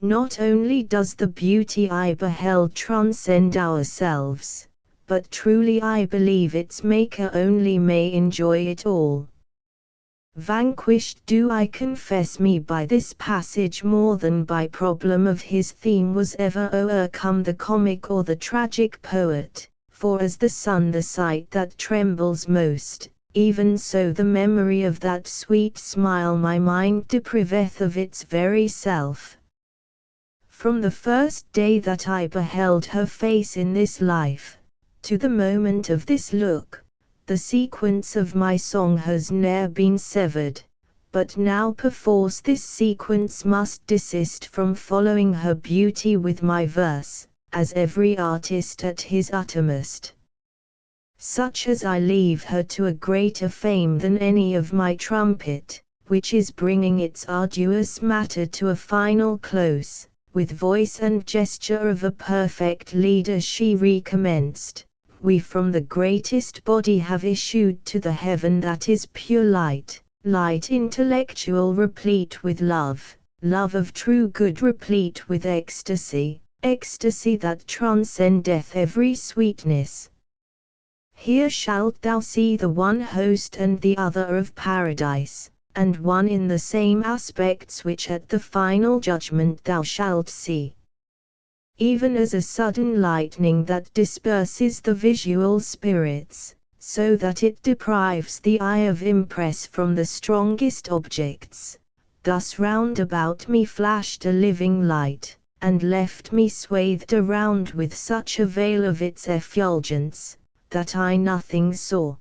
A: Not only does the beauty I beheld transcend ourselves, but truly I believe its maker only may enjoy it all. Vanquished do I confess me by this passage more than by problem of his theme was ever o'ercome the comic or the tragic poet, for as the sun the sight that trembles most, even so the memory of that sweet smile my mind depriveth of its very self. From the first day that I beheld her face in this life, to the moment of this look, the sequence of my song has ne'er been severed, but now perforce this sequence must desist from following her beauty with my verse, as every artist at his uttermost. Such as I leave her to a greater fame than any of my trumpet, which is bringing its arduous matter to a final close. With voice and gesture of a perfect leader she recommenced, we from the greatest body have issued to the heaven that is pure light, light intellectual replete with love, love of true good replete with ecstasy, ecstasy that transcendeth every sweetness. Here shalt thou see the one host and the other of paradise, and one in the same aspects which at the final judgment thou shalt see. Even as a sudden lightning that disperses the visual spirits, so that it deprives the eye of impress from the strongest objects, thus round about me flashed a living light, and left me swathed around with such a veil of its effulgence, that I nothing saw.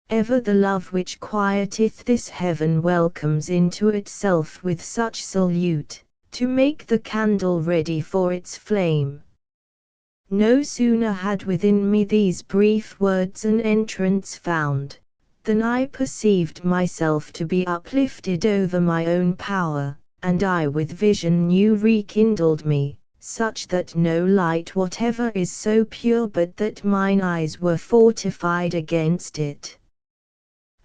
A: Ever the love which quieteth this heaven welcomes into itself with such salute, to make the candle ready for its flame. No sooner had within me these brief words an entrance found, than I perceived myself to be uplifted over my own power, and I with vision new rekindled me, such that no light whatever is so pure but that mine eyes were fortified against it.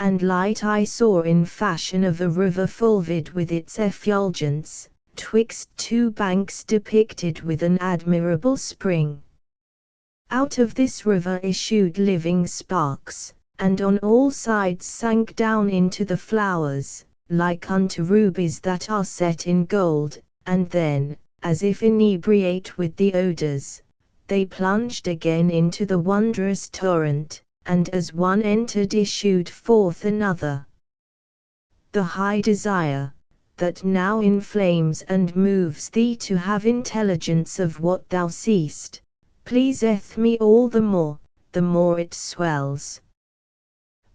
A: And light I saw in fashion of a river fulvid with its effulgence, twixt two banks depicted with an admirable spring. Out of this river issued living sparks, and on all sides sank down into the flowers, like unto rubies that are set in gold, and then, as if inebriate with the odors, they plunged again into the wondrous torrent, and as one entered issued forth another. The high desire, that now inflames and moves thee to have intelligence of what thou seest, pleaseth me all the more it swells.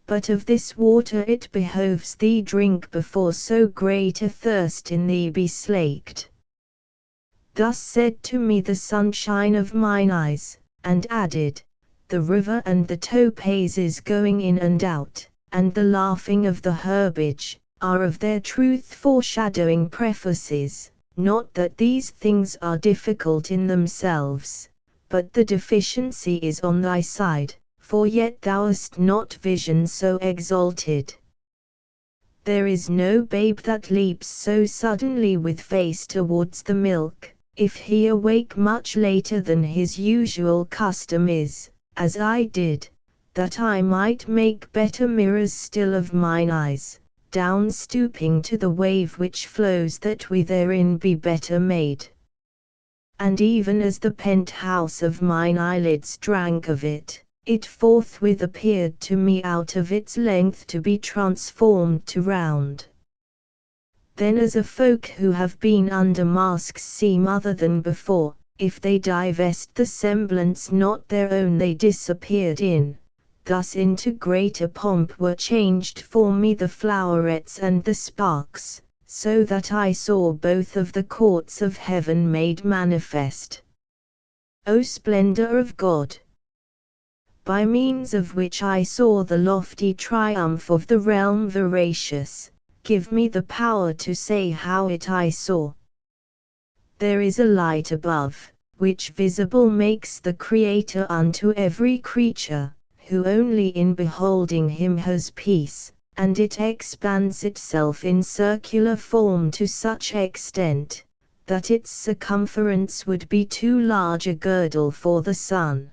A: But of this water it behoves thee drink before so great a thirst in thee be slaked. Thus said to me the sunshine of mine eyes, and added, the river and the topazes going in and out, and the laughing of the herbage, are of their truth foreshadowing prefaces, not that these things are difficult in themselves, but the deficiency is on thy side, for yet thou hast not vision so exalted. There is no babe that leaps so suddenly with face towards the milk, if he awake much later than his usual custom is, as I did, that I might make better mirrors still of mine eyes, down stooping to the wave which flows that we therein be better made. And even as the penthouse of mine eyelids drank of it, it forthwith appeared to me out of its length to be transformed to round. Then as a folk who have been under masks seem other than before, if they divest the semblance not their own they disappeared in, thus into greater pomp were changed for me the flowerets and the sparks, so that I saw both of the courts of heaven made manifest. O splendor of God! By means of which I saw the lofty triumph of the realm veracious, give me the power to say how it I saw. There is a light above, which visible makes the Creator unto every creature, who only in beholding him has peace, and it expands itself in circular form to such extent, that its circumference would be too large a girdle for the sun.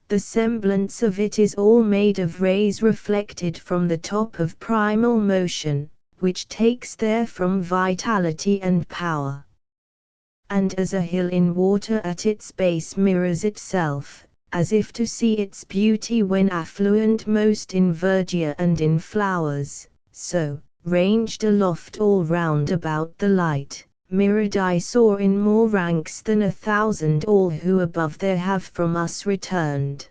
A: The semblance of it is all made of rays reflected from the top of primal motion, which takes therefrom vitality and power. And as a hill in water at its base mirrors itself, as if to see its beauty when affluent most in verdure and in flowers, so, ranged aloft all round about the light, mirrored I saw in more ranks than 1,000 all who above there have from us returned.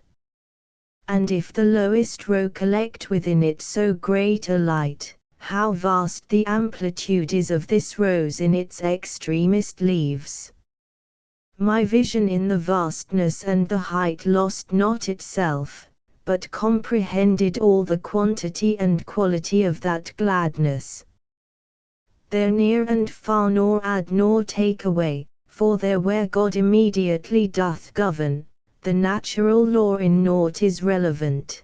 A: And if the lowest row collect within it so great a light, how vast the amplitude is of this rose in its extremest leaves. My vision in the vastness and the height lost not itself, but comprehended all the quantity and quality of that gladness. There near and far nor add nor take away, for there where God immediately doth govern, the natural law in naught is relevant.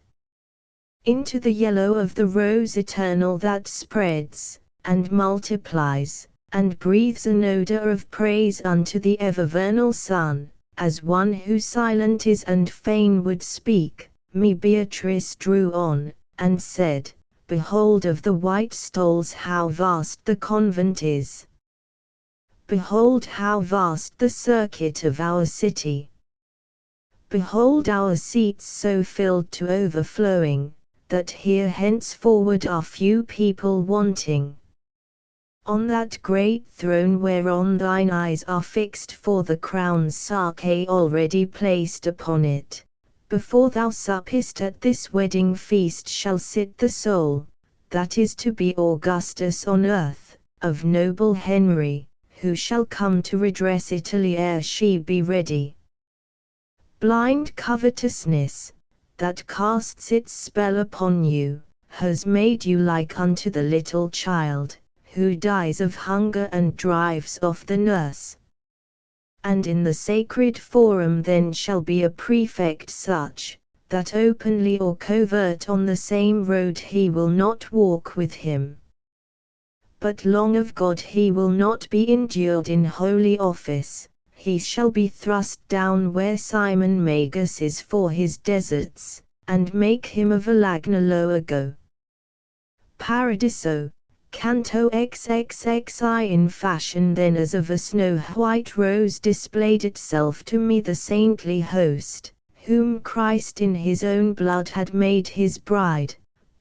A: Into the yellow of the rose eternal that spreads, and multiplies, and breathes an odor of praise unto the ever-vernal sun, as one who silent is and fain would speak, me Beatrice drew on, and said, Behold of the white stoles how vast the convent is. Behold how vast the circuit of our city. Behold our seats so filled to overflowing, that here henceforward are few people wanting. On that great throne whereon thine eyes are fixed for the crown's sake already placed upon it, before thou suppest at this wedding feast shall sit the soul, that is to be Augustus on earth, of noble Henry, who shall come to redress Italy ere she be ready. Blind covetousness, that casts its spell upon you, has made you like unto the little child, who dies of hunger and drives off the nurse. And in the sacred forum then shall be a prefect such, that openly or covert on the same road he will not walk with him. But long of God he will not be endured in holy office, he shall be thrust down where Simon Magus is for his deserts, and make him of a Lagnolo ago. Paradiso, Canto XXXI. In fashion then as of a snow-white rose displayed itself to me the saintly host, whom Christ in his own blood had made his bride,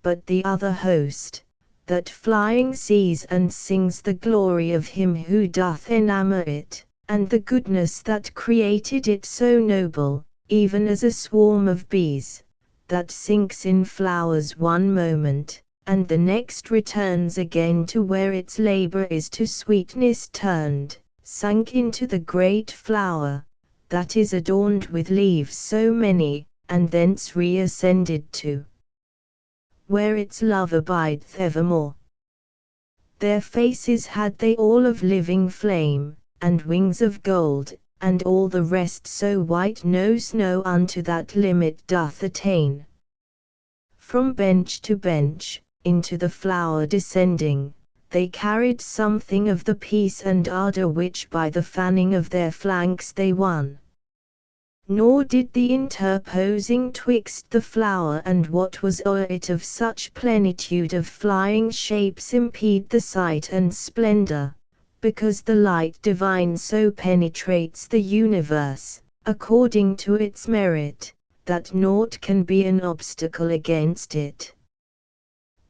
A: but the other host, that flying sees and sings the glory of him who doth enamour it, and the goodness that created it so noble, even as a swarm of bees, that sinks in flowers one moment, and the next returns again to where its labour is to sweetness turned, sunk into the great flower, that is adorned with leaves so many, and thence reascended to where its love abideth evermore. Their faces had they all of living flame, and wings of gold, and all the rest so white no snow unto that limit doth attain. From bench to bench, into the flower descending, they carried something of the peace and ardour which by the fanning of their flanks they won. Nor did the interposing twixt the flower and what was o'er it of such plenitude of flying shapes impede the sight and splendour, because the light divine so penetrates the universe, according to its merit, that naught can be an obstacle against it.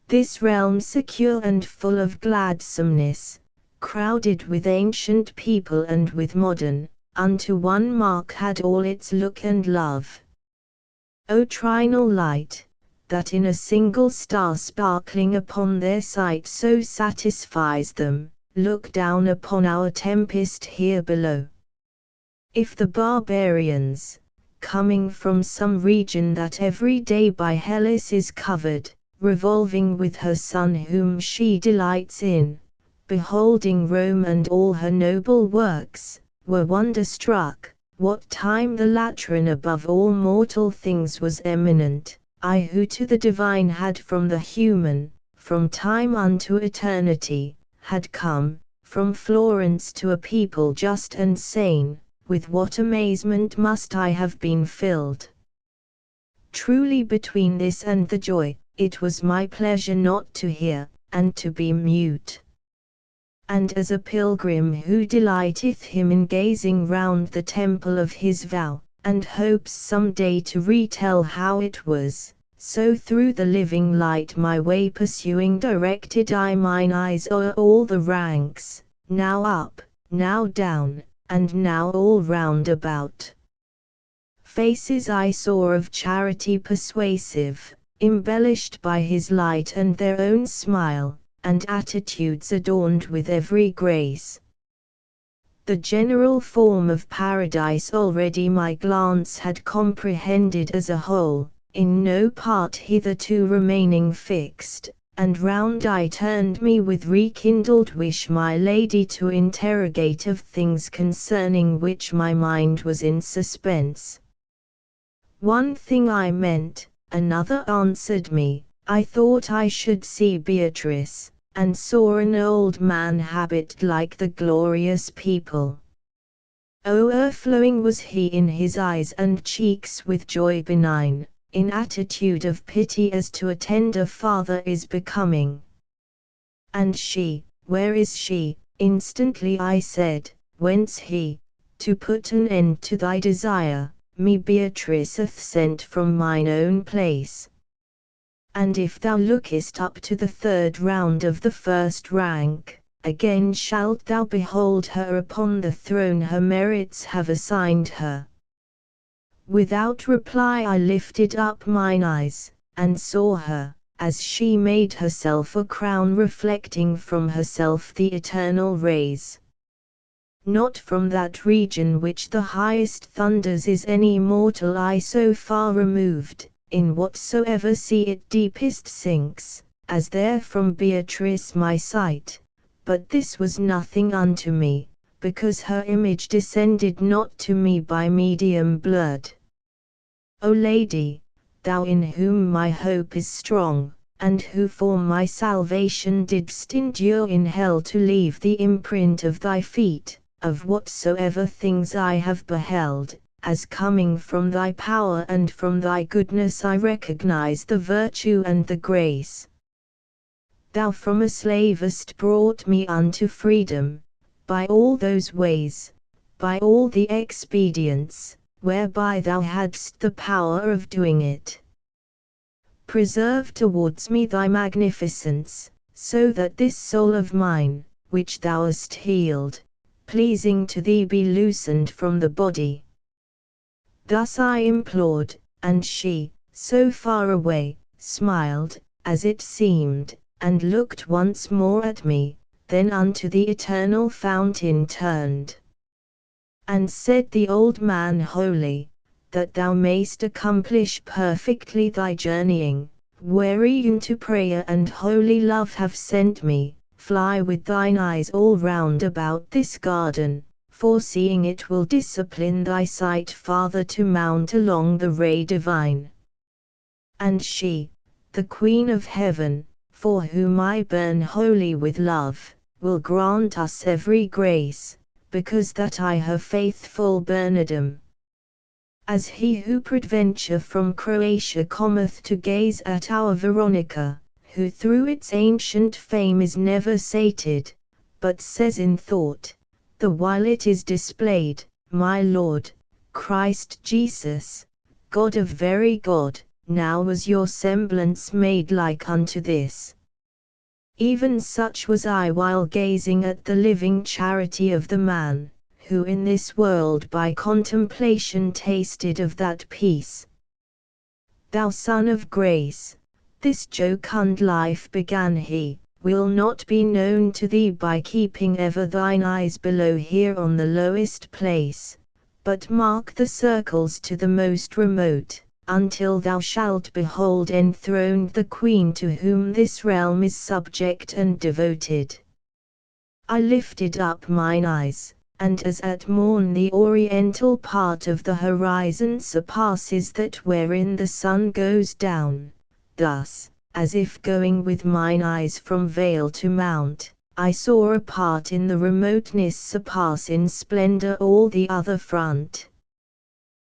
A: This realm secure and full of gladsomeness, crowded with ancient people and with modern, unto one mark had all its look and love. O trinal light, that in a single star sparkling upon their sight so satisfies them, look down upon our tempest here below. If the barbarians, coming from some region that every day by Hellas is covered, revolving with her son whom she delights in, beholding Rome and all her noble works, were wonder-struck, what time the Lateran above all mortal things was eminent, I who to the divine had from the human, from time unto eternity, had come, from Florence to a people just and sane, with what amazement must I have been filled. Truly between this and the joy, it was my pleasure not to hear, and to be mute. And as a pilgrim who delighteth him in gazing round the temple of his vow, and hopes some day to retell how it was, so through the living light my way pursuing directed I mine eyes o'er all the ranks, now up, now down, and now all round about. Faces I saw of charity persuasive, embellished by his light and their own smile, and attitudes adorned with every grace. The general form of paradise already my glance had comprehended as a whole, in no part hitherto remaining fixed, and round I turned me with rekindled wish my lady to interrogate of things concerning which my mind was in suspense. One thing I meant, another answered me. I thought I should see Beatrice, and saw an old man habited like the glorious people. O'erflowing was he in his eyes and cheeks with joy benign, in attitude of pity as to a tender father is becoming. And she, where is she? Instantly I said, whence he? To put an end to thy desire, me Beatrice hath sent from mine own place. And if thou lookest up to the third round of the first rank, again shalt thou behold her upon the throne her merits have assigned her. Without reply I lifted up mine eyes, and saw her, as she made herself a crown reflecting from herself the eternal rays. Not from that region which the highest thunders is any mortal eye so far removed, in whatsoever sea it deepest sinks, as there from Beatrice my sight, but this was nothing unto me, because her image descended not to me by medium blood. O Lady, thou in whom my hope is strong, and who for my salvation didst endure in hell to leave the imprint of thy feet, of whatsoever things I have beheld, as coming from thy power and from thy goodness I recognize the virtue and the grace. Thou from a slave hast brought me unto freedom, by all those ways, by all the expedients, whereby thou hadst the power of doing it. Preserve towards me thy magnificence, so that this soul of mine, which thou hast healed, pleasing to thee be loosened from the body. Thus I implored, and she, so far away, smiled, as it seemed, and looked once more at me, then unto the eternal fountain turned. And said the old man wholly, that thou mayst accomplish perfectly thy journeying, wherein to prayer and holy love have sent me, fly with thine eyes all round about this garden, foreseeing it will discipline thy sight farther to mount along the ray divine. And she, the Queen of Heaven, for whom I burn wholly with love, will grant us every grace, because that I her faithful Bernardum. As he who peradventure from Croatia cometh to gaze at our Veronica, who through its ancient fame is never sated, but says in thought, the while it is displayed, my Lord, Christ Jesus, God of very God, now was your semblance made like unto this. Even such was I while gazing at the living charity of the man, who in this world by contemplation tasted of that peace. Thou Son of Grace, this jocund life began he, will not be known to thee by keeping ever thine eyes below here on the lowest place, but mark the circles to the most remote, until thou shalt behold enthroned the Queen to whom this realm is subject and devoted. I lifted up mine eyes, and as at morn the oriental part of the horizon surpasses that wherein the sun goes down, thus, as if going with mine eyes from vale to mount, I saw a part in the remoteness surpass in splendor all the other front.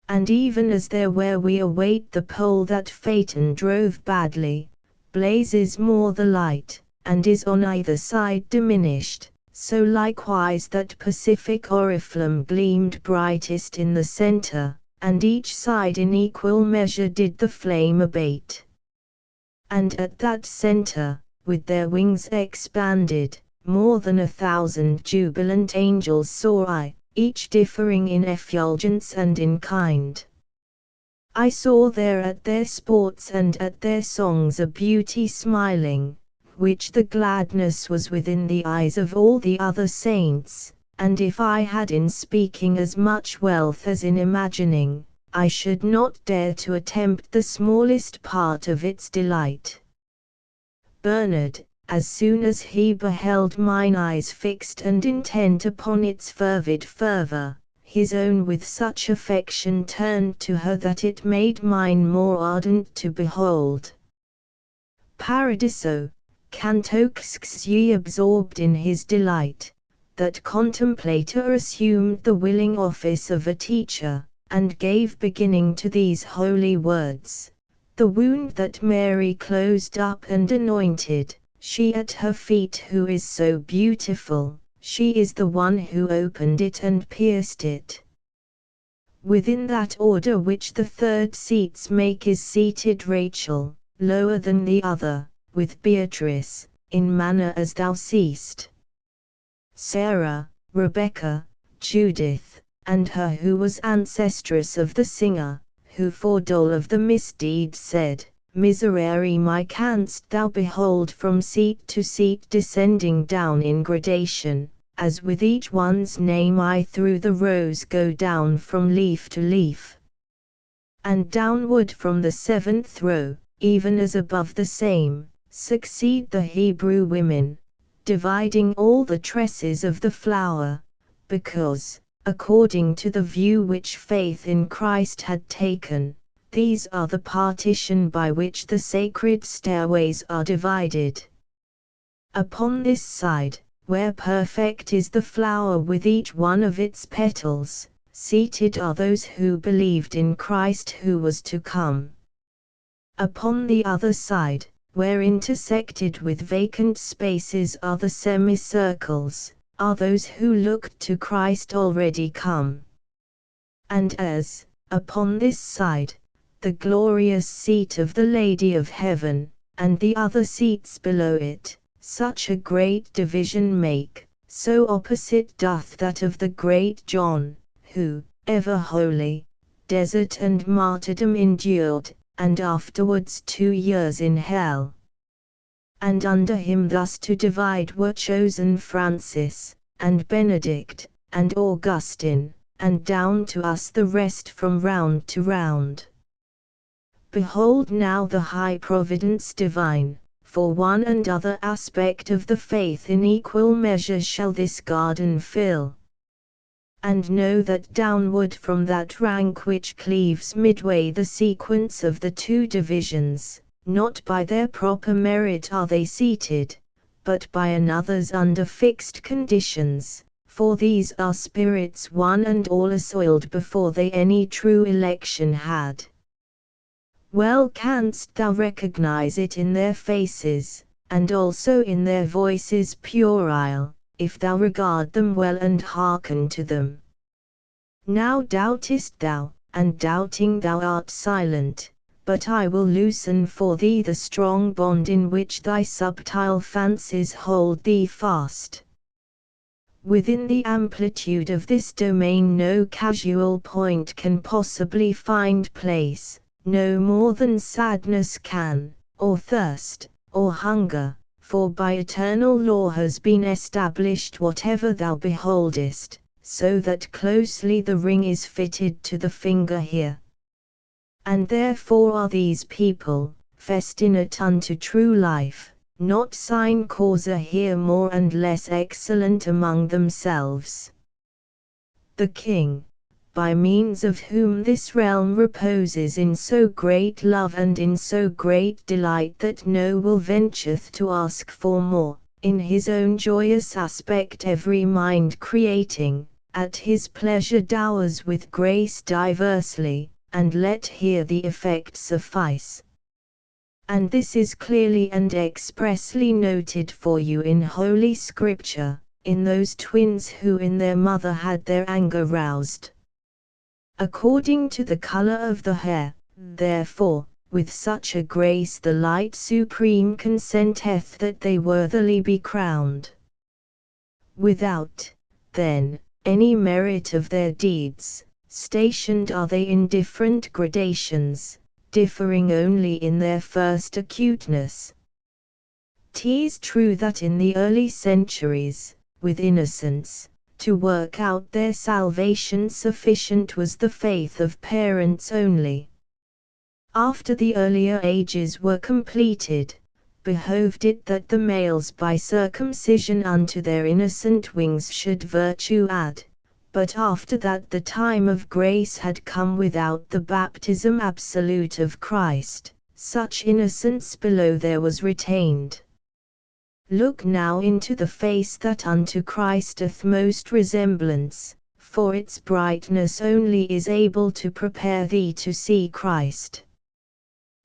A: And even as there where we await the pole that Phaeton drove badly, blazes more the light, and is on either side diminished, so likewise that Pacific oriflamme gleamed brightest in the center, and each side in equal measure did the flame abate. And at that center, with their wings expanded, more than 1,000 jubilant angels saw I, each differing in effulgence and in kind. I saw there at their sports and at their songs a beauty smiling, which the gladness was within the eyes of all the other saints, and if I had in speaking as much wealth as in imagining, I should not dare to attempt the smallest part of its delight. Bernard, as soon as he beheld mine eyes fixed and intent upon its fervid fervour, his own with such affection turned to her that it made mine more ardent to behold. Paradiso, canto xxi absorbed in his delight, that contemplator assumed the willing office of a teacher, and gave beginning to these holy words. The wound that Mary closed up and anointed, she at her feet who is so beautiful, she is the one who opened it and pierced it. Within that order which the third seats make is seated Rachel, lower than the other, with Beatrice, in manner as thou seest. Sarah, Rebecca, Judith, and her who was ancestress of the singer, who for dole of the misdeed said, Miserere me canst thou behold from seat to seat descending down in gradation, as with each one's name I through the rows go down from leaf to leaf, and downward from the seventh row, even as above the same, succeed the Hebrew women, dividing all the tresses of the flower, because, according to the view which faith in Christ had taken, these are the partition by which the sacred stairways are divided. Upon this side, where perfect is the flower with each one of its petals, seated are those who believed in Christ who was to come. Upon the other side, where intersected with vacant spaces are the semicircles, are those who looked to Christ already come. And as, upon this side, the glorious seat of the Lady of Heaven, and the other seats below it, such a great division make, so opposite doth that of the great John, who, ever holy, desert and martyrdom endured, and afterwards 2 years in hell. And under him thus to divide were chosen Francis, and Benedict, and Augustine, and down to us the rest from round to round. Behold now the high providence divine, for one and other aspect of the faith in equal measure shall this garden fill. And know that downward from that rank which cleaves midway the sequence of the two divisions, not by their proper merit are they seated, but by another's under fixed conditions, for these are spirits one and all assoiled before they any true election had. Well canst thou recognize it in their faces, and also in their voices puerile, if thou regard them well and hearken to them. Now doubtest thou, and doubting thou art silent, but I will loosen for thee the strong bond in which thy subtile fancies hold thee fast. Within the amplitude of this domain no casual point can possibly find place, no more than sadness can, or thirst, or hunger, for by eternal law has been established whatever thou beholdest, so that closely the ring is fitted to the finger here. And therefore are these people, festinate unto true life, not sine causa here more and less excellent among themselves. The king, by means of whom this realm reposes in so great love and in so great delight that no will ventureth to ask for more, in his own joyous aspect every mind creating, at his pleasure dowers with grace diversely, and let here the effect suffice. And this is clearly and expressly noted for you in Holy Scripture, in those twins who in their mother had their anger roused. According to the color of the hair, therefore, with such a grace the light supreme consenteth that they worthily be crowned. Without, then, any merit of their deeds, stationed are they in different gradations, differing only in their first acuteness. 'Tis true that in the early centuries, with innocence, To work out their salvation sufficient was the faith of parents only. After the earlier ages were completed, behoved it that the males by circumcision unto their innocent wings should virtue add, but after that the time of grace had come without the baptism absolute of Christ, such innocence below there was retained. Look now into the face that unto Christ doth most resemblance, for its brightness only is able to prepare thee to see Christ.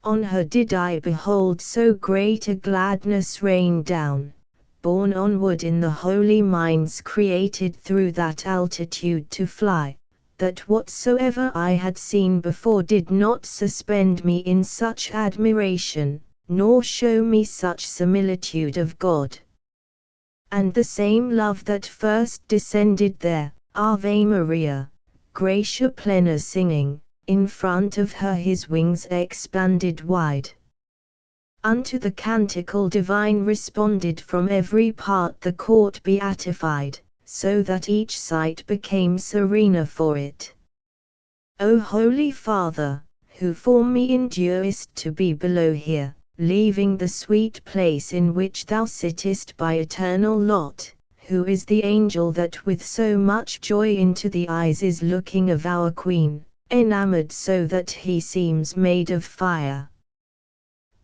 A: On her did I behold so great a gladness rain down, borne onward in the holy minds created through that altitude to fly, that whatsoever I had seen before did not suspend me in such admiration, nor show me such similitude of God. And the same love that first descended there, Ave Maria, Gratia plena singing, in front of her his wings expanded wide. Unto the canticle divine responded from every part the court beatified, so that each sight became serena for it. O Holy Father, who for me endurest to be below here, leaving the sweet place in which thou sittest by eternal lot, who is the angel that with so much joy into the eyes is looking of our Queen, enamored so that he seems made of fire.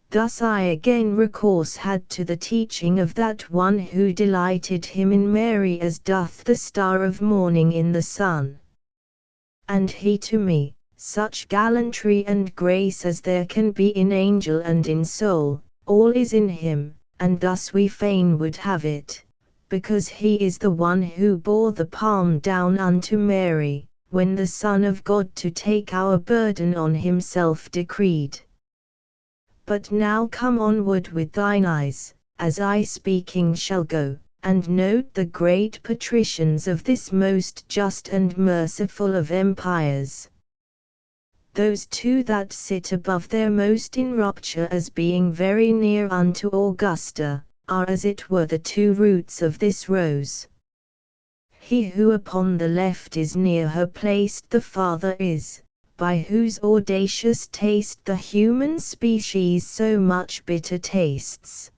A: Thus I again recourse had to the teaching of that one who delighted him in Mary as doth the star of morning in the sun. And he to me, such gallantry and grace as there can be in angel and in soul, all is in him, and thus we fain would have it, because he is the one who bore the palm down unto Mary, when the Son of God to take our burden on himself decreed. But now come onward with thine eyes, as I speaking shall go, and note the great patricians of this most just and merciful of empires. Those two that sit above their most in rupture as being very near unto Augusta, are as it were the two roots of this rose. He who upon the left is near her placed the Father is, by whose audacious taste the human species so much bitter tastes.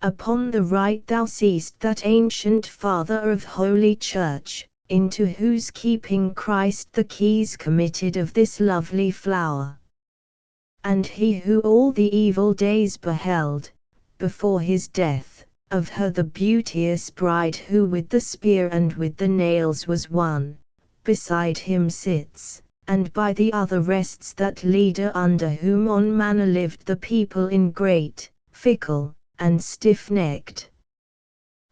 A: Upon the right thou seest that ancient Father of Holy Church, into whose keeping Christ the keys committed of this lovely flower. And he who all the evil days beheld, before his death, of her the beauteous bride who with the spear and with the nails was one, beside him sits, and by the other rests that leader under whom on manner lived the people in great, fickle, and stiff-necked.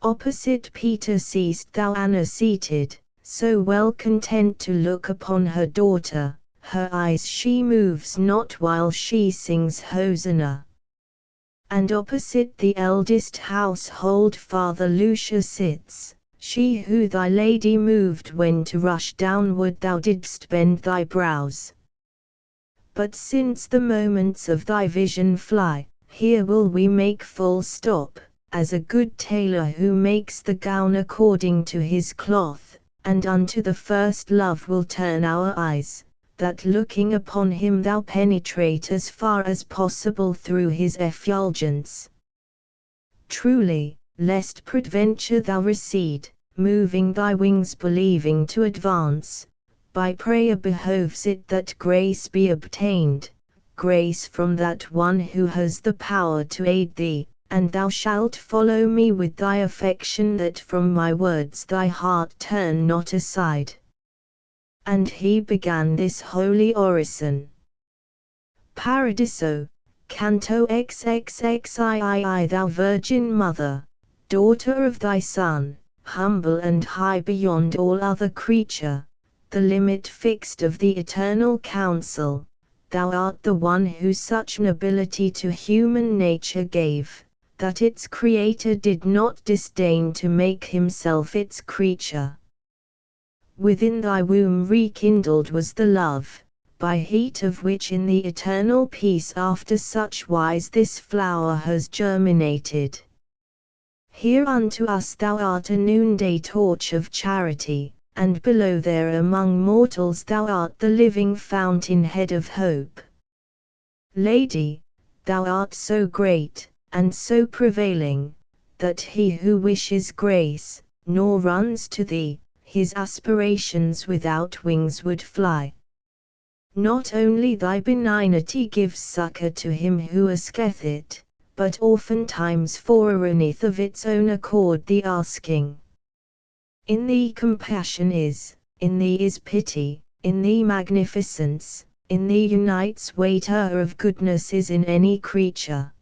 A: Opposite Peter seest thou Anna seated, so well content to look upon her daughter, her eyes she moves not while she sings Hosanna. And opposite the eldest household Father Lucia sits, she who thy lady moved when to rush downward thou didst bend thy brows. But since the moments of thy vision fly, here will we make full stop, as a good tailor who makes the gown according to his cloth, and unto the first love will turn our eyes, that looking upon him thou penetrate as far as possible through his effulgence. Truly, lest peradventure thou recede, moving thy wings believing to advance, by prayer behoves it that grace be obtained, grace from that one who has the power to aid thee, and thou shalt follow me with thy affection that from my words thy heart turn not aside. And he began this holy orison. Paradiso, Canto XXXIII. Thou Virgin Mother, daughter of thy Son, humble and high beyond all other creature, the limit fixed of the eternal counsel, thou art the one who such nobility to human nature gave, that its Creator did not disdain to make himself its creature. Within thy womb rekindled was the love, by heat of which in the eternal peace after such wise this flower has germinated. Here unto us thou art a noonday torch of charity, and below there among mortals thou art the living fountain-head of hope. Lady, thou art so great, and so prevailing, that he who wishes grace, nor runs to thee, his aspirations without wings would fly. Not only thy benignity gives succor to him who asketh it, but oftentimes forerunneth of its own accord the asking. In thee compassion is, in thee is pity, in thee magnificence, in thee unites waiter of goodness is in any creature.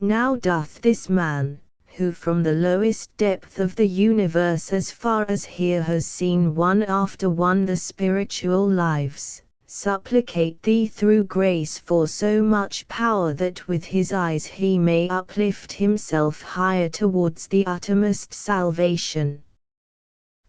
A: Now doth this man, who from the lowest depth of the universe as far as here has seen one after one the spiritual lives, supplicate thee through grace for so much power that with his eyes he may uplift himself higher towards the uttermost salvation.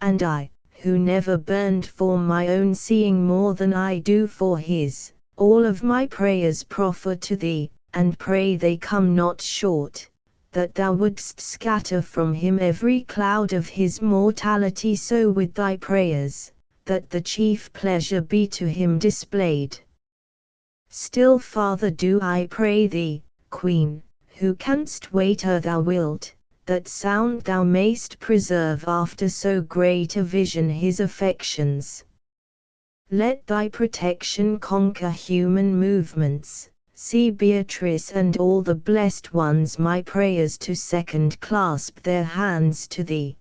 A: And I, who never burned for my own seeing more than I do for his, all of my prayers proffer to thee, and pray they come not short, that thou wouldst scatter from him every cloud of his mortality so with thy prayers, that the chief pleasure be to him displayed. Still farther do I pray thee, Queen, who canst wait thou wilt, that sound thou mayst preserve after so great a vision his affections. Let thy protection conquer human movements. See Beatrice and all the blessed ones my prayers to second clasp their hands to thee.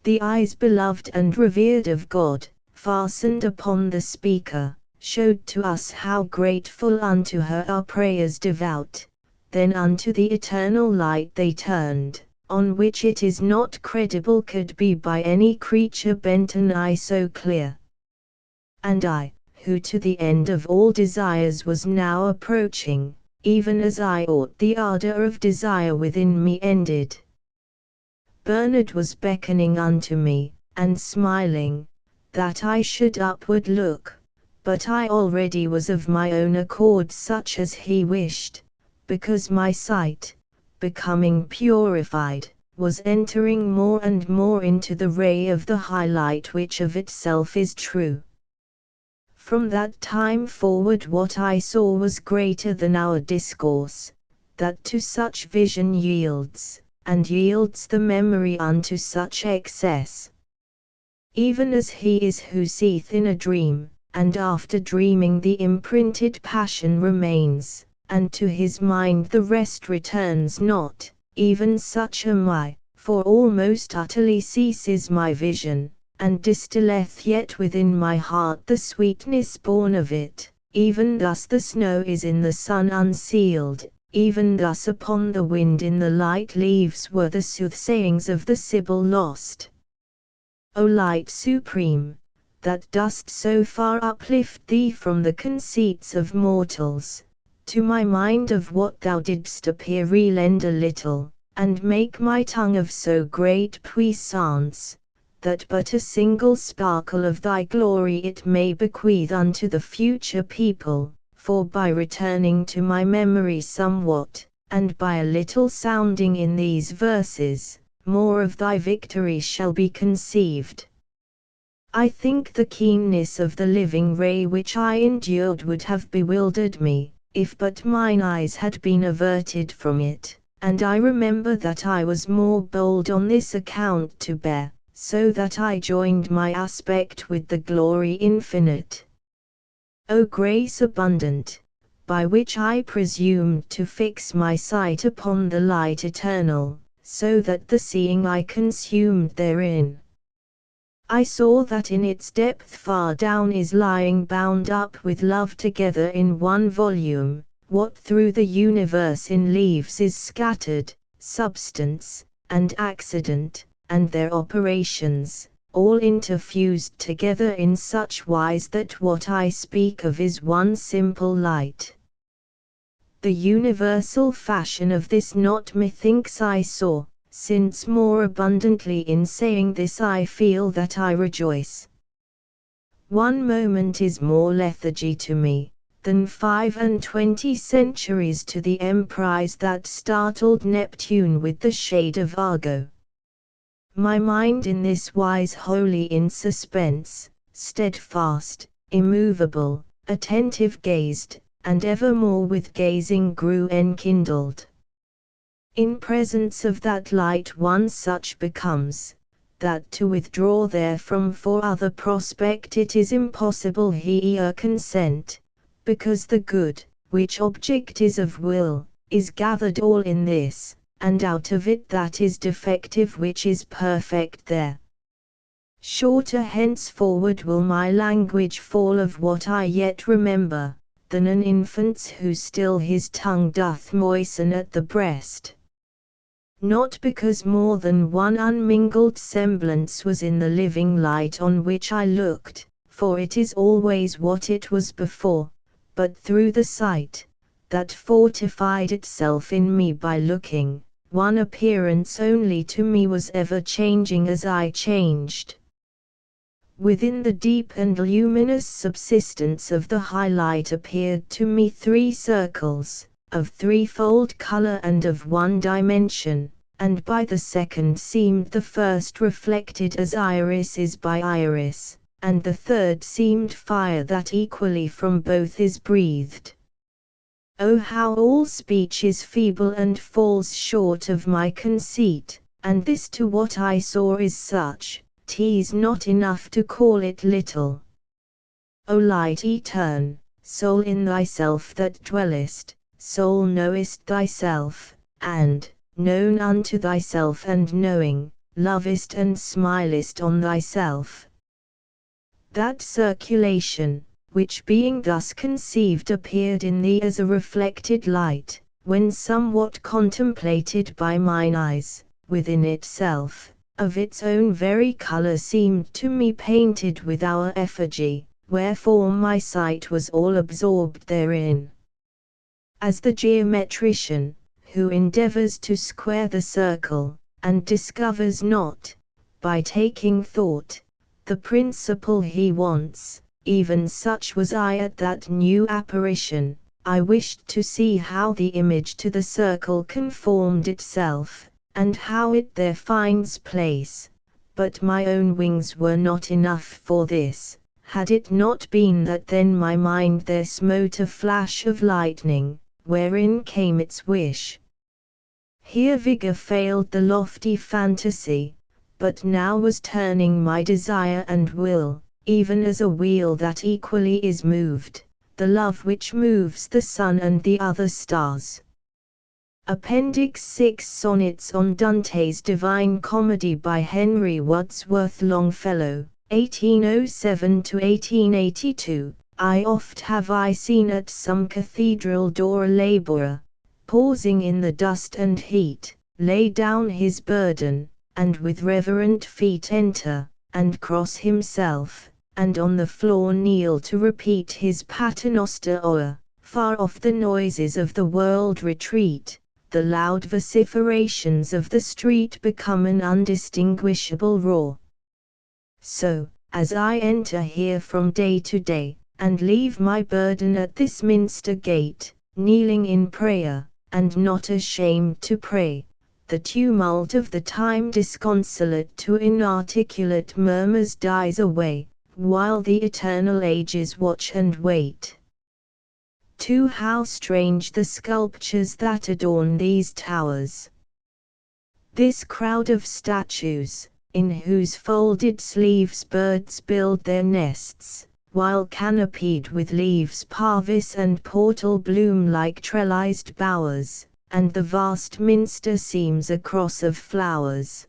A: The eyes beloved and revered of God, fastened upon the speaker, showed to us how grateful unto her our prayers devout, then unto the eternal light they turned, on which it is not credible could be by any creature bent an eye so clear. And I, who to the end of all desires was now approaching, even as I ought the ardor of desire within me ended. Bernard was beckoning unto me, and smiling, that I should upward look, but I already was of my own accord such as he wished, because my sight, becoming purified, was entering more and more into the ray of the high light which of itself is true. From that time forward what I saw was greater than our discourse, that to such vision yields, and yields the memory unto such excess. Even as he is who seeth in a dream, and after dreaming the imprinted passion remains, and to his mind the rest returns not, even such am I, for almost utterly ceases my vision, and distilleth yet within my heart the sweetness born of it, even thus the snow is in the sun unsealed, even thus upon the wind in the light leaves were the soothsayings of the Sibyl lost. O light supreme, that dost so far uplift thee from the conceits of mortals, to my mind of what thou didst appear relend a little, and make my tongue of so great puissance, that but a single sparkle of thy glory it may bequeath unto the future people, for by returning to my memory somewhat, and by a little sounding in these verses, more of thy victory shall be conceived. I think the keenness of the living ray which I endured would have bewildered me, if but mine eyes had been averted from it, and I remember that I was more bold on this account to bear, so that I joined my aspect with the glory infinite. O grace abundant, by which I presumed to fix my sight upon the light eternal, so that the seeing I consumed therein. I saw that in its depth far down is lying bound up with love together in one volume, what through the universe in leaves is scattered, substance, and accident, and their operations, all interfused together in such wise that what I speak of is one simple light. The universal fashion of this not methinks I saw, since more abundantly in saying this I feel that I rejoice. One moment is more lethargy to me, than 25 centuries to the emprise that startled Neptune with the shade of Argo. My mind in this wise wholly in suspense, steadfast, immovable, attentive gazed, and evermore with gazing grew enkindled. In presence of that light one such becomes, that to withdraw therefrom for other prospect it is impossible he consent, because the good, which object is of will, is gathered all in this, and out of it that is defective which is perfect there. Shorter henceforward will my language fall of what I yet remember, than an infant's who still his tongue doth moisten at the breast. Not because more than one unmingled semblance was in the living light on which I looked, for it is always what it was before, but through the sight, that fortified itself in me by looking, one appearance only to me was ever changing as I changed. Within the deep and luminous subsistence of the high light appeared to me 3 circles, of threefold color and of one dimension, and by the second seemed the first reflected as iris is by iris, and the third seemed fire that equally from both is breathed. Oh, how all speech is feeble and falls short of my conceit, and this to what I saw is such, 'tis not enough to call it little. O light etern, soul in thyself that dwellest, soul knowest thyself, and, known unto thyself and knowing, lovest and smilest on thyself. That circulation, which being thus conceived appeared in thee as a reflected light, when somewhat contemplated by mine eyes, within itself, of its own very color seemed to me painted with our effigy, wherefore my sight was all absorbed therein. As the geometrician, who endeavors to square the circle, and discovers not, by taking thought, the principle he wants, even such was I at that new apparition. I wished to see how the image to the circle conformed itself, and how it there finds place, but my own wings were not enough for this, had it not been that then my mind there smote a flash of lightning, wherein came its wish. Here vigor failed the lofty fantasy, but now was turning my desire and will, even as a wheel that equally is moved, the love which moves the sun and the other stars. Appendix 6 Sonnets on Dante's Divine Comedy by Henry Wadsworth Longfellow, 1807–1882. I oft have I seen at some cathedral door a laborer, pausing in the dust and heat, lay down his burden, and with reverent feet enter, and cross himself, and on the floor kneel to repeat his paternoster o'er. Far off the noises of the world retreat, the loud vociferations of the street become an undistinguishable roar. So, as I enter here from day to day, and leave my burden at this minster gate, kneeling in prayer, and not ashamed to pray, the tumult of the time disconsolate to inarticulate murmurs dies away, while the eternal ages watch and wait. 2. How strange the sculptures that adorn these towers! This crowd of statues, in whose folded sleeves birds build their nests, while canopied with leaves parvis and portal bloom like trellised bowers, and the vast minster seems a cross of flowers.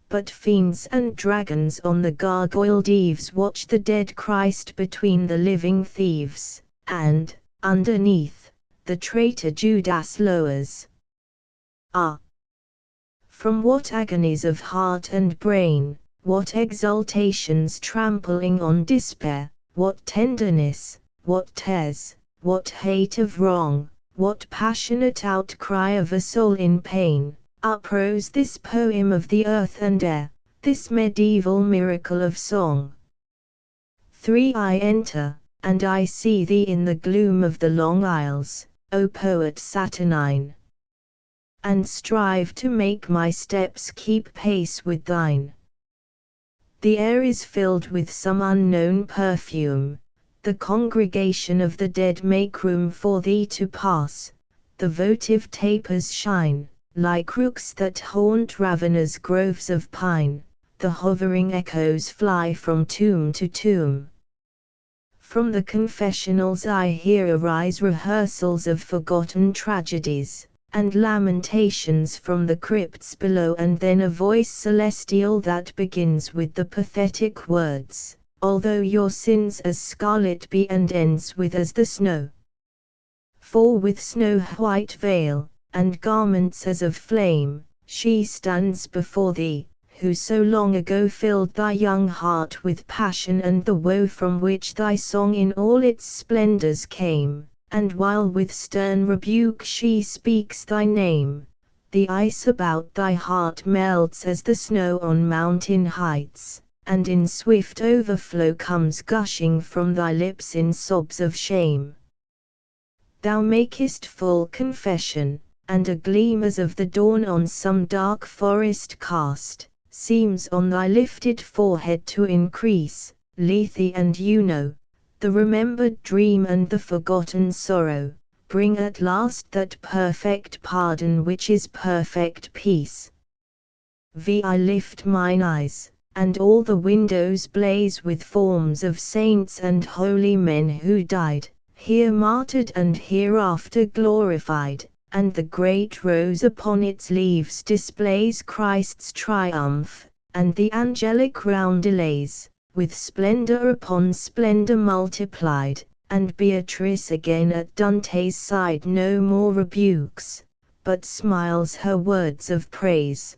A: But fiends and dragons on the gargoyled eaves watch the dead Christ between the living thieves, and, underneath, the traitor Judas lowers. Ah! From what agonies of heart and brain, what exultations trampling on despair, what tenderness, what tears, what hate of wrong, what passionate outcry of a soul in pain, uprose this poem of the earth and air, this medieval miracle of song. 3. I enter, and I see thee in the gloom of the long aisles, O poet saturnine, and strive to make my steps keep pace with thine. The air is filled with some unknown perfume, the congregation of the dead make room for thee to pass, the votive tapers shine, like rooks that haunt ravenous groves of pine, the hovering echoes fly from tomb to tomb. From the confessionals I hear arise rehearsals of forgotten tragedies, and lamentations from the crypts below, and then a voice celestial that begins with the pathetic words, although your sins as scarlet be, and ends with as the snow. For with snow-white veil, and garments as of flame, she stands before thee, who so long ago filled thy young heart with passion and the woe, from which thy song in all its splendors came, and while with stern rebuke she speaks thy name, the ice about thy heart melts as the snow on mountain heights, and in swift overflow comes gushing from thy lips in sobs of shame. Thou makest full confession, and a gleam as of the dawn on some dark forest cast, seems on thy lifted forehead to increase, Lethe and Juno, the remembered dream and the forgotten sorrow, bring at last that perfect pardon which is perfect peace. I lift mine eyes, and all the windows blaze with forms of saints and holy men who died, here martyred and hereafter glorified, and the great rose upon its leaves displays Christ's triumph, and the angelic roundelays, with splendor upon splendor multiplied, and Beatrice again at Dante's side no more rebukes, but smiles her words of praise.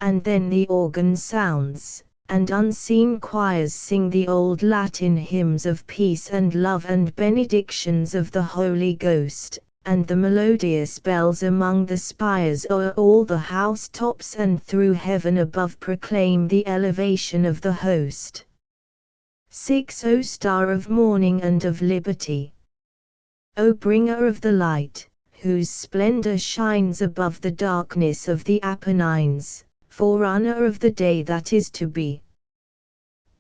A: And then the organ sounds, and unseen choirs sing the old Latin hymns of peace and love and benedictions of the Holy Ghost, and the melodious bells among the spires o'er all the housetops and through heaven above proclaim the elevation of the host. 6 O star of morning and of liberty! O bringer of the light, whose splendor shines above the darkness of the Apennines, forerunner of the day that is to be.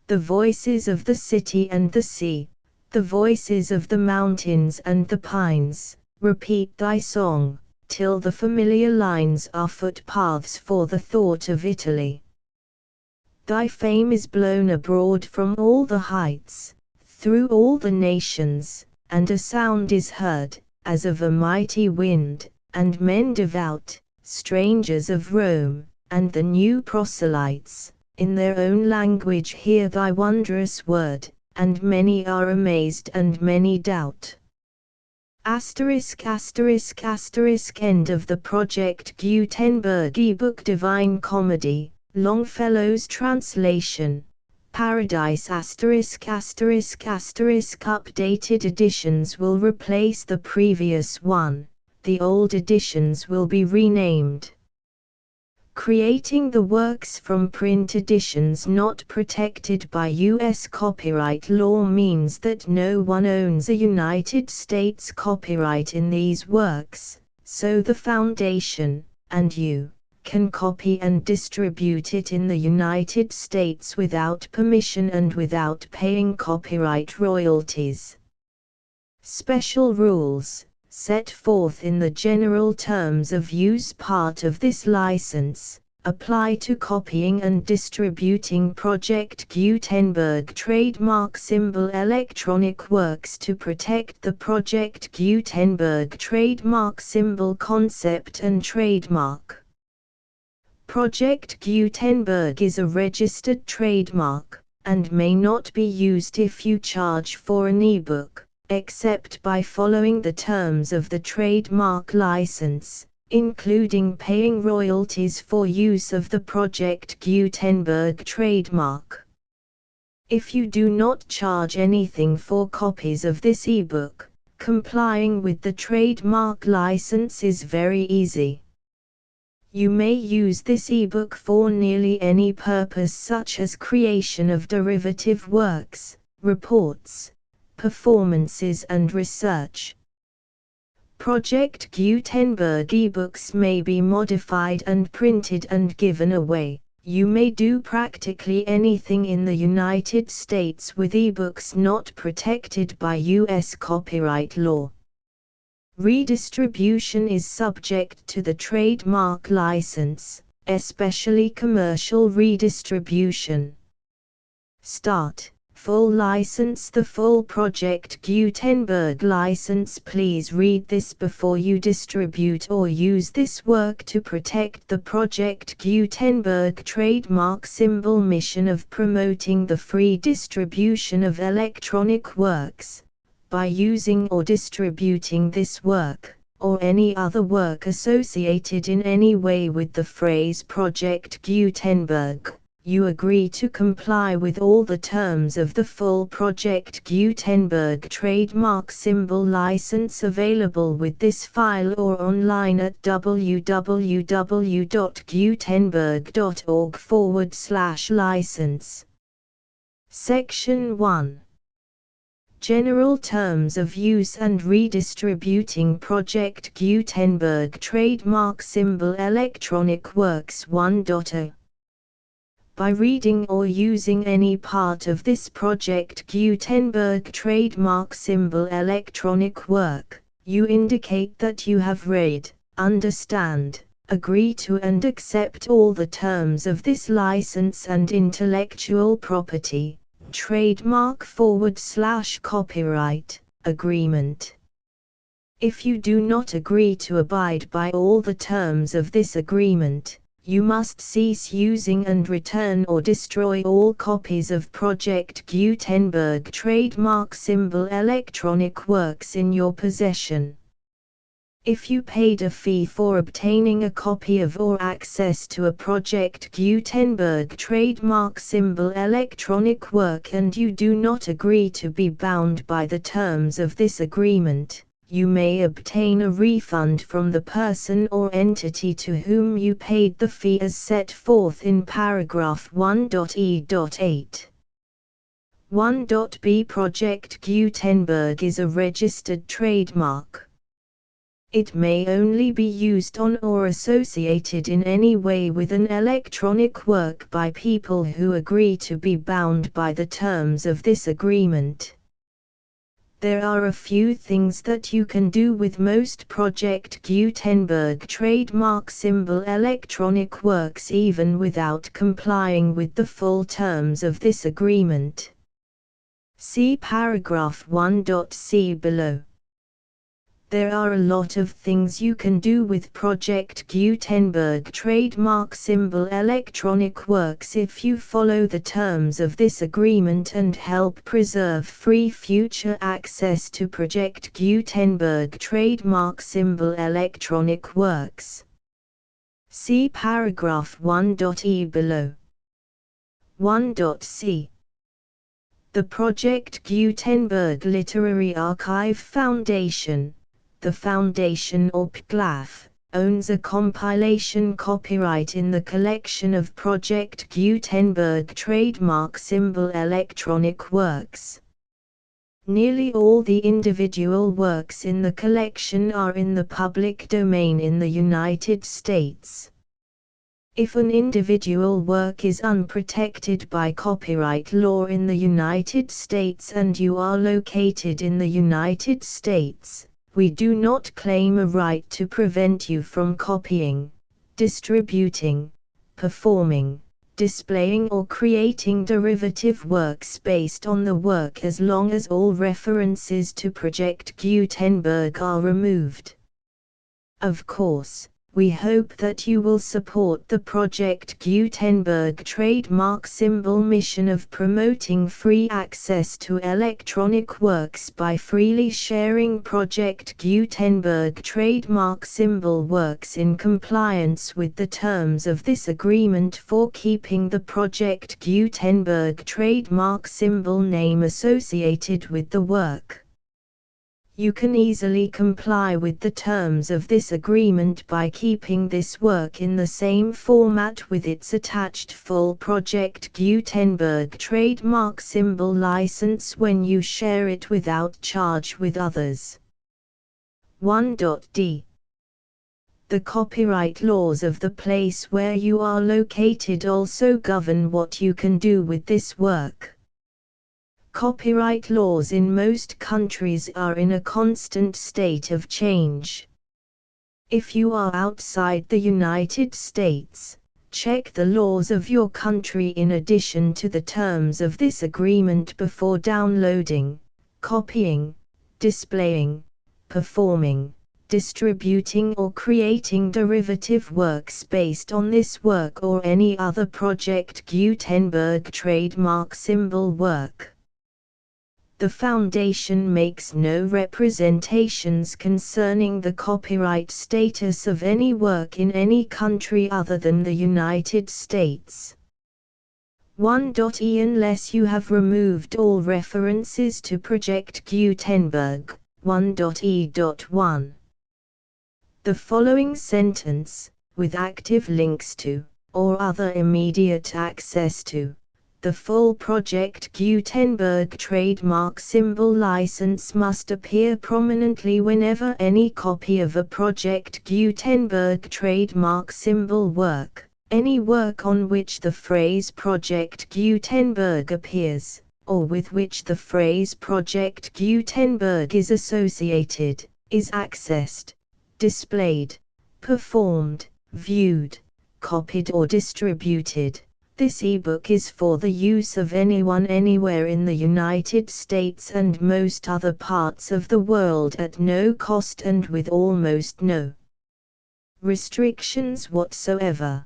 A: The voices of the city and the sea, the voices of the mountains and the pines, repeat thy song, till the familiar lines are footpaths for the thought of Italy. Thy fame is blown abroad from all the heights, through all the nations, and a sound is heard, as of a mighty wind, and men devout, strangers of Rome, and the new proselytes, in their own language hear thy wondrous word, and many are amazed and many doubt. Asterisk asterisk asterisk End of the Project Gutenberg ebook Divine Comedy, Longfellow's translation. Paradise asterisk asterisk asterisk Updated editions will replace the previous one, the old editions will be renamed. Creating the works from print editions not protected by U.S. copyright law means that no one owns a United States copyright in these works, so the Foundation, and you, can copy and distribute it in the United States without permission and without paying copyright royalties. Special rules, set forth in the general terms of use part of this license, apply to copying and distributing Project Gutenberg trademark symbol electronic works to protect the Project Gutenberg trademark symbol concept and trademark. Project Gutenberg is a registered trademark, and may not be used if you charge for an ebook, except by following the terms of the trademark license, including paying royalties for use of the Project Gutenberg trademark. If you do not charge anything for copies of this ebook, complying with the trademark license is very easy. You may use this ebook for nearly any purpose, such as creation of derivative works, reports, performances and research. Project Gutenberg ebooks may be modified and printed and given away. You may do practically anything in the United States with ebooks not protected by U.S. copyright law. Redistribution is subject to the trademark license, especially commercial redistribution. Start. Full license. The full Project Gutenberg license. Please read this before you distribute or use this work to protect the Project Gutenberg trademark symbol mission of promoting the free distribution of electronic works. By using or distributing this work, or any other work associated in any way with the phrase Project Gutenberg, you agree to comply with all the terms of the full Project Gutenberg trademark symbol license available with this file or online at www.gutenberg.org/license. Section 1. General Terms of Use and Redistributing Project Gutenberg Trademark Symbol Electronic Works 1.0. By reading or using any part of this Project Gutenberg trademark symbol electronic work, you indicate that you have read, understand, agree to and accept all the terms of this license and intellectual property, trademark/copyright, agreement. If you do not agree to abide by all the terms of this agreement, you must cease using and return or destroy all copies of Project Gutenberg trademark symbol electronic works in your possession. If you paid a fee for obtaining a copy of or access to a Project Gutenberg trademark symbol electronic work and you do not agree to be bound by the terms of this agreement, you may obtain a refund from the person or entity to whom you paid the fee as set forth in paragraph 1.e.8. 1.b Project Gutenberg is a registered trademark. It may only be used on or associated in any way with an electronic work by people who agree to be bound by the terms of this agreement. There are a few things that you can do with most Project Gutenberg trademark symbol electronic works even without complying with the full terms of this agreement. See paragraph 1.c below. There are a lot of things you can do with Project Gutenberg trademark symbol electronic works if you follow the terms of this agreement and help preserve free future access to Project Gutenberg trademark symbol electronic works. See paragraph 1.e below. 1.c. The Project Gutenberg Literary Archive Foundation, the Foundation or PGLAF, owns a compilation copyright in the collection of Project Gutenberg trademark symbol electronic works. Nearly all the individual works in the collection are in the public domain in the United States. If an individual work is unprotected by copyright law in the United States and you are located in the United States, we do not claim a right to prevent you from copying, distributing, performing, displaying or creating derivative works based on the work as long as all references to Project Gutenberg are removed. Of course, we hope that you will support the Project Gutenberg trademark symbol mission of promoting free access to electronic works by freely sharing Project Gutenberg trademark symbol works in compliance with the terms of this agreement for keeping the Project Gutenberg trademark symbol name associated with the work. You can easily comply with the terms of this agreement by keeping this work in the same format with its attached full Project Gutenberg trademark symbol license when you share it without charge with others. 1.d. The copyright laws of the place where you are located also govern what you can do with this work. Copyright laws in most countries are in a constant state of change. If you are outside the United States, check the laws of your country in addition to the terms of this agreement before downloading, copying, displaying, performing, distributing or creating derivative works based on this work or any other Project Gutenberg trademark symbol work. The Foundation makes no representations concerning the copyright status of any work in any country other than the United States. 1.e. Unless you have removed all references to Project Gutenberg, 1.e.1. The following sentence, with active links to, or other immediate access to, the full Project Gutenberg trademark symbol license must appear prominently whenever any copy of a Project Gutenberg trademark symbol work, any work on which the phrase Project Gutenberg appears, or with which the phrase Project Gutenberg is associated, is accessed, displayed, performed, viewed, copied or distributed. This ebook is for the use of anyone anywhere in the United States and most other parts of the world at no cost and with almost no restrictions whatsoever.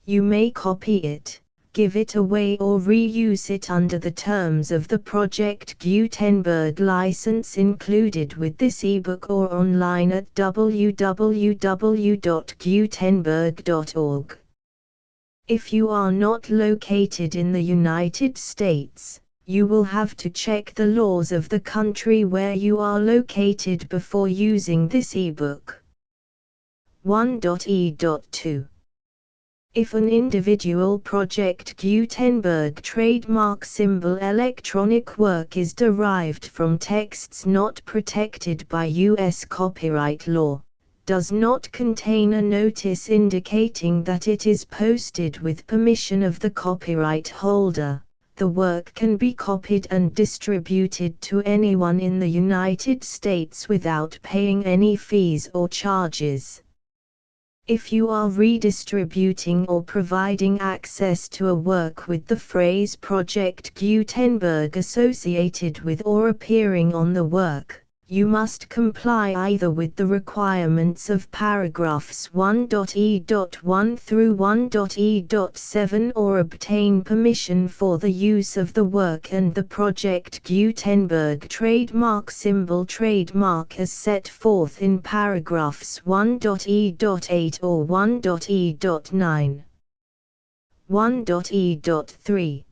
A: You may copy it, give it away or reuse it under the terms of the Project Gutenberg license included with this ebook or online at www.gutenberg.org. If you are not located in the United States, you will have to check the laws of the country where you are located before using this ebook. 1.e.2. If an individual Project Gutenberg trademark symbol electronic work is derived from texts not protected by U.S. copyright law, does not contain a notice indicating that it is posted with permission of the copyright holder, the work can be copied and distributed to anyone in the United States without paying any fees or charges. If you are redistributing or providing access to a work with the phrase Project Gutenberg associated with or appearing on the work, you must comply either with the requirements of paragraphs 1.e.1 through 1.e.7 or obtain permission for the use of the work and the Project Gutenberg trademark symbol trademark as set forth in paragraphs 1.e.8 or 1.e.9. 1.e.3.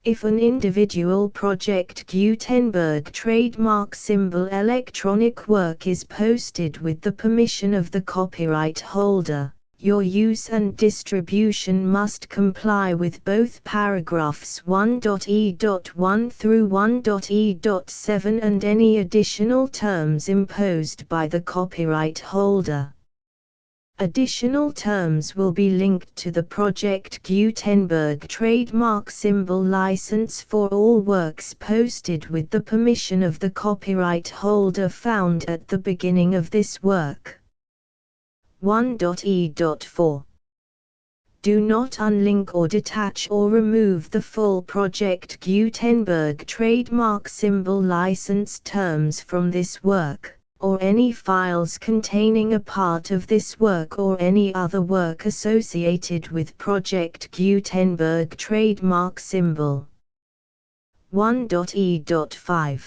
A: If an individual Project Gutenberg trademark symbol electronic work is posted with the permission of the copyright holder, your use and distribution must comply with both paragraphs 1.e.1 through 1.e.7 and any additional terms imposed by the copyright holder. Additional terms will be linked to the Project Gutenberg trademark symbol license for all works posted with the permission of the copyright holder found at the beginning of this work. 1.e.4. Do not unlink or detach or remove the full Project Gutenberg trademark symbol license terms from this work, or any files containing a part of this work or any other work associated with Project Gutenberg trademark symbol. 1.e.5.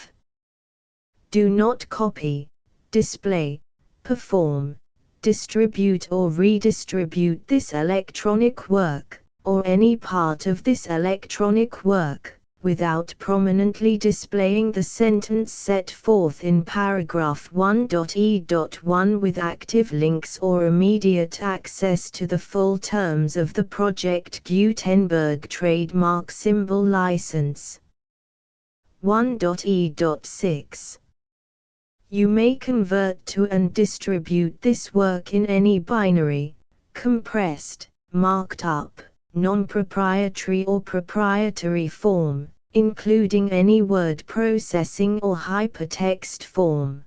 A: Do not copy, display, perform, distribute or redistribute this electronic work, or any part of this electronic work, without prominently displaying the sentence set forth in paragraph 1.e.1 with active links or immediate access to the full terms of the Project Gutenberg trademark symbol license. 1.e.6. You may convert to and distribute this work in any binary, compressed, marked up, non-proprietary or proprietary form, including any word processing or hypertext form.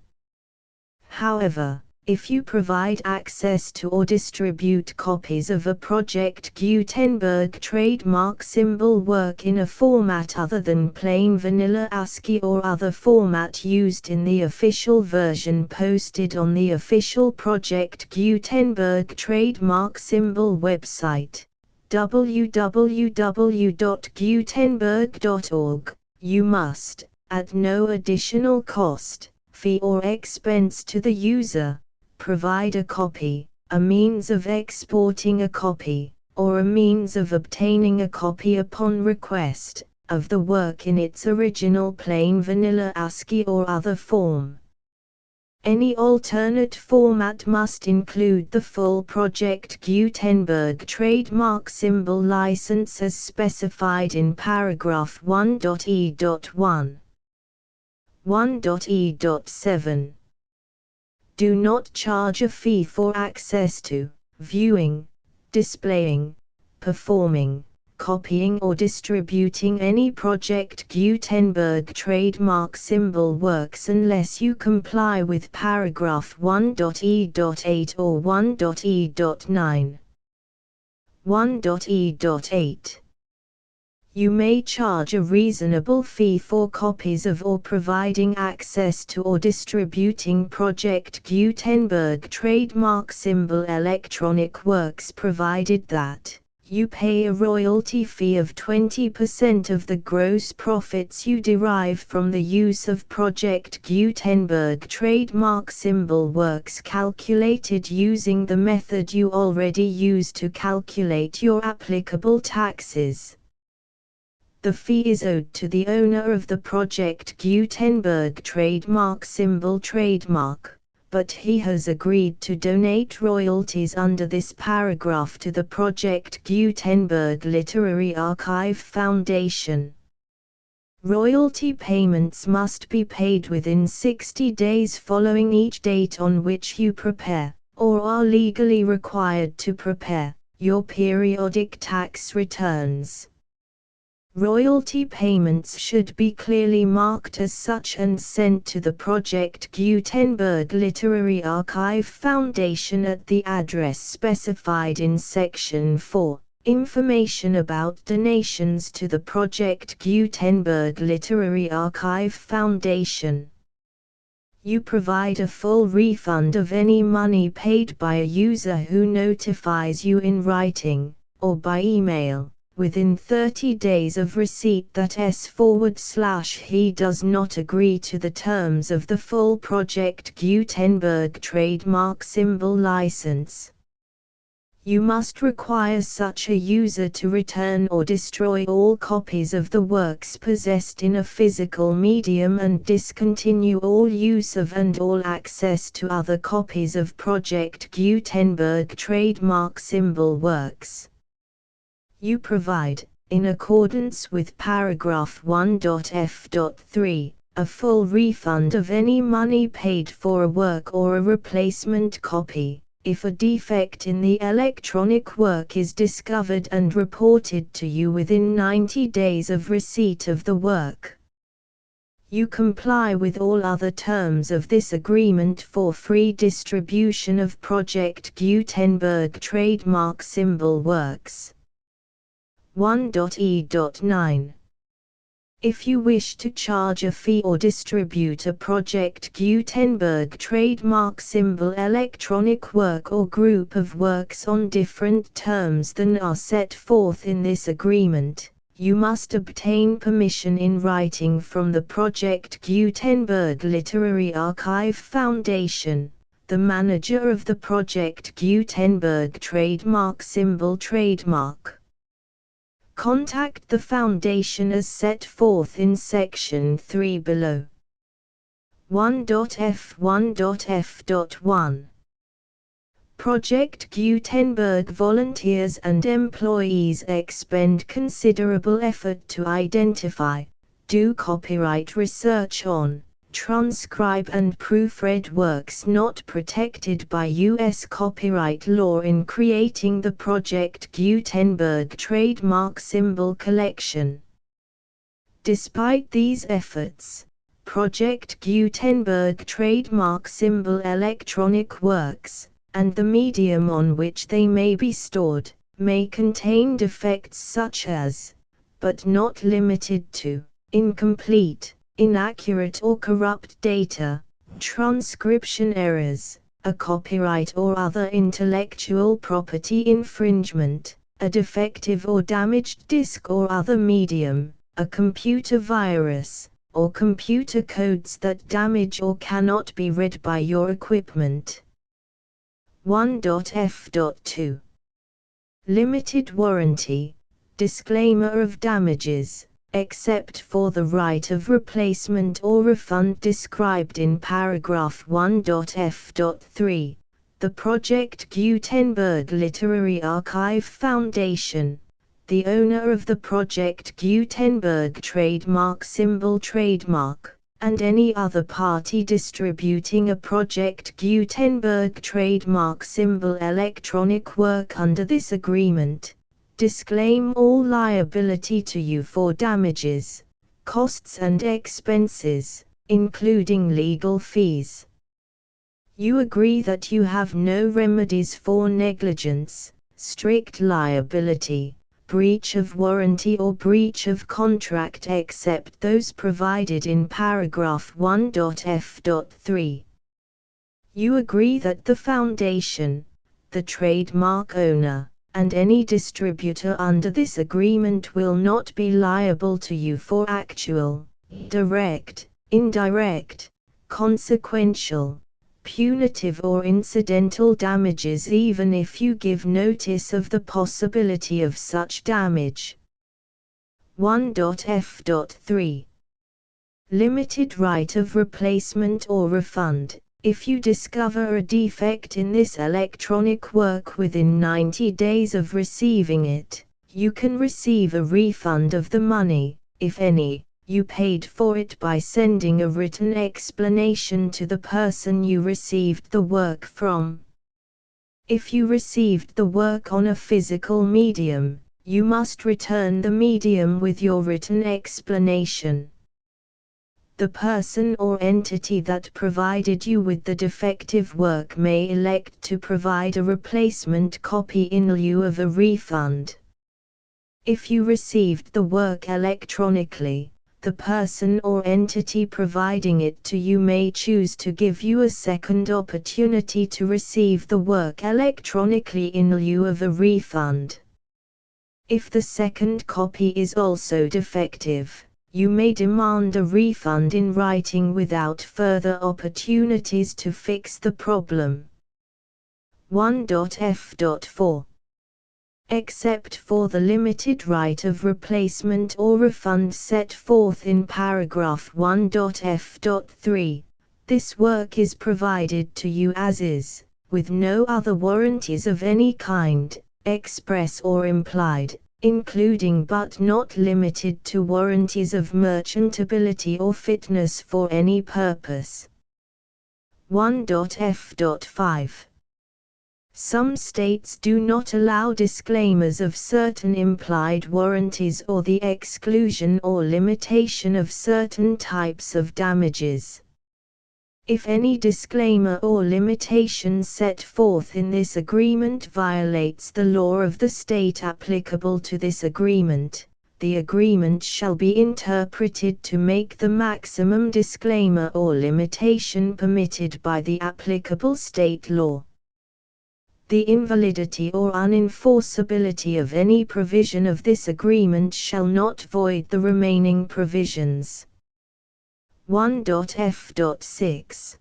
A: However, if you provide access to or distribute copies of a Project Gutenberg trademark symbol work in a format other than plain vanilla ASCII or other format used in the official version posted on the official Project Gutenberg trademark symbol website, www.gutenberg.org, you must, at no additional cost, fee or expense to the user, provide a copy, a means of exporting a copy, or a means of obtaining a copy upon request, of the work in its original plain vanilla ASCII or other form. Any alternate format must include the full Project Gutenberg trademark symbol license as specified in paragraph 1.e.1. 1.e.7. Do not charge a fee for access to, viewing, displaying, performing, copying or distributing any Project Gutenberg trademark symbol works unless you comply with paragraph 1.e.8 or 1.e.9. 1.e.8. You may charge a reasonable fee for copies of or providing access to or distributing Project Gutenberg trademark symbol electronic works provided that you pay a royalty fee of 20% of the gross profits you derive from the use of Project Gutenberg trademark symbol works calculated using the method you already use to calculate your applicable taxes. The fee is owed to the owner of the Project Gutenberg trademark symbol trademark, but he has agreed to donate royalties under this paragraph to the Project Gutenberg Literary Archive Foundation. Royalty payments must be paid within 60 days following each date on which you prepare, or are legally required to prepare, your periodic tax returns. Royalty payments should be clearly marked as such and sent to the Project Gutenberg Literary Archive Foundation at the address specified in Section 4, Information about donations to the Project Gutenberg Literary Archive Foundation. You provide a full refund of any money paid by a user who notifies you in writing, or by email, within 30 days of receipt that he does not agree to the terms of the full Project Gutenberg trademark symbol license. You must require such a user to return or destroy all copies of the works possessed in a physical medium and discontinue all use of and all access to other copies of Project Gutenberg trademark symbol works. You provide, in accordance with paragraph 1.f.3, a full refund of any money paid for a work or a replacement copy, if a defect in the electronic work is discovered and reported to you within 90 days of receipt of the work. You comply with all other terms of this agreement for free distribution of Project Gutenberg trademark symbol works. 1.e.9. If you wish to charge a fee or distribute a Project Gutenberg trademark symbol electronic work or group of works on different terms than are set forth in this agreement, you must obtain permission in writing from the Project Gutenberg Literary Archive Foundation, the manager of the Project Gutenberg trademark symbol trademark. Contact the Foundation as set forth in Section 3 below. 1.f1.f.1 Project Gutenberg volunteers and employees expend considerable effort to identify, do copyright research on, transcribe and proofread works not protected by U.S. copyright law in creating the Project Gutenberg trademark symbol collection. Despite these efforts, Project Gutenberg trademark symbol electronic works, and the medium on which they may be stored, may contain defects such as, but not limited to, incomplete, inaccurate or corrupt data, transcription errors, a copyright or other intellectual property infringement, a defective or damaged disk or other medium, a computer virus, or computer codes that damage or cannot be read by your equipment. 1.f.2 Limited warranty, disclaimer of damages, except for the right of replacement or refund described in paragraph 1.f.3, the Project Gutenberg Literary Archive Foundation, the owner of the Project Gutenberg trademark symbol trademark, and any other party distributing a Project Gutenberg trademark symbol electronic work under this agreement, disclaim all liability to you for damages, costs and expenses, including legal fees. You agree that you have no remedies for negligence, strict liability, breach of warranty or breach of contract except those provided in paragraph 1.f.3. You agree that the Foundation, the trademark owner, and any distributor under this agreement will not be liable to you for actual, direct, indirect, consequential, punitive or incidental damages even if you give notice of the possibility of such damage. 1.f.3 Limited right of replacement or refund. If you discover a defect in this electronic work within 90 days of receiving it, you can receive a refund of the money, if any, you paid for it by sending a written explanation to the person you received the work from. If you received the work on a physical medium, you must return the medium with your written explanation. The person or entity that provided you with the defective work may elect to provide a replacement copy in lieu of a refund. If you received the work electronically, the person or entity providing it to you may choose to give you a second opportunity to receive the work electronically in lieu of a refund. If the second copy is also defective, you may demand a refund in writing without further opportunities to fix the problem. 1.f.4 Except for the limited right of replacement or refund set forth in paragraph 1.f.3, this work is provided to you as is, with no other warranties of any kind, express or implied, including but not limited to warranties of merchantability or fitness for any purpose. 1.f.5 Some states do not allow disclaimers of certain implied warranties or the exclusion or limitation of certain types of damages. If any disclaimer or limitation set forth in this agreement violates the law of the state applicable to this agreement, the agreement shall be interpreted to make the maximum disclaimer or limitation permitted by the applicable state law. The invalidity or unenforceability of any provision of this agreement shall not void the remaining provisions. 1.f.6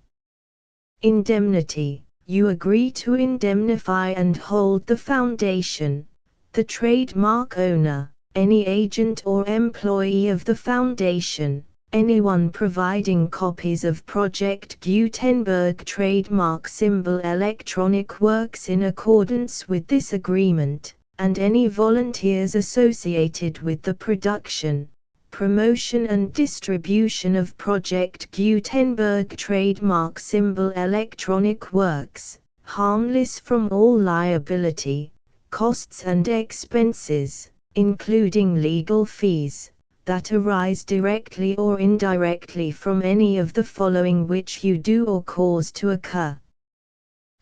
A: Indemnity. You agree to indemnify and hold the Foundation, the trademark owner, any agent or employee of the Foundation, anyone providing copies of Project Gutenberg trademark symbol electronic works in accordance with this agreement, and any volunteers associated with the production, promotion and distribution of Project Gutenberg trademark symbol electronic works, harmless from all liability, costs and expenses, including legal fees, that arise directly or indirectly from any of the following which you do or cause to occur.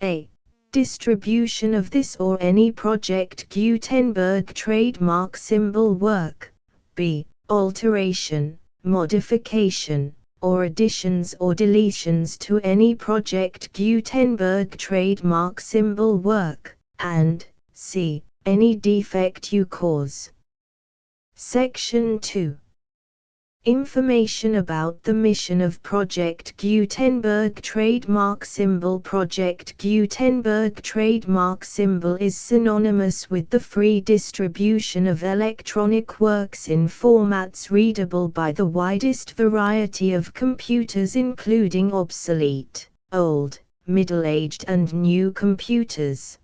A: A. Distribution of this or any Project Gutenberg trademark symbol work. B. Alteration, modification, or additions or deletions to any Project Gutenberg trademark symbol work, and C. Any defect you cause. Section 2. Information about the mission of Project Gutenberg trademark symbol. Project Gutenberg trademark symbol is synonymous with the free distribution of electronic works in formats readable by the widest variety of computers, including obsolete, old, middle-aged and new computers.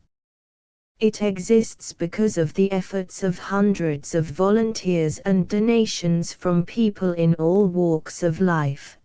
A: It exists because of the efforts of hundreds of volunteers and donations from people in all walks of life.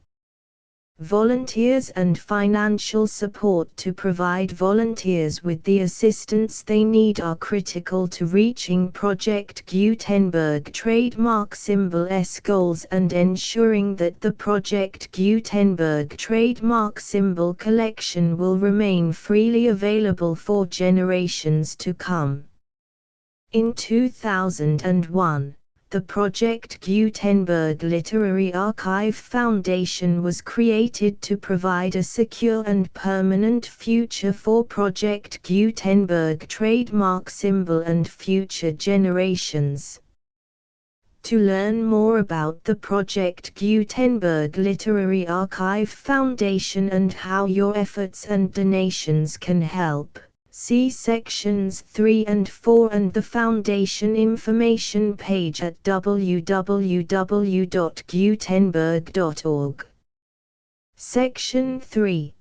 A: Volunteers and financial support to provide volunteers with the assistance they need are critical to reaching Project Gutenberg trademark symbol's goals and ensuring that the Project Gutenberg trademark symbol collection will remain freely available for generations to come. In 2001, the Project Gutenberg Literary Archive Foundation was created to provide a secure and permanent future for Project Gutenberg trademark symbol and future generations. To learn more about the Project Gutenberg Literary Archive Foundation and how your efforts and donations can help, see sections 3 and 4 and the Foundation information page at www.gutenberg.org. Section 3.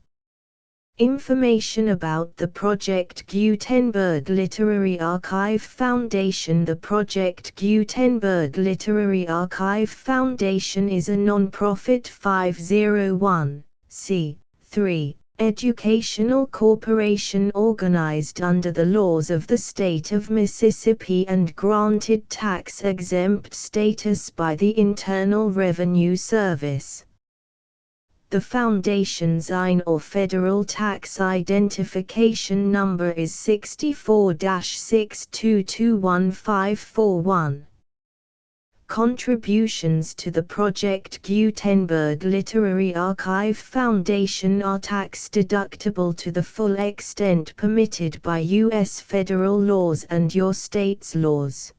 A: Information about the Project Gutenberg Literary Archive Foundation. The Project Gutenberg Literary Archive Foundation is a non-profit 501(c)(3) educational corporation organized under the laws of the state of Mississippi and granted tax-exempt status by the Internal Revenue Service. The Foundation's IN or Federal Tax Identification Number is 64-6221541. Contributions to the Project Gutenberg Literary Archive Foundation are tax-deductible to the full extent permitted by U.S. federal laws and your state's laws.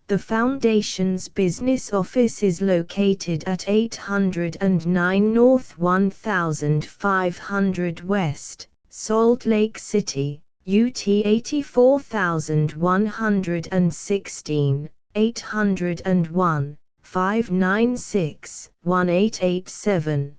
A: The Foundation's business office is located at 809 North 1500 West, Salt Lake City, UT 84116, 801-596-1887.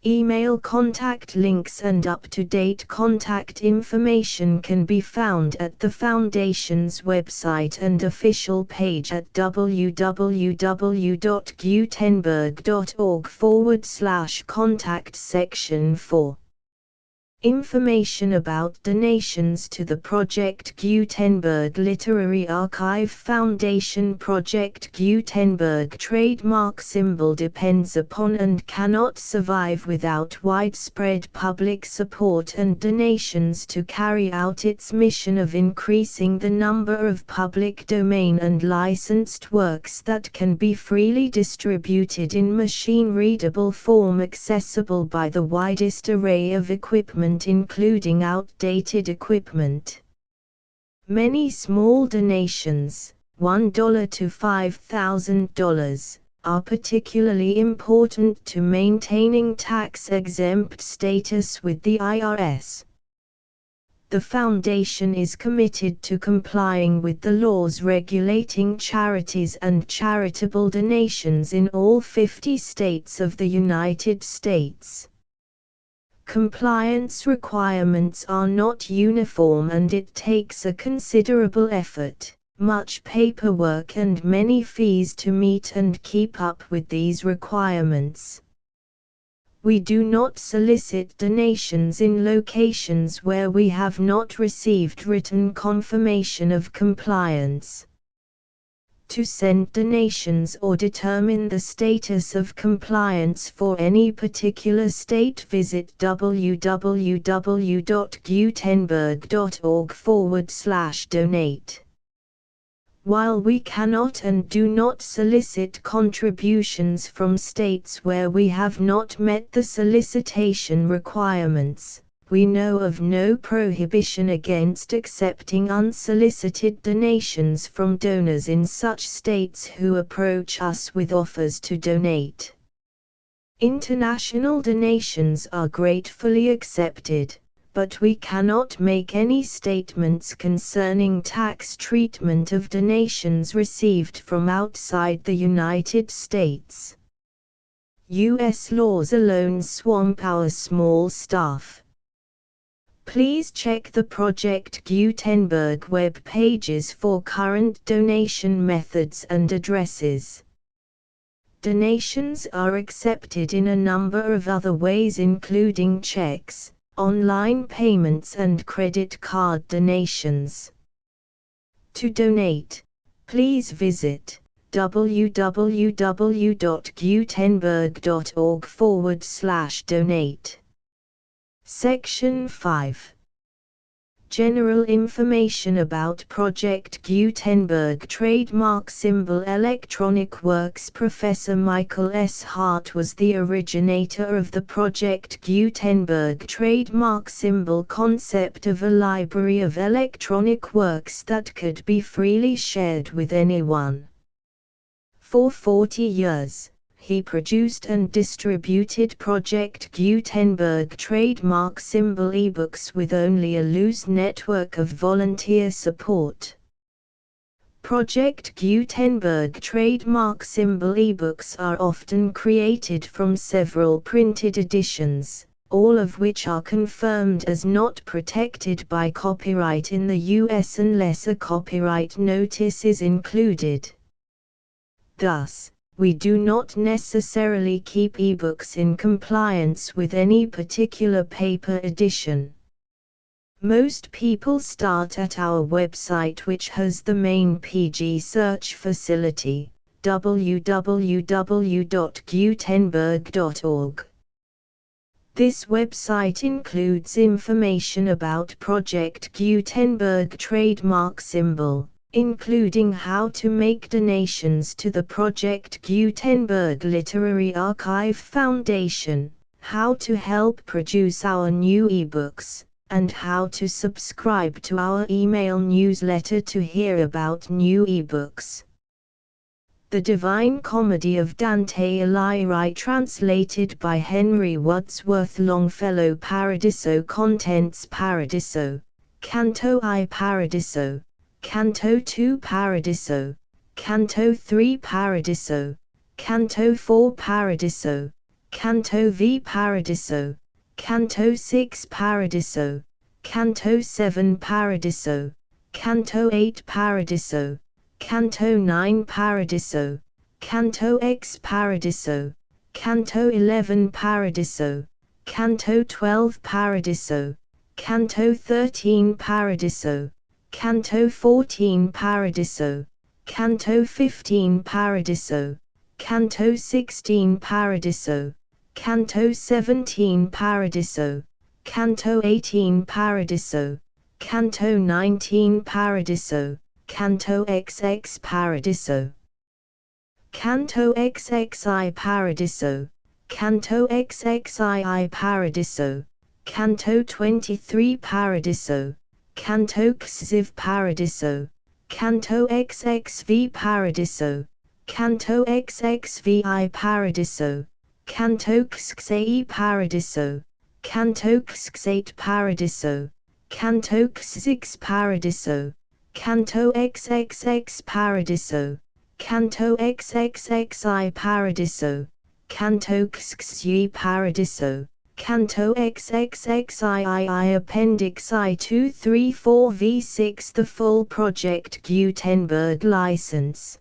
A: Email contact links and up-to-date contact information can be found at the Foundation's website and official page at www.gutenberg.org/contact section 4. Information about donations to the Project Gutenberg Literary Archive Foundation. Project Gutenberg trademark symbol depends upon and cannot survive without widespread public support and donations to carry out its mission of increasing the number of public domain and licensed works that can be freely distributed in machine-readable form accessible by the widest array of equipment, including outdated equipment. Many small donations, $1 to $5,000, are particularly important to maintaining tax-exempt status with the IRS. The Foundation is committed to complying with the laws regulating charities and charitable donations in all 50 states of the United States. Compliance requirements are not uniform and it takes a considerable effort, much paperwork and many fees to meet and keep up with these requirements. We do not solicit donations in locations where we have not received written confirmation of compliance. To send donations or determine the status of compliance for any particular state, visit www.gutenberg.org/donate. While we cannot and do not solicit contributions from states where we have not met the solicitation requirements, we know of no prohibition against accepting unsolicited donations from donors in such states who approach us with offers to donate. International donations are gratefully accepted, but we cannot make any statements concerning tax treatment of donations received from outside the United States. U.S. laws alone swamp our small staff. Please check the Project Gutenberg web pages for current donation methods and addresses. Donations are accepted in a number of other ways, including checks, online payments and credit card donations. To donate, please visit www.gutenberg.org/donate. Section 5. General information about Project Gutenberg trademark symbol Electronic Works. Professor Michael S. Hart was the originator of the Project Gutenberg trademark symbol concept of a library of electronic works that could be freely shared with anyone. For 40 years, he produced and distributed Project Gutenberg trademark symbol ebooks with only a loose network of volunteer support. Project Gutenberg trademark symbol ebooks are often created from several printed editions, all of which are confirmed as not protected by copyright in the US unless a copyright notice is included. Thus, we do not necessarily keep ebooks in compliance with any particular paper edition. Most people start at our website, which has the main PG search facility, www.gutenberg.org. This website includes information about Project Gutenberg trademark symbol, including how to make donations to the Project Gutenberg Literary Archive Foundation, how to help produce our new ebooks, and how to subscribe to our email newsletter to hear about new ebooks. The Divine Comedy of Dante Alighieri, translated by Henry Wadsworth Longfellow. Paradiso. Contents: Paradiso, Canto I. Paradiso, Canto II. Paradiso, Canto III. Paradiso, Canto IV. Paradiso, Canto V. Paradiso, Canto VI. Paradiso, Canto VII. Paradiso, Canto VIII. Paradiso, Canto IX. Paradiso, Canto X. Paradiso, Canto XI. Paradiso, Canto XII. Paradiso, Canto XIII. Paradiso, Canto 14. Paradiso, Canto 15. Paradiso, Canto 16. Paradiso, Canto 17. Paradiso, Canto 18. Paradiso, Canto 19. Paradiso, Canto XX. Paradiso, Canto XXI. Paradiso, Canto XXII. Paradiso, Canto 23. Paradiso, Canto XV. Paradiso, Canto XXV. Paradiso, Canto XXVI. Paradiso, Canto XXAE. Paradiso, Canto XXVIII. Paradiso, Canto XX Paradiso, Canto XXX Paradiso, Canto XXXI Paradiso, Canto XXI Paradiso, Canto XXXIII Appendix I 234 v6 The full Project Gutenberg license.